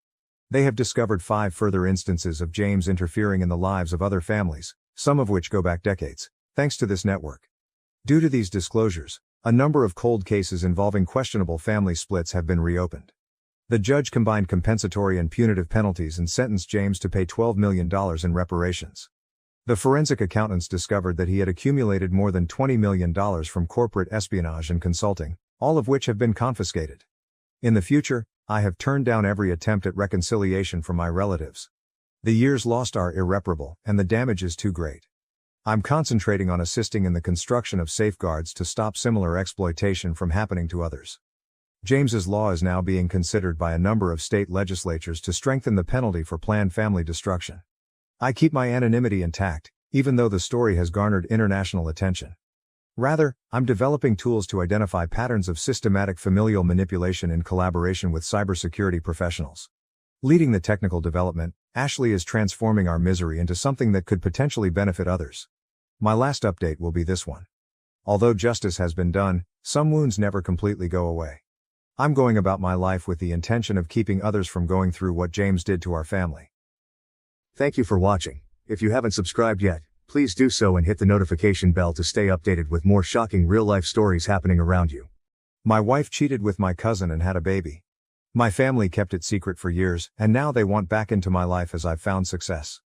They have discovered 5 further instances of James interfering in the lives of other families, some of which go back decades, thanks to this network. Due to these disclosures, a number of cold cases involving questionable family splits have been reopened. The judge combined compensatory and punitive penalties and sentenced James to pay $12 million in reparations. The forensic accountants discovered that he had accumulated more than $20 million from corporate espionage and consulting, all of which have been confiscated. In the future, I have turned down every attempt at reconciliation from my relatives. The years lost are irreparable, and the damage is too great. I'm concentrating on assisting in the construction of safeguards to stop similar exploitation from happening to others. James's law is now being considered by a number of state legislatures to strengthen the penalty for planned family destruction. I keep my anonymity intact, even though the story has garnered international attention. Rather, I'm developing tools to identify patterns of systematic familial manipulation in collaboration with cybersecurity professionals. Leading the technical development, Ashley is transforming our misery into something that could potentially benefit others. My last update will be this one. Although justice has been done, some wounds never completely go away. I'm going about my life with the intention of keeping others from going through what James did to our family. Thank you for watching. If you haven't subscribed yet, please do so and hit the notification bell to stay updated with more shocking real-life stories happening around you. My wife cheated with my cousin and had a baby. My family kept it secret for years, and now they want back into my life as I've found success.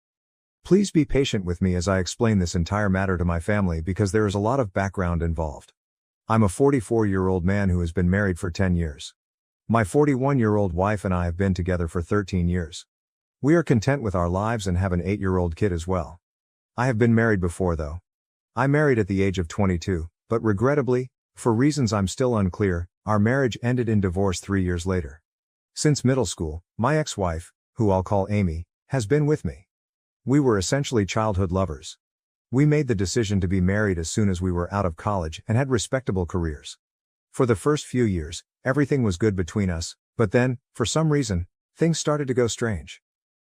Please be patient with me as I explain this entire matter to my family because there is a lot of background involved. I'm a 44-year-old man who has been married for 10 years. My 41-year-old wife and I have been together for 13 years. We are content with our lives and have an 8-year-old kid as well. I have been married before though. I married at the age of 22, but regrettably, for reasons I'm still unclear, our marriage ended in divorce 3 years later. Since middle school, my ex-wife, who I'll call Amy, has been with me. We were essentially childhood lovers. We made the decision to be married as soon as we were out of college and had respectable careers. For the first few years, everything was good between us, but then, for some reason, things started to go strange.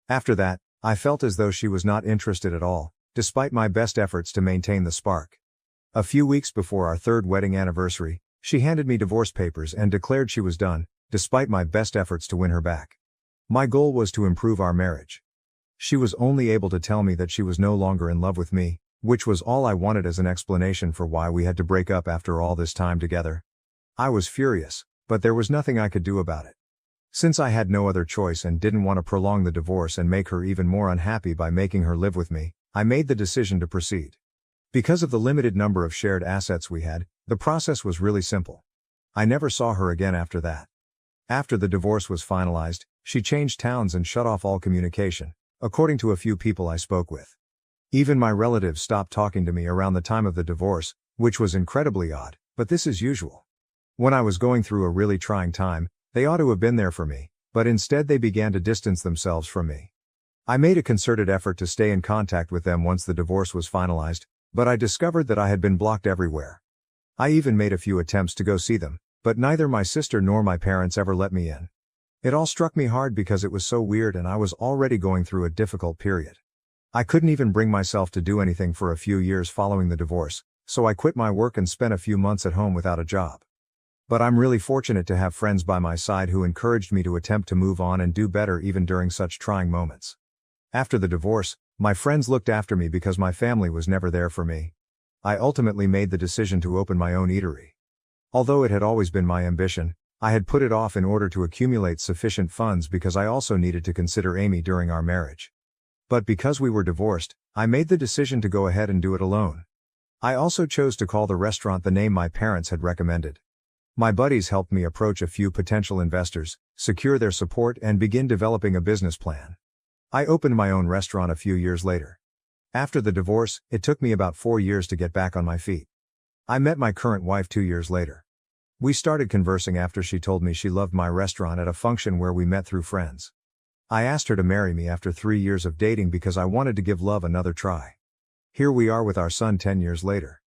After that, I felt as though she was not interested at all, despite my best efforts to maintain the spark. A few weeks before our third wedding anniversary, she handed me divorce papers and declared she was done, despite my best efforts to win her back. My goal was to improve our marriage. She was only able to tell me that she was no longer in love with me, which was all I wanted as an explanation for why we had to break up after all this time together. I was furious, but there was nothing I could do about it. Since I had no other choice and didn't want to prolong the divorce and make her even more unhappy by making her live with me, I made the decision to proceed. Because of the limited number of shared assets we had, the process was really simple. I never saw her again after that. After the divorce was finalized, she changed towns and shut off all communication, according to a few people I spoke with. Even my relatives stopped talking to me around the time of the divorce, which was incredibly odd, but this is usual. When I was going through a really trying time, they ought to have been there for me, but instead they began to distance themselves from me. I made a concerted effort to stay in contact with them once the divorce was finalized, but I discovered that I had been blocked everywhere. I even made a few attempts to go see them, but neither my sister nor my parents ever let me in. It all struck me hard because it was so weird and I was already going through a difficult period. I couldn't even bring myself to do anything for a few years following the divorce, so I quit my work and spent a few months at home without a job. But I'm really fortunate to have friends by my side who encouraged me to attempt to move on and do better even during such trying moments. After the divorce, my friends looked after me because my family was never there for me. I ultimately made the decision to open my own eatery. Although it had always been my ambition, I had put it off in order to accumulate sufficient funds because I also needed to consider Amy during our marriage. But because we were divorced, I made the decision to go ahead and do it alone. I also chose to call the restaurant the name my parents had recommended. My buddies helped me approach a few potential investors, secure their support and begin developing a business plan. I opened my own restaurant a few years later. After the divorce, it took me about 4 years to get back on my feet. I met my current wife 2 years later. We started conversing after she told me she loved my restaurant at a function where we met through friends. I asked her to marry me after 3 years of dating because I wanted to give love another try. Here we are with our son 10 years later.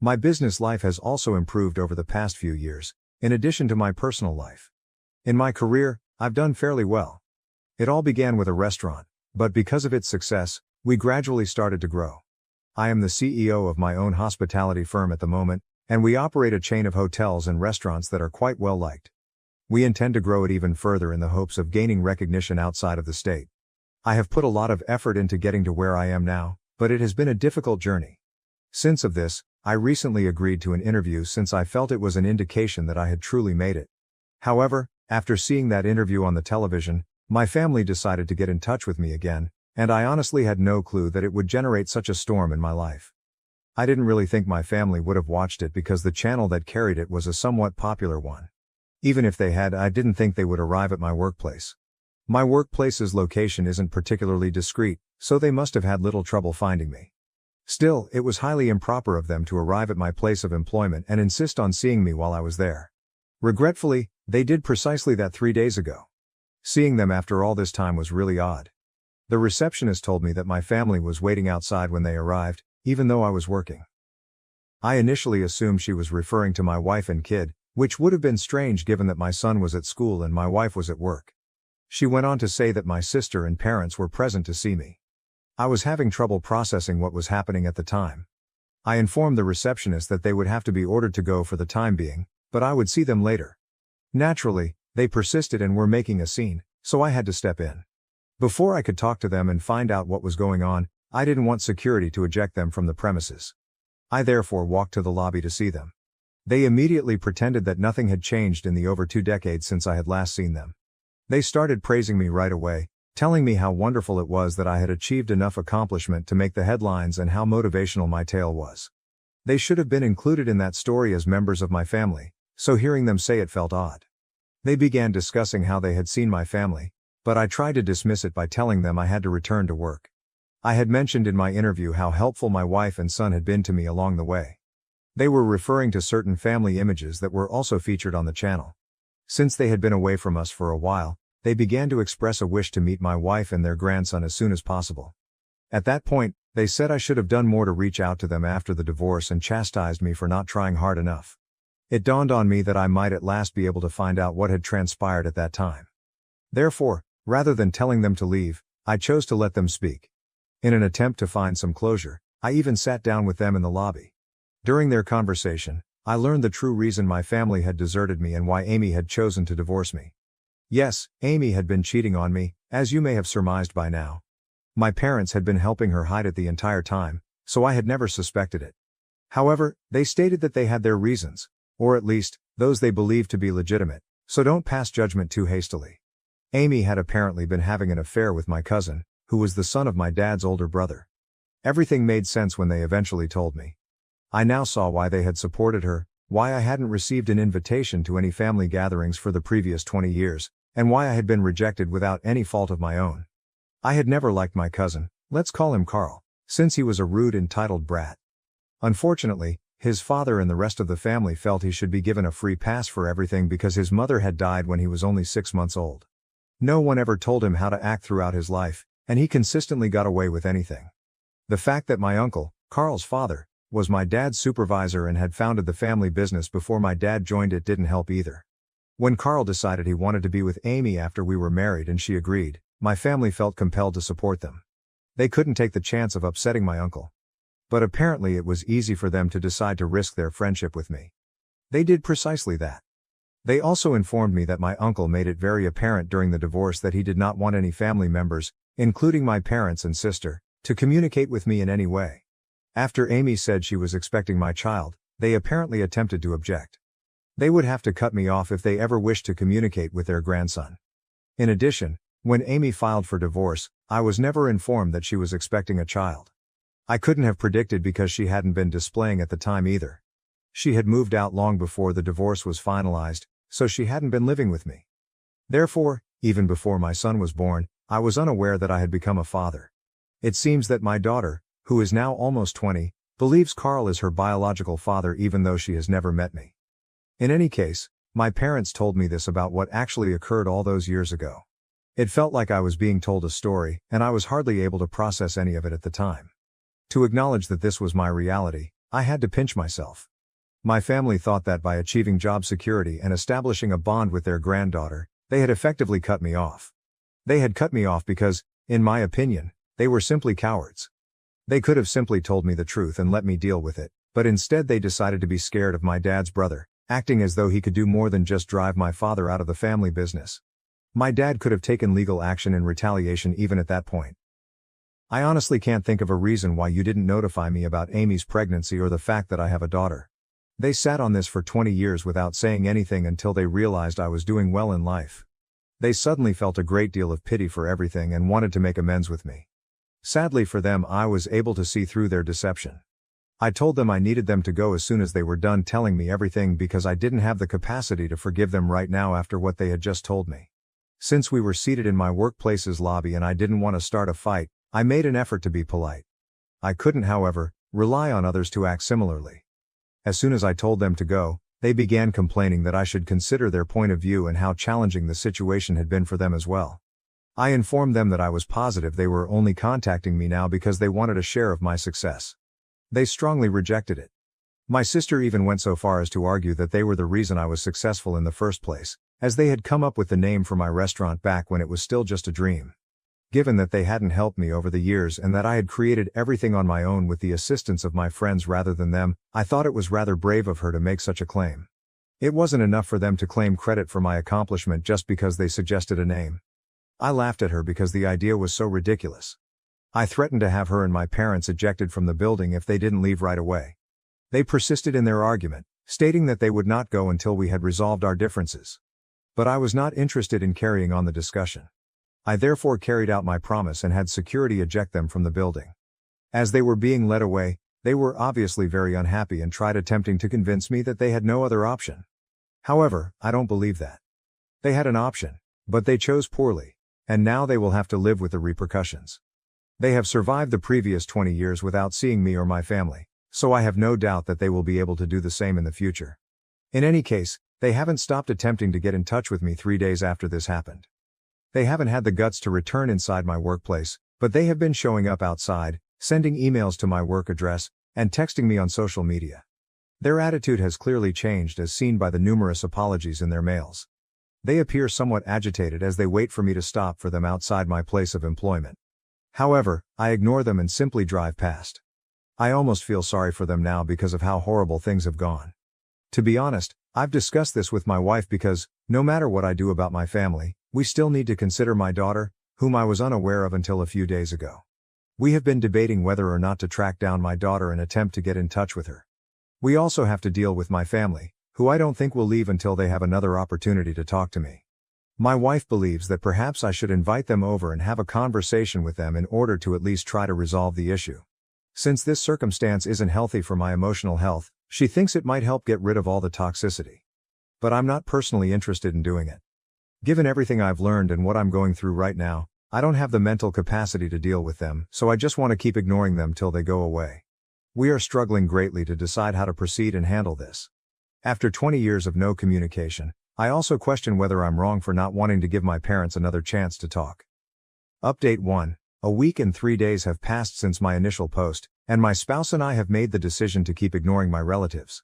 My business life has also improved over the past few years, in addition to my personal life. In my career, I've done fairly well. It all began with a restaurant, but because of its success, we gradually started to grow. I am the CEO of my own hospitality firm at the moment, and we operate a chain of hotels and restaurants that are quite well liked. We intend to grow it even further in the hopes of gaining recognition outside of the state. I have put a lot of effort into getting to where I am now, but it has been a difficult journey. Since of this, I recently agreed to an interview since I felt it was an indication that I had truly made it. However, after seeing that interview on the television, my family decided to get in touch with me again, and I honestly had no clue that it would generate such a storm in my life. I didn't really think my family would have watched it because the channel that carried it was a somewhat popular one. Even if they had, I didn't think they would arrive at my workplace. My workplace's location isn't particularly discreet, so they must have had little trouble finding me. Still, it was highly improper of them to arrive at my place of employment and insist on seeing me while I was there. Regretfully, they did precisely that 3 days ago. Seeing them after all this time was really odd. The receptionist told me that my family was waiting outside when they arrived, even though I was working. I initially assumed she was referring to my wife and kid, which would have been strange given that my son was at school and my wife was at work. She went on to say that my sister and parents were present to see me. I was having trouble processing what was happening at the time. I informed the receptionist that they would have to be ordered to go for the time being, but I would see them later. Naturally, they persisted and were making a scene, so I had to step in. Before I could talk to them and find out what was going on, I didn't want security to eject them from the premises. I therefore walked to the lobby to see them. They immediately pretended that nothing had changed in the over 2 decades since I had last seen them. They started praising me right away, telling me how wonderful it was that I had achieved enough accomplishment to make the headlines and how motivational my tale was. They should have been included in that story as members of my family, so hearing them say it felt odd. They began discussing how they had seen my family, but I tried to dismiss it by telling them I had to return to work. I had mentioned in my interview how helpful my wife and son had been to me along the way. They were referring to certain family images that were also featured on the channel. Since they had been away from us for a while, they began to express a wish to meet my wife and their grandson as soon as possible. At that point, they said I should have done more to reach out to them after the divorce and chastised me for not trying hard enough. It dawned on me that I might at last be able to find out what had transpired at that time. Therefore, rather than telling them to leave, I chose to let them speak. In an attempt to find some closure, I even sat down with them in the lobby. During their conversation, I learned the true reason my family had deserted me and why Amy had chosen to divorce me. Yes, Amy had been cheating on me, as you may have surmised by now. My parents had been helping her hide it the entire time, so I had never suspected it. However, they stated that they had their reasons, or at least, those they believed to be legitimate, so don't pass judgment too hastily. Amy had apparently been having an affair with my cousin, who was the son of my dad's older brother. Everything made sense when they eventually told me. I now saw why they had supported her, why I hadn't received an invitation to any family gatherings for the previous 20 years, and why I had been rejected without any fault of my own. I had never liked my cousin, let's call him Carl, since he was a rude, entitled brat. Unfortunately, his father and the rest of the family felt he should be given a free pass for everything because his mother had died when he was only 6 months old. No one ever told him how to act throughout his life, and he consistently got away with anything. The fact that my uncle, Carl's father, was my dad's supervisor and had founded the family business before my dad joined it didn't help either. When Carl decided he wanted to be with Amy after we were married and she agreed, my family felt compelled to support them. They couldn't take the chance of upsetting my uncle. But apparently it was easy for them to decide to risk their friendship with me. They did precisely that. They also informed me that my uncle made it very apparent during the divorce that he did not want any family members, including my parents and sister, to communicate with me in any way. After Amy said she was expecting my child, they apparently attempted to object. They would have to cut me off if they ever wished to communicate with their grandson. In addition, when Amy filed for divorce, I was never informed that she was expecting a child. I couldn't have predicted because she hadn't been displaying at the time either. She had moved out long before the divorce was finalized, so she hadn't been living with me. Therefore, even before my son was born, I was unaware that I had become a father. It seems that my daughter, who is now almost 20, believes Carl is her biological father even though she has never met me. In any case, my parents told me this about what actually occurred all those years ago. It felt like I was being told a story, and I was hardly able to process any of it at the time. To acknowledge that this was my reality, I had to pinch myself. My family thought that by achieving job security and establishing a bond with their granddaughter, they had effectively cut me off. They had cut me off because, in my opinion, they were simply cowards. They could have simply told me the truth and let me deal with it, but instead they decided to be scared of my dad's brother, acting as though he could do more than just drive my father out of the family business. My dad could have taken legal action in retaliation even at that point. I honestly can't think of a reason why you didn't notify me about Amy's pregnancy or the fact that I have a daughter. They sat on this for 20 years without saying anything until they realized I was doing well in life. They suddenly felt a great deal of pity for everything and wanted to make amends with me. Sadly for them, I was able to see through their deception. I told them I needed them to go as soon as they were done telling me everything because I didn't have the capacity to forgive them right now after what they had just told me. Since we were seated in my workplace's lobby and I didn't want to start a fight, I made an effort to be polite. I couldn't, however, rely on others to act similarly. As soon as I told them to go, they began complaining that I should consider their point of view and how challenging the situation had been for them as well. I informed them that I was positive they were only contacting me now because they wanted a share of my success. They strongly rejected it. My sister even went so far as to argue that they were the reason I was successful in the first place, as they had come up with the name for my restaurant back when it was still just a dream. Given that they hadn't helped me over the years and that I had created everything on my own with the assistance of my friends rather than them, I thought it was rather brave of her to make such a claim. It wasn't enough for them to claim credit for my accomplishment just because they suggested a name. I laughed at her because the idea was so ridiculous. I threatened to have her and my parents ejected from the building if they didn't leave right away. They persisted in their argument, stating that they would not go until we had resolved our differences. But I was not interested in carrying on the discussion. I therefore carried out my promise and had security eject them from the building. As they were being led away, they were obviously very unhappy and tried attempting to convince me that they had no other option. However, I don't believe that. They had an option, but they chose poorly, and now they will have to live with the repercussions. They have survived the previous 20 years without seeing me or my family, so I have no doubt that they will be able to do the same in the future. In any case, they haven't stopped attempting to get in touch with me 3 days after this happened. They haven't had the guts to return inside my workplace, but they have been showing up outside, sending emails to my work address, and texting me on social media. Their attitude has clearly changed as seen by the numerous apologies in their mails. They appear somewhat agitated as they wait for me to stop for them outside my place of employment. However, I ignore them and simply drive past. I almost feel sorry for them now because of how horrible things have gone. To be honest, I've discussed this with my wife because, no matter what I do about my family, we still need to consider my daughter, whom I was unaware of until a few days ago. We have been debating whether or not to track down my daughter and attempt to get in touch with her. We also have to deal with my family, who I don't think will leave until they have another opportunity to talk to me. My wife believes that perhaps I should invite them over and have a conversation with them in order to at least try to resolve the issue. Since this circumstance isn't healthy for my emotional health, she thinks it might help get rid of all the toxicity. But I'm not personally interested in doing it. Given everything I've learned and what I'm going through right now, I don't have the mental capacity to deal with them, so I just want to keep ignoring them till they go away. We are struggling greatly to decide how to proceed and handle this. After 20 years of no communication, I also question whether I'm wrong for not wanting to give my parents another chance to talk. Update 1. A week and 3 days have passed since my initial post, and my spouse and I have made the decision to keep ignoring my relatives.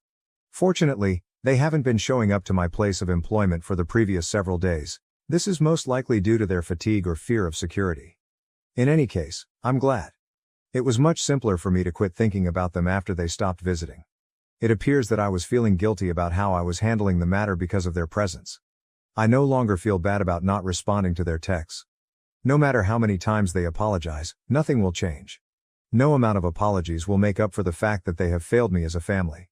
Fortunately, they haven't been showing up to my place of employment for the previous several days. This is most likely due to their fatigue or fear of security. In any case, I'm glad. It was much simpler for me to quit thinking about them after they stopped visiting. It appears that I was feeling guilty about how I was handling the matter because of their presence. I no longer feel bad about not responding to their texts. No matter how many times they apologize, nothing will change. No amount of apologies will make up for the fact that they have failed me as a family.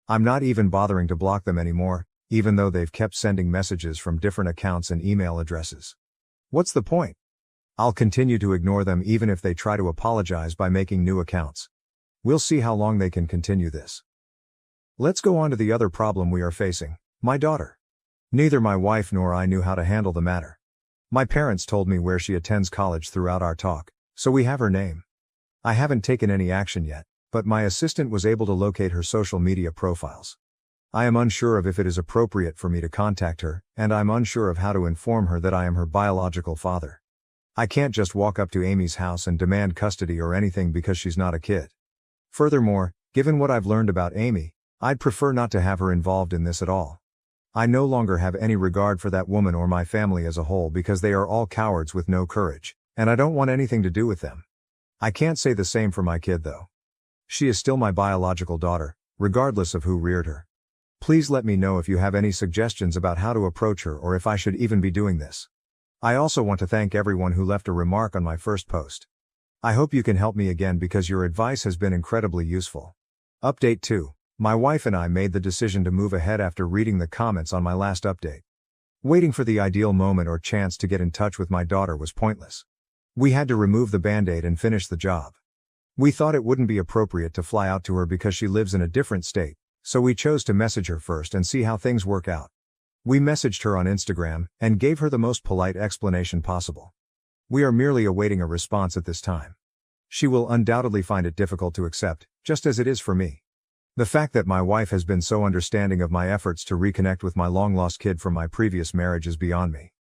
I'm not even bothering to block them anymore, even though they've kept sending messages from different accounts and email addresses. What's the point? I'll continue to ignore them even if they try to apologize by making new accounts. We'll see how long they can continue this. Let's go on to the other problem we are facing, my daughter. Neither my wife nor I knew how to handle the matter. My parents told me where she attends college throughout our talk, so we have her name. I haven't taken any action yet, but my assistant was able to locate her social media profiles. I am unsure of if it is appropriate for me to contact her, and I'm unsure of how to inform her that I am her biological father. I can't just walk up to Amy's house and demand custody or anything because she's not a kid. Furthermore, given what I've learned about Amy, I'd prefer not to have her involved in this at all. I no longer have any regard for that woman or my family as a whole because they are all cowards with no courage, and I don't want anything to do with them. I can't say the same for my kid though. She is still my biological daughter, regardless of who reared her. Please let me know if you have any suggestions about how to approach her or if I should even be doing this. I also want to thank everyone who left a remark on my first post. I hope you can help me again because your advice has been incredibly useful. Update 2. My wife and I made the decision to move ahead after reading the comments on my last update. Waiting for the ideal moment or chance to get in touch with my daughter was pointless. We had to remove the band-aid and finish the job. We thought it wouldn't be appropriate to fly out to her because she lives in a different state, so we chose to message her first and see how things work out. We messaged her on Instagram and gave her the most polite explanation possible. We are merely awaiting a response at this time. She will undoubtedly find it difficult to accept, just as it is for me. The fact that my wife has been so understanding of my efforts to reconnect with my long-lost kid from my previous marriage is beyond me.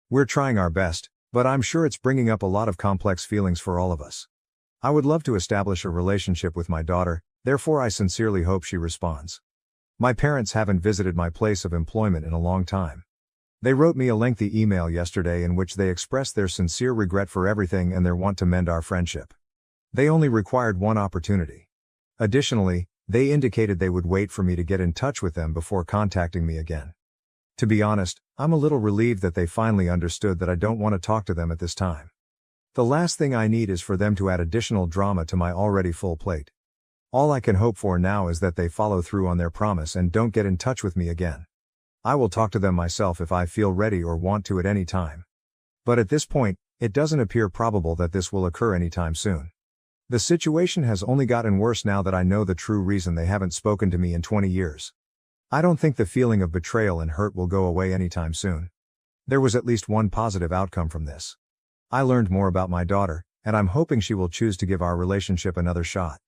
We're trying our best, but I'm sure it's bringing up a lot of complex feelings for all of us. I would love to establish a relationship with my daughter, therefore I sincerely hope she responds. My parents haven't visited my place of employment in a long time. They wrote me a lengthy email yesterday in which they expressed their sincere regret for everything and their want to mend our friendship. They only required one opportunity. Additionally, they indicated they would wait for me to get in touch with them before contacting me again. To be honest, I'm a little relieved that they finally understood that I don't want to talk to them at this time. The last thing I need is for them to add additional drama to my already full plate. All I can hope for now is that they follow through on their promise and don't get in touch with me again. I will talk to them myself if I feel ready or want to at any time. But at this point, it doesn't appear probable that this will occur anytime soon. The situation has only gotten worse now that I know the true reason they haven't spoken to me in 20 years. I don't think the feeling of betrayal and hurt will go away anytime soon. There was at least one positive outcome from this. I learned more about my daughter, and I'm hoping she will choose to give our relationship another shot.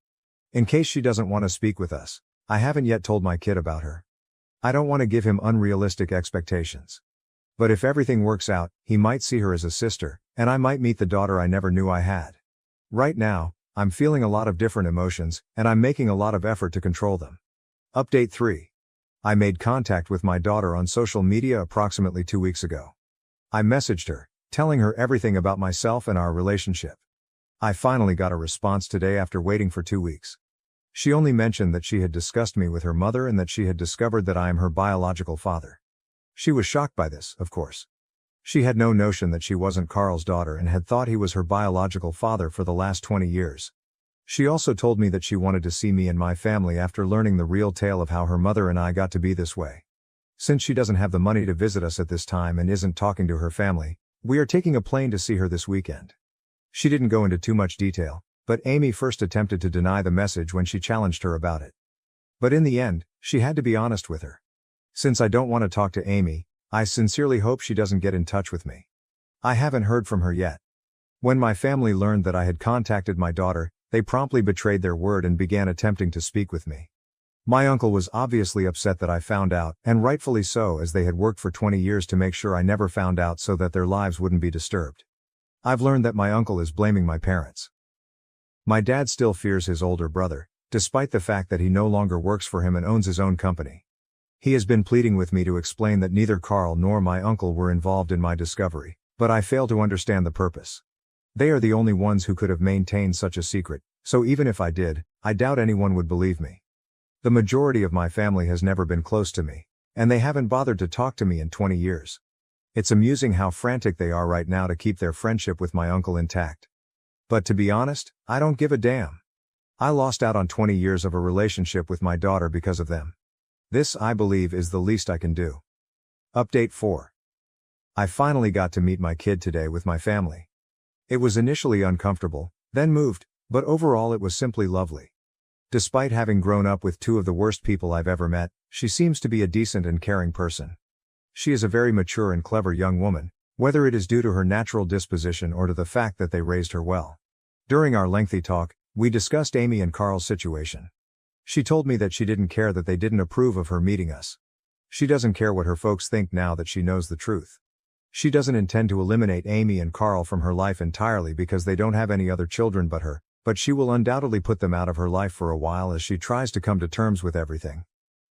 In case she doesn't want to speak with us, I haven't yet told my kid about her. I don't want to give him unrealistic expectations. But if everything works out, he might see her as a sister, and I might meet the daughter I never knew I had. Right now, I'm feeling a lot of different emotions, and I'm making a lot of effort to control them. Update 3. I made contact with my daughter on social media approximately 2 weeks ago. I messaged her, telling her everything about myself and our relationship. I finally got a response today after waiting for 2 weeks. She only mentioned that she had discussed me with her mother and that she had discovered that I am her biological father. She was shocked by this, of course. She had no notion that she wasn't Carl's daughter and had thought he was her biological father for the last 20 years. She also told me that she wanted to see me and my family after learning the real tale of how her mother and I got to be this way. Since she doesn't have the money to visit us at this time and isn't talking to her family, we are taking a plane to see her this weekend. She didn't go into too much detail, but Amy first attempted to deny the message when she challenged her about it. But in the end, she had to be honest with her. Since I don't want to talk to Amy, I sincerely hope she doesn't get in touch with me. I haven't heard from her yet. When my family learned that I had contacted my daughter, they promptly betrayed their word and began attempting to speak with me. My uncle was obviously upset that I found out, and rightfully so, as they had worked for 20 years to make sure I never found out so that their lives wouldn't be disturbed. I've learned that my uncle is blaming my parents. My dad still fears his older brother, despite the fact that he no longer works for him and owns his own company. He has been pleading with me to explain that neither Carl nor my uncle were involved in my discovery, but I fail to understand the purpose. They are the only ones who could have maintained such a secret, so even if I did, I doubt anyone would believe me. The majority of my family has never been close to me, and they haven't bothered to talk to me in 20 years. It's amusing how frantic they are right now to keep their friendship with my uncle intact. But to be honest, I don't give a damn. I lost out on 20 years of a relationship with my daughter because of them. This, I believe, is the least I can do. Update 4. I finally got to meet my kid today with my family. It was initially uncomfortable, then moved, but overall it was simply lovely. Despite having grown up with two of the worst people I've ever met, she seems to be a decent and caring person. She is a very mature and clever young woman, whether it is due to her natural disposition or to the fact that they raised her well. During our lengthy talk, we discussed Amy and Carl's situation. She told me that she didn't care that they didn't approve of her meeting us. She doesn't care what her folks think now that she knows the truth. She doesn't intend to eliminate Amy and Carl from her life entirely because they don't have any other children but her, but she will undoubtedly put them out of her life for a while as she tries to come to terms with everything.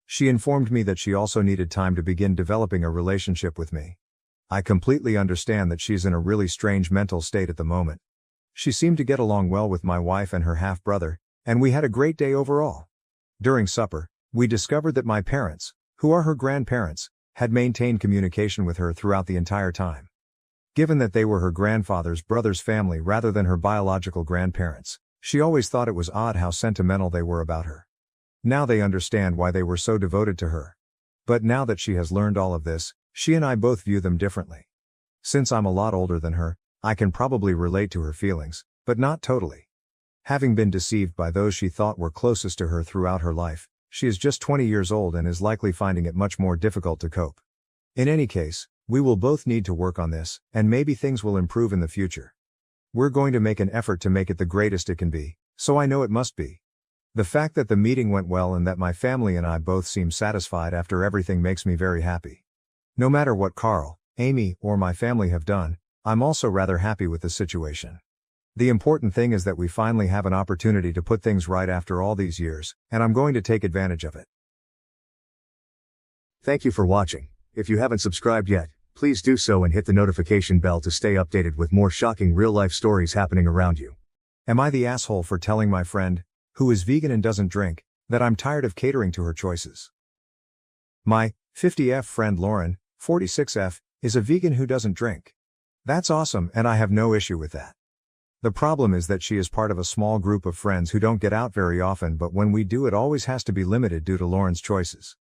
She informed me that she also needed time to begin developing a relationship with me. I completely understand that she's in a really strange mental state at the moment. She seemed to get along well with my wife and her half-brother, and we had a great day overall. During supper, we discovered that my parents, who are her grandparents, had maintained communication with her throughout the entire time. Given that they were her grandfather's brother's family rather than her biological grandparents, she always thought it was odd how sentimental they were about her. Now they understand why they were so devoted to her. But now that she has learned all of this, she and I both view them differently. Since I'm a lot older than her, I can probably relate to her feelings, but not totally. Having been deceived by those she thought were closest to her throughout her life, she is just 20 years old and is likely finding it much more difficult to cope. In any case, we will both need to work on this, and maybe things will improve in the future. We're going to make an effort to make it the greatest it can be, so I know it must be. The fact that the meeting went well and that my family and I both seem satisfied after everything makes me very happy. No matter what Carl, Amy, or my family have done, I'm also rather happy with the situation. The important thing is that we finally have an opportunity to put things right after all these years, and I'm going to take advantage of it. Thank you for watching. If you haven't subscribed yet, please do so and hit the notification bell to stay updated with more shocking real-life stories happening around you. Am I the asshole for telling my friend, who is vegan and doesn't drink, that I'm tired of catering to her choices? My 50F friend Lauren, 46F, is a vegan who doesn't drink. That's awesome, and I have no issue with that. The problem is that she is part of a small group of friends who don't get out very often, but when we do, it always has to be limited due to Lauren's choices.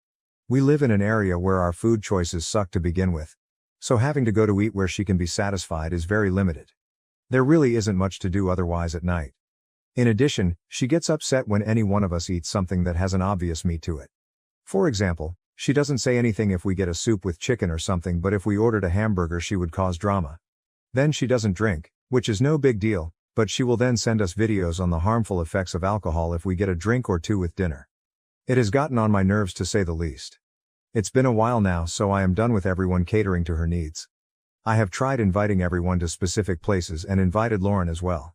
We live in an area where our food choices suck to begin with, so having to go to eat where she can be satisfied is very limited. There really isn't much to do otherwise at night. In addition, she gets upset when any one of us eats something that has an obvious meat to it. For example, she doesn't say anything if we get a soup with chicken or something, but if we ordered a hamburger she would cause drama. Then she doesn't drink, which is no big deal, but she will then send us videos on the harmful effects of alcohol if we get a drink or two with dinner. It has gotten on my nerves to say the least. It's been a while now, so I am done with everyone catering to her needs. I have tried inviting everyone to specific places and invited Lauren as well.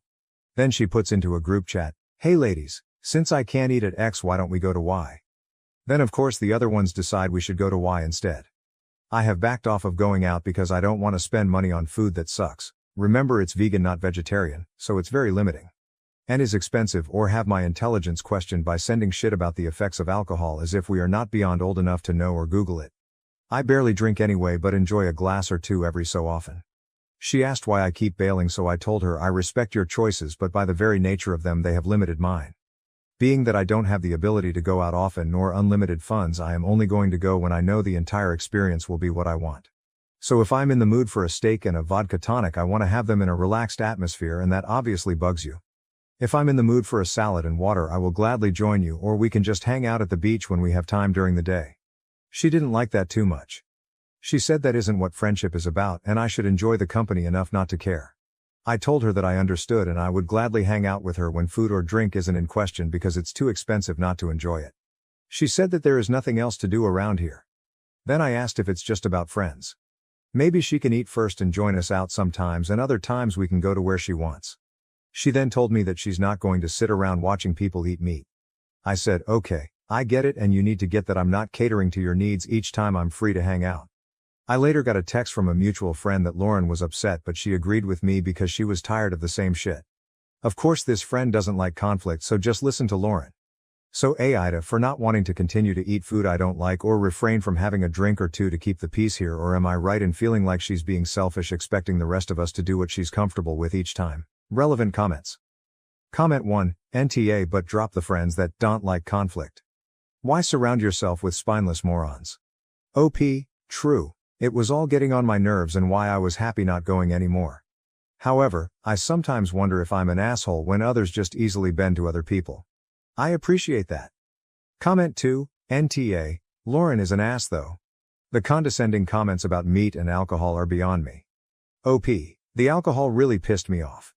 Then she puts into a group chat, "Hey ladies, since I can't eat at X, why don't we go to Y?" Then of course the other ones decide we should go to Y instead. I have backed off of going out because I don't want to spend money on food that sucks. Remember, it's vegan, not vegetarian, so it's very limiting. and is expensive, or have my intelligence questioned by sending shit about the effects of alcohol as if we are not beyond old enough to know or Google it. I barely drink anyway but enjoy a glass or two every so often. She asked why I keep bailing, so I told her I respect your choices but by the very nature of them they have limited mine. Being that I don't have the ability to go out often nor unlimited funds, I am only going to go when I know the entire experience will be what I want. So if I'm in the mood for a steak and a vodka tonic, I want to have them in a relaxed atmosphere, and that obviously bugs you. If I'm in the mood for a salad and water, I will gladly join you, or we can just hang out at the beach when we have time during the day. She didn't like that too much. She said that isn't what friendship is about and I should enjoy the company enough not to care. I told her that I understood and I would gladly hang out with her when food or drink isn't in question because it's too expensive not to enjoy it. She said that there is nothing else to do around here. Then I asked if it's just about friends. Maybe she can eat first and join us out sometimes, and other times we can go to where she wants. She then told me that she's not going to sit around watching people eat meat. I said, okay, I get it, and you need to get that I'm not catering to your needs each time I'm free to hang out. I later got a text from a mutual friend that Lauren was upset, but she agreed with me because she was tired of the same shit. Of course this friend doesn't like conflict, so just listen to Lauren. So Ida, for not wanting to continue to eat food I don't like or refrain from having a drink or two to keep the peace here, or am I right in feeling like she's being selfish expecting the rest of us to do what she's comfortable with each time? Relevant comments. Comment 1, NTA, but drop the friends that don't like conflict. Why surround yourself with spineless morons? OP, true, it was all getting on my nerves and why I was happy not going anymore. However, I sometimes wonder if I'm an asshole when others just easily bend to other people. I appreciate that. Comment 2, NTA, Lauren is an ass though. The condescending comments about meat and alcohol are beyond me. OP, the alcohol really pissed me off.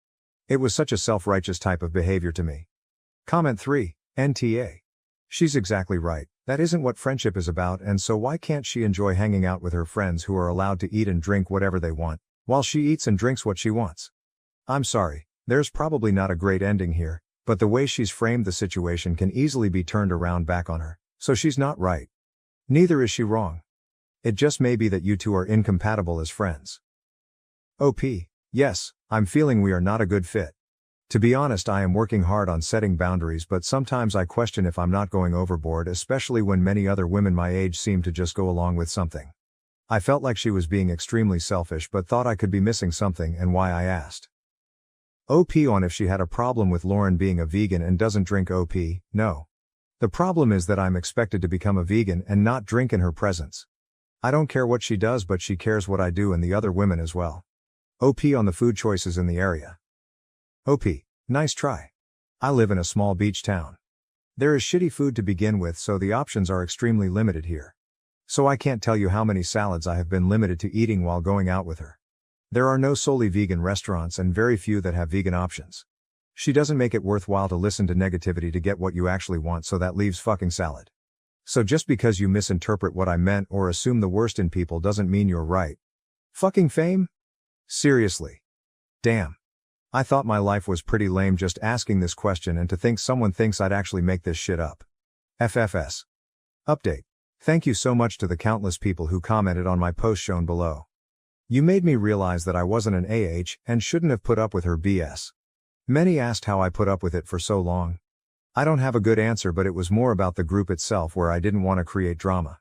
It was such a self-righteous type of behavior to me. Comment 3, NTA. She's exactly right, that isn't what friendship is about, and so why can't she enjoy hanging out with her friends who are allowed to eat and drink whatever they want, while she eats and drinks what she wants? I'm sorry, there's probably not a great ending here, but the way she's framed the situation can easily be turned around back on her, so she's not right. Neither is she wrong. It just may be that you two are incompatible as friends. OP, yes, I'm feeling we are not a good fit. To be honest, I am working hard on setting boundaries, but sometimes I question if I'm not going overboard, especially when many other women my age seem to just go along with something. I felt like she was being extremely selfish but thought I could be missing something, and why I asked. OP on if she had a problem with Lauren being a vegan and doesn't drink. OP, no. The problem is that I'm expected to become a vegan and not drink in her presence. I don't care what she does, but she cares what I do and the other women as well. OP on the food choices in the area. OP, nice try. I live in a small beach town. There is shitty food to begin with, so the options are extremely limited here. So I can't tell you how many salads I have been limited to eating while going out with her. There are no solely vegan restaurants and very few that have vegan options. She doesn't make it worthwhile to listen to negativity to get what you actually want, so that leaves fucking salad. So just because you misinterpret what I meant or assume the worst in people doesn't mean you're right. Fucking fame? Seriously. Damn. I thought my life was pretty lame just asking this question, and to think someone thinks I'd actually make this shit up. FFS. Update. Thank you so much to the countless people who commented on my post shown below. You made me realize that I wasn't an AH and shouldn't have put up with her BS. Many asked how I put up with it for so long. I don't have a good answer, but it was more about the group itself where I didn't want to create drama.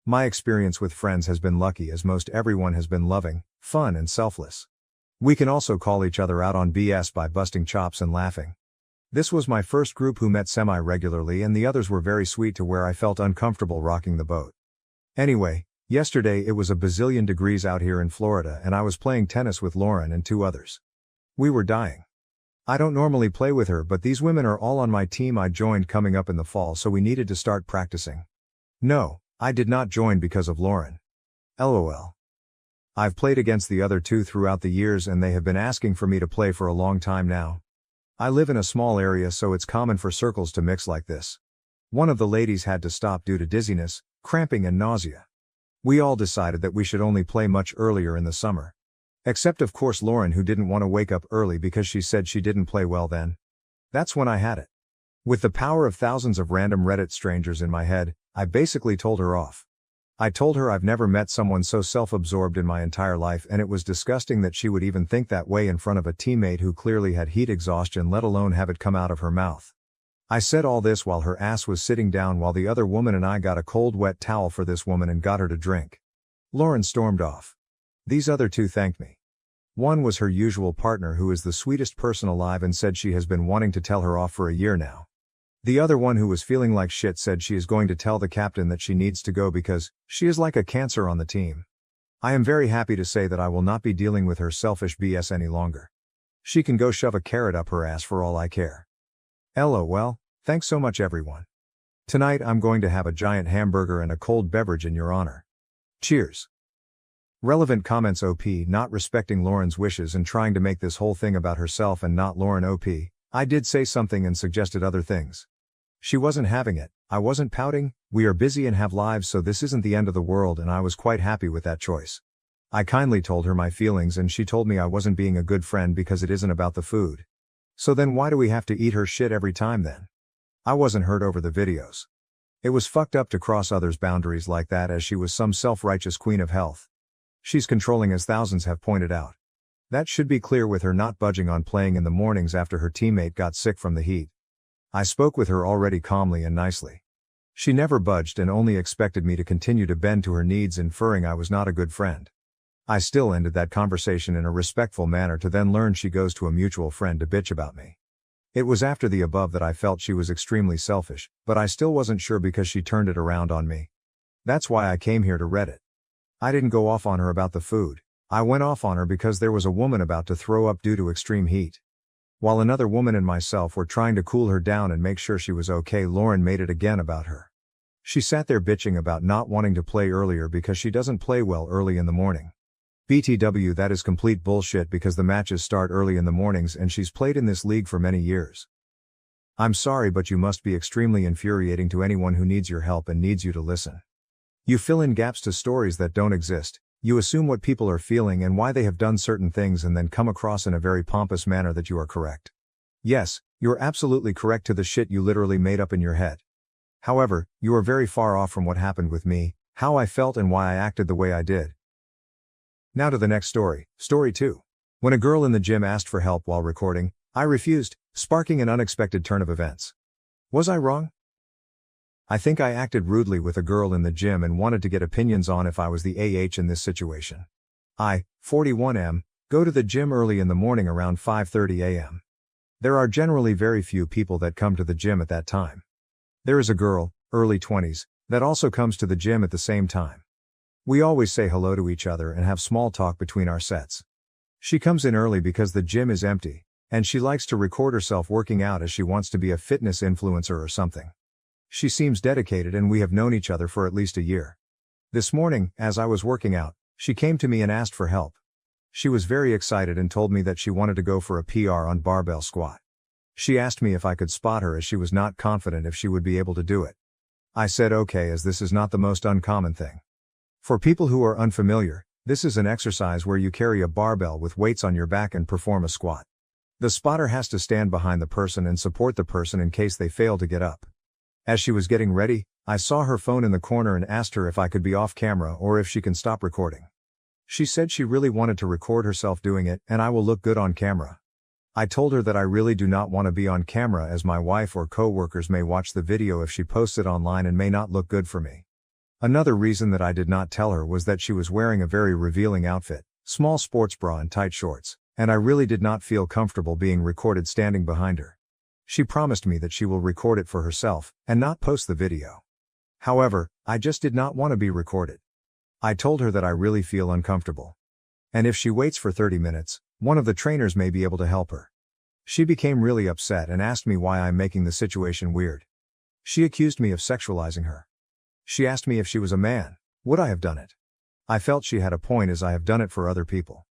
My experience with friends has been lucky, as most everyone has been loving, fun and selfless. We can also call each other out on BS by busting chops and laughing. This was my first group who met semi-regularly, and the others were very sweet to where I felt uncomfortable rocking the boat. Anyway, yesterday it was a bazillion degrees out here in Florida and I was playing tennis with Lauren and 2 others. We were dying. I don't normally play with her, but these women are all on my team I joined coming up in the fall, so we needed to start practicing. No, I did not join because of Lauren. LOL. I've played against the other 2 throughout the years and they have been asking for me to play for a long time now. I live in a small area, so it's common for circles to mix like this. One of the ladies had to stop due to dizziness, cramping and nausea. We all decided that we should only play much earlier in the summer. Except of course Lauren, who didn't want to wake up early because she said she didn't play well then. That's when I had it. With the power of thousands of random Reddit strangers in my head, I basically told her off. I told her I've never met someone so self-absorbed in my entire life, and it was disgusting that she would even think that way in front of a teammate who clearly had heat exhaustion, let alone have it come out of her mouth. I said all this while her ass was sitting down, while the other woman and I got a cold wet towel for this woman and got her to drink. Lauren stormed off. These other two thanked me. One was her usual partner, who is the sweetest person alive, and said she has been wanting to tell her off for a year now. The other one, who was feeling like shit, said she is going to tell the captain that she needs to go because she is like a cancer on the team. I am very happy to say that I will not be dealing with her selfish BS any longer. She can go shove a carrot up her ass for all I care. LOL, thanks so much everyone. Tonight I'm going to have a giant hamburger and a cold beverage in your honor. Cheers. Relevant comments. OP not respecting Lauren's wishes and trying to make this whole thing about herself and not Lauren. OP, I did say something and suggested other things. She wasn't having it. I wasn't pouting. We are busy and have lives, so this isn't the end of the world, and I was quite happy with that choice. I kindly told her my feelings, and she told me I wasn't being a good friend because it isn't about the food. So then why do we have to eat her shit every time then? I wasn't hurt over the videos. It was fucked up to cross others' boundaries like that, as she was some self-righteous queen of health. She's controlling, as thousands have pointed out. That should be clear with her not budging on playing in the mornings after her teammate got sick from the heat. I spoke with her already calmly and nicely. She never budged and only expected me to continue to bend to her needs, inferring I was not a good friend. I still ended that conversation in a respectful manner to then learn she goes to a mutual friend to bitch about me. It was after the above that I felt she was extremely selfish, but I still wasn't sure because she turned it around on me. That's why I came here to Reddit. I didn't go off on her about the food. I went off on her because there was a woman about to throw up due to extreme heat. While another woman and myself were trying to cool her down and make sure she was okay, Lauren made it again about her. She sat there bitching about not wanting to play earlier because she doesn't play well early in the morning. BTW, that is complete bullshit because the matches start early in the mornings and she's played in this league for many years. I'm sorry, but you must be extremely infuriating to anyone who needs your help and needs you to listen. You fill in gaps to stories that don't exist. You assume what people are feeling and why they have done certain things, and then come across in a very pompous manner that you are correct. Yes, you're absolutely correct to the shit you literally made up in your head. However, you are very far off from what happened with me, how I felt and why I acted the way I did. Now to the next story, story 2. When a girl in the gym asked for help while recording, I refused, sparking an unexpected turn of events. Was I wrong? I think I acted rudely with a girl in the gym and wanted to get opinions on if I was the AH in this situation. I, 41M, go to the gym early in the morning around 5:30 a.m. There are generally very few people that come to the gym at that time. There is a girl, early 20s, that also comes to the gym at the same time. We always say hello to each other and have small talk between our sets. She comes in early because the gym is empty, and she likes to record herself working out as she wants to be a fitness influencer or something. She seems dedicated and we have known each other for at least a year. This morning, as I was working out, she came to me and asked for help. She was very excited and told me that she wanted to go for a PR on barbell squat. She asked me if I could spot her, as she was not confident if she would be able to do it. I said okay, as this is not the most uncommon thing. For people who are unfamiliar, this is an exercise where you carry a barbell with weights on your back and perform a squat. The spotter has to stand behind the person and support the person in case they fail to get up. As she was getting ready, I saw her phone in the corner and asked her if I could be off camera or if she can stop recording. She said she really wanted to record herself doing it and I will look good on camera. I told her that I really do not want to be on camera, as my wife or co-workers may watch the video if she posts it online and may not look good for me. Another reason that I did not tell her was that she was wearing a very revealing outfit, small sports bra and tight shorts, and I really did not feel comfortable being recorded standing behind her. She promised me that she will record it for herself, and not post the video. However, I just did not want to be recorded. I told her that I really feel uncomfortable. And if she waits for 30 minutes, one of the trainers may be able to help her. She became really upset and asked me why I'm making the situation weird. She accused me of sexualizing her. She asked me if she was a man, would I have done it? I felt she had a point, as I have done it for other people.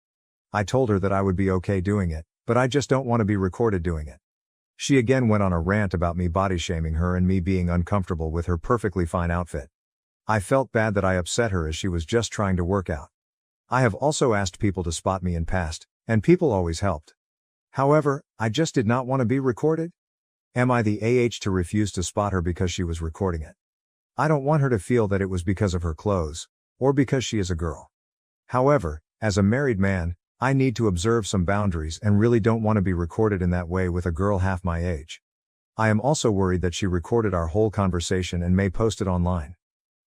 I told her that I would be okay doing it, but I just don't want to be recorded doing it. She again went on a rant about me body shaming her and me being uncomfortable with her perfectly fine outfit. I felt bad that I upset her, as she was just trying to work out. I have also asked people to spot me in past, and people always helped. However, I just did not want to be recorded. Am I the AH to refuse to spot her because she was recording it? I don't want her to feel that it was because of her clothes, or because she is a girl. However, as a married man, I need to observe some boundaries and really don't want to be recorded in that way with a girl half my age. I am also worried that she recorded our whole conversation and may post it online.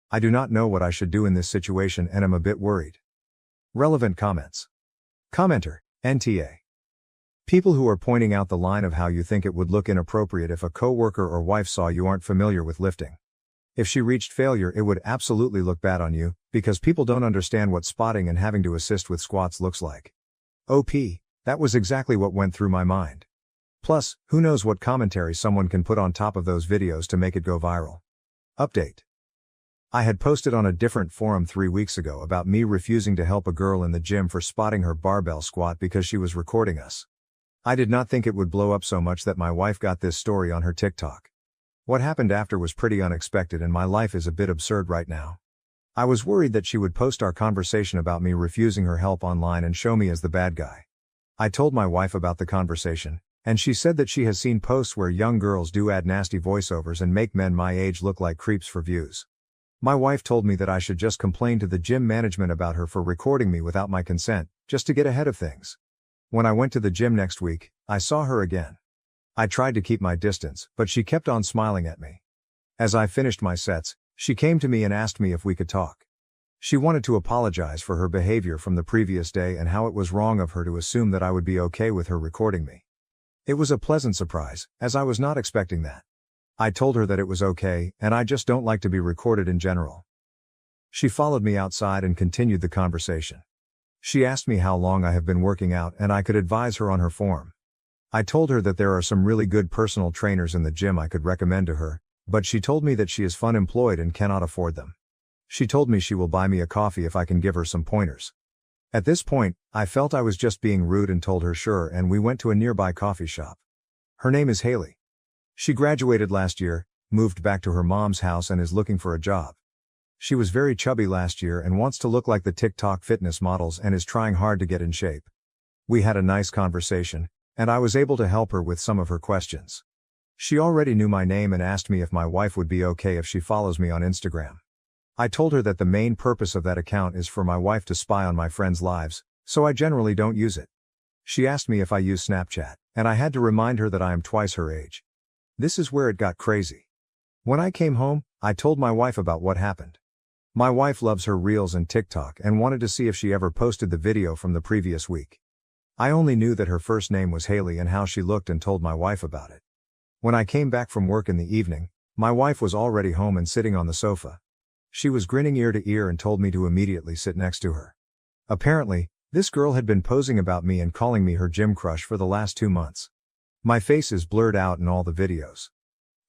I do not know what I should do in this situation and am a bit worried. Relevant comments. Commenter, NTA. People who are pointing out the line of how you think it would look inappropriate if a coworker or wife saw you aren't familiar with lifting. If she reached failure, it would absolutely look bad on you, because people don't understand what spotting and having to assist with squats looks like. OP, that was exactly what went through my mind. Plus, who knows what commentary someone can put on top of those videos to make it go viral. Update. I had posted on a different forum 3 weeks ago about me refusing to help a girl in the gym for spotting her barbell squat because she was recording us. I did not think it would blow up so much that my wife got this story on her TikTok. What happened after was pretty unexpected and my life is a bit absurd right now. I was worried that she would post our conversation about me refusing her help online and show me as the bad guy. I told my wife about the conversation, and she said that she has seen posts where young girls do add nasty voiceovers and make men my age look like creeps for views. My wife told me that I should just complain to the gym management about her for recording me without my consent, just to get ahead of things. When I went to the gym next week, I saw her again. I tried to keep my distance, but she kept on smiling at me. As I finished my sets, she came to me and asked me if we could talk. She wanted to apologize for her behavior from the previous day and how it was wrong of her to assume that I would be okay with her recording me. It was a pleasant surprise, as I was not expecting that. I told her that it was okay, and I just don't like to be recorded in general. She followed me outside and continued the conversation. She asked me how long I have been working out and I could advise her on her form. I told her that there are some really good personal trainers in the gym I could recommend to her, but she told me that she is unemployed and cannot afford them. She told me she will buy me a coffee if I can give her some pointers. At this point, I felt I was just being rude and told her sure, and we went to a nearby coffee shop. Her name is Haley. She graduated last year, moved back to her mom's house and is looking for a job. She was very chubby last year and wants to look like the TikTok fitness models and is trying hard to get in shape. We had a nice conversation, and I was able to help her with some of her questions. She already knew my name and asked me if my wife would be okay if she follows me on Instagram. I told her that the main purpose of that account is for my wife to spy on my friends' lives, so I generally don't use it. She asked me if I use Snapchat, and I had to remind her that I am twice her age. This is where it got crazy. When I came home, I told my wife about what happened. My wife loves her Reels and TikTok and wanted to see if she ever posted the video from the previous week. I only knew that her first name was Haley and how she looked and told my wife about it. When I came back from work in the evening, my wife was already home and sitting on the sofa. She was grinning ear to ear and told me to immediately sit next to her. Apparently, this girl had been posing about me and calling me her gym crush for the last 2 months. My face is blurred out in all the videos.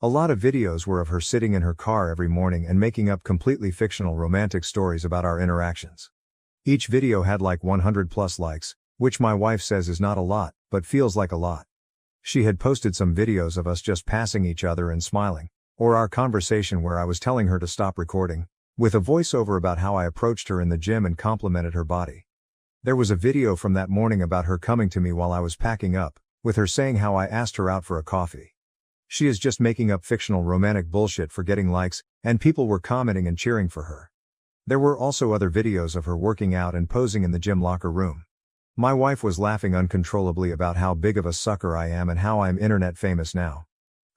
A lot of videos were of her sitting in her car every morning and making up completely fictional romantic stories about our interactions. Each video had like 100 plus likes, which my wife says is not a lot, but feels like a lot. She had posted some videos of us just passing each other and smiling, or our conversation where I was telling her to stop recording, with a voiceover about how I approached her in the gym and complimented her body. There was a video from that morning about her coming to me while I was packing up, with her saying how I asked her out for a coffee. She is just making up fictional romantic bullshit for getting likes, and people were commenting and cheering for her. There were also other videos of her working out and posing in the gym locker room. My wife was laughing uncontrollably about how big of a sucker I am and how I'm internet famous now.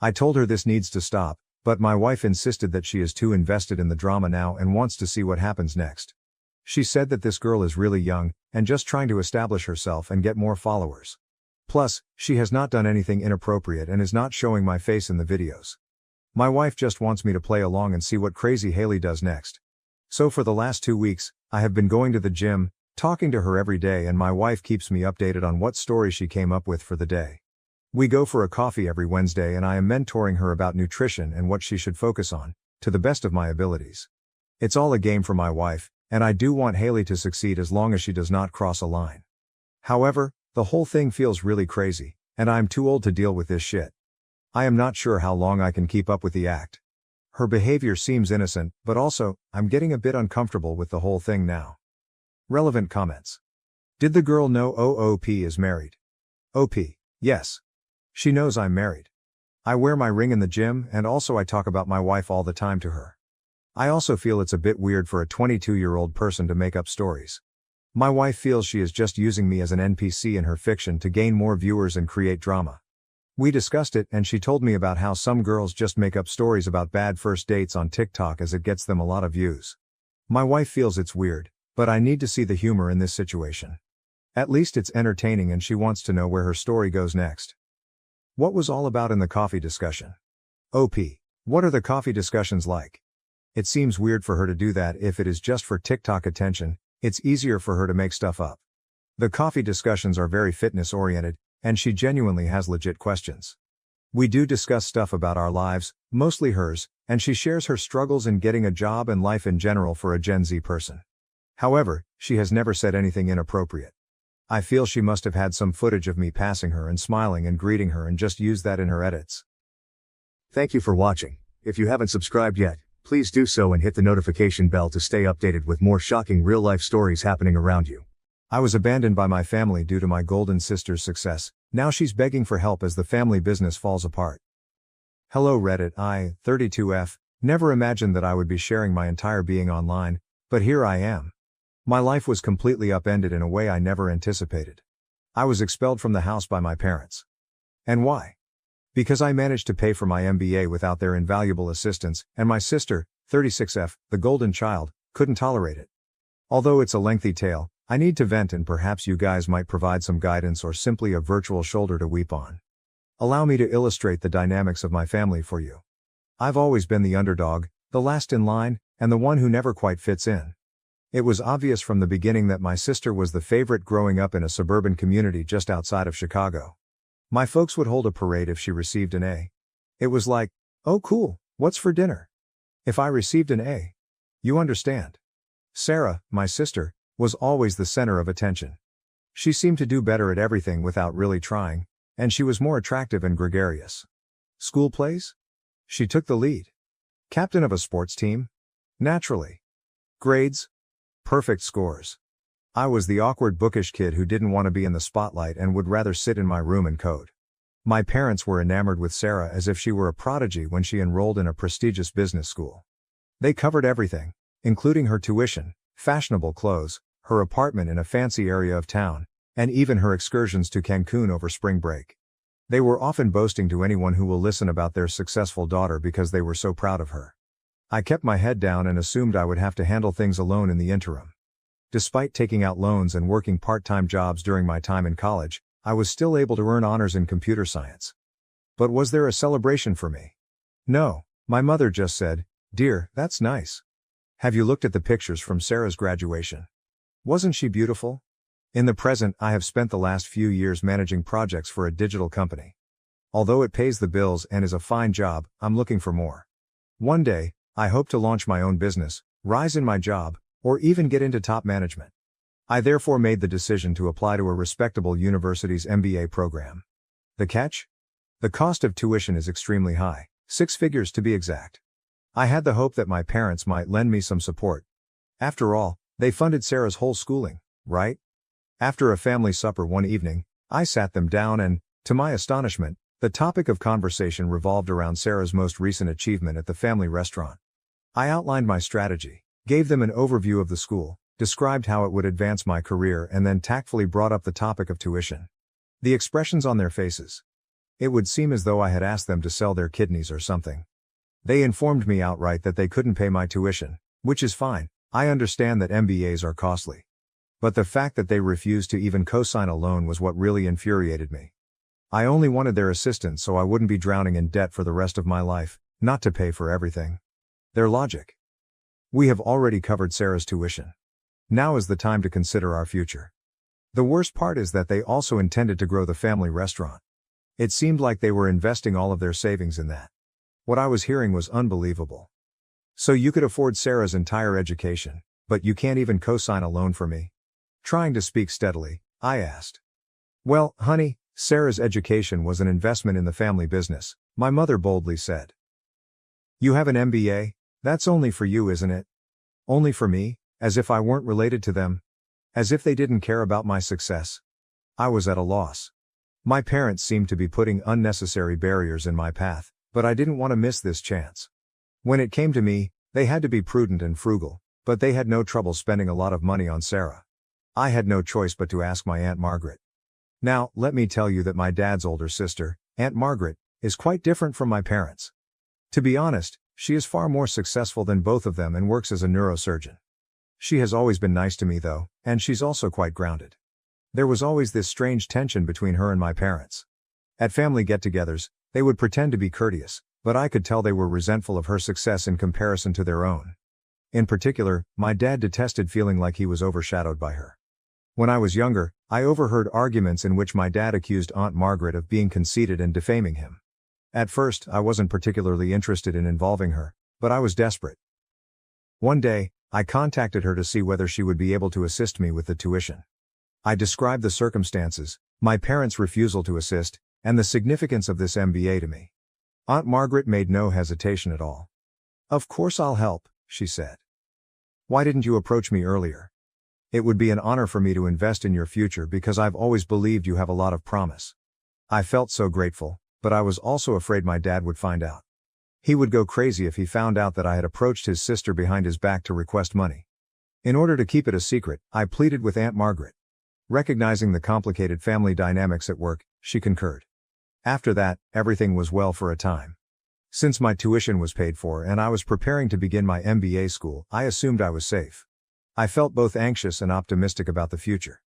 I told her this needs to stop, but my wife insisted that she is too invested in the drama now and wants to see what happens next. She said that this girl is really young, and just trying to establish herself and get more followers. Plus, she has not done anything inappropriate and is not showing my face in the videos. My wife just wants me to play along and see what crazy Haley does next. So for the last 2 weeks, I have been going to the gym, talking to her every day, and my wife keeps me updated on what story she came up with for the day. We go for a coffee every Wednesday and I am mentoring her about nutrition and what she should focus on, to the best of my abilities. It's all a game for my wife, and I do want Haley to succeed as long as she does not cross a line. However, the whole thing feels really crazy, and I'm too old to deal with this shit. I am not sure how long I can keep up with the act. Her behavior seems innocent, but also, I'm getting a bit uncomfortable with the whole thing now. Relevant comments. Did the girl know OOP is married? OP, yes. She knows I'm married. I wear my ring in the gym and also I talk about my wife all the time to her. I also feel it's a bit weird for a 22-year-old person to make up stories. My wife feels she is just using me as an NPC in her fiction to gain more viewers and create drama. We discussed it and she told me about how some girls just make up stories about bad first dates on TikTok as it gets them a lot of views. My wife feels it's weird, but I need to see the humor in this situation. At least it's entertaining and she wants to know where her story goes next. What was all about in the coffee discussion? OP. What are the coffee discussions like? It seems weird for her to do that. If it is just for TikTok attention, it's easier for her to make stuff up. The coffee discussions are very fitness oriented, and she genuinely has legit questions. We do discuss stuff about our lives, mostly hers, and she shares her struggles in getting a job and life in general for a Gen Z person. However, she has never said anything inappropriate. I feel she must have had some footage of me passing her and smiling and greeting her and just used that in her edits. Thank you for watching. If you haven't subscribed yet, please do so and hit the notification bell to stay updated with more shocking real-life stories happening around you. I was abandoned by my family due to my golden sister's success. Now she's begging for help as the family business falls apart. Hello Reddit, I, 32F, never imagined that I would be sharing my entire being online, but here I am. My life was completely upended in a way I never anticipated. I was expelled from the house by my parents. And why? Because I managed to pay for my MBA without their invaluable assistance, and my sister, 36F, the golden child, couldn't tolerate it. Although it's a lengthy tale, I need to vent and perhaps you guys might provide some guidance or simply a virtual shoulder to weep on. Allow me to illustrate the dynamics of my family for you. I've always been the underdog, the last in line, and the one who never quite fits in. It was obvious from the beginning that my sister was the favorite growing up in a suburban community just outside of Chicago. My folks would hold a parade if she received an A. It was like, oh cool, what's for dinner? If I received an A. You understand. Sarah, my sister, was always the center of attention. She seemed to do better at everything without really trying, and she was more attractive and gregarious. School plays? She took the lead. Captain of a sports team? Naturally. Grades? Perfect scores. I was the awkward bookish kid who didn't want to be in the spotlight and would rather sit in my room and code. My parents were enamored with Sarah as if she were a prodigy when she enrolled in a prestigious business school. They covered everything, including her tuition, fashionable clothes, her apartment in a fancy area of town, and even her excursions to Cancun over spring break. They were often boasting to anyone who will listen about their successful daughter because they were so proud of her. I kept my head down and assumed I would have to handle things alone in the interim. Despite taking out loans and working part-time jobs during my time in college, I was still able to earn honors in computer science. But was there a celebration for me? No, my mother just said, "Dear, that's nice. Have you looked at the pictures from Sarah's graduation? Wasn't she beautiful?" In the present, I have spent the last few years managing projects for a digital company. Although it pays the bills and is a fine job, I'm looking for more. One day, I hope to launch my own business, rise in my job, or even get into top management. I therefore made the decision to apply to a respectable university's MBA program. The catch? The cost of tuition is extremely high, 6 figures to be exact. I had the hope that my parents might lend me some support. After all, they funded Sarah's whole schooling, right? After a family supper one evening, I sat them down and, to my astonishment, the topic of conversation revolved around Sarah's most recent achievement at the family restaurant. I outlined my strategy, gave them an overview of the school, described how it would advance my career and then tactfully brought up the topic of tuition. The expressions on their faces. It would seem as though I had asked them to sell their kidneys or something. They informed me outright that they couldn't pay my tuition, which is fine, I understand that MBAs are costly. But the fact that they refused to even co-sign a loan was what really infuriated me. I only wanted their assistance so I wouldn't be drowning in debt for the rest of my life, not to pay for everything. Their logic. We have already covered Sarah's tuition. Now is the time to consider our future. The worst part is that they also intended to grow the family restaurant. It seemed like they were investing all of their savings in that. What I was hearing was unbelievable. So you could afford Sarah's entire education, but you can't even co-sign a loan for me? Trying to speak steadily, I asked. Well, honey, Sarah's education was an investment in the family business, my mother boldly said. You have an MBA? That's only for you, isn't it? Only for me, as if I weren't related to them? As if they didn't care about my success? I was at a loss. My parents seemed to be putting unnecessary barriers in my path, but I didn't want to miss this chance. When it came to me, They had to be prudent and frugal, but they had no trouble spending a lot of money on Sarah. I had no choice but to ask my Aunt Margaret. Now, let me tell you that my dad's older sister, Aunt Margaret, is quite different from my parents. To be honest, she is far more successful than both of them and works as a neurosurgeon. She has always been nice to me though, and she's also quite grounded. There was always this strange tension between her and my parents. At family get-togethers, they would pretend to be courteous, but I could tell they were resentful of her success in comparison to their own. In particular, my dad detested feeling like he was overshadowed by her. When I was younger, I overheard arguments in which my dad accused Aunt Margaret of being conceited and defaming him. At first, I wasn't particularly interested in involving her, but I was desperate. One day, I contacted her to see whether she would be able to assist me with the tuition. I described the circumstances, my parents' refusal to assist, and the significance of this MBA to me. Aunt Margaret made no hesitation at all. "Of course I'll help," she said. "Why didn't you approach me earlier? It would be an honor for me to invest in your future because I've always believed you have a lot of promise." I felt so grateful, but I was also afraid my dad would find out. He would go crazy if he found out that I had approached his sister behind his back to request money. In order to keep it a secret, I pleaded with Aunt Margaret. Recognizing the complicated family dynamics at work, she concurred. After that, everything was well for a time. Since my tuition was paid for and I was preparing to begin my MBA school, I assumed I was safe. I felt both anxious and optimistic about the future.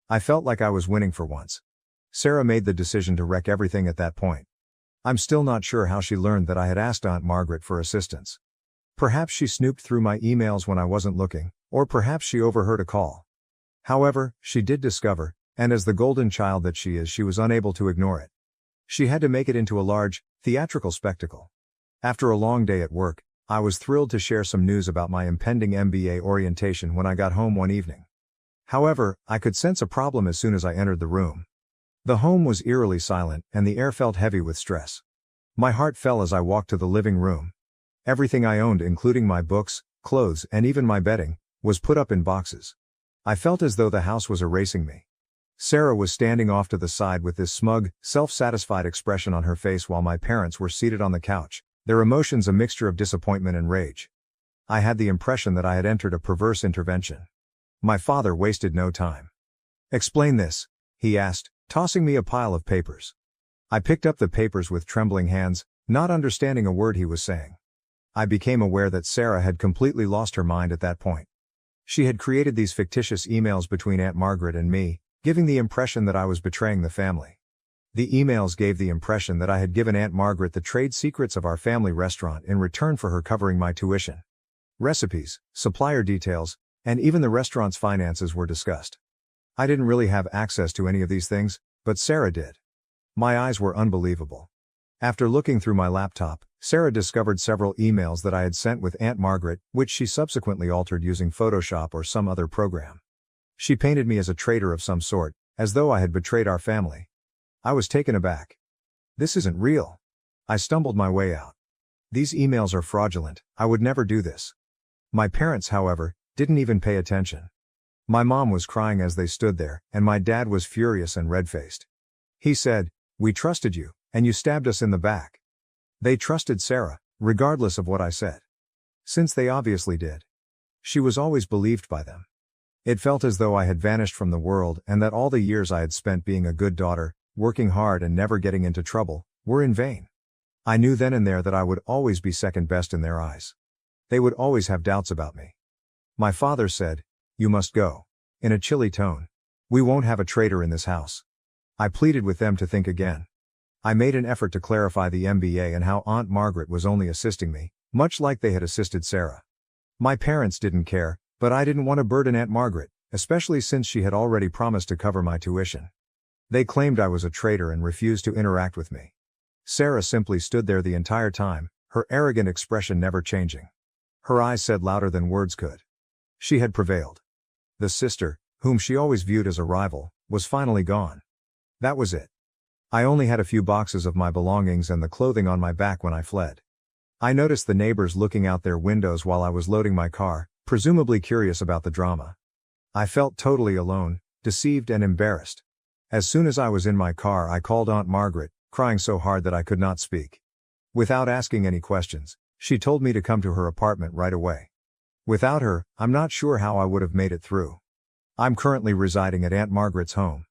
I felt like I was winning for once. Sarah made the decision to wreck everything at that point. I'm still not sure how she learned that I had asked Aunt Margaret for assistance. Perhaps she snooped through my emails when I wasn't looking, or perhaps she overheard a call. However, she did discover, and as the golden child that she is, she was unable to ignore it. She had to make it into a large, theatrical spectacle. After a long day at work, I was thrilled to share some news about my impending MBA orientation when I got home one evening. However, I could sense a problem as soon as I entered the room. The home was eerily silent, and the air felt heavy with stress. My heart fell as I walked to the living room. Everything I owned, including my books, clothes, and even my bedding, was put up in boxes. I felt as though the house was erasing me. Sarah was standing off to the side with this smug, self-satisfied expression on her face while my parents were seated on the couch, their emotions a mixture of disappointment and rage. I had the impression that I had entered a perverse intervention. My father wasted no time. "Explain this," he asked, tossing me a pile of papers. I picked up the papers with trembling hands, not understanding a word he was saying. I became aware that Sarah had completely lost her mind at that point. She had created these fictitious emails between Aunt Margaret and me, giving the impression that I was betraying the family. The emails gave the impression that I had given Aunt Margaret the trade secrets of our family restaurant in return for her covering my tuition. Recipes, supplier details, and even the restaurant's finances were discussed. I didn't really have access to any of these things, but Sarah did. My eyes were unbelievable. After looking through my laptop, Sarah discovered several emails that I had sent with Aunt Margaret, which she subsequently altered using Photoshop or some other program. She painted me as a traitor of some sort, as though I had betrayed our family. I was taken aback. "This isn't real." I stumbled my way out. "These emails are fraudulent, I would never do this." My parents, however, didn't even pay attention. My mom was crying as they stood there, and my dad was furious and red-faced. He said, "We trusted you, and you stabbed us in the back." They trusted Sarah, regardless of what I said. Since they obviously did. She was always believed by them. It felt as though I had vanished from the world and that all the years I had spent being a good daughter, working hard and never getting into trouble, were in vain. I knew then and there that I would always be second best in their eyes. They would always have doubts about me. My father said, "You must go," in a chilly tone. "We won't have a traitor in this house." I pleaded with them to think again. I made an effort to clarify the MBA and how Aunt Margaret was only assisting me, much like they had assisted Sarah. My parents didn't care, but I didn't want to burden Aunt Margaret, especially since she had already promised to cover my tuition. They claimed I was a traitor and refused to interact with me. Sarah simply stood there the entire time, her arrogant expression never changing. Her eyes said louder than words could. She had prevailed. The sister, whom she always viewed as a rival, was finally gone. That was it. I only had a few boxes of my belongings and the clothing on my back when I fled. I noticed the neighbors looking out their windows while I was loading my car, presumably curious about the drama. I felt totally alone, deceived and embarrassed. As soon as I was in my car, I called Aunt Margaret, crying so hard that I could not speak. Without asking any questions, She told me to come to her apartment right away. Without her, I'm not sure how I would have made it through. I'm currently residing at Aunt Margaret's home.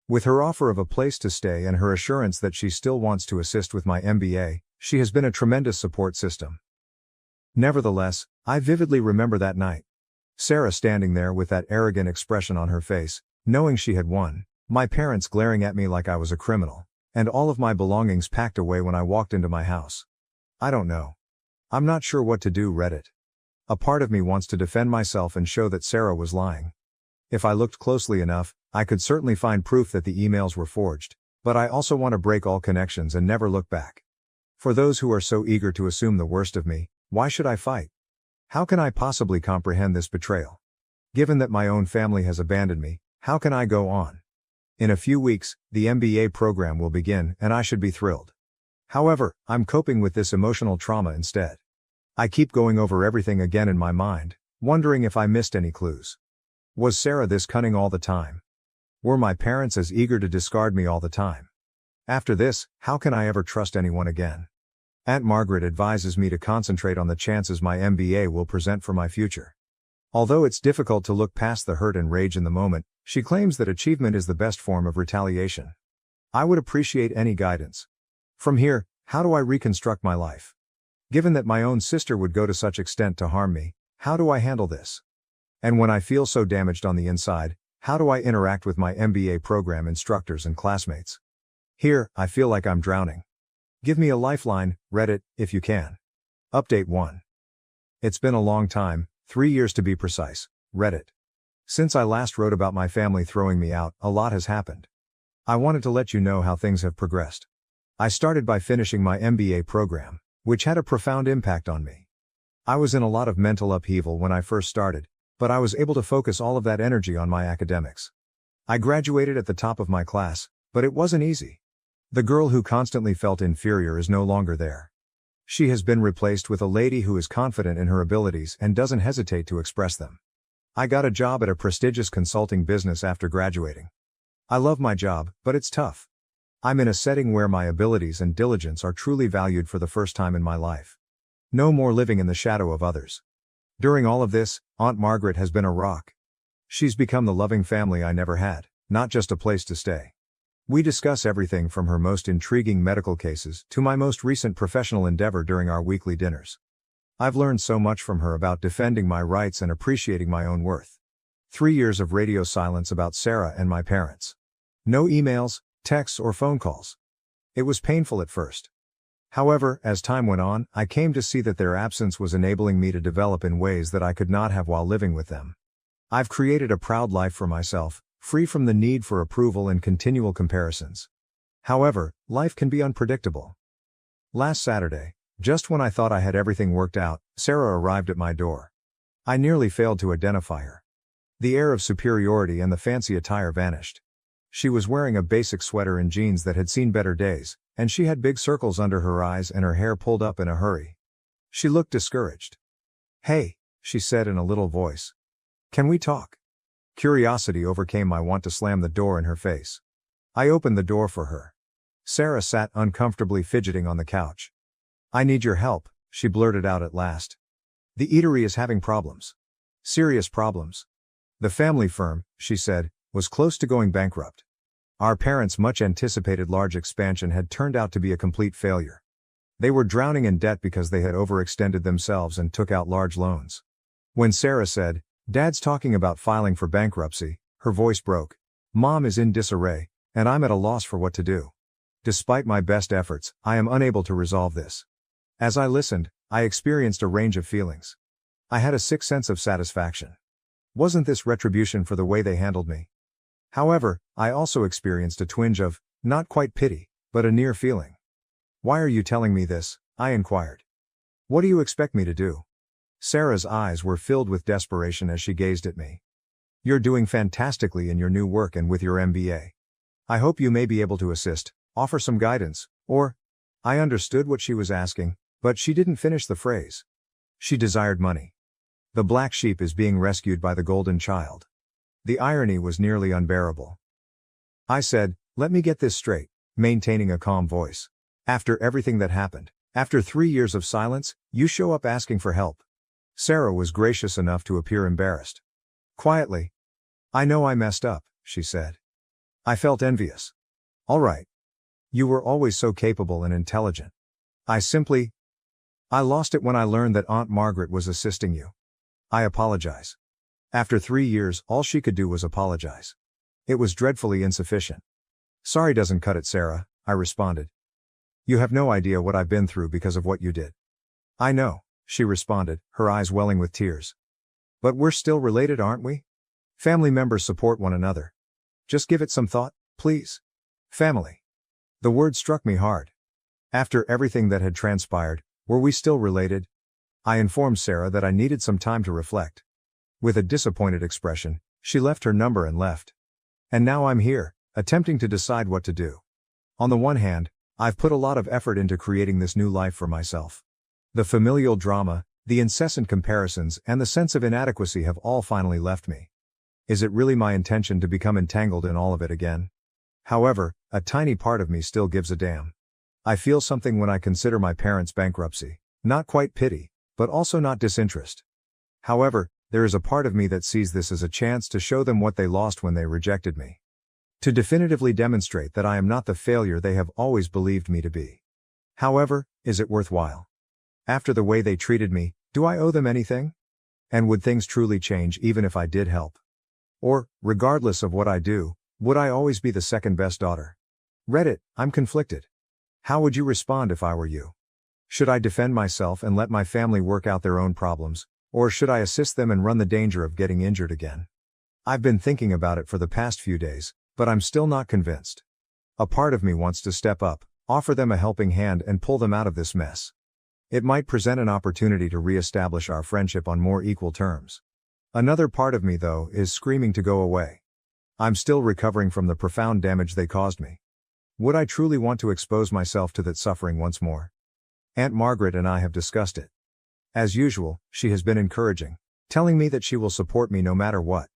With her offer of a place to stay and her assurance that she still wants to assist with my MBA, she has been a tremendous support system. Nevertheless, I vividly remember that night. Sarah standing there with that arrogant expression on her face, knowing she had won, my parents glaring at me like I was a criminal, and all of my belongings packed away when I walked into my house. I don't know. I'm not sure what to do, Reddit. A part of me wants to defend myself and show that Sarah was lying. If I looked closely enough, I could certainly find proof that the emails were forged, but I also want to break all connections and never look back. For those who are so eager to assume the worst of me, why should I fight? How can I possibly comprehend this betrayal? Given that my own family has abandoned me, how can I go on? In a few weeks, the MBA program will begin and I should be thrilled. However, I'm coping with this emotional trauma instead. I keep going over everything again in my mind, wondering if I missed any clues. Was Sarah this cunning all the time? Were my parents as eager to discard me all the time? After this, how can I ever trust anyone again? Aunt Margaret advises me to concentrate on the chances my MBA will present for my future. Although it's difficult to look past the hurt and rage in the moment, she claims that achievement is the best form of retaliation. I would appreciate any guidance. From here, how do I reconstruct my life? Given that my own sister would go to such extent to harm me, how do I handle this? And when I feel so damaged on the inside, how do I interact with my MBA program instructors and classmates? Here, I feel like I'm drowning. Give me a lifeline, Reddit, if you can. Update 1. It's been a long time, 3 years to be precise, Reddit. Since I last wrote about my family throwing me out, a lot has happened. I wanted to let you know how things have progressed. I started by finishing my MBA program, which had a profound impact on me. I was in a lot of mental upheaval when I first started, but I was able to focus all of that energy on my academics. I graduated at the top of my class, but it wasn't easy. The girl who constantly felt inferior is no longer there. She has been replaced with a lady who is confident in her abilities and doesn't hesitate to express them. I got a job at a prestigious consulting business after graduating. I love my job, but it's tough. I'm in a setting where my abilities and diligence are truly valued for the first time in my life. No more living in the shadow of others. During all of this, Aunt Margaret has been a rock. She's become the loving family I never had, not just a place to stay. We discuss everything from her most intriguing medical cases to my most recent professional endeavor during our weekly dinners. I've learned so much from her about defending my rights and appreciating my own worth. 3 years of radio silence about Sarah and my parents. No emails, texts, or phone calls. It was painful at first. However, as time went on, I came to see that their absence was enabling me to develop in ways that I could not have while living with them. I've created a proud life for myself, free from the need for approval and continual comparisons. However, life can be unpredictable. Last Saturday, just when I thought I had everything worked out, Sarah arrived at my door. I nearly failed to identify her. The air of superiority and the fancy attire vanished. She was wearing a basic sweater and jeans that had seen better days, and she had big circles under her eyes and her hair pulled up in a hurry. She looked discouraged. "Hey," she said in a little voice. "Can we talk?" Curiosity overcame my want to slam the door in her face. I opened the door for her. Sarah sat uncomfortably fidgeting on the couch. "I need your help," she blurted out at last. "The eatery is having problems. Serious problems. The family firm," she said, "was close to going bankrupt. Our parents' much anticipated large expansion had turned out to be a complete failure. They were drowning in debt because they had overextended themselves and took out large loans." When Sarah said, "Dad's talking about filing for bankruptcy," her voice broke. "Mom is in disarray, and I'm at a loss for what to do. Despite my best efforts, I am unable to resolve this." As I listened, I experienced a range of feelings. I had a sick sense of satisfaction. Wasn't this retribution for the way they handled me? However, I also experienced a twinge of, not quite pity, but a near feeling. "Why are you telling me this?" I inquired. "What do you expect me to do?" Sarah's eyes were filled with desperation as she gazed at me. "You're doing fantastically in your new work and with your MBA. I hope you may be able to assist, offer some guidance, or—" I understood what she was asking, but she didn't finish the phrase. She desired money. The black sheep is being rescued by the golden child. The irony was nearly unbearable. I said, "Let me get this straight," maintaining a calm voice. "After everything that happened, After 3 years of silence, you show up asking for help. Sarah was gracious enough to appear embarrassed. Quietly. I know I messed up, she said. I felt envious. All right. You were always so capable and intelligent. I lost it when I learned that Aunt Margaret was assisting you. I apologize. After 3 years, all she could do was apologize. It was dreadfully insufficient. Sorry doesn't cut it, Sarah, I responded. You have no idea what I've been through because of what you did. I know, she responded, her eyes welling with tears. But we're still related, aren't we? Family members support one another. Just give it some thought, please. Family. The word struck me hard. After everything that had transpired, were we still related? I informed Sarah that I needed some time to reflect. With a disappointed expression, she left her number and left. And now I'm here, attempting to decide what to do. On the one hand, I've put a lot of effort into creating this new life for myself. The familial drama, the incessant comparisons, and the sense of inadequacy have all finally left me. Is it really my intention to become entangled in all of it again? However, a tiny part of me still gives a damn. I feel something when I consider my parents' bankruptcy, not quite pity, but also not disinterest. However, there is a part of me that sees this as a chance to show them what they lost when they rejected me. To definitively demonstrate that I am not the failure they have always believed me to be. However, is it worthwhile? After the way they treated me, do I owe them anything? And would things truly change even if I did help? Or, regardless of what I do, would I always be the second best daughter? Reddit, I'm conflicted. How would you respond if I were you? Should I defend myself and let my family work out their own problems, or should I assist them and run the danger of getting injured again? I've been thinking about it for the past few days, but I'm still not convinced. A part of me wants to step up, offer them a helping hand and pull them out of this mess. It might present an opportunity to re-establish our friendship on more equal terms. Another part of me, though, is screaming to go away. I'm still recovering from the profound damage they caused me. Would I truly want to expose myself to that suffering once more? Aunt Margaret and I have discussed it. As usual, she has been encouraging, telling me that she will support me no matter what.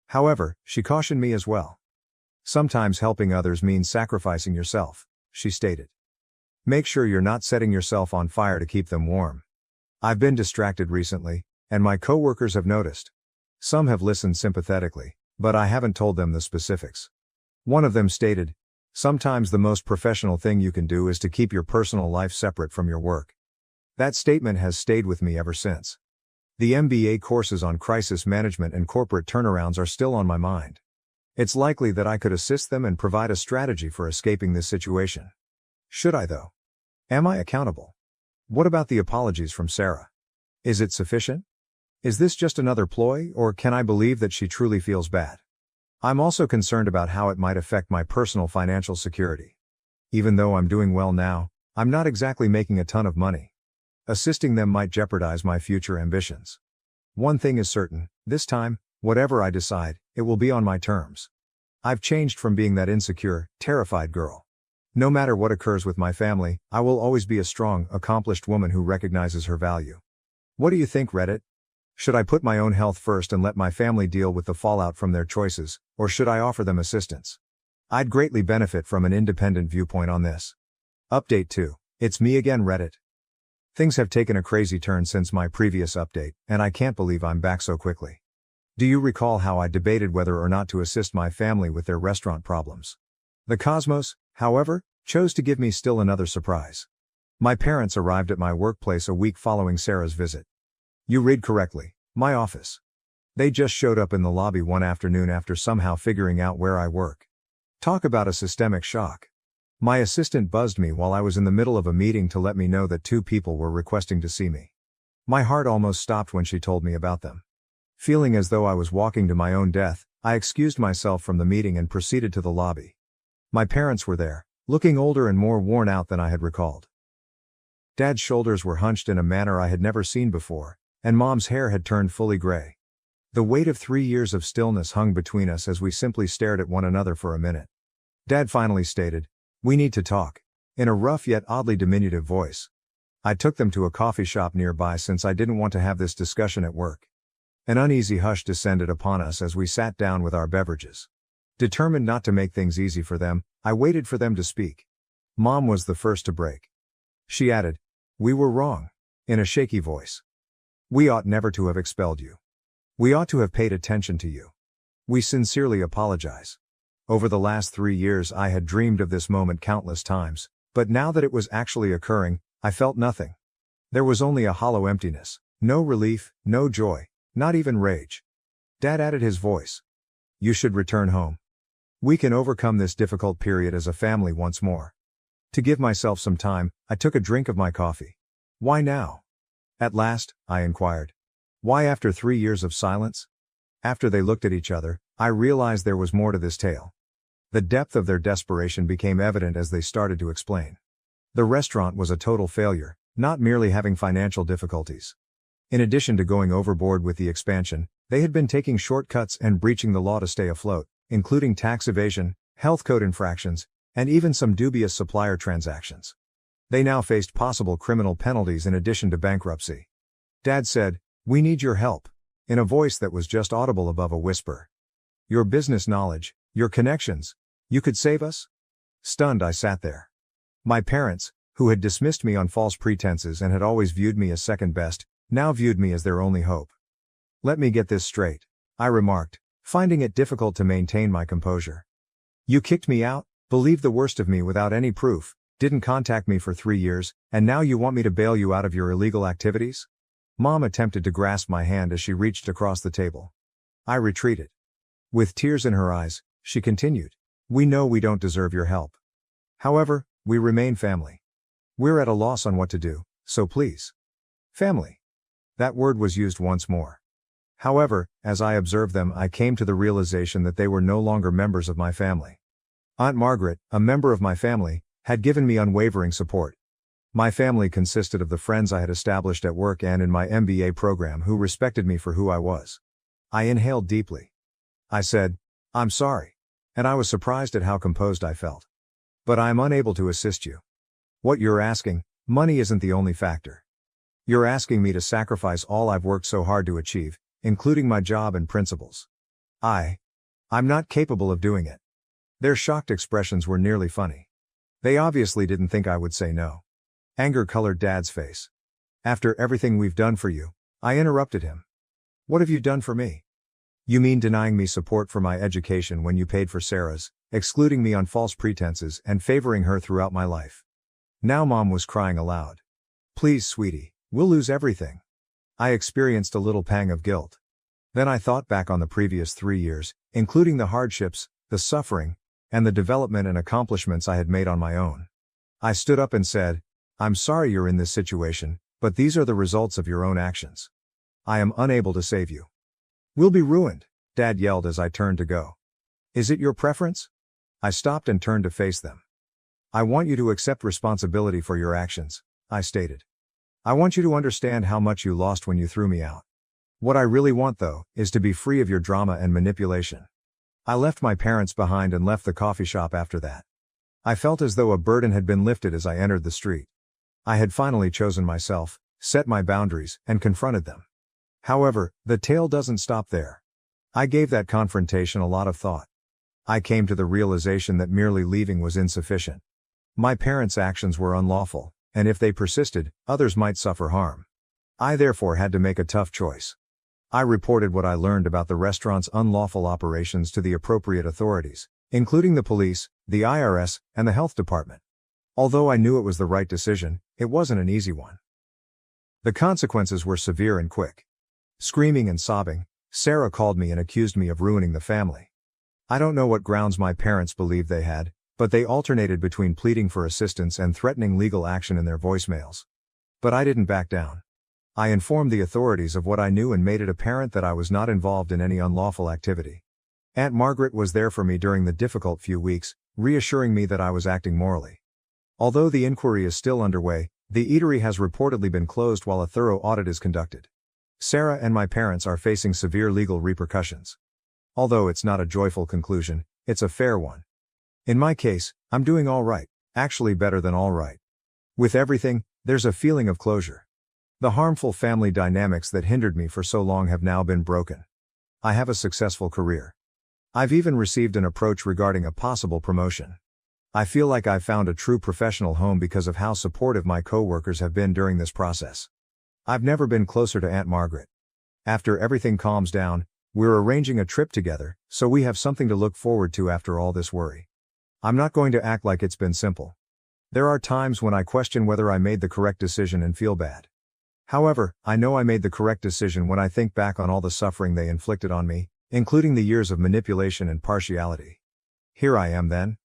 However, she cautioned me as well. Sometimes helping others means sacrificing yourself, she stated. Make sure you're not setting yourself on fire to keep them warm. I've been distracted recently, and my coworkers have noticed. Some have listened sympathetically, but I haven't told them the specifics. One of them stated, sometimes the most professional thing you can do is to keep your personal life separate from your work. That statement has stayed with me ever since. The MBA courses on crisis management and corporate turnarounds are still on my mind. It's likely that I could assist them and provide a strategy for escaping this situation. Should I though? Am I accountable? What about the apologies from Sarah? Is it sufficient? Is this just another ploy, or can I believe that she truly feels bad? I'm also concerned about how it might affect my personal financial security. Even though I'm doing well now, I'm not exactly making a ton of money. Assisting them might jeopardize my future ambitions. One thing is certain, this time, whatever I decide, it will be on my terms. I've changed from being that insecure, terrified girl. No matter what occurs with my family, I will always be a strong, accomplished woman who recognizes her value. What do you think, Reddit? Should I put my own health first and let my family deal with the fallout from their choices, or should I offer them assistance? I'd greatly benefit from an independent viewpoint on this. Update 2. It's me again, Reddit. Things have taken a crazy turn since my previous update, and I can't believe I'm back so quickly. Do you recall how I debated whether or not to assist my family with their restaurant problems? The cosmos, however, chose to give me still another surprise. My parents arrived at my workplace a week following Sarah's visit. You read correctly, my office. They just showed up in the lobby one afternoon after somehow figuring out where I work. Talk about a systemic shock. My assistant buzzed me while I was in the middle of a meeting to let me know that 2 people were requesting to see me. My heart almost stopped when she told me about them. Feeling as though I was walking to my own death, I excused myself from the meeting and proceeded to the lobby. My parents were there, looking older and more worn out than I had recalled. Dad's shoulders were hunched in a manner I had never seen before, and Mom's hair had turned fully gray. The weight of 3 years of stillness hung between us as we simply stared at one another for a minute. Dad finally stated, "We need to talk," in a rough yet oddly diminutive voice. I took them to a coffee shop nearby since I didn't want to have this discussion at work. An uneasy hush descended upon us as we sat down with our beverages. Determined not to make things easy for them, I waited for them to speak. Mom was the first to break. She added, We were wrong. In a shaky voice. We ought never to have expelled you. We ought to have paid attention to you. We sincerely apologize. Over the last 3 years I had dreamed of this moment countless times, but now that it was actually occurring, I felt nothing. There was only a hollow emptiness, no relief, no joy, not even rage. Dad added his voice. You should return home. We can overcome this difficult period as a family once more. To give myself some time, I took a drink of my coffee. Why now? At last, I inquired. Why after 3 years of silence? After they looked at each other, I realized there was more to this tale. The depth of their desperation became evident as they started to explain. The restaurant was a total failure, not merely having financial difficulties. In addition to going overboard with the expansion, they had been taking shortcuts and breaching the law to stay afloat, including tax evasion, health code infractions, and even some dubious supplier transactions. They now faced possible criminal penalties in addition to bankruptcy. Dad said, "We need your help," in a voice that was just audible above a whisper. Your business knowledge, your connections, you could save us? Stunned, I sat there. My parents, who had dismissed me on false pretenses and had always viewed me as second best, now viewed me as their only hope. Let me get this straight, I remarked, finding it difficult to maintain my composure. You kicked me out, believed the worst of me without any proof, didn't contact me for 3 years, and now you want me to bail you out of your illegal activities? Mom attempted to grasp my hand as she reached across the table. I retreated. With tears in her eyes, she continued. We know we don't deserve your help. However, we remain family. We're at a loss on what to do, so please. Family. That word was used once more. However, as I observed them, I came to the realization that they were no longer members of my family. Aunt Margaret, a member of my family, had given me unwavering support. My family consisted of the friends I had established at work and in my MBA program who respected me for who I was. I inhaled deeply. I said, I'm sorry. And I was surprised at how composed I felt. But I am unable to assist you. What you're asking, money isn't the only factor. You're asking me to sacrifice all I've worked so hard to achieve, including my job and principles. I'm not capable of doing it. Their shocked expressions were nearly funny. They obviously didn't think I would say no. Anger colored Dad's face. After everything we've done for you, I interrupted him. What have you done for me? You mean denying me support for my education when you paid for Sarah's, excluding me on false pretenses and favoring her throughout my life? Now Mom was crying aloud. Please, sweetie, we'll lose everything. I experienced a little pang of guilt. Then I thought back on the previous 3 years, including the hardships, the suffering, and the development and accomplishments I had made on my own. I stood up and said, I'm sorry you're in this situation, but these are the results of your own actions. I am unable to save you. We'll be ruined, Dad yelled as I turned to go. Is it your preference? I stopped and turned to face them. I want you to accept responsibility for your actions, I stated. I want you to understand how much you lost when you threw me out. What I really want, though, is to be free of your drama and manipulation. I left my parents behind and left the coffee shop after that. I felt as though a burden had been lifted as I entered the street. I had finally chosen myself, set my boundaries, and confronted them. However, the tale doesn't stop there. I gave that confrontation a lot of thought. I came to the realization that merely leaving was insufficient. My parents' actions were unlawful, and if they persisted, others might suffer harm. I therefore had to make a tough choice. I reported what I learned about the restaurant's unlawful operations to the appropriate authorities, including the police, the IRS, and the health department. Although I knew it was the right decision, it wasn't an easy one. The consequences were severe and quick. Screaming and sobbing, Sarah called me and accused me of ruining the family. I don't know what grounds my parents believed they had, but they alternated between pleading for assistance and threatening legal action in their voicemails. But I didn't back down. I informed the authorities of what I knew and made it apparent that I was not involved in any unlawful activity. Aunt Margaret was there for me during the difficult few weeks, reassuring me that I was acting morally. Although the inquiry is still underway, the eatery has reportedly been closed while a thorough audit is conducted. Sarah and my parents are facing severe legal repercussions. Although it's not a joyful conclusion, it's a fair one. In my case, I'm doing all right, actually better than all right. With everything, there's a feeling of closure. The harmful family dynamics that hindered me for so long have now been broken. I have a successful career. I've even received an approach regarding a possible promotion. I feel like I've found a true professional home because of how supportive my coworkers have been during this process. I've never been closer to Aunt Margaret. After everything calms down, we're arranging a trip together, so we have something to look forward to after all this worry. I'm not going to act like it's been simple. There are times when I question whether I made the correct decision and feel bad. However, I know I made the correct decision when I think back on all the suffering they inflicted on me, including the years of manipulation and partiality. Here I am then.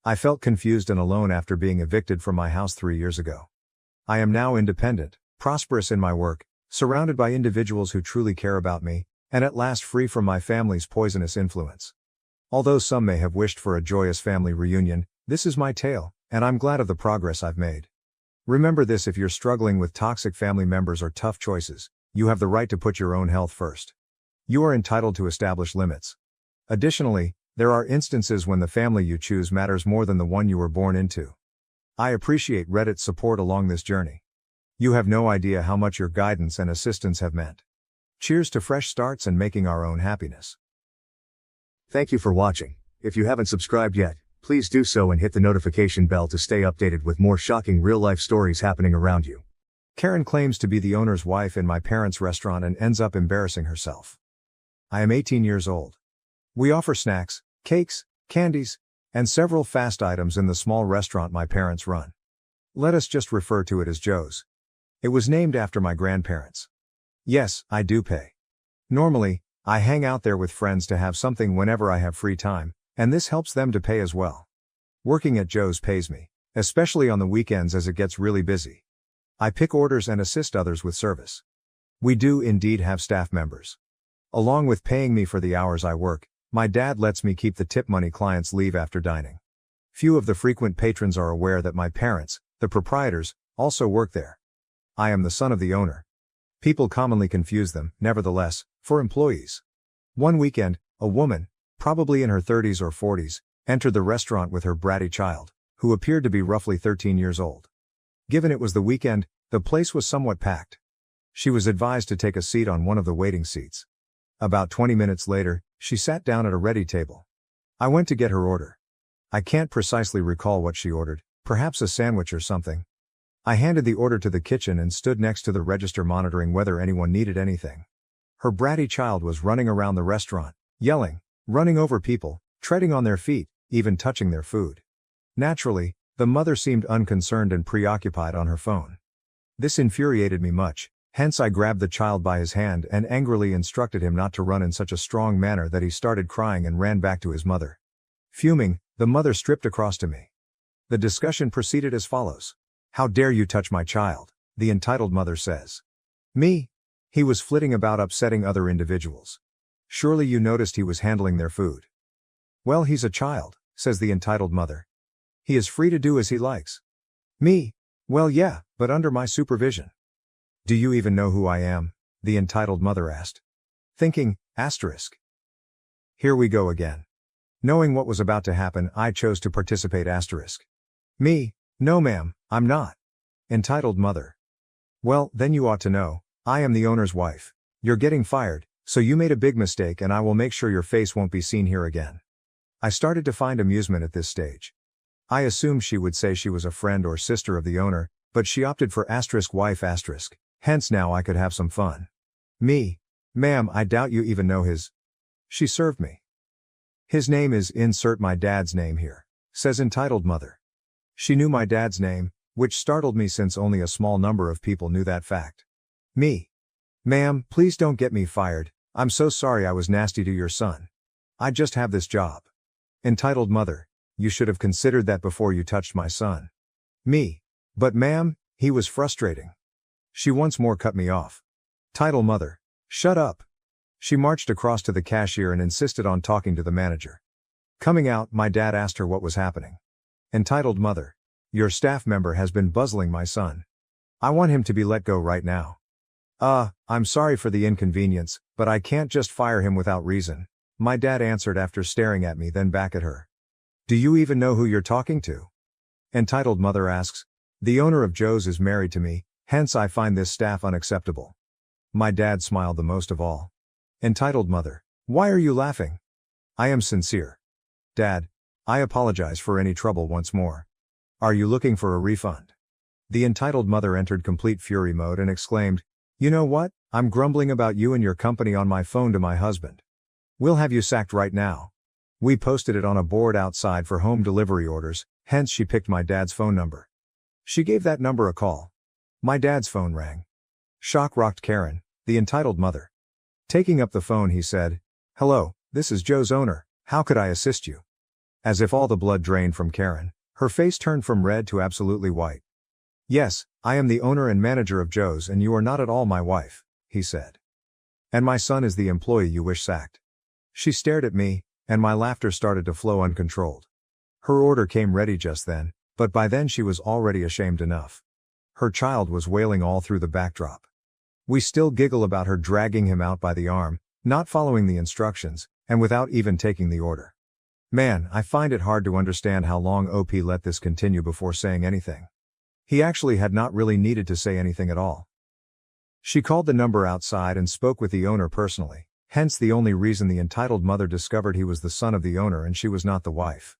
I felt confused and alone after being evicted from my house 3 years ago. I am now independent, prosperous in my work, surrounded by individuals who truly care about me, and at last free from my family's poisonous influence. Although some may have wished for a joyous family reunion, this is my tale, and I'm glad of the progress I've made. Remember this: if you're struggling with toxic family members or tough choices, you have the right to put your own health first. You are entitled to establish limits. Additionally, there are instances when the family you choose matters more than the one you were born into. I appreciate Reddit's support along this journey. You have no idea how much your guidance and assistance have meant. Cheers to fresh starts and making our own happiness. Thank you for watching. If you haven't subscribed yet, please do so and hit the notification bell to stay updated with more shocking real-life stories happening around you. Karen claims to be the owner's wife in my parents' restaurant and ends up embarrassing herself. I am 18 years old. We offer snacks, cakes, candies, and several fast items in the small restaurant my parents run. Let us just refer to it as Joe's. It was named after my grandparents. Yes, I do pay. Normally, I hang out there with friends to have something whenever I have free time, and this helps them to pay as well. Working at Joe's pays me, especially on the weekends as it gets really busy. I pick orders and assist others with service. We do indeed have staff members. Along with paying me for the hours I work, my dad lets me keep the tip money clients leave after dining. Few of the frequent patrons are aware that my parents, the proprietors, also work there. I am the son of the owner. People commonly confuse them, nevertheless, for employees. One weekend, a woman, probably in her 30s or 40s, entered the restaurant with her bratty child, who appeared to be roughly 13 years old. Given it was the weekend, the place was somewhat packed. She was advised to take a seat on one of the waiting seats. About 20 minutes later, she sat down at a ready table. I went to get her order. I can't precisely recall what she ordered, perhaps a sandwich or something. I handed the order to the kitchen and stood next to the register monitoring whether anyone needed anything. Her bratty child was running around the restaurant, yelling, running over people, treading on their feet, even touching their food. Naturally, the mother seemed unconcerned and preoccupied on her phone. This infuriated me much. Hence I grabbed the child by his hand and angrily instructed him not to run in such a strong manner that he started crying and ran back to his mother. Fuming, the mother stripped across to me. The discussion proceeded as follows. "How dare you touch my child?" the entitled mother says. "Me? He was flitting about upsetting other individuals. Surely you noticed he was handling their food." "Well, he's a child," says the entitled mother. "He is free to do as he likes." "Me? Well, yeah, but under my supervision." "Do you even know who I am?" the entitled mother asked. Thinking, asterisk. Here we go again. Knowing what was about to happen, I chose to participate, asterisk. "Me? No ma'am, I'm not." Entitled mother. "Well, then you ought to know. I am the owner's wife. You're getting fired, so you made a big mistake and I will make sure your face won't be seen here again." I started to find amusement at this stage. I assumed she would say she was a friend or sister of the owner, but she opted for asterisk wife asterisk. Hence now I could have some fun. "Me? Ma'am, I doubt you even know his." She served me. "His name is insert my dad's name here," says entitled mother. She knew my dad's name, which startled me since only a small number of people knew that fact. "Me? Ma'am, please don't get me fired. I'm so sorry I was nasty to your son. I just have this job." Entitled mother. "You should have considered that before you touched my son." "Me? But ma'am, he was frustrating." She once more cut me off. Title mother. "Shut up." She marched across to the cashier and insisted on talking to the manager. Coming out, my dad asked her what was happening. Entitled mother. "Your staff member has been buzzing my son. I want him to be let go right now." I'm sorry for the inconvenience, but I can't just fire him without reason," my dad answered after staring at me then back at her. "Do you even know who you're talking to?" Entitled mother asks. "The owner of Joe's is married to me, hence I find this staff unacceptable." My dad smiled the most of all. Entitled mother. "Why are you laughing?" "I am sincere." "Dad, I apologize for any trouble once more. Are you looking for a refund? The entitled mother entered complete fury mode and exclaimed, "You know what? I'm grumbling about you and your company on my phone to my husband. We'll have you sacked right now." We posted it on a board outside for home delivery orders, hence she picked my dad's phone number. She gave that number a call. My dad's phone rang. Shock rocked Karen, the entitled mother. Taking up the phone, he said, "Hello, this is Joe's owner, how could I assist you?" As if all the blood drained from Karen, her face turned from red to absolutely white. "Yes, I am the owner and manager of Joe's and you are not at all my wife," he said. "And my son is the employee you wish sacked." She stared at me, and my laughter started to flow uncontrolled. Her order came ready just then, but by then she was already ashamed enough. Her child was wailing all through the backdrop. We still giggle about her dragging him out by the arm, not following the instructions, and without even taking the order. Man, I find it hard to understand how long OP let this continue before saying anything. He actually had not really needed to say anything at all. She called the number outside and spoke with the owner personally, hence the only reason the entitled mother discovered he was the son of the owner and she was not the wife.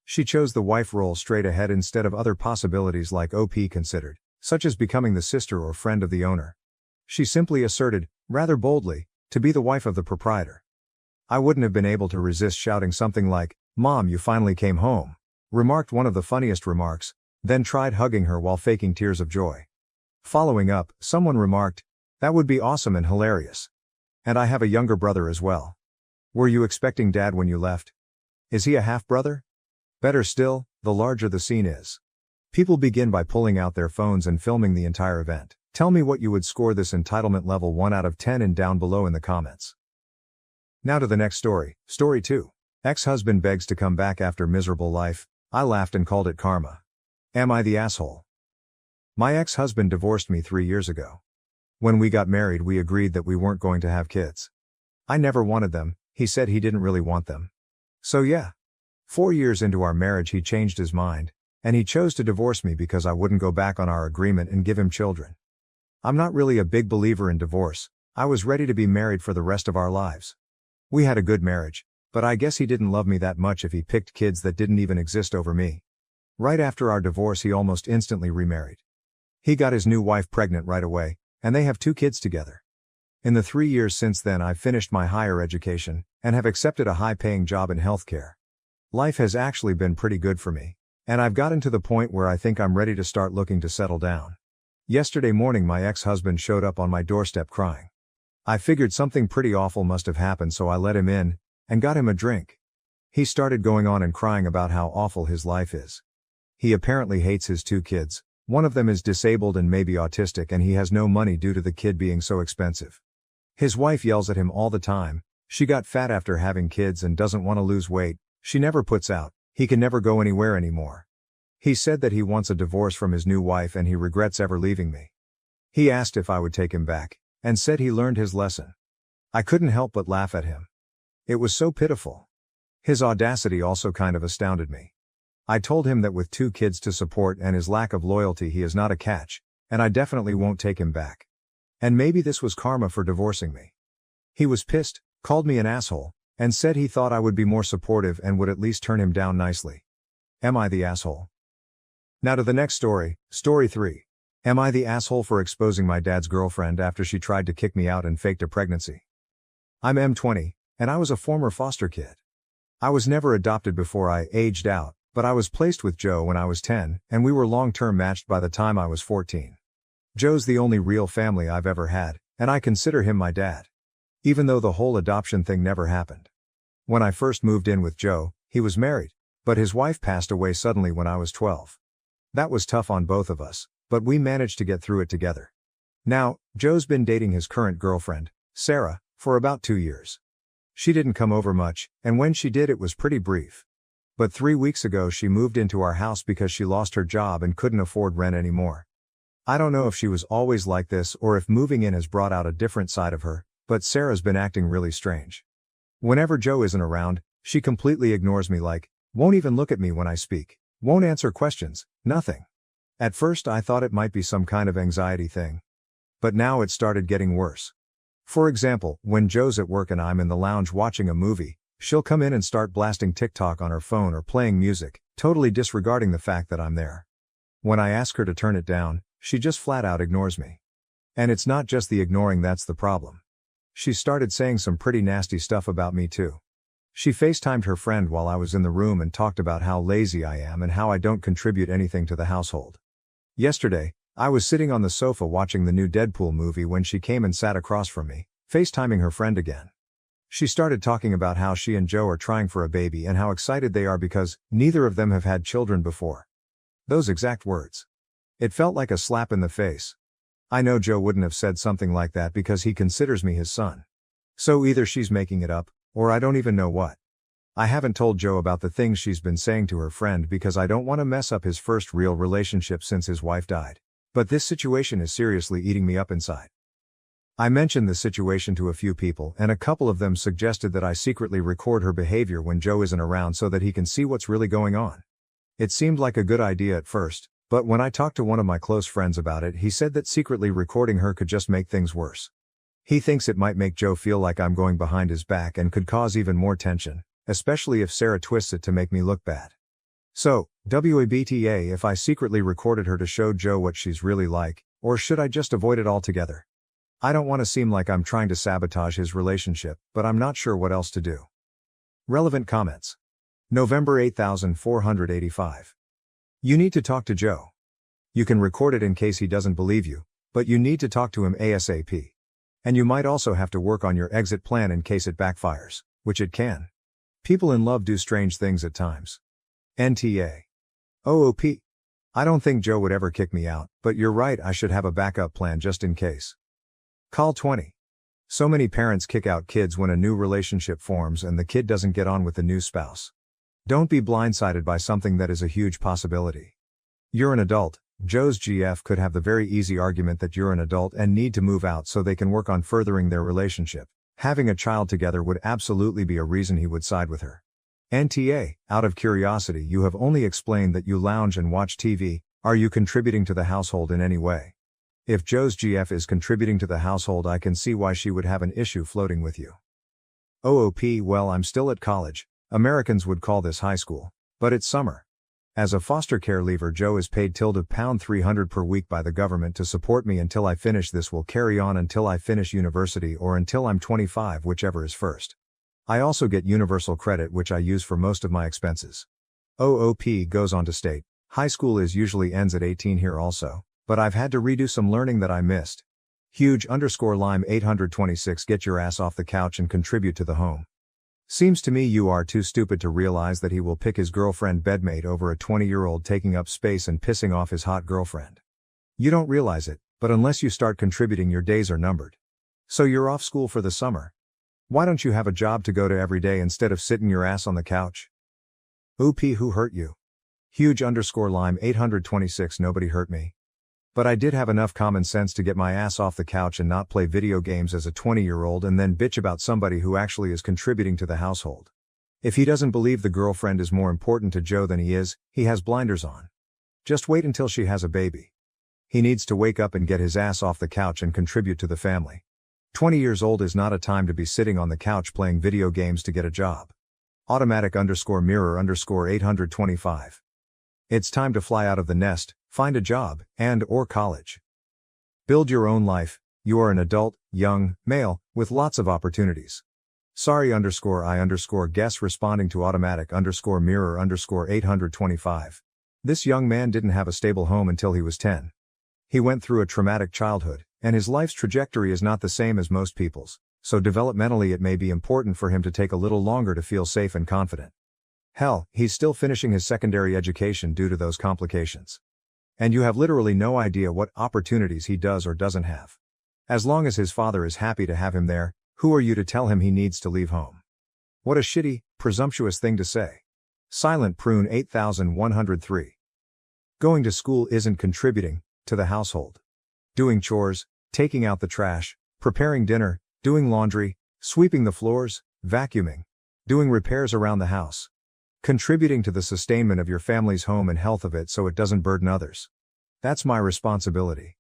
She chose the wife role straight ahead instead of other possibilities like OP considered, such as becoming the sister or friend of the owner. She simply asserted, rather boldly, to be the wife of the proprietor. I wouldn't have been able to resist shouting something like, "Mom, you finally came home," remarked one of the funniest remarks, then tried hugging her while faking tears of joy. Following up, someone remarked, "That would be awesome and hilarious. And I have a younger brother as well. Were you expecting Dad when you left? Is he a half-brother?" Better still, the larger the scene is. People begin by pulling out their phones and filming the entire event. Tell me what you would score this entitlement level 1 out of 10 and down below in the comments. Now to the next story, story 2. Ex-husband begs to come back after miserable life. I laughed and called it karma. Am I the asshole? My ex-husband divorced me 3 years ago. When we got married, we agreed that we weren't going to have kids. I never wanted them, he said he didn't really want them. So yeah. 4 years into our marriage he changed his mind, and he chose to divorce me because I wouldn't go back on our agreement and give him children. I'm not really a big believer in divorce. I was ready to be married for the rest of our lives. We had a good marriage, but I guess he didn't love me that much if he picked kids that didn't even exist over me. Right after our divorce he almost instantly remarried. He got his new wife pregnant right away, and they have 2 kids together. In the 3 years since then I've finished my higher education, and have accepted a high-paying job in healthcare. Life has actually been pretty good for me, and I've gotten to the point where I think I'm ready to start looking to settle down. Yesterday morning my ex-husband showed up on my doorstep crying. I figured something pretty awful must have happened, so I let him in, and got him a drink. He started going on and crying about how awful his life is. He apparently hates his 2 kids, one of them is disabled and maybe autistic, and he has no money due to the kid being so expensive. His wife yells at him all the time, she got fat after having kids and doesn't want to lose weight, she never puts out, he can never go anywhere anymore. He said that he wants a divorce from his new wife and he regrets ever leaving me. He asked if I would take him back, and said he learned his lesson. I couldn't help but laugh at him. It was so pitiful. His audacity also kind of astounded me. I told him that with 2 kids to support and his lack of loyalty he is not a catch, and I definitely won't take him back. And maybe this was karma for divorcing me. He was pissed, called me an asshole, and said he thought I would be more supportive and would at least turn him down nicely. Am I the asshole? Now to the next story, story 3. Am I the asshole for exposing my dad's girlfriend after she tried to kick me out and faked a pregnancy? I'm M20, and I was a former foster kid. I was never adopted before I aged out, but I was placed with Joe when I was 10, and we were long-term matched by the time I was 14. Joe's the only real family I've ever had, and I consider him my dad. Even though the whole adoption thing never happened. When I first moved in with Joe, he was married, but his wife passed away suddenly when I was 12. That was tough on both of us, but we managed to get through it together. Now, Joe's been dating his current girlfriend, Sarah, for about 2 years. She didn't come over much, and when she did it was pretty brief. But 3 weeks ago she moved into our house because she lost her job and couldn't afford rent anymore. I don't know if she was always like this or if moving in has brought out a different side of her, but Sarah's been acting really strange. Whenever Joe isn't around, she completely ignores me, like, won't even look at me when I speak, won't answer questions, nothing. At first I thought it might be some kind of anxiety thing. But now it started getting worse. For example, when Joe's at work and I'm in the lounge watching a movie, She'll come in and start blasting TikTok on her phone or playing music, totally disregarding the fact that I'm there. When I ask her to turn it down, she just flat out ignores me. And it's not just the ignoring that's the problem. She started saying some pretty nasty stuff about me too. She FaceTimed her friend while I was in the room and talked about how lazy I am and how I don't contribute anything to the household. Yesterday, I was sitting on the sofa watching the new Deadpool movie when she came and sat across from me, FaceTiming her friend again. She started talking about how she and Joe are trying for a baby and how excited they are because neither of them have had children before. Those exact words. It felt like a slap in the face. I know Joe wouldn't have said something like that because he considers me his son. So either she's making it up, or I don't even know what. I haven't told Joe about the things she's been saying to her friend because I don't want to mess up his first real relationship since his wife died. But this situation is seriously eating me up inside. I mentioned the situation to a few people and a couple of them suggested that I secretly record her behavior when Joe isn't around so that he can see what's really going on. It seemed like a good idea at first, but when I talked to one of my close friends about it, he said that secretly recording her could just make things worse. He thinks it might make Joe feel like I'm going behind his back and could cause even more tension, especially if Sarah twists it to make me look bad. So, WABTA if I secretly recorded her to show Joe what she's really like, or should I just avoid it altogether? I don't want to seem like I'm trying to sabotage his relationship, but I'm not sure what else to do. Relevant comments. November 8485. You need to talk to Joe. You can record it in case he doesn't believe you, but you need to talk to him ASAP. And you might also have to work on your exit plan in case it backfires, which it can. People in love do strange things at times. NTA. OOP. I don't think Joe would ever kick me out, but you're right, I should have a backup plan just in case. Call 20. So many parents kick out kids when a new relationship forms and the kid doesn't get on with the new spouse. Don't be blindsided by something that is a huge possibility. You're an adult. Joe's GF could have the very easy argument that you're an adult and need to move out so they can work on furthering their relationship. Having a child together would absolutely be a reason he would side with her. NTA, out of curiosity, you have only explained that you lounge and watch TV. Are you contributing to the household in any way? If Joe's GF is contributing to the household, I can see why she would have an issue floating with you. OOP, well, I'm still at college. Americans would call this high school. But it's summer. As a foster care leaver, Joe is paid £300 per week by the government to support me until I finish. This will carry on until I finish university or until I'm 25, whichever is first. I also get universal credit, which I use for most of my expenses. OOP goes on to state, high school usually ends at 18 here also, but I've had to redo some learning that I missed. Huge_Lime 826 Get your ass off the couch and contribute to the home. Seems to me you are too stupid to realize that he will pick his girlfriend bedmate over a 20-year-old taking up space and pissing off his hot girlfriend. You don't realize it, but unless you start contributing, your days are numbered. So you're off school for the summer. Why don't you have a job to go to every day instead of sitting your ass on the couch? OP, who hurt you? Huge_Lime 826 Nobody hurt me. But I did have enough common sense to get my ass off the couch and not play video games as a 20-year-old and then bitch about somebody who actually is contributing to the household. If he doesn't believe the girlfriend is more important to Joe than he is, he has blinders on. Just wait until she has a baby. He needs to wake up and get his ass off the couch and contribute to the family. 20 years old is not a time to be sitting on the couch playing video games to get a job. Automatic_mirror_825. It's time to fly out of the nest, find a job, and/or college. Build your own life. You are an adult, young, male, with lots of opportunities. Sorry_I_guess responding to automatic_mirror_825. This young man didn't have a stable home until he was 10. He went through a traumatic childhood, and his life's trajectory is not the same as most people's, so developmentally it may be important for him to take a little longer to feel safe and confident. Hell, he's still finishing his secondary education due to those complications. And you have literally no idea what opportunities he does or doesn't have. As long as his father is happy to have him there, who are you to tell him he needs to leave home? What a shitty, presumptuous thing to say. Silent Prune 8103. Going to school isn't contributing to the household. Doing chores, taking out the trash, preparing dinner, doing laundry, sweeping the floors, vacuuming, doing repairs around the house. Contributing to the sustainment of your family's home and health of it so it doesn't burden others. That's my responsibility.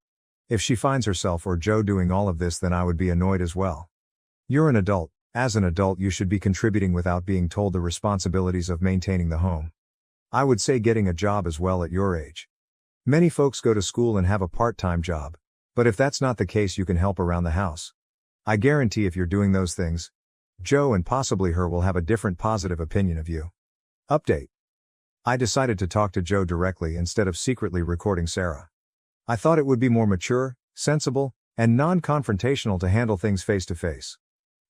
If she finds herself or Joe doing all of this, then I would be annoyed as well. You're an adult, As an adult, you should be contributing without being told the responsibilities of maintaining the home. I would say getting a job as well at your age. Many folks go to school and have a part-time job. But if that's not the case, you can help around the house. I guarantee if you're doing those things, Joe and possibly her will have a different positive opinion of you. Update. I decided to talk to Joe directly instead of secretly recording Sarah. I thought it would be more mature, sensible, and non-confrontational to handle things face to face.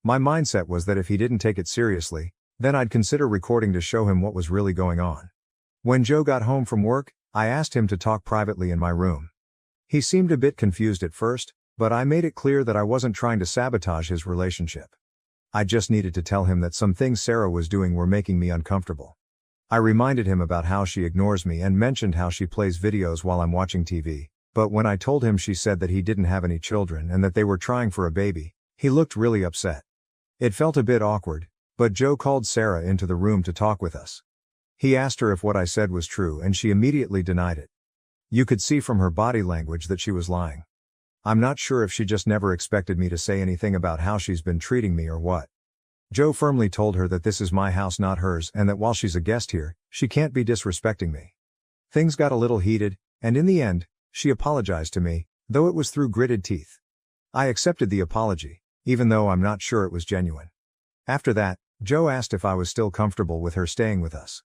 My mindset was that if he didn't take it seriously, then I'd consider recording to show him what was really going on. When Joe got home from work, I asked him to talk privately in my room. He seemed a bit confused at first, but I made it clear that I wasn't trying to sabotage his relationship. I just needed to tell him that some things Sarah was doing were making me uncomfortable. I reminded him about how she ignores me and mentioned how she plays videos while I'm watching TV, but when I told him, she said that he didn't have any children and that they were trying for a baby, he looked really upset. It felt a bit awkward, but Joe called Sarah into the room to talk with us. He asked her if what I said was true and she immediately denied it. You could see from her body language that she was lying. I'm not sure if she just never expected me to say anything about how she's been treating me or what. Joe firmly told her that this is my house, not hers, and that while she's a guest here, she can't be disrespecting me. Things got a little heated, and in the end, she apologized to me, though it was through gritted teeth. I accepted the apology, even though I'm not sure it was genuine. After that, Joe asked if I was still comfortable with her staying with us.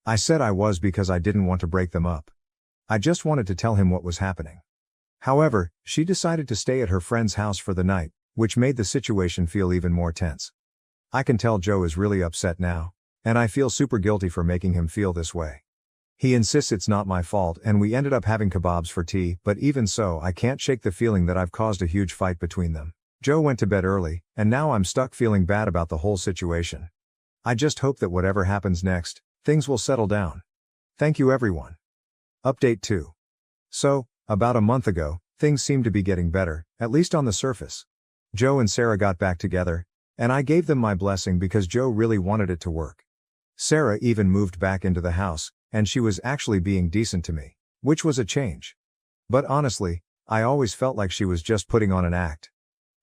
I said I was because I didn't want to break them up. I just wanted to tell him what was happening. However, she decided to stay at her friend's house for the night, which made the situation feel even more tense. I can tell Joe is really upset now, and I feel super guilty for making him feel this way. He insists it's not my fault and we ended up having kebabs for tea, but even so, I can't shake the feeling that I've caused a huge fight between them. Joe went to bed early, and now I'm stuck feeling bad about the whole situation. I just hope that whatever happens next, things will settle down. Thank you everyone. Update 2. So, about a month ago, things seemed to be getting better, at least on the surface. Joe and Sarah got back together, and I gave them my blessing because Joe really wanted it to work. Sarah even moved back into the house, and she was actually being decent to me, which was a change. But honestly, I always felt like she was just putting on an act.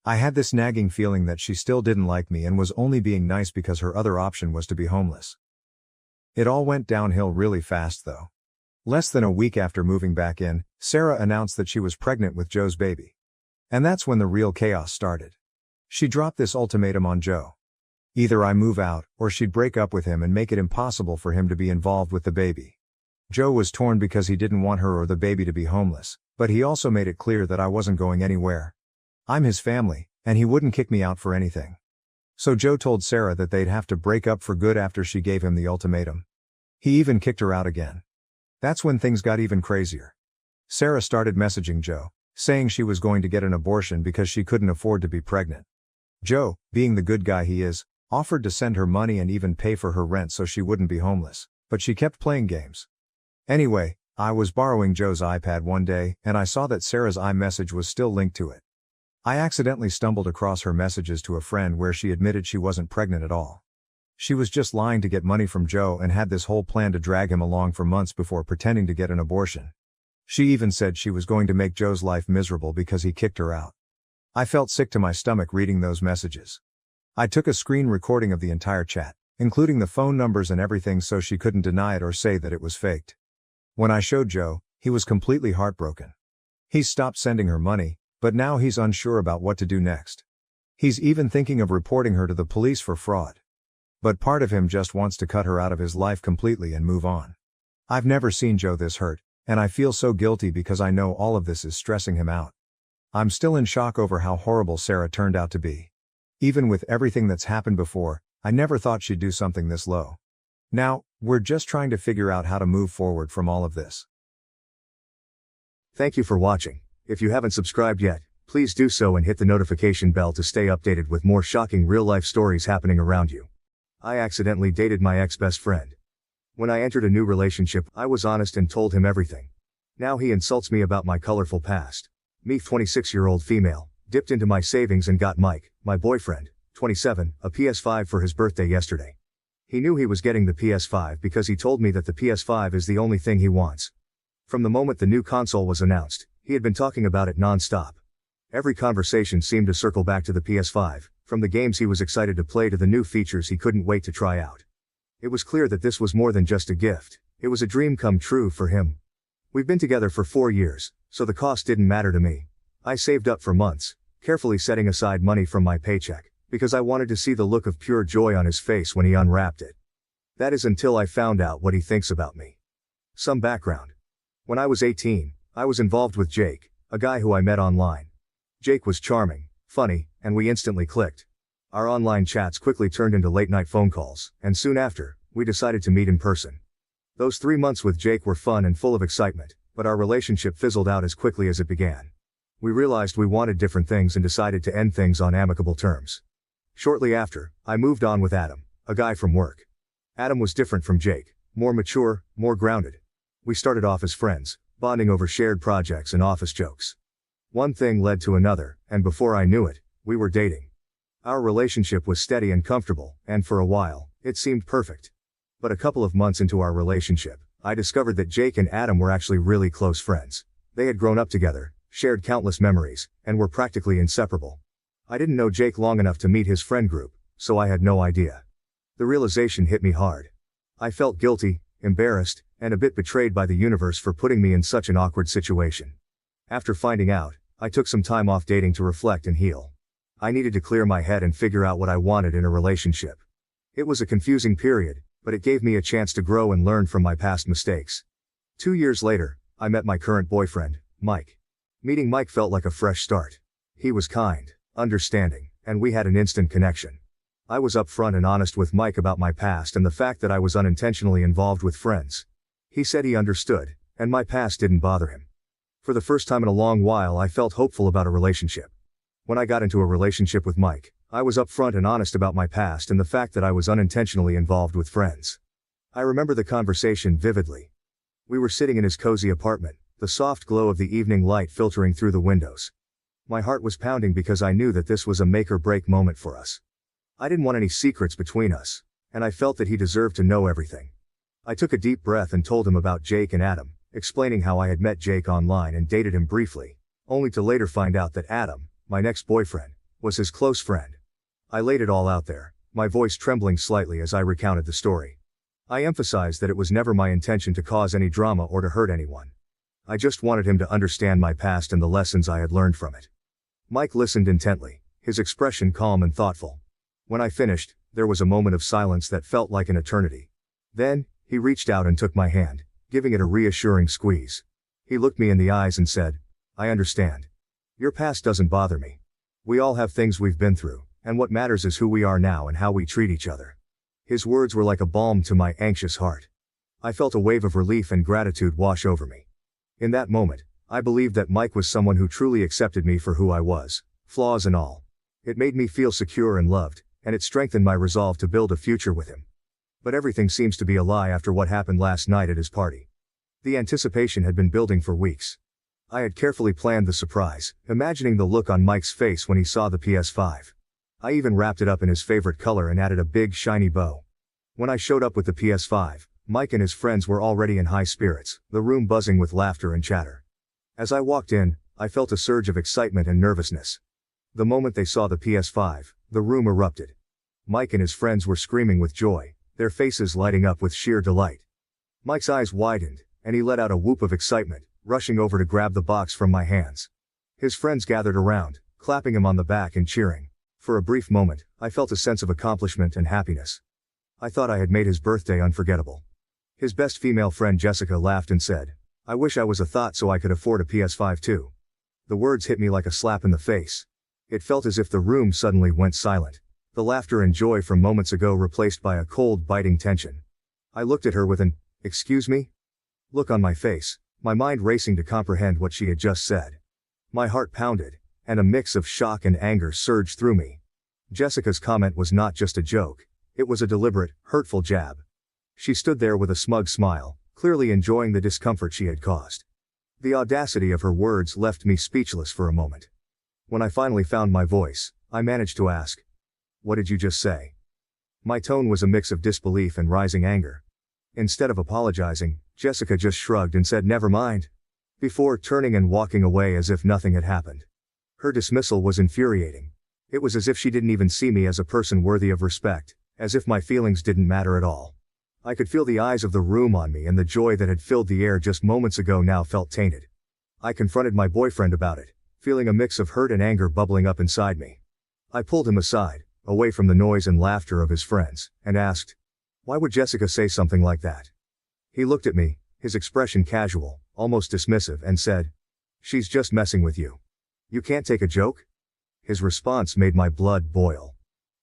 I had this nagging feeling that she still didn't like me and was only being nice because her other option was to be homeless. It all went downhill really fast though. Less than a week after moving back in, Sarah announced that she was pregnant with Joe's baby. And that's when the real chaos started. She dropped this ultimatum on Joe. Either I move out, or she'd break up with him and make it impossible for him to be involved with the baby. Joe was torn because he didn't want her or the baby to be homeless, but he also made it clear that I wasn't going anywhere. I'm his family, and he wouldn't kick me out for anything. So Joe told Sarah that they'd have to break up for good after she gave him the ultimatum. He even kicked her out again. That's when things got even crazier. Sarah started messaging Joe, saying she was going to get an abortion because she couldn't afford to be pregnant. Joe, being the good guy he is, offered to send her money and even pay for her rent so she wouldn't be homeless, but she kept playing games. Anyway, I was borrowing Joe's iPad one day, and I saw that Sarah's iMessage was still linked to it. I accidentally stumbled across her messages to a friend where she admitted she wasn't pregnant at all. She was just lying to get money from Joe and had this whole plan to drag him along for months before pretending to get an abortion. She even said she was going to make Joe's life miserable because he kicked her out. I felt sick to my stomach reading those messages. I took a screen recording of the entire chat, including the phone numbers and everything, so she couldn't deny it or say that it was faked. When I showed Joe, he was completely heartbroken. He's stopped sending her money, but now he's unsure about what to do next. He's even thinking of reporting her to the police for fraud. But part of him just wants to cut her out of his life completely and move on. I've never seen Joe this hurt, and I feel so guilty because I know all of this is stressing him out. I'm still in shock over how horrible Sarah turned out to be. Even with everything that's happened before, I never thought she'd do something this low. Now, we're just trying to figure out how to move forward from all of this. Thank you for watching. If you haven't subscribed yet, please do so and hit the notification bell to stay updated with more shocking real-life stories happening around you. I accidentally dated my ex-best friend. When I entered a new relationship, I was honest and told him everything. Now he insults me about my colorful past. Me, 26-year-old female, dipped into my savings and got Mike, my boyfriend, 27, a PS5 for his birthday yesterday. He knew he was getting the PS5 because he told me that the PS5 is the only thing he wants. From the moment the new console was announced, he had been talking about it non-stop. Every conversation seemed to circle back to the PS5, From the games he was excited to play to the new features he couldn't wait to try out. It was clear that this was more than just a gift, it was a dream come true for him. We've been together for 4 years, so the cost didn't matter to me. I saved up for months, carefully setting aside money from my paycheck, because I wanted to see the look of pure joy on his face when he unwrapped it. That is until I found out what he thinks about me. Some background. When I was 18, I was involved with Jake, a guy who I met online. Jake was charming, funny, and we instantly clicked. Our online chats quickly turned into late-night phone calls, and soon after, we decided to meet in person. Those 3 months with Jake were fun and full of excitement, but our relationship fizzled out as quickly as it began. We realized we wanted different things and decided to end things on amicable terms. Shortly after, I moved on with Adam, a guy from work. Adam was different from Jake, more mature, more grounded. We started off as friends, bonding over shared projects and office jokes. One thing led to another, and before I knew it, we were dating. Our relationship was steady and comfortable, and for a while, it seemed perfect. But a couple of months into our relationship, I discovered that Jake and Adam were actually really close friends. They had grown up together, shared countless memories, and were practically inseparable. I didn't know Jake long enough to meet his friend group, so I had no idea. The realization hit me hard. I felt guilty, embarrassed, and a bit betrayed by the universe for putting me in such an awkward situation. After finding out, I took some time off dating to reflect and heal. I needed to clear my head and figure out what I wanted in a relationship. It was a confusing period, but it gave me a chance to grow and learn from my past mistakes. 2 years later, I met my current boyfriend, Mike. Meeting Mike felt like a fresh start. He was kind, understanding, and we had an instant connection. I was upfront and honest with Mike about my past and the fact that I was unintentionally involved with friends. He said he understood, and my past didn't bother him. For the first time in a long while, I felt hopeful about a relationship. When I got into a relationship with Mike, I was upfront and honest about my past and the fact that I was unintentionally involved with friends. I remember the conversation vividly. We were sitting in his cozy apartment, the soft glow of the evening light filtering through the windows. My heart was pounding because I knew that this was a make-or-break moment for us. I didn't want any secrets between us, and I felt that he deserved to know everything. I took a deep breath and told him about Jake and Adam, explaining how I had met Jake online and dated him briefly, only to later find out that Adam, my next boyfriend, was his close friend. I laid it all out there, my voice trembling slightly as I recounted the story. I emphasized that it was never my intention to cause any drama or to hurt anyone. I just wanted him to understand my past and the lessons I had learned from it. Mike listened intently, his expression calm and thoughtful. When I finished, there was a moment of silence that felt like an eternity. Then, he reached out and took my hand, giving it a reassuring squeeze. He looked me in the eyes and said, "I understand. Your past doesn't bother me. We all have things we've been through, and what matters is who we are now and how we treat each other." His words were like a balm to my anxious heart. I felt a wave of relief and gratitude wash over me. In that moment, I believed that Mike was someone who truly accepted me for who I was, flaws and all. It made me feel secure and loved, and it strengthened my resolve to build a future with him. But everything seems to be a lie after what happened last night at his party. The anticipation had been building for weeks. I had carefully planned the surprise, imagining the look on Mike's face when he saw the PS5. I even wrapped it up in his favorite color and added a big shiny bow. When I showed up with the PS5, Mike and his friends were already in high spirits, the room buzzing with laughter and chatter. As I walked in, I felt a surge of excitement and nervousness. The moment they saw the PS5, the room erupted. Mike and his friends were screaming with joy, their faces lighting up with sheer delight. Mike's eyes widened, and he let out a whoop of excitement, rushing over to grab the box from my hands. His friends gathered around, clapping him on the back and cheering. For a brief moment, I felt a sense of accomplishment and happiness. I thought I had made his birthday unforgettable. His best female friend Jessica laughed and said, "I wish I was a thought so I could afford a PS5 too." The words hit me like a slap in the face. It felt as if the room suddenly went silent. The laughter and joy from moments ago replaced by a cold, biting tension. I looked at her with an, "Excuse me?" look on my face, my mind racing to comprehend what she had just said. My heart pounded, and a mix of shock and anger surged through me. Jessica's comment was not just a joke, it was a deliberate, hurtful jab. She stood there with a smug smile, clearly enjoying the discomfort she had caused. The audacity of her words left me speechless for a moment. When I finally found my voice, I managed to ask, "What did you just say?" My tone was a mix of disbelief and rising anger. Instead of apologizing, Jessica just shrugged and said, "Never mind," before turning and walking away as if nothing had happened. Her dismissal was infuriating. It was as if she didn't even see me as a person worthy of respect, as if my feelings didn't matter at all. I could feel the eyes of the room on me, and the joy that had filled the air just moments ago now felt tainted. I confronted my boyfriend about it, feeling a mix of hurt and anger bubbling up inside me. I pulled him aside, away from the noise and laughter of his friends, and asked, "Why would Jessica say something like that?" He looked at me, his expression casual, almost dismissive, and said, "She's just messing with you. You can't take a joke?" His response made my blood boil.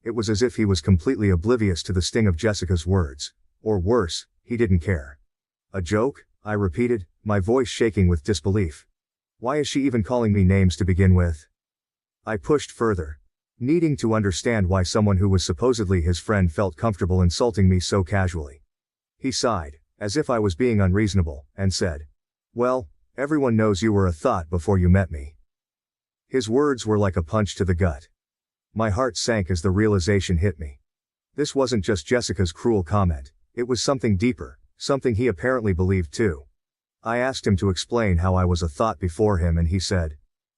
It was as if he was completely oblivious to the sting of Jessica's words. Or worse, he didn't care. "A joke?" I repeated, my voice shaking with disbelief. "Why is she even calling me names to begin with?" I pushed further, needing to understand why someone who was supposedly his friend felt comfortable insulting me so casually. He sighed, as if I was being unreasonable, and said, "Well, everyone knows you were a thought before you met me." His words were like a punch to the gut. My heart sank as the realization hit me. This wasn't just Jessica's cruel comment, it was something deeper, something he apparently believed too. I asked him to explain how I was a thought before him, and he said,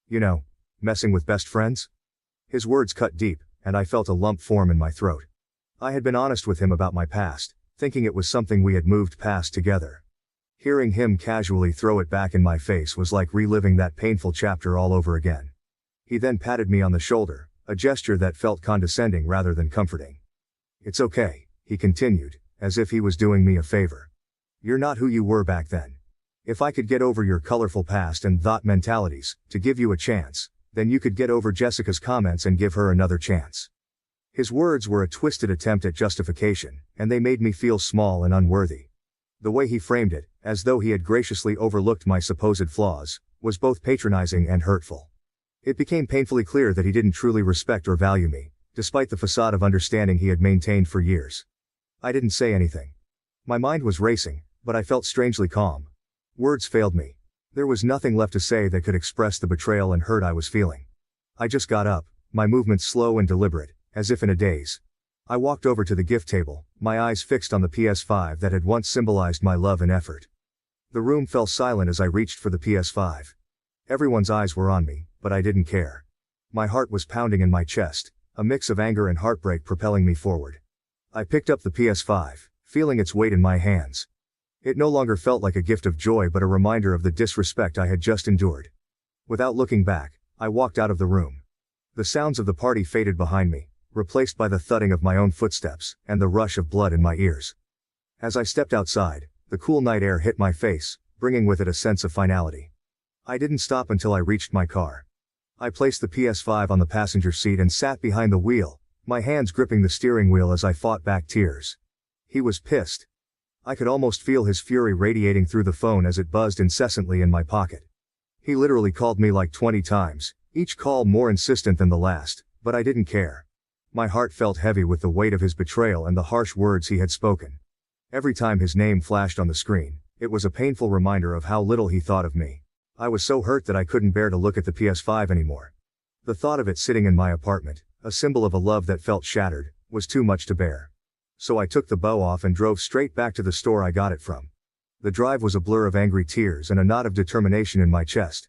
"You know, messing with best friends?" His words cut deep, and I felt a lump form in my throat. I had been honest with him about my past, thinking it was something we had moved past together. Hearing him casually throw it back in my face was like reliving that painful chapter all over again. He then patted me on the shoulder, a gesture that felt condescending rather than comforting. "It's okay," he continued, as if he was doing me a favor. "You're not who you were back then. If I could get over your colorful past and thought mentalities, to give you a chance, then you could get over Jessica's comments and give her another chance." His words were a twisted attempt at justification, and they made me feel small and unworthy. The way he framed it, as though he had graciously overlooked my supposed flaws, was both patronizing and hurtful. It became painfully clear that he didn't truly respect or value me, despite the facade of understanding he had maintained for years. I didn't say anything. My mind was racing, but I felt strangely calm. Words failed me. There was nothing left to say that could express the betrayal and hurt I was feeling. I just got up, my movements slow and deliberate, as if in a daze. I walked over to the gift table, my eyes fixed on the PS5 that had once symbolized my love and effort. The room fell silent as I reached for the PS5. Everyone's eyes were on me, but I didn't care. My heart was pounding in my chest, a mix of anger and heartbreak propelling me forward. I picked up the PS5, feeling its weight in my hands. It no longer felt like a gift of joy but a reminder of the disrespect I had just endured. Without looking back, I walked out of the room. The sounds of the party faded behind me, replaced by the thudding of my own footsteps, and the rush of blood in my ears. As I stepped outside, the cool night air hit my face, bringing with it a sense of finality. I didn't stop until I reached my car. I placed the PS5 on the passenger seat and sat behind the wheel, my hands gripping the steering wheel as I fought back tears. He was pissed. I could almost feel his fury radiating through the phone as it buzzed incessantly in my pocket. He literally called me like 20 times, each call more insistent than the last, but I didn't care. My heart felt heavy with the weight of his betrayal and the harsh words he had spoken. Every time his name flashed on the screen, it was a painful reminder of how little he thought of me. I was so hurt that I couldn't bear to look at the PS5 anymore. The thought of it sitting in my apartment, a symbol of a love that felt shattered, was too much to bear. So I took the bow off and drove straight back to the store I got it from. The drive was a blur of angry tears and a knot of determination in my chest.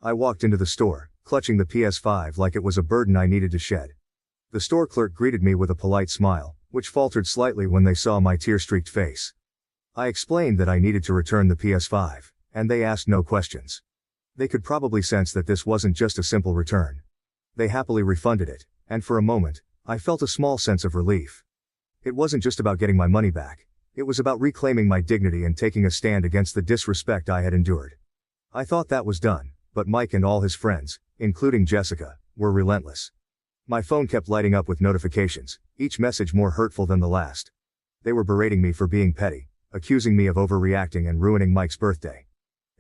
I walked into the store, clutching the PS5 like it was a burden I needed to shed. The store clerk greeted me with a polite smile, which faltered slightly when they saw my tear-streaked face. I explained that I needed to return the PS5, and they asked no questions. They could probably sense that this wasn't just a simple return. They happily refunded it, and for a moment, I felt a small sense of relief. It wasn't just about getting my money back. It was about reclaiming my dignity and taking a stand against the disrespect I had endured. I thought that was done, but Mike and all his friends, including Jessica, were relentless. My phone kept lighting up with notifications, each message more hurtful than the last. They were berating me for being petty, accusing me of overreacting and ruining Mike's birthday.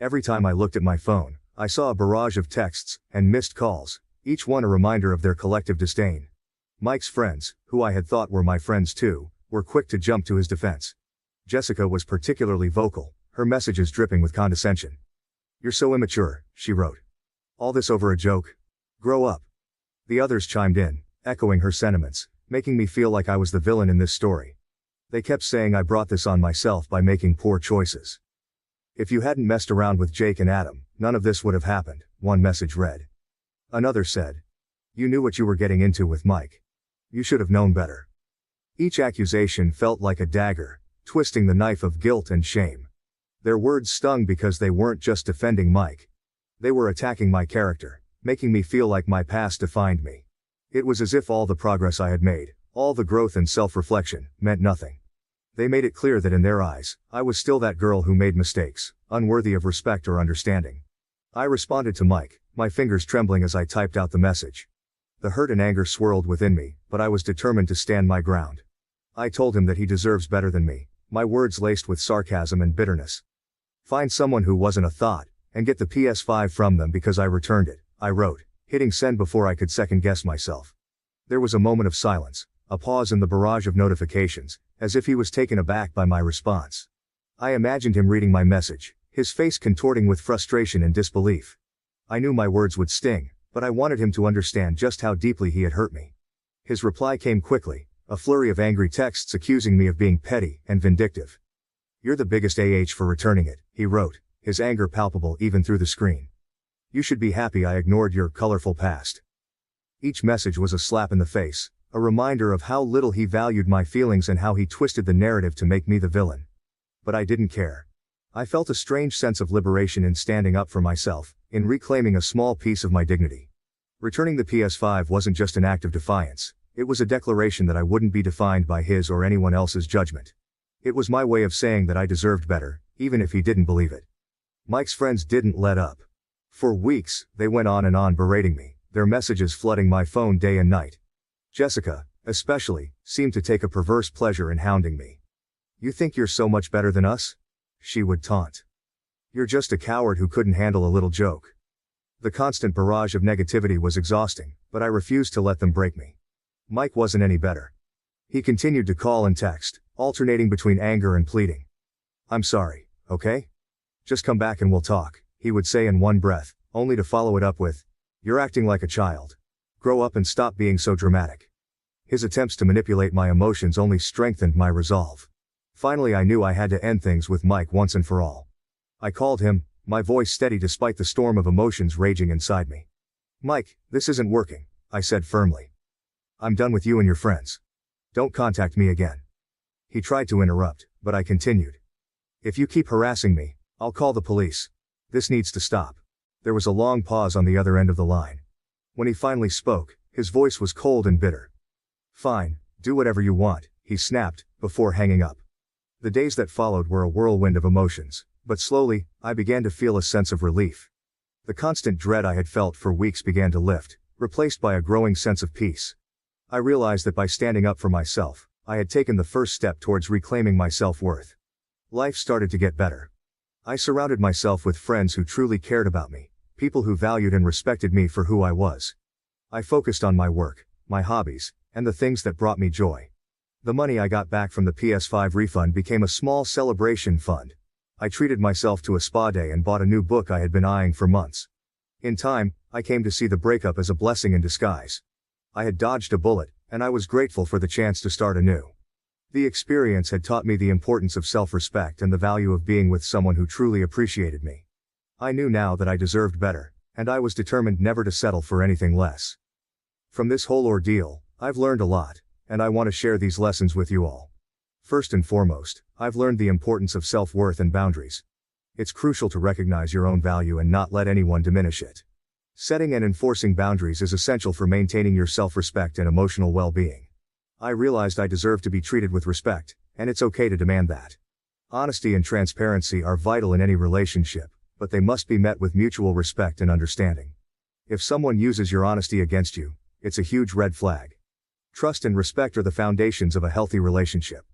Every time I looked at my phone, I saw a barrage of texts and missed calls, each one a reminder of their collective disdain. Mike's friends, who I had thought were my friends too, were quick to jump to his defense. Jessica was particularly vocal, her messages dripping with condescension. "You're so immature," she wrote. "All this over a joke? Grow up." The others chimed in, echoing her sentiments, making me feel like I was the villain in this story. They kept saying I brought this on myself by making poor choices. "If you hadn't messed around with Jake and Adam, none of this would have happened," one message read. Another said, You knew what you were getting into with Mike. You should have known better. Each accusation felt like a dagger, twisting the knife of guilt and shame. Their words stung because they weren't just defending Mike. They were attacking my character, making me feel like my past defined me. It was as if all the progress I had made, all the growth and self-reflection, meant nothing. They made it clear that in their eyes, I was still that girl who made mistakes, unworthy of respect or understanding. I responded to Mike, my fingers trembling as I typed out the message. The hurt and anger swirled within me, but I was determined to stand my ground. I told him that he deserves better than me, my words laced with sarcasm and bitterness. Find someone who wasn't a thought, and get the PS5 from them because I returned it, I wrote, hitting send before I could second-guess myself. There was a moment of silence, a pause in the barrage of notifications, as if he was taken aback by my response. I imagined him reading my message, his face contorting with frustration and disbelief. I knew my words would sting, but I wanted him to understand just how deeply he had hurt me. His reply came quickly, a flurry of angry texts accusing me of being petty and vindictive. You're the biggest for returning it, he wrote, his anger palpable even through the screen. You should be happy I ignored your colorful past. Each message was a slap in the face, a reminder of how little he valued my feelings and how he twisted the narrative to make me the villain. But I didn't care. I felt a strange sense of liberation in standing up for myself, in reclaiming a small piece of my dignity. Returning the PS5 wasn't just an act of defiance, it was a declaration that I wouldn't be defined by his or anyone else's judgment. It was my way of saying that I deserved better, even if he didn't believe it. Mike's friends didn't let up. For weeks, they went on and on berating me, their messages flooding my phone day and night. Jessica, especially, seemed to take a perverse pleasure in hounding me. You think you're so much better than us? She would taunt. You're just a coward who couldn't handle a little joke. The constant barrage of negativity was exhausting, but I refused to let them break me. Mike wasn't any better. He continued to call and text, alternating between anger and pleading. I'm sorry, okay? Just come back and we'll talk, he would say in one breath, only to follow it up with, you're acting like a child. Grow up and stop being so dramatic. His attempts to manipulate my emotions only strengthened my resolve. Finally I knew I had to end things with Mike once and for all. I called him, my voice steady despite the storm of emotions raging inside me. Mike, this isn't working, I said firmly. I'm done with you and your friends. Don't contact me again. He tried to interrupt, but I continued. If you keep harassing me, I'll call the police. This needs to stop. There was a long pause on the other end of the line. When he finally spoke, his voice was cold and bitter. Fine, do whatever you want, he snapped, before hanging up. The days that followed were a whirlwind of emotions, but slowly, I began to feel a sense of relief. The constant dread I had felt for weeks began to lift, replaced by a growing sense of peace. I realized that by standing up for myself, I had taken the first step towards reclaiming my self-worth. Life started to get better. I surrounded myself with friends who truly cared about me, people who valued and respected me for who I was. I focused on my work, my hobbies, and the things that brought me joy. The money I got back from the PS5 refund became a small celebration fund. I treated myself to a spa day and bought a new book I had been eyeing for months. In time, I came to see the breakup as a blessing in disguise. I had dodged a bullet, and I was grateful for the chance to start anew. The experience had taught me the importance of self-respect and the value of being with someone who truly appreciated me. I knew now that I deserved better, and I was determined never to settle for anything less. From this whole ordeal, I've learned a lot, and I want to share these lessons with you all. First and foremost, I've learned the importance of self-worth and boundaries. It's crucial to recognize your own value and not let anyone diminish it. Setting and enforcing boundaries is essential for maintaining your self-respect and emotional well-being. I realized I deserve to be treated with respect, and it's okay to demand that. Honesty and transparency are vital in any relationship, but they must be met with mutual respect and understanding. If someone uses your honesty against you, it's a huge red flag. Trust and respect are the foundations of a healthy relationship.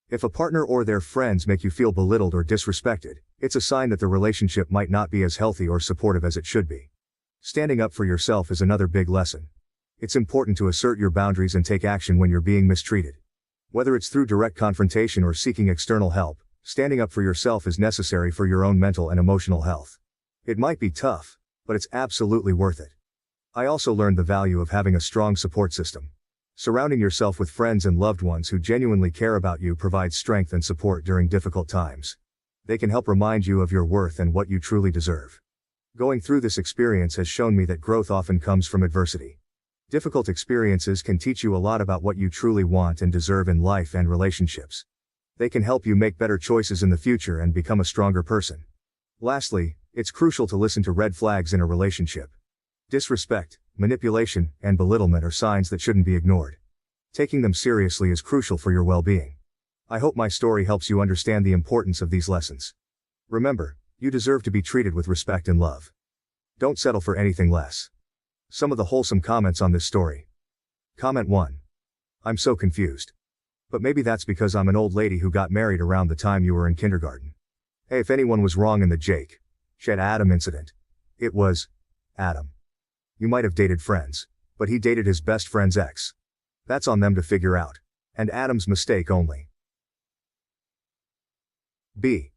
If a partner or their friends make you feel belittled or disrespected, it's a sign that the relationship might not be as healthy or supportive as it should be. Standing up for yourself is another big lesson. It's important to assert your boundaries and take action when you're being mistreated. Whether it's through direct confrontation or seeking external help, standing up for yourself is necessary for your own mental and emotional health. It might be tough, but it's absolutely worth it. I also learned the value of having a strong support system. Surrounding yourself with friends and loved ones who genuinely care about you provides strength and support during difficult times. They can help remind you of your worth and what you truly deserve. Going through this experience has shown me that growth often comes from adversity. Difficult experiences can teach you a lot about what you truly want and deserve in life and relationships. They can help you make better choices in the future and become a stronger person. Lastly, it's crucial to listen to red flags in a relationship. Disrespect, manipulation, and belittlement are signs that shouldn't be ignored. Taking them seriously is crucial for your well-being. I hope my story helps you understand the importance of these lessons. Remember, you deserve to be treated with respect and love. Don't settle for anything less. Some of the wholesome comments on this story. Comment 1. I'm so confused. But maybe that's because I'm an old lady who got married around the time you were in kindergarten. Hey, if anyone was wrong in the Jake, Chet Adam incident, it was Adam. You might have dated friends, but he dated his best friend's ex. That's on them to figure out. And Adam's mistake only. B.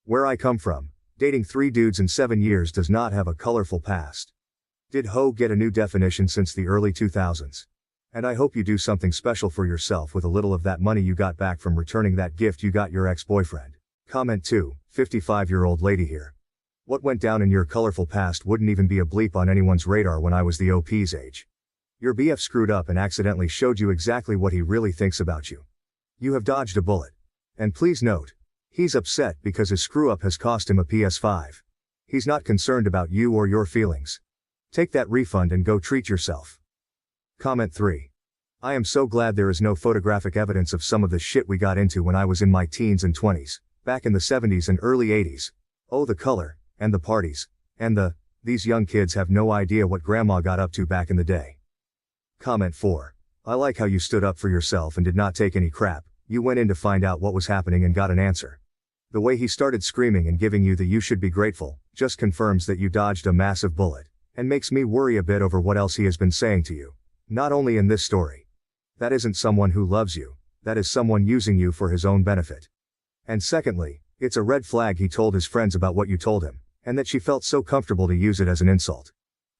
Where I come from, dating 3 dudes in 7 years does not have a colorful past. Did hoe get a new definition since the early 2000s? And I hope you do something special for yourself with a little of that money you got back from returning that gift you got your ex-boyfriend. Comment 2, 55-year-old lady here. What went down in your colorful past wouldn't even be a bleep on anyone's radar when I was the OP's age. Your BF screwed up and accidentally showed you exactly what he really thinks about you. You have dodged a bullet. And please note, he's upset because his screw-up has cost him a PS5. He's not concerned about you or your feelings. Take that refund and go treat yourself. Comment 3. I am so glad there is no photographic evidence of some of the shit we got into when I was in my teens and 20s, back in the 70s and early 80s. Oh, the color, and the parties, and these young kids have no idea what grandma got up to back in the day. Comment 4. I like how you stood up for yourself and did not take any crap. You went in to find out what was happening and got an answer. The way he started screaming and giving you the "you should be grateful" just confirms that you dodged a massive bullet, and makes me worry a bit over what else he has been saying to you. Not only in this story. That isn't someone who loves you, that is someone using you for his own benefit. And secondly, it's a red flag he told his friends about what you told him, and that she felt so comfortable to use it as an insult.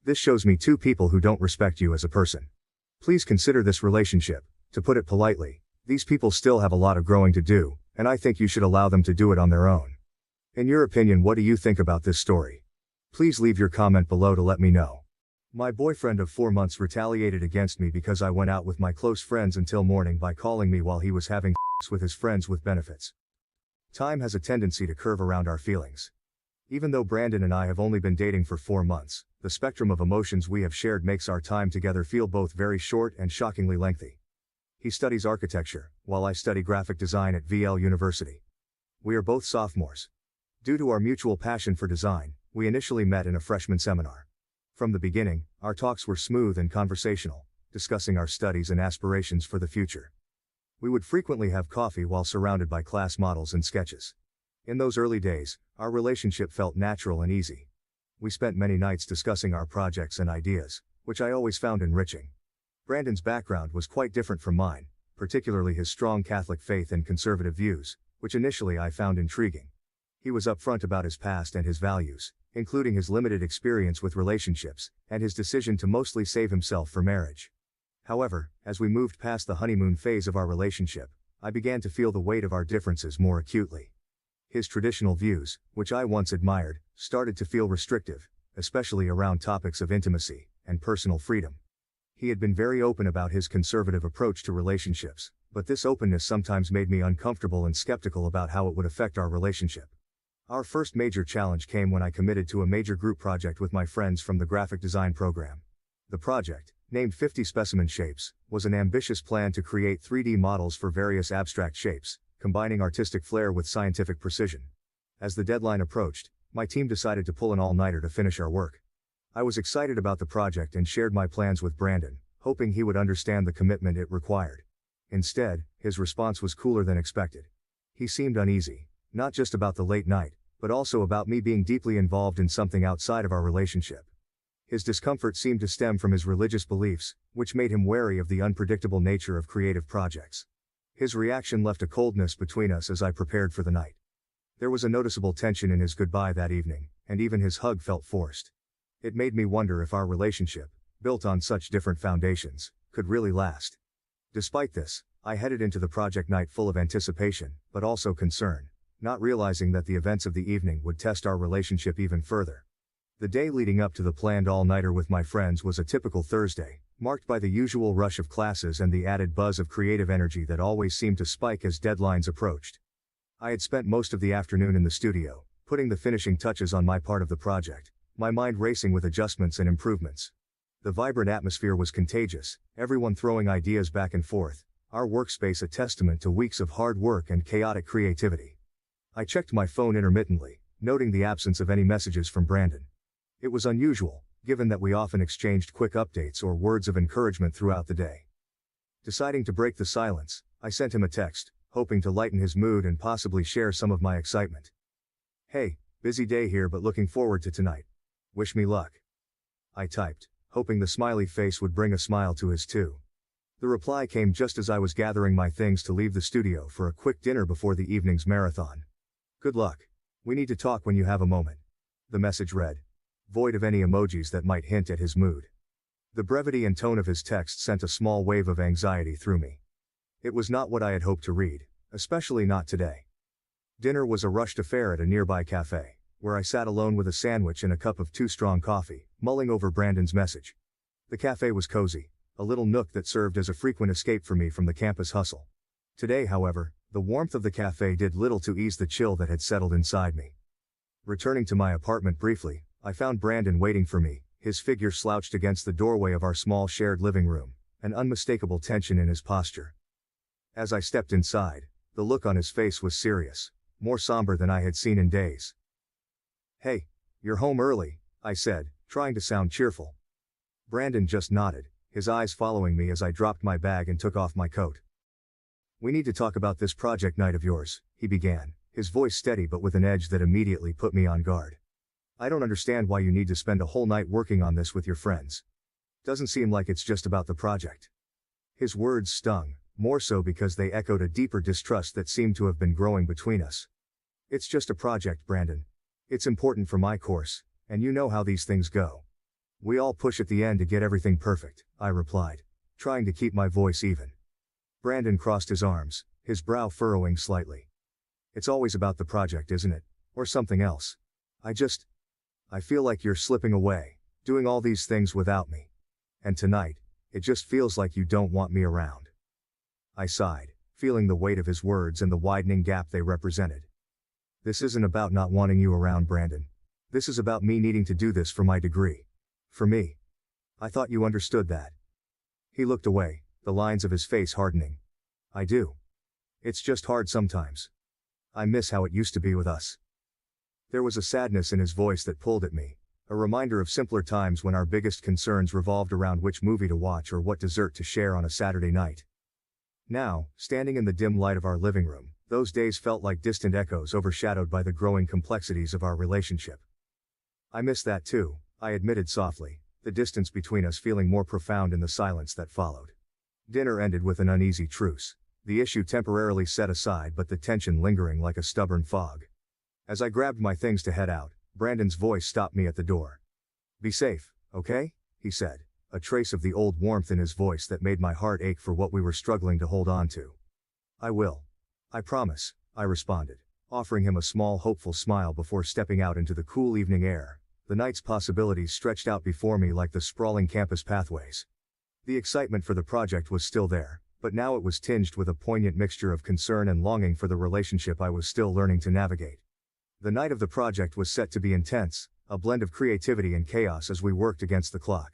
This shows me 2 people who don't respect you as a person. Please consider this relationship, to put it politely. These people still have a lot of growing to do, and I think you should allow them to do it on their own. In your opinion, what do you think about this story? Please leave your comment below to let me know. My boyfriend of 4 months retaliated against me because I went out with my close friends until morning by calling me while he was having sex with his friends with benefits. Time has a tendency to curve around our feelings. Even though Brandon and I have only been dating for 4 months, the spectrum of emotions we have shared makes our time together feel both very short and shockingly lengthy. He studies architecture, while I study graphic design at VL University. We are both sophomores. Due to our mutual passion for design, we initially met in a freshman seminar. From the beginning, our talks were smooth and conversational, discussing our studies and aspirations for the future. We would frequently have coffee while surrounded by class models and sketches. In those early days, our relationship felt natural and easy. We spent many nights discussing our projects and ideas, which I always found enriching. Brandon's background was quite different from mine, particularly his strong Catholic faith and conservative views, which initially I found intriguing. He was upfront about his past and his values, including his limited experience with relationships, and his decision to mostly save himself for marriage. However, as we moved past the honeymoon phase of our relationship, I began to feel the weight of our differences more acutely. His traditional views, which I once admired, started to feel restrictive, especially around topics of intimacy and personal freedom. He had been very open about his conservative approach to relationships, but this openness sometimes made me uncomfortable and skeptical about how it would affect our relationship. Our first major challenge came when I committed to a major group project with my friends from the graphic design program. The project, named 50 Specimen Shapes, was an ambitious plan to create 3D models for various abstract shapes, combining artistic flair with scientific precision. As the deadline approached, my team decided to pull an all-nighter to finish our work. I was excited about the project and shared my plans with Brandon, hoping he would understand the commitment it required. Instead, his response was cooler than expected. He seemed uneasy, not just about the late night, but also about me being deeply involved in something outside of our relationship. His discomfort seemed to stem from his religious beliefs, which made him wary of the unpredictable nature of creative projects. His reaction left a coldness between us as I prepared for the night. There was a noticeable tension in his goodbye that evening, and even his hug felt forced. It made me wonder if our relationship, built on such different foundations, could really last. Despite this, I headed into the project night full of anticipation, but also concern, not realizing that the events of the evening would test our relationship even further. The day leading up to the planned all-nighter with my friends was a typical Thursday, marked by the usual rush of classes and the added buzz of creative energy that always seemed to spike as deadlines approached. I had spent most of the afternoon in the studio, putting the finishing touches on my part of the project, my mind racing with adjustments and improvements. The vibrant atmosphere was contagious, everyone throwing ideas back and forth, our workspace a testament to weeks of hard work and chaotic creativity. I checked my phone intermittently, noting the absence of any messages from Brandon. It was unusual, given that we often exchanged quick updates or words of encouragement throughout the day. Deciding to break the silence, I sent him a text, hoping to lighten his mood and possibly share some of my excitement. "Hey, busy day here but looking forward to tonight. Wish me luck," I typed, hoping the smiley face would bring a smile to his too. The reply came just as I was gathering my things to leave the studio for a quick dinner before the evening's marathon. "Good luck. We need to talk when you have a moment," the message read, void of any emojis that might hint at his mood. The brevity and tone of his text sent a small wave of anxiety through me. It was not what I had hoped to read, especially not today. Dinner was a rushed affair at a nearby cafe, where I sat alone with a sandwich and a cup of too strong coffee, mulling over Brandon's message. The cafe was cozy, a little nook that served as a frequent escape for me from the campus hustle. Today, however, the warmth of the cafe did little to ease the chill that had settled inside me. Returning to my apartment briefly, I found Brandon waiting for me, his figure slouched against the doorway of our small shared living room, an unmistakable tension in his posture. As I stepped inside, the look on his face was serious, more somber than I had seen in days. "Hey, you're home early," I said, trying to sound cheerful. Brandon just nodded, his eyes following me as I dropped my bag and took off my coat. "We need to talk about this project night of yours," he began, his voice steady but with an edge that immediately put me on guard. "I don't understand why you need to spend a whole night working on this with your friends. Doesn't seem like it's just about the project." His words stung, more so because they echoed a deeper distrust that seemed to have been growing between us. "It's just a project, Brandon. It's important for my course, and you know how these things go. We all push at the end to get everything perfect," I replied, trying to keep my voice even. Brandon crossed his arms, his brow furrowing slightly. "It's always about the project, isn't it? Or something else? I feel like you're slipping away, doing all these things without me. And tonight, it just feels like you don't want me around." I sighed, feeling the weight of his words and the widening gap they represented. "This isn't about not wanting you around, Brandon. This is about me needing to do this for my degree. For me. I thought you understood that." He looked away, the lines of his face hardening. "I do. It's just hard sometimes. I miss how it used to be with us." There was a sadness in his voice that pulled at me, a reminder of simpler times when our biggest concerns revolved around which movie to watch or what dessert to share on a Saturday night. Now, standing in the dim light of our living room, those days felt like distant echoes overshadowed by the growing complexities of our relationship. "I miss that too," I admitted softly, the distance between us feeling more profound in the silence that followed. Dinner ended with an uneasy truce, the issue temporarily set aside but the tension lingering like a stubborn fog. As I grabbed my things to head out, Brandon's voice stopped me at the door. "Be safe, okay?" he said, a trace of the old warmth in his voice that made my heart ache for what we were struggling to hold on to. "I will. I promise," I responded, offering him a small hopeful smile before stepping out into the cool evening air. The night's possibilities stretched out before me like the sprawling campus pathways. The excitement for the project was still there, but now it was tinged with a poignant mixture of concern and longing for the relationship I was still learning to navigate. The night of the project was set to be intense, a blend of creativity and chaos as we worked against the clock.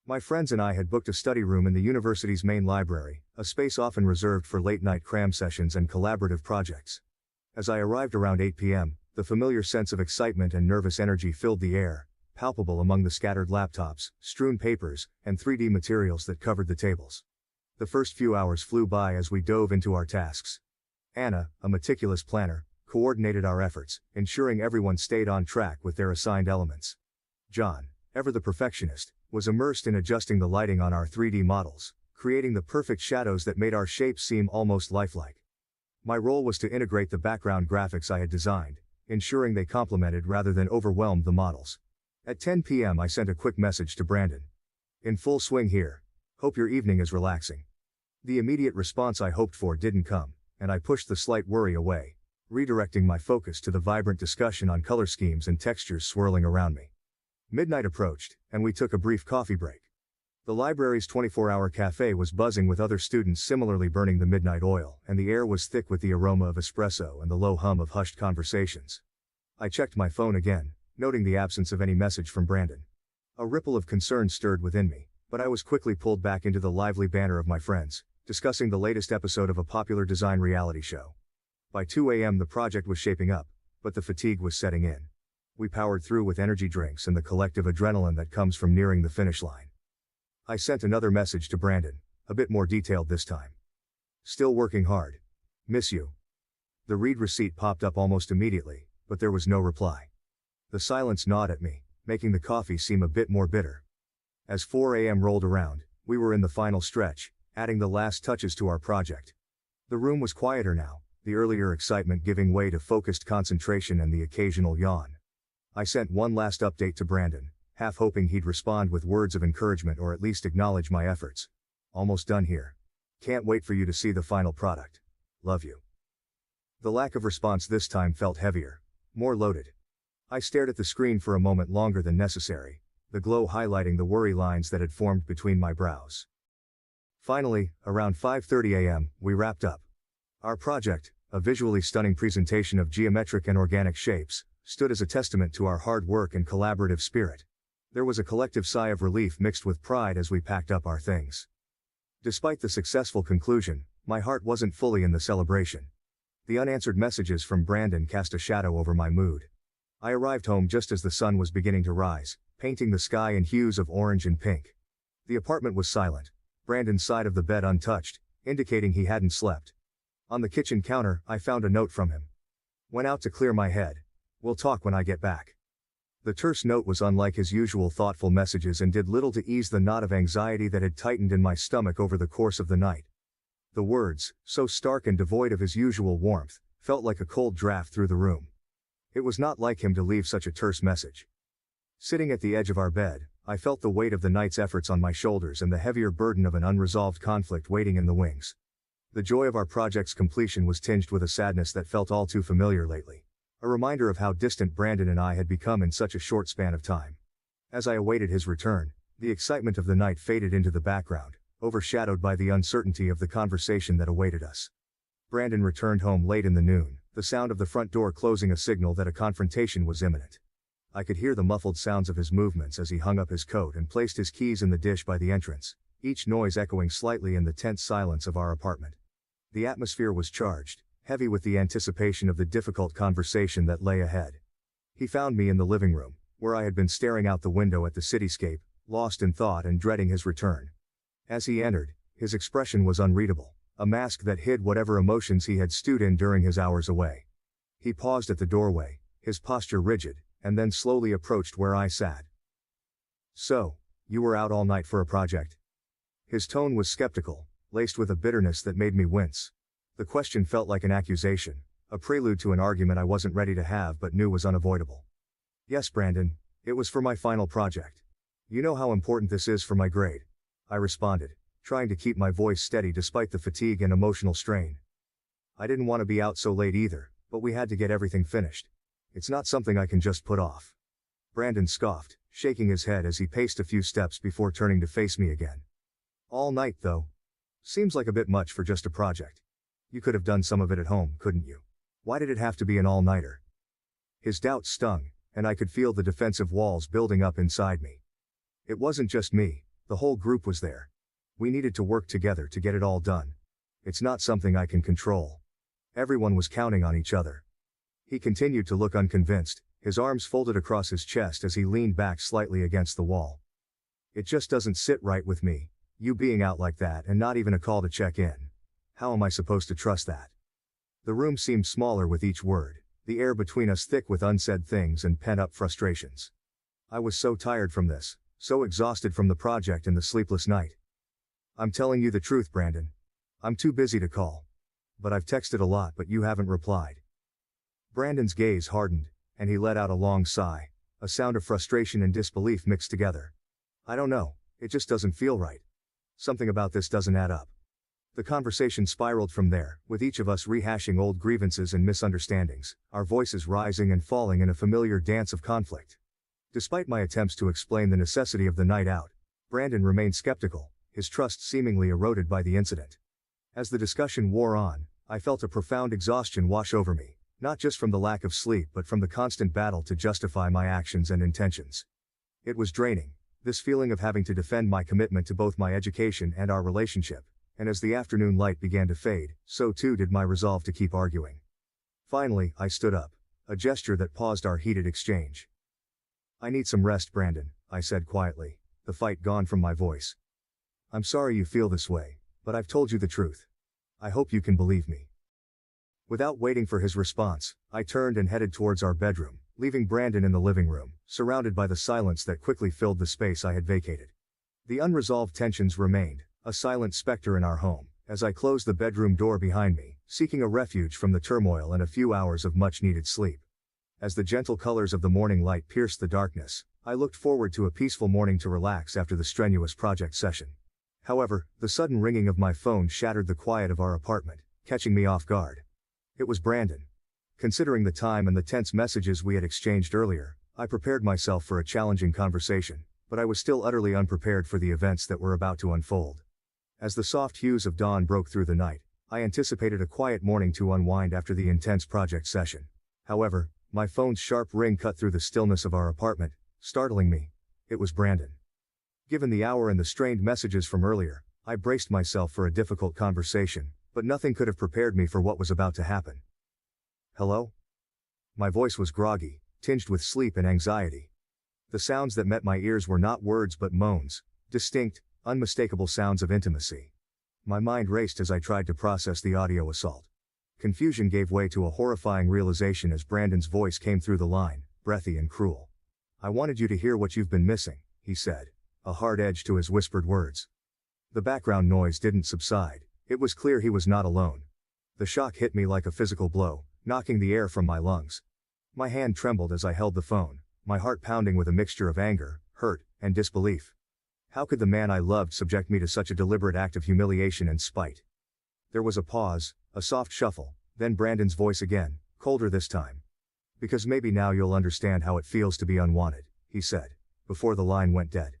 My friends and I had booked a study room in the university's main library, a space often reserved for late-night cram sessions and collaborative projects. As I arrived around 8 p.m., the familiar sense of excitement and nervous energy filled the air, palpable among the scattered laptops, strewn papers, and 3D materials that covered the tables. The first few hours flew by as we dove into our tasks. Anna, a meticulous planner, coordinated our efforts, ensuring everyone stayed on track with their assigned elements. John, ever the perfectionist, was immersed in adjusting the lighting on our 3D models, creating the perfect shadows that made our shapes seem almost lifelike. My role was to integrate the background graphics I had designed, ensuring they complemented rather than overwhelmed the models. At 10 p.m. I sent a quick message to Brandon. "In full swing here. Hope your evening is relaxing." The immediate response I hoped for didn't come, and I pushed the slight worry away, redirecting my focus to the vibrant discussion on color schemes and textures swirling around me. Midnight approached, and we took a brief coffee break. The library's 24-hour cafe was buzzing with other students similarly burning the midnight oil, and the air was thick with the aroma of espresso and the low hum of hushed conversations. I checked my phone again, noting the absence of any message from Brandon. A ripple of concern stirred within me, but I was quickly pulled back into the lively banter of my friends, discussing the latest episode of a popular design reality show. By 2 a.m. the project was shaping up, but the fatigue was setting in. We powered through with energy drinks and the collective adrenaline that comes from nearing the finish line. I sent another message to Brandon, a bit more detailed this time. Still working hard. Miss you. The read receipt popped up almost immediately, but there was no reply. The silence gnawed at me, making the coffee seem a bit more bitter. As 4 a.m. rolled around, we were in the final stretch, adding the last touches to our project. The room was quieter now, the earlier excitement giving way to focused concentration and the occasional yawn. I sent one last update to Brandon, half hoping he'd respond with words of encouragement or at least acknowledge my efforts. Almost done here. Can't wait for you to see the final product. Love you. The lack of response this time felt heavier, more loaded. I stared at the screen for a moment longer than necessary, the glow highlighting the worry lines that had formed between my brows. Finally, around 5:30 a.m., we wrapped up. Our project, a visually stunning presentation of geometric and organic shapes, stood as a testament to our hard work and collaborative spirit. There was a collective sigh of relief mixed with pride as we packed up our things. Despite the successful conclusion, my heart wasn't fully in the celebration. The unanswered messages from Brandon cast a shadow over my mood. I arrived home just as the sun was beginning to rise, painting the sky in hues of orange and pink. The apartment was silent, Brandon's side of the bed untouched, indicating he hadn't slept. On the kitchen counter, I found a note from him. Went out to clear my head. We'll talk when I get back. The terse note was unlike his usual thoughtful messages and did little to ease the knot of anxiety that had tightened in my stomach over the course of the night. The words, so stark and devoid of his usual warmth, felt like a cold draft through the room. It was not like him to leave such a terse message. Sitting at the edge of our bed, I felt the weight of the night's efforts on my shoulders and the heavier burden of an unresolved conflict waiting in the wings. The joy of our project's completion was tinged with a sadness that felt all too familiar lately. A reminder of how distant Brandon and I had become in such a short span of time. As I awaited his return, the excitement of the night faded into the background, overshadowed by the uncertainty of the conversation that awaited us. Brandon returned home late in the noon, the sound of the front door closing a signal that a confrontation was imminent. I could hear the muffled sounds of his movements as he hung up his coat and placed his keys in the dish by the entrance, each noise echoing slightly in the tense silence of our apartment. The atmosphere was charged, heavy with the anticipation of the difficult conversation that lay ahead. He found me in the living room, where I had been staring out the window at the cityscape, lost in thought and dreading his return. As he entered, his expression was unreadable, a mask that hid whatever emotions he had stewed in during his hours away. He paused at the doorway, his posture rigid, and then slowly approached where I sat. "So, you were out all night for a project?" His tone was skeptical, laced with a bitterness that made me wince. The question felt like an accusation, a prelude to an argument I wasn't ready to have but knew was unavoidable. "Yes, Brandon, it was for my final project. You know how important this is for my grade," I responded, trying to keep my voice steady despite the fatigue and emotional strain. I didn't want to be out so late either, but we had to get everything finished. It's not something I can just put off. Brandon scoffed, shaking his head as he paced a few steps before turning to face me again. "All night, though? Seems like a bit much for just a project. You could have done some of it at home, couldn't you? Why did it have to be an all-nighter?" His doubts stung, and I could feel the defensive walls building up inside me. It wasn't just me, the whole group was there. We needed to work together to get it all done. It's not something I can control. Everyone was counting on each other. He continued to look unconvinced, his arms folded across his chest as he leaned back slightly against the wall. "It just doesn't sit right with me, you being out like that and not even a call to check in. How am I supposed to trust that?" The room seemed smaller with each word, the air between us thick with unsaid things and pent-up frustrations. I was so tired from this, so exhausted from the project and the sleepless night. "I'm telling you the truth, Brandon. I'm too busy to call. But I've texted a lot but you haven't replied." Brandon's gaze hardened, and he let out a long sigh, a sound of frustration and disbelief mixed together. "I don't know, it just doesn't feel right. Something about this doesn't add up." The conversation spiraled from there, with each of us rehashing old grievances and misunderstandings, our voices rising and falling in a familiar dance of conflict. Despite my attempts to explain the necessity of the night out, Brandon remained skeptical, his trust seemingly eroded by the incident. As the discussion wore on, I felt a profound exhaustion wash over me, not just from the lack of sleep but from the constant battle to justify my actions and intentions. It was draining, this feeling of having to defend my commitment to both my education and our relationship, and as the afternoon light began to fade, so too did my resolve to keep arguing. Finally, I stood up, a gesture that paused our heated exchange. "I need some rest, Brandon," I said quietly, the fight gone from my voice. "I'm sorry you feel this way, but I've told you the truth. I hope you can believe me." Without waiting for his response, I turned and headed towards our bedroom, leaving Brandon in the living room, surrounded by the silence that quickly filled the space I had vacated. The unresolved tensions remained, a silent specter in our home, as I closed the bedroom door behind me, seeking a refuge from the turmoil and a few hours of much-needed sleep. As the gentle colors of the morning light pierced the darkness, I looked forward to a peaceful morning to relax after the strenuous project session. However, the sudden ringing of my phone shattered the quiet of our apartment, catching me off guard. It was Brandon. Considering the time and the tense messages we had exchanged earlier, I prepared myself for a challenging conversation, but I was still utterly unprepared for the events that were about to unfold. As the soft hues of dawn broke through the night, I anticipated a quiet morning to unwind after the intense project session. However, my phone's sharp ring cut through the stillness of our apartment, startling me. It was Brandon. Given the hour and the strained messages from earlier, I braced myself for a difficult conversation, but nothing could have prepared me for what was about to happen. "Hello?" My voice was groggy, tinged with sleep and anxiety. The sounds that met my ears were not words but moans, distinct, unmistakable sounds of intimacy. My mind raced as I tried to process the audio assault. Confusion gave way to a horrifying realization as Brandon's voice came through the line, breathy and cruel. "I wanted you to hear what you've been missing," he said, a hard edge to his whispered words. The background noise didn't subside. It was clear he was not alone. The shock hit me like a physical blow, knocking the air from my lungs. My hand trembled as I held the phone, my heart pounding with a mixture of anger, hurt, and disbelief. How could the man I loved subject me to such a deliberate act of humiliation and spite? There was a pause, a soft shuffle, then Brandon's voice again, colder this time. "Because maybe now you'll understand how it feels to be unwanted," he said, before the line went dead.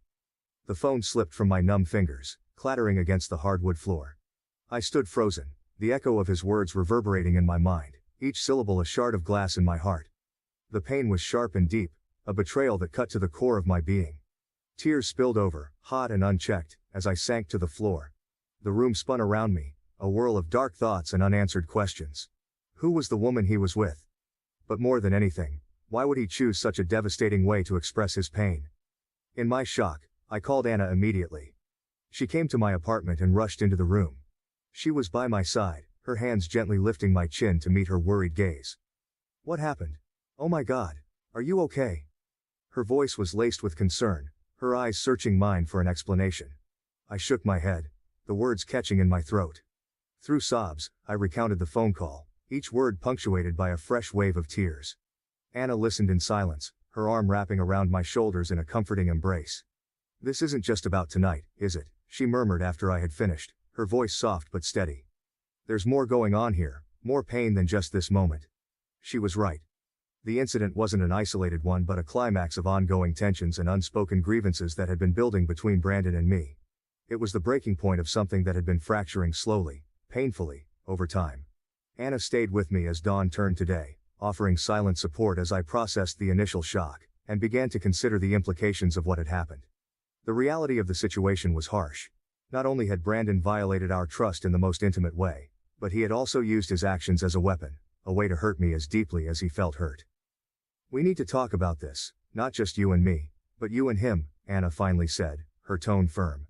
The phone slipped from my numb fingers, clattering against the hardwood floor. I stood frozen, the echo of his words reverberating in my mind, each syllable a shard of glass in my heart. The pain was sharp and deep, a betrayal that cut to the core of my being. Tears spilled over, hot and unchecked, as I sank to the floor. The room spun around me, a whirl of dark thoughts and unanswered questions. Who was the woman he was with? But more than anything, why would he choose such a devastating way to express his pain? In my shock, I called Anna immediately. She came to my apartment and rushed into the room. She was by my side, her hands gently lifting my chin to meet her worried gaze. "What happened? Oh my God, are you okay?" Her voice was laced with concern, her eyes searching mine for an explanation. I shook my head, the words catching in my throat. Through sobs, I recounted the phone call, each word punctuated by a fresh wave of tears. Anna listened in silence, her arm wrapping around my shoulders in a comforting embrace. "This isn't just about tonight, is it?" she murmured after I had finished, her voice soft but steady. "There's more going on here, more pain than just this moment." She was right. The incident wasn't an isolated one but a climax of ongoing tensions and unspoken grievances that had been building between Brandon and me. It was the breaking point of something that had been fracturing slowly, painfully, over time. Anna stayed with me as dawn turned to day, offering silent support as I processed the initial shock, and began to consider the implications of what had happened. The reality of the situation was harsh. Not only had Brandon violated our trust in the most intimate way, but he had also used his actions as a weapon, a way to hurt me as deeply as he felt hurt. "We need to talk about this, not just you and me, but you and him," Anna finally said, her tone firm.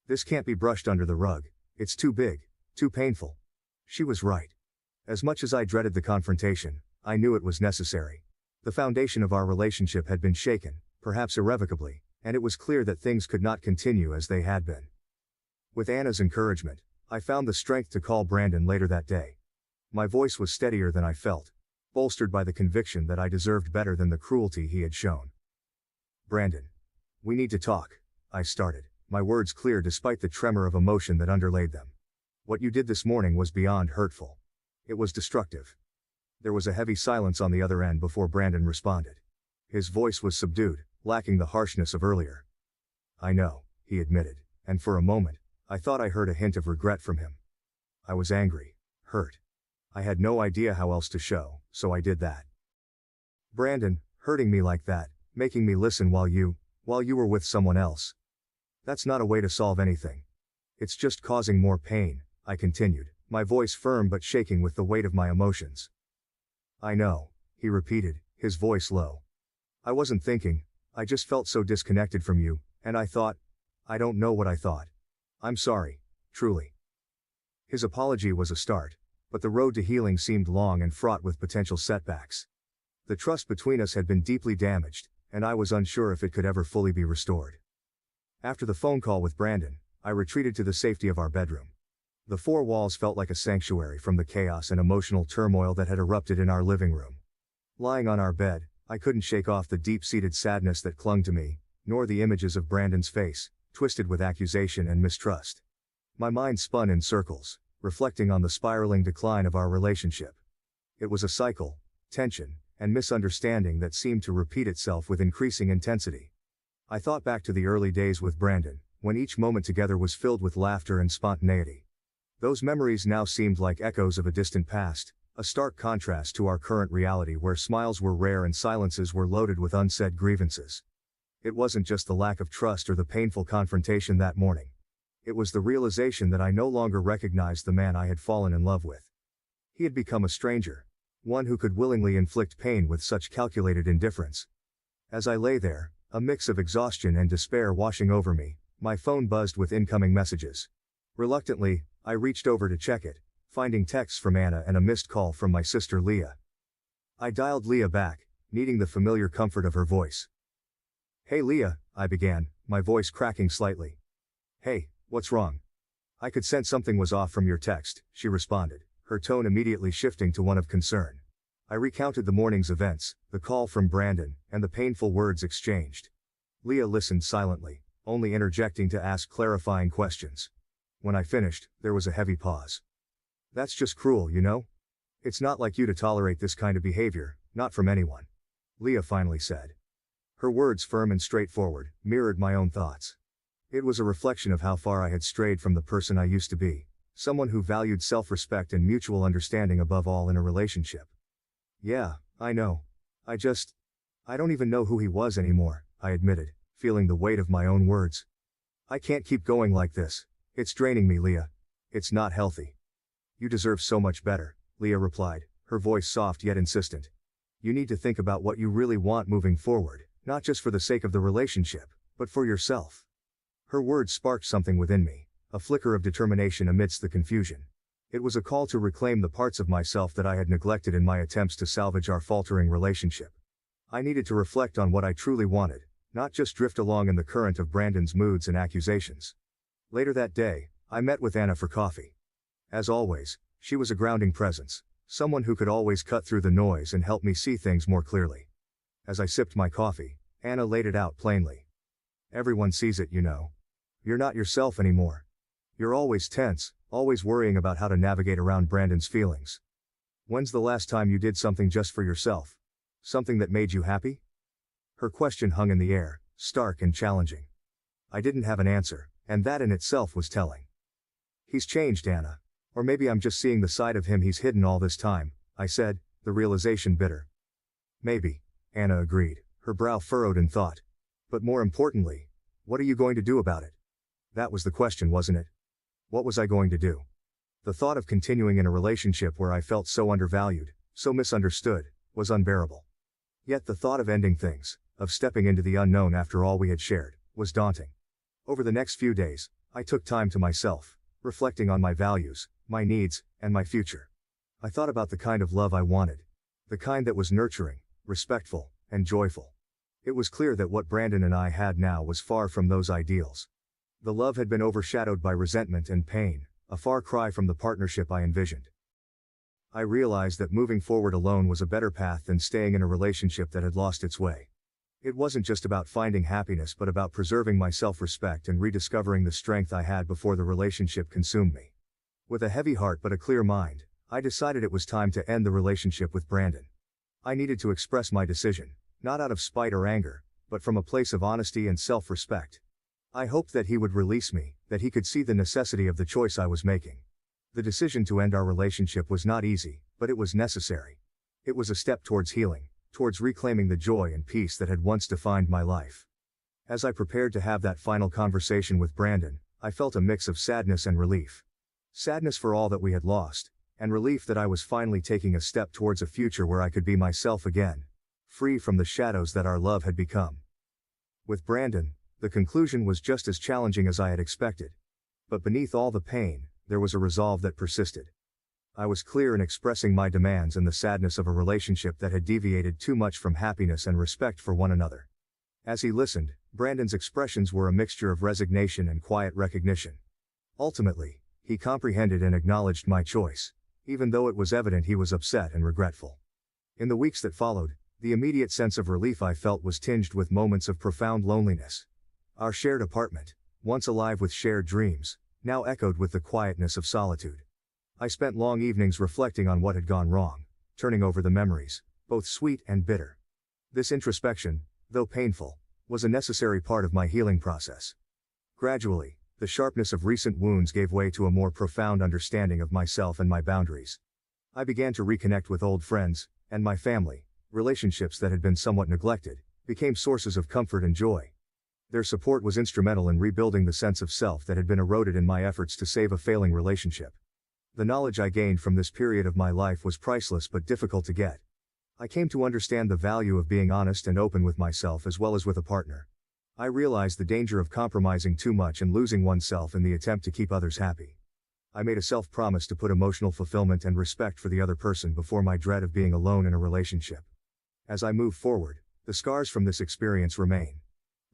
"This can't be brushed under the rug, it's too big, too painful." She was right. As much as I dreaded the confrontation, I knew it was necessary. The foundation of our relationship had been shaken, perhaps irrevocably, and it was clear that things could not continue as they had been. With Anna's encouragement, I found the strength to call Brandon later that day. My voice was steadier than I felt, bolstered by the conviction that I deserved better than the cruelty he had shown. "Brandon, we need to talk," I started, my words clear despite the tremor of emotion that underlaid them. "What you did this morning was beyond hurtful. It was destructive." There was a heavy silence on the other end before Brandon responded. His voice was subdued, lacking the harshness of earlier. "I know," he admitted, and for a moment, I thought I heard a hint of regret from him. I was angry, hurt. I had no idea how else to show, so I did that. Brandon, hurting me like that, making me listen while you were with someone else. That's not a way to solve anything. It's just causing more pain, I continued, my voice firm but shaking with the weight of my emotions. I know, he repeated, his voice low. I wasn't thinking, I just felt so disconnected from you, and I don't know what I thought. I'm sorry, truly. His apology was a start, but the road to healing seemed long and fraught with potential setbacks. The trust between us had been deeply damaged, and I was unsure if it could ever fully be restored. After the phone call with Brandon, I retreated to the safety of our bedroom. The four walls felt like a sanctuary from the chaos and emotional turmoil that had erupted in our living room. Lying on our bed, I couldn't shake off the deep-seated sadness that clung to me, nor the images of Brandon's face, twisted with accusation and mistrust. My mind spun in circles, reflecting on the spiraling decline of our relationship. It was a cycle, tension, and misunderstanding that seemed to repeat itself with increasing intensity. I thought back to the early days with Brandon, when each moment together was filled with laughter and spontaneity. Those memories now seemed like echoes of a distant past, a stark contrast to our current reality where smiles were rare and silences were loaded with unsaid grievances. It wasn't just the lack of trust or the painful confrontation that morning. It was the realization that I no longer recognized the man I had fallen in love with. He had become a stranger, one who could willingly inflict pain with such calculated indifference. As I lay there, a mix of exhaustion and despair washing over me, my phone buzzed with incoming messages. Reluctantly, I reached over to check it, finding texts from Anna and a missed call from my sister Leah. I dialed Leah back, needing the familiar comfort of her voice. "Hey Leah," I began, my voice cracking slightly. "Hey, what's wrong?" "I could sense something was off from your text," she responded, her tone immediately shifting to one of concern. I recounted the morning's events, the call from Brandon, and the painful words exchanged. Leah listened silently, only interjecting to ask clarifying questions. When I finished, there was a heavy pause. "That's just cruel, you know? It's not like you to tolerate this kind of behavior, not from anyone," Leah finally said. Her words, firm and straightforward, mirrored my own thoughts. It was a reflection of how far I had strayed from the person I used to be, someone who valued self-respect and mutual understanding above all in a relationship. "Yeah, I know. I don't even know who he was anymore," I admitted, feeling the weight of my own words. "I can't keep going like this. It's draining me, Leah. It's not healthy." "You deserve so much better," Leah replied, her voice soft yet insistent. "You need to think about what you really want moving forward, not just for the sake of the relationship, but for yourself." Her words sparked something within me, a flicker of determination amidst the confusion. It was a call to reclaim the parts of myself that I had neglected in my attempts to salvage our faltering relationship. I needed to reflect on what I truly wanted, not just drift along in the current of Brandon's moods and accusations. Later that day, I met with Anna for coffee. As always, she was a grounding presence, someone who could always cut through the noise and help me see things more clearly. As I sipped my coffee, Anna laid it out plainly. "Everyone sees it, you know. You're not yourself anymore. You're always tense, always worrying about how to navigate around Brandon's feelings. When's the last time you did something just for yourself? Something that made you happy?" Her question hung in the air, stark and challenging. I didn't have an answer, and that in itself was telling. "He's changed, Anna. Or maybe I'm just seeing the side of him he's hidden all this time," I said, the realization bitter. "Maybe," Anna agreed, her brow furrowed in thought. "But more importantly, what are you going to do about it?" That was the question, wasn't it? What was I going to do? The thought of continuing in a relationship where I felt so undervalued, so misunderstood, was unbearable. Yet the thought of ending things, of stepping into the unknown after all we had shared, was daunting. Over the next few days, I took time to myself, reflecting on my values, my needs, and my future. I thought about the kind of love I wanted. The kind that was nurturing, respectful, and joyful. It was clear that what Brandon and I had now was far from those ideals. The love had been overshadowed by resentment and pain, a far cry from the partnership I envisioned. I realized that moving forward alone was a better path than staying in a relationship that had lost its way. It wasn't just about finding happiness but about preserving my self-respect and rediscovering the strength I had before the relationship consumed me. With a heavy heart but a clear mind, I decided it was time to end the relationship with Brandon. I needed to express my decision, not out of spite or anger, but from a place of honesty and self-respect. I hoped that he would release me, that he could see the necessity of the choice I was making. The decision to end our relationship was not easy, but it was necessary. It was a step towards healing, towards reclaiming the joy and peace that had once defined my life. As I prepared to have that final conversation with Brandon, I felt a mix of sadness and relief. Sadness for all that we had lost, and relief that I was finally taking a step towards a future where I could be myself again, free from the shadows that our love had become. With Brandon, the conclusion was just as challenging as I had expected. But beneath all the pain, there was a resolve that persisted. I was clear in expressing my demands and the sadness of a relationship that had deviated too much from happiness and respect for one another. As he listened, Brandon's expressions were a mixture of resignation and quiet recognition. Ultimately, he comprehended and acknowledged my choice, even though it was evident he was upset and regretful. In the weeks that followed, the immediate sense of relief I felt was tinged with moments of profound loneliness. Our shared apartment, once alive with shared dreams, now echoed with the quietness of solitude. I spent long evenings reflecting on what had gone wrong, turning over the memories, both sweet and bitter. This introspection, though painful, was a necessary part of my healing process. Gradually, the sharpness of recent wounds gave way to a more profound understanding of myself and my boundaries. I began to reconnect with old friends, and my family. Relationships that had been somewhat neglected became sources of comfort and joy. Their support was instrumental in rebuilding the sense of self that had been eroded in my efforts to save a failing relationship. The knowledge I gained from this period of my life was priceless but difficult to get. I came to understand the value of being honest and open with myself as well as with a partner. I realized the danger of compromising too much and losing oneself in the attempt to keep others happy. I made a self-promise to put emotional fulfillment and respect for the other person before my dread of being alone in a relationship. As I move forward, the scars from this experience remain.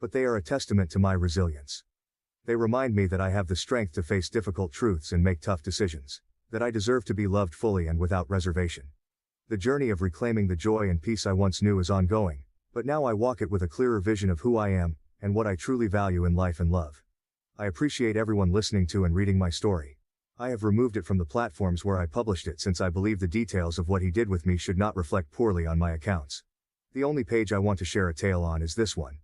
But they are a testament to my resilience. They remind me that I have the strength to face difficult truths and make tough decisions, that I deserve to be loved fully and without reservation. The journey of reclaiming the joy and peace I once knew is ongoing, but now I walk it with a clearer vision of who I am, and what I truly value in life and love. I appreciate everyone listening to and reading my story. I have removed it from the platforms where I published it since I believe the details of what he did with me should not reflect poorly on my accounts. The only page I want to share a tale on is this one.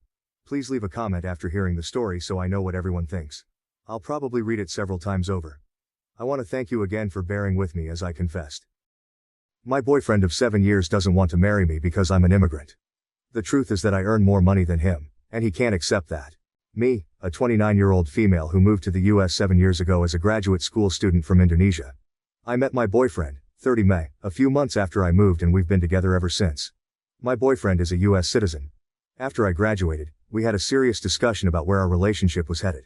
Please leave a comment after hearing the story so I know what everyone thinks. I'll probably read it several times over. I want to thank you again for bearing with me as I confessed. My boyfriend of 7 years doesn't want to marry me because I'm an immigrant. The truth is that I earn more money than him, and he can't accept that. Me, a 29-year-old female who moved to the US 7 years ago as a graduate school student from Indonesia. I met my boyfriend, 30 May, a few months after I moved, and we've been together ever since. My boyfriend is a US citizen. After I graduated, we had a serious discussion about where our relationship was headed.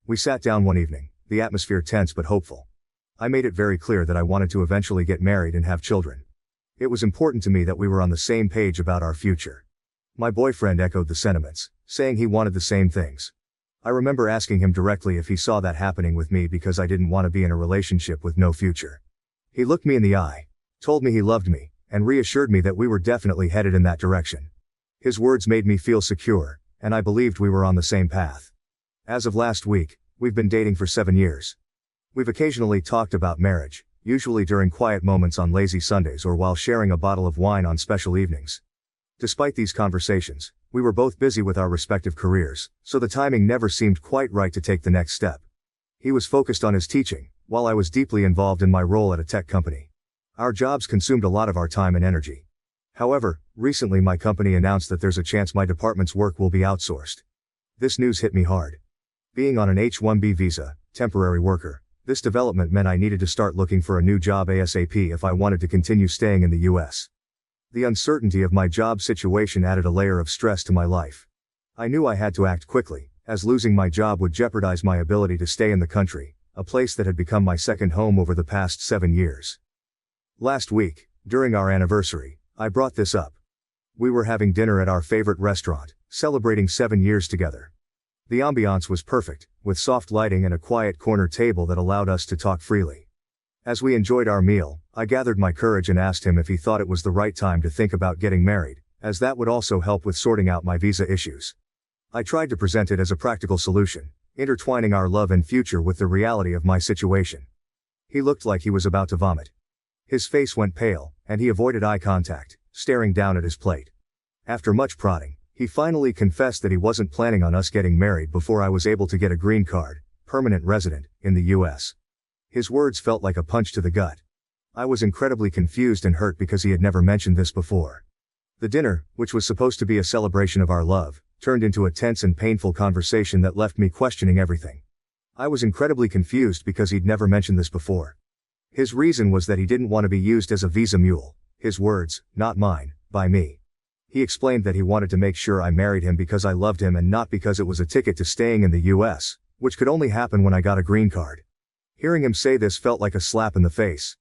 We sat down one evening, the atmosphere tense but hopeful. I made it very clear that I wanted to eventually get married and have children. It was important to me that we were on the same page about our future. My boyfriend echoed the sentiments, saying he wanted the same things. I remember asking him directly if he saw that happening with me because I didn't want to be in a relationship with no future. He looked me in the eye, told me he loved me, and reassured me that we were definitely headed in that direction. His words made me feel secure, and I believed we were on the same path. As of last week, we've been dating for 7 years. We've occasionally talked about marriage, usually during quiet moments on lazy Sundays or while sharing a bottle of wine on special evenings. Despite these conversations, we were both busy with our respective careers, so the timing never seemed quite right to take the next step. He was focused on his teaching, while I was deeply involved in my role at a tech company. Our jobs consumed a lot of our time and energy. However, recently my company announced that there's a chance my department's work will be outsourced. This news hit me hard. Being on an H-1B visa, temporary worker, this development meant I needed to start looking for a new job ASAP if I wanted to continue staying in the US. The uncertainty of my job situation added a layer of stress to my life. I knew I had to act quickly, as losing my job would jeopardize my ability to stay in the country, a place that had become my second home over the past 7 years. Last week, during our anniversary, I brought this up. We were having dinner at our favorite restaurant, celebrating 7 years together. The ambiance was perfect, with soft lighting and a quiet corner table that allowed us to talk freely. As we enjoyed our meal, I gathered my courage and asked him if he thought it was the right time to think about getting married, as that would also help with sorting out my visa issues. I tried to present it as a practical solution, intertwining our love and future with the reality of my situation. He looked like he was about to vomit. His face went pale, and he avoided eye contact, staring down at his plate. After much prodding, He finally confessed that he wasn't planning on us getting married before I was able to get a green card, permanent resident, in the US. His words felt like a punch to the gut. I was incredibly confused and hurt because he had never mentioned this before. The dinner, which was supposed to be a celebration of our love, turned into a tense and painful conversation that left me questioning everything. I was incredibly confused because he'd never mentioned this before. His reason was that he didn't want to be used as a visa mule, his words, not mine, by me. He explained that he wanted to make sure I married him because I loved him and not because it was a ticket to staying in the US, which could only happen when I got a green card. Hearing him say this felt like a slap in the face.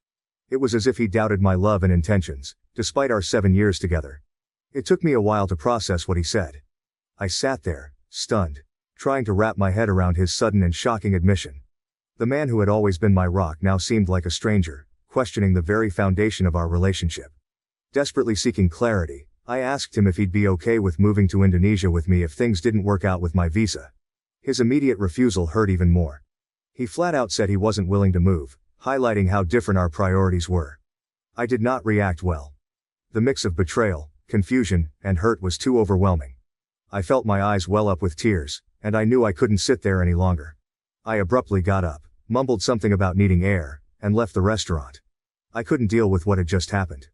It was as if he doubted my love and intentions, despite our 7 years together. It took me a while to process what he said. I sat there, stunned, trying to wrap my head around his sudden and shocking admission. The man who had always been my rock now seemed like a stranger, questioning the very foundation of our relationship. Desperately seeking clarity, I asked him if he'd be okay with moving to Indonesia with me if things didn't work out with my visa. His immediate refusal hurt even more. He flat out said he wasn't willing to move, highlighting how different our priorities were. I did not react well. The mix of betrayal, confusion, and hurt was too overwhelming. I felt my eyes well up with tears, and I knew I couldn't sit there any longer. I abruptly got up, mumbled something about needing air, and left the restaurant. I couldn't deal with what had just happened.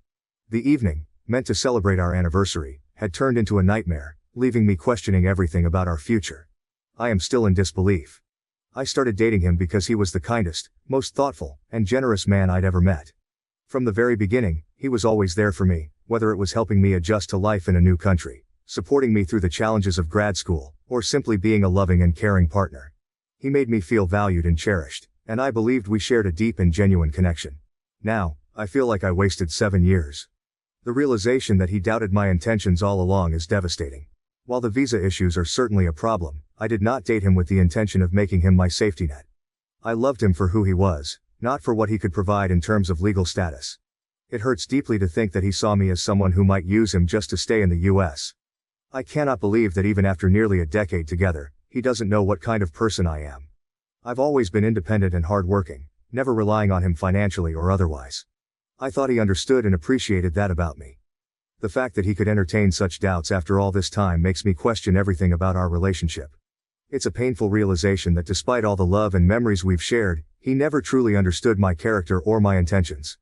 The evening, meant to celebrate our anniversary, had turned into a nightmare, leaving me questioning everything about our future. I am still in disbelief. I started dating him because he was the kindest, most thoughtful, and generous man I'd ever met. From the very beginning, he was always there for me, whether it was helping me adjust to life in a new country, supporting me through the challenges of grad school, or simply being a loving and caring partner. He made me feel valued and cherished, and I believed we shared a deep and genuine connection. Now, I feel like I wasted 7 years. The realization that he doubted my intentions all along is devastating. While the visa issues are certainly a problem, I did not date him with the intention of making him my safety net. I loved him for who he was, not for what he could provide in terms of legal status. It hurts deeply to think that he saw me as someone who might use him just to stay in the US. I cannot believe that even after nearly a decade together, he doesn't know what kind of person I am. I've always been independent and hardworking, never relying on him financially or otherwise. I thought he understood and appreciated that about me. The fact that he could entertain such doubts after all this time makes me question everything about our relationship. It's a painful realization that despite all the love and memories we've shared, he never truly understood my character or my intentions.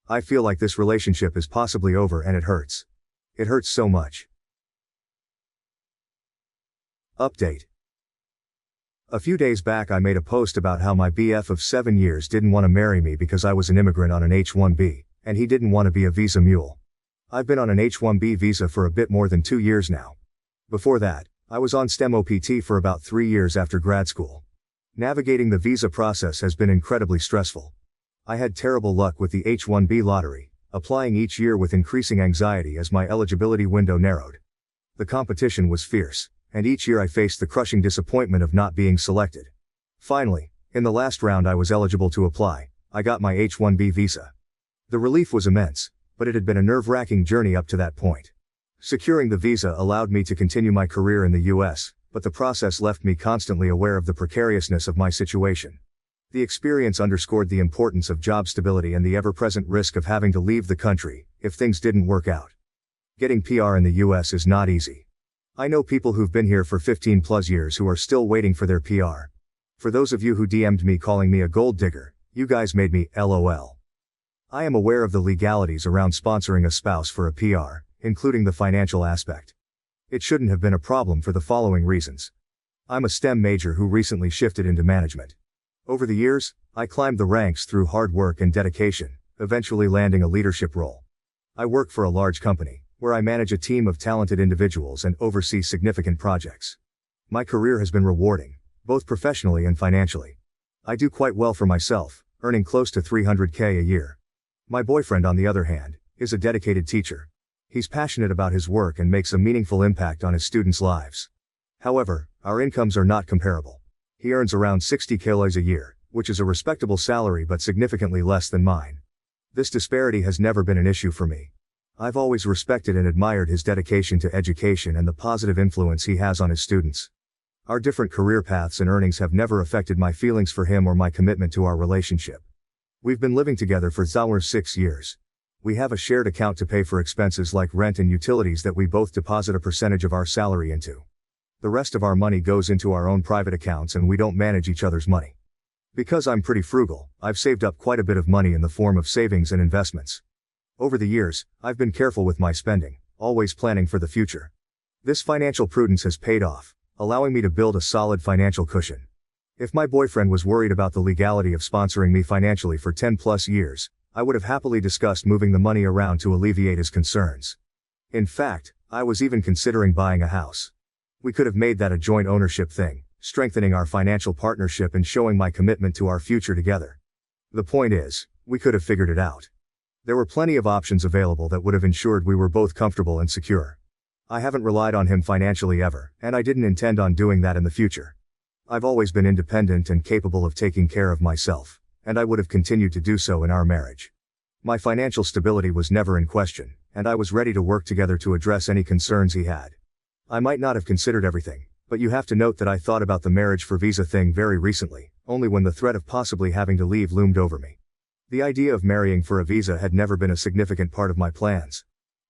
I feel like this relationship is possibly over and it hurts. It hurts so much. Update. A few days back I made a post about how my BF of 7 years didn't want to marry me because I was an immigrant on an H-1B, and he didn't want to be a visa mule. I've been on an H-1B visa for a bit more than 2 years now. Before that, I was on STEM OPT for about 3 years after grad school. Navigating the visa process has been incredibly stressful. I had terrible luck with the H-1B lottery, applying each year with increasing anxiety as my eligibility window narrowed. The competition was fierce, and each year I faced the crushing disappointment of not being selected. Finally, in the last round I was eligible to apply, I got my H-1B visa. The relief was immense, but it had been a nerve-wracking journey up to that point. Securing the visa allowed me to continue my career in the US, but the process left me constantly aware of the precariousness of my situation. The experience underscored the importance of job stability and the ever-present risk of having to leave the country, if things didn't work out. Getting PR in the US is not easy. I know people who've been here for 15+ years who are still waiting for their PR. For those of you who DM'd me calling me a gold digger, you guys made me LOL. I am aware of the legalities around sponsoring a spouse for a PR, including the financial aspect. It shouldn't have been a problem for the following reasons. I'm a STEM major who recently shifted into management. Over the years, I climbed the ranks through hard work and dedication, eventually landing a leadership role. I work for a large company, where I manage a team of talented individuals and oversee significant projects. My career has been rewarding, both professionally and financially. I do quite well for myself, earning close to $300K a year. My boyfriend, on the other hand, is a dedicated teacher. He's passionate about his work and makes a meaningful impact on his students' lives. However, our incomes are not comparable. He earns around $60K a year, which is a respectable salary but significantly less than mine. This disparity has never been an issue for me. I've always respected and admired his dedication to education and the positive influence he has on his students. Our different career paths and earnings have never affected my feelings for him or my commitment to our relationship. We've been living together for over 6 years. We have a shared account to pay for expenses like rent and utilities that we both deposit a percentage of our salary into. The rest of our money goes into our own private accounts and we don't manage each other's money. Because I'm pretty frugal, I've saved up quite a bit of money in the form of savings and investments. Over the years, I've been careful with my spending, always planning for the future. This financial prudence has paid off, allowing me to build a solid financial cushion. If my boyfriend was worried about the legality of sponsoring me financially for 10 plus years, I would have happily discussed moving the money around to alleviate his concerns. In fact, I was even considering buying a house. We could have made that a joint ownership thing, strengthening our financial partnership and showing my commitment to our future together. The point is, we could have figured it out. There were plenty of options available that would have ensured we were both comfortable and secure. I haven't relied on him financially ever, and I didn't intend on doing that in the future. I've always been independent and capable of taking care of myself, and I would have continued to do so in our marriage. My financial stability was never in question, and I was ready to work together to address any concerns he had. I might not have considered everything, but you have to note that I thought about the marriage for visa thing very recently, only when the threat of possibly having to leave loomed over me. The idea of marrying for a visa had never been a significant part of my plans.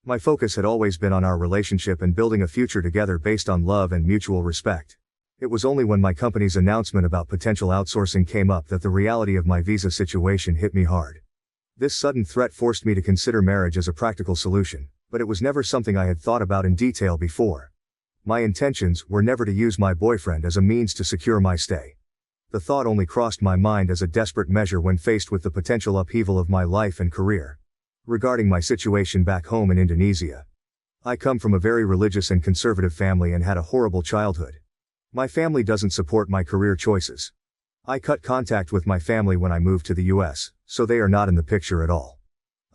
My focus had always been on our relationship and building a future together based on love and mutual respect. It was only when my company's announcement about potential outsourcing came up that the reality of my visa situation hit me hard. This sudden threat forced me to consider marriage as a practical solution, but it was never something I had thought about in detail before. My intentions were never to use my boyfriend as a means to secure my stay. The thought only crossed my mind as a desperate measure when faced with the potential upheaval of my life and career. Regarding my situation back home in Indonesia. I come from a very religious and conservative family and had a horrible childhood. My family doesn't support my career choices. I cut contact with my family when I moved to the US, so they are not in the picture at all.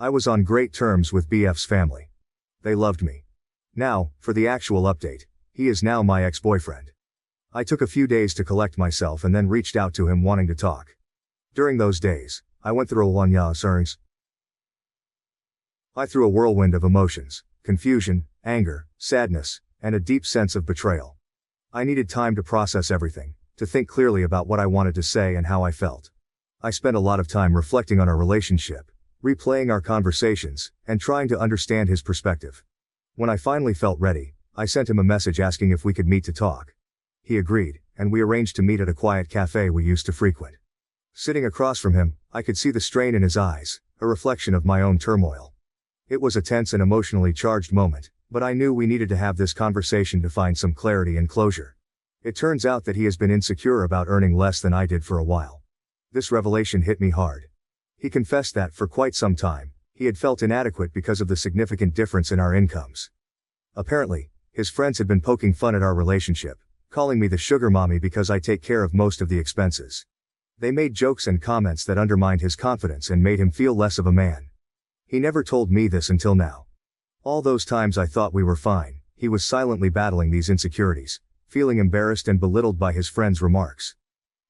I was on great terms with BF's family. They loved me. Now, for the actual update, he is now my ex-boyfriend. I took a few days to collect myself and then reached out to him wanting to talk. During those days, I went through a whirlwind of emotions, confusion, anger, sadness, and a deep sense of betrayal. I needed time to process everything, to think clearly about what I wanted to say and how I felt. I spent a lot of time reflecting on our relationship, replaying our conversations, and trying to understand his perspective. When I finally felt ready, I sent him a message asking if we could meet to talk. He agreed, and we arranged to meet at a quiet cafe we used to frequent. Sitting across from him, I could see the strain in his eyes, a reflection of my own turmoil. It was a tense and emotionally charged moment, but I knew we needed to have this conversation to find some clarity and closure. It turns out that he has been insecure about earning less than I did for a while. This revelation hit me hard. He confessed that for quite some time, he had felt inadequate because of the significant difference in our incomes. Apparently, his friends had been poking fun at our relationship, calling me the sugar mommy because I take care of most of the expenses. They made jokes and comments that undermined his confidence and made him feel less of a man. He never told me this until now. All those times I thought we were fine, he was silently battling these insecurities, feeling embarrassed and belittled by his friends' remarks.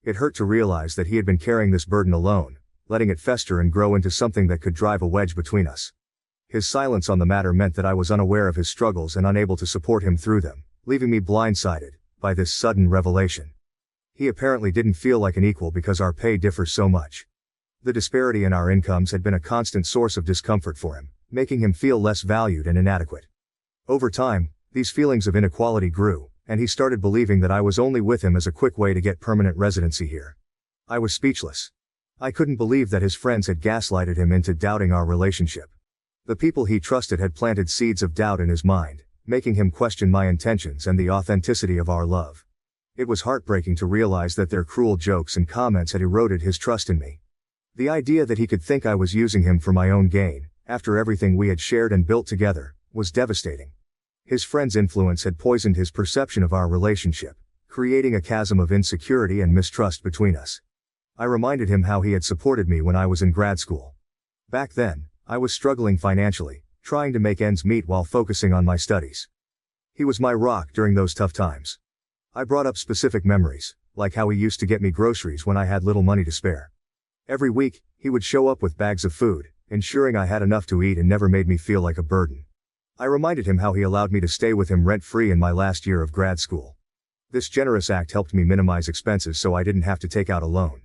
It hurt to realize that he had been carrying this burden alone, letting it fester and grow into something that could drive a wedge between us. His silence on the matter meant that I was unaware of his struggles and unable to support him through them, leaving me blindsided by this sudden revelation. He apparently didn't feel like an equal because our pay differs so much. The disparity in our incomes had been a constant source of discomfort for him, making him feel less valued and inadequate. Over time, these feelings of inequality grew, and he started believing that I was only with him as a quick way to get permanent residency here. I was speechless. I couldn't believe that his friends had gaslighted him into doubting our relationship. The people he trusted had planted seeds of doubt in his mind, making him question my intentions and the authenticity of our love. It was heartbreaking to realize that their cruel jokes and comments had eroded his trust in me. The idea that he could think I was using him for my own gain, after everything we had shared and built together, was devastating. His friends' influence had poisoned his perception of our relationship, creating a chasm of insecurity and mistrust between us. I reminded him how he had supported me when I was in grad school. Back then, I was struggling financially, trying to make ends meet while focusing on my studies. He was my rock during those tough times. I brought up specific memories, like how he used to get me groceries when I had little money to spare. Every week, he would show up with bags of food, ensuring I had enough to eat and never made me feel like a burden. I reminded him how he allowed me to stay with him rent-free in my last year of grad school. This generous act helped me minimize expenses so I didn't have to take out a loan.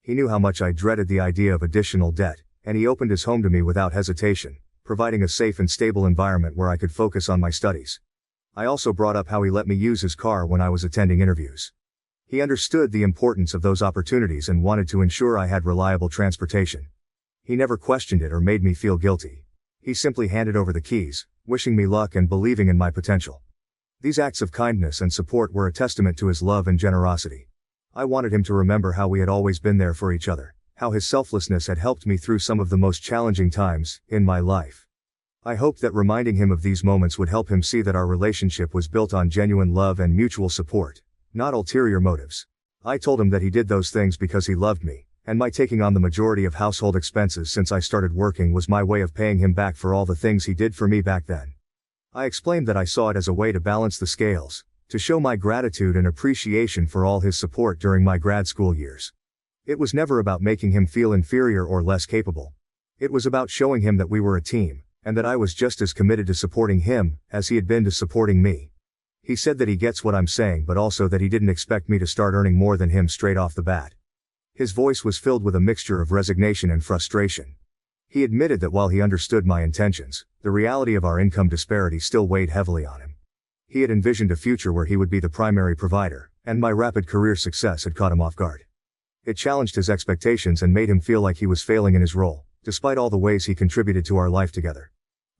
He knew how much I dreaded the idea of additional debt, and he opened his home to me without hesitation, providing a safe and stable environment where I could focus on my studies. I also brought up how he let me use his car when I was attending interviews. He understood the importance of those opportunities and wanted to ensure I had reliable transportation. He never questioned it or made me feel guilty. He simply handed over the keys, wishing me luck and believing in my potential. These acts of kindness and support were a testament to his love and generosity. I wanted him to remember how we had always been there for each other, how his selflessness had helped me through some of the most challenging times in my life. I hoped that reminding him of these moments would help him see that our relationship was built on genuine love and mutual support, not ulterior motives. I told him that he did those things because he loved me, and my taking on the majority of household expenses since I started working was my way of paying him back for all the things he did for me back then. I explained that I saw it as a way to balance the scales, to show my gratitude and appreciation for all his support during my grad school years. It was never about making him feel inferior or less capable. It was about showing him that we were a team, and that I was just as committed to supporting him as he had been to supporting me. He said that he gets what I'm saying, but also that he didn't expect me to start earning more than him straight off the bat. His voice was filled with a mixture of resignation and frustration. He admitted that while he understood my intentions, the reality of our income disparity still weighed heavily on him. He had envisioned a future where he would be the primary provider, and my rapid career success had caught him off guard. It challenged his expectations and made him feel like he was failing in his role, despite all the ways he contributed to our life together.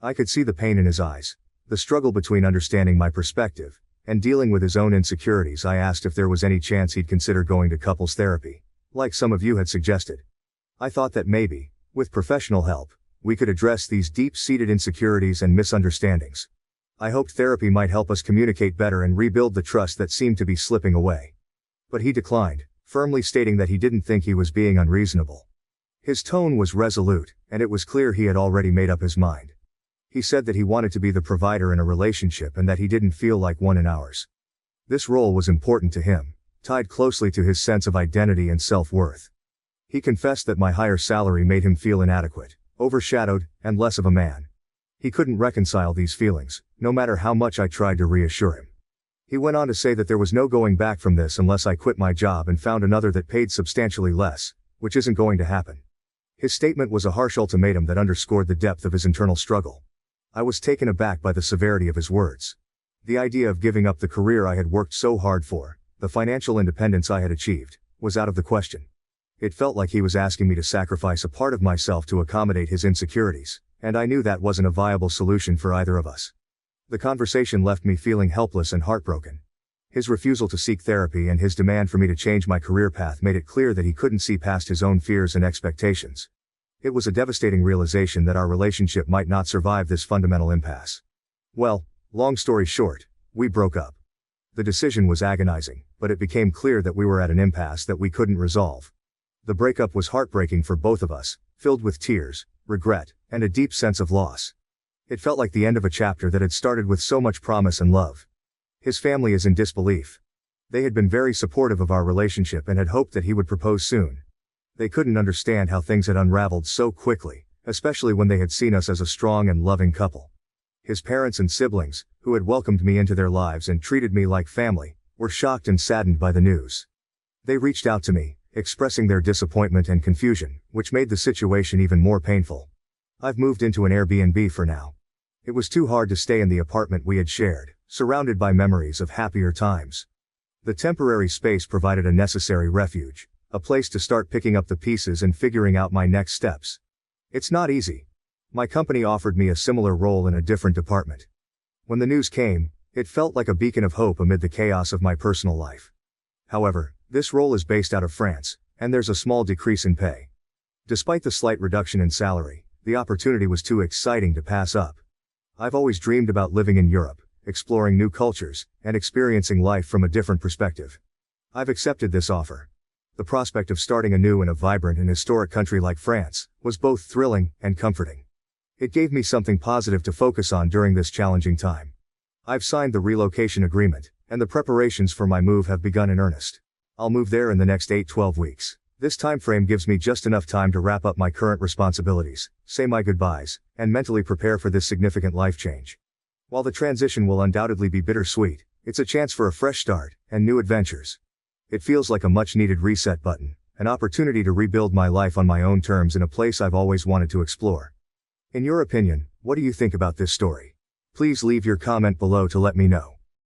I could see the pain in his eyes, the struggle between understanding my perspective and dealing with his own insecurities. I asked if there was any chance he'd consider going to couples therapy, like some of you had suggested. I thought that maybe, with professional help, we could address these deep-seated insecurities and misunderstandings. I hoped therapy might help us communicate better and rebuild the trust that seemed to be slipping away. But he declined, firmly stating that he didn't think he was being unreasonable. His tone was resolute, and it was clear he had already made up his mind. He said that he wanted to be the provider in a relationship and that he didn't feel like one in ours. This role was important to him, tied closely to his sense of identity and self-worth. He confessed that my higher salary made him feel inadequate, overshadowed, and less of a man. He couldn't reconcile these feelings, no matter how much I tried to reassure him. He went on to say that there was no going back from this unless I quit my job and found another that paid substantially less, which isn't going to happen. His statement was a harsh ultimatum that underscored the depth of his internal struggle. I was taken aback by the severity of his words. The idea of giving up the career I had worked so hard for, the financial independence I had achieved, was out of the question. It felt like he was asking me to sacrifice a part of myself to accommodate his insecurities, and I knew that wasn't a viable solution for either of us. The conversation left me feeling helpless and heartbroken. His refusal to seek therapy and his demand for me to change my career path made it clear that he couldn't see past his own fears and expectations. It was a devastating realization that our relationship might not survive this fundamental impasse. Well, long story short, we broke up. The decision was agonizing, but it became clear that we were at an impasse that we couldn't resolve. The breakup was heartbreaking for both of us, filled with tears, regret, and a deep sense of loss. It felt like the end of a chapter that had started with so much promise and love. His family is in disbelief. They had been very supportive of our relationship and had hoped that he would propose soon. They couldn't understand how things had unraveled so quickly, especially when they had seen us as a strong and loving couple. His parents and siblings, who had welcomed me into their lives and treated me like family, were shocked and saddened by the news. They reached out to me, expressing their disappointment and confusion, which made the situation even more painful. I've moved into an Airbnb for now. It was too hard to stay in the apartment we had shared, surrounded by memories of happier times. The temporary space provided a necessary refuge, a place to start picking up the pieces and figuring out my next steps. It's not easy. My company offered me a similar role in a different department. When the news came, it felt like a beacon of hope amid the chaos of my personal life. However, this role is based out of France, and there's a small decrease in pay. Despite the slight reduction in salary, the opportunity was too exciting to pass up. I've always dreamed about living in Europe, exploring new cultures, and experiencing life from a different perspective. I've accepted this offer. The prospect of starting anew in a vibrant and historic country like France was both thrilling and comforting. It gave me something positive to focus on during this challenging time. I've signed the relocation agreement, and the preparations for my move have begun in earnest. I'll move there in the next 8-12 weeks. This time frame gives me just enough time to wrap up my current responsibilities, say my goodbyes, and mentally prepare for this significant life change. While the transition will undoubtedly be bittersweet, it's a chance for a fresh start and new adventures. It feels like a much-needed reset button, An opportunity to rebuild my life on my own terms in a place I've always wanted to explore. In your opinion, what do you think about this story? Please leave your comment below to let me know.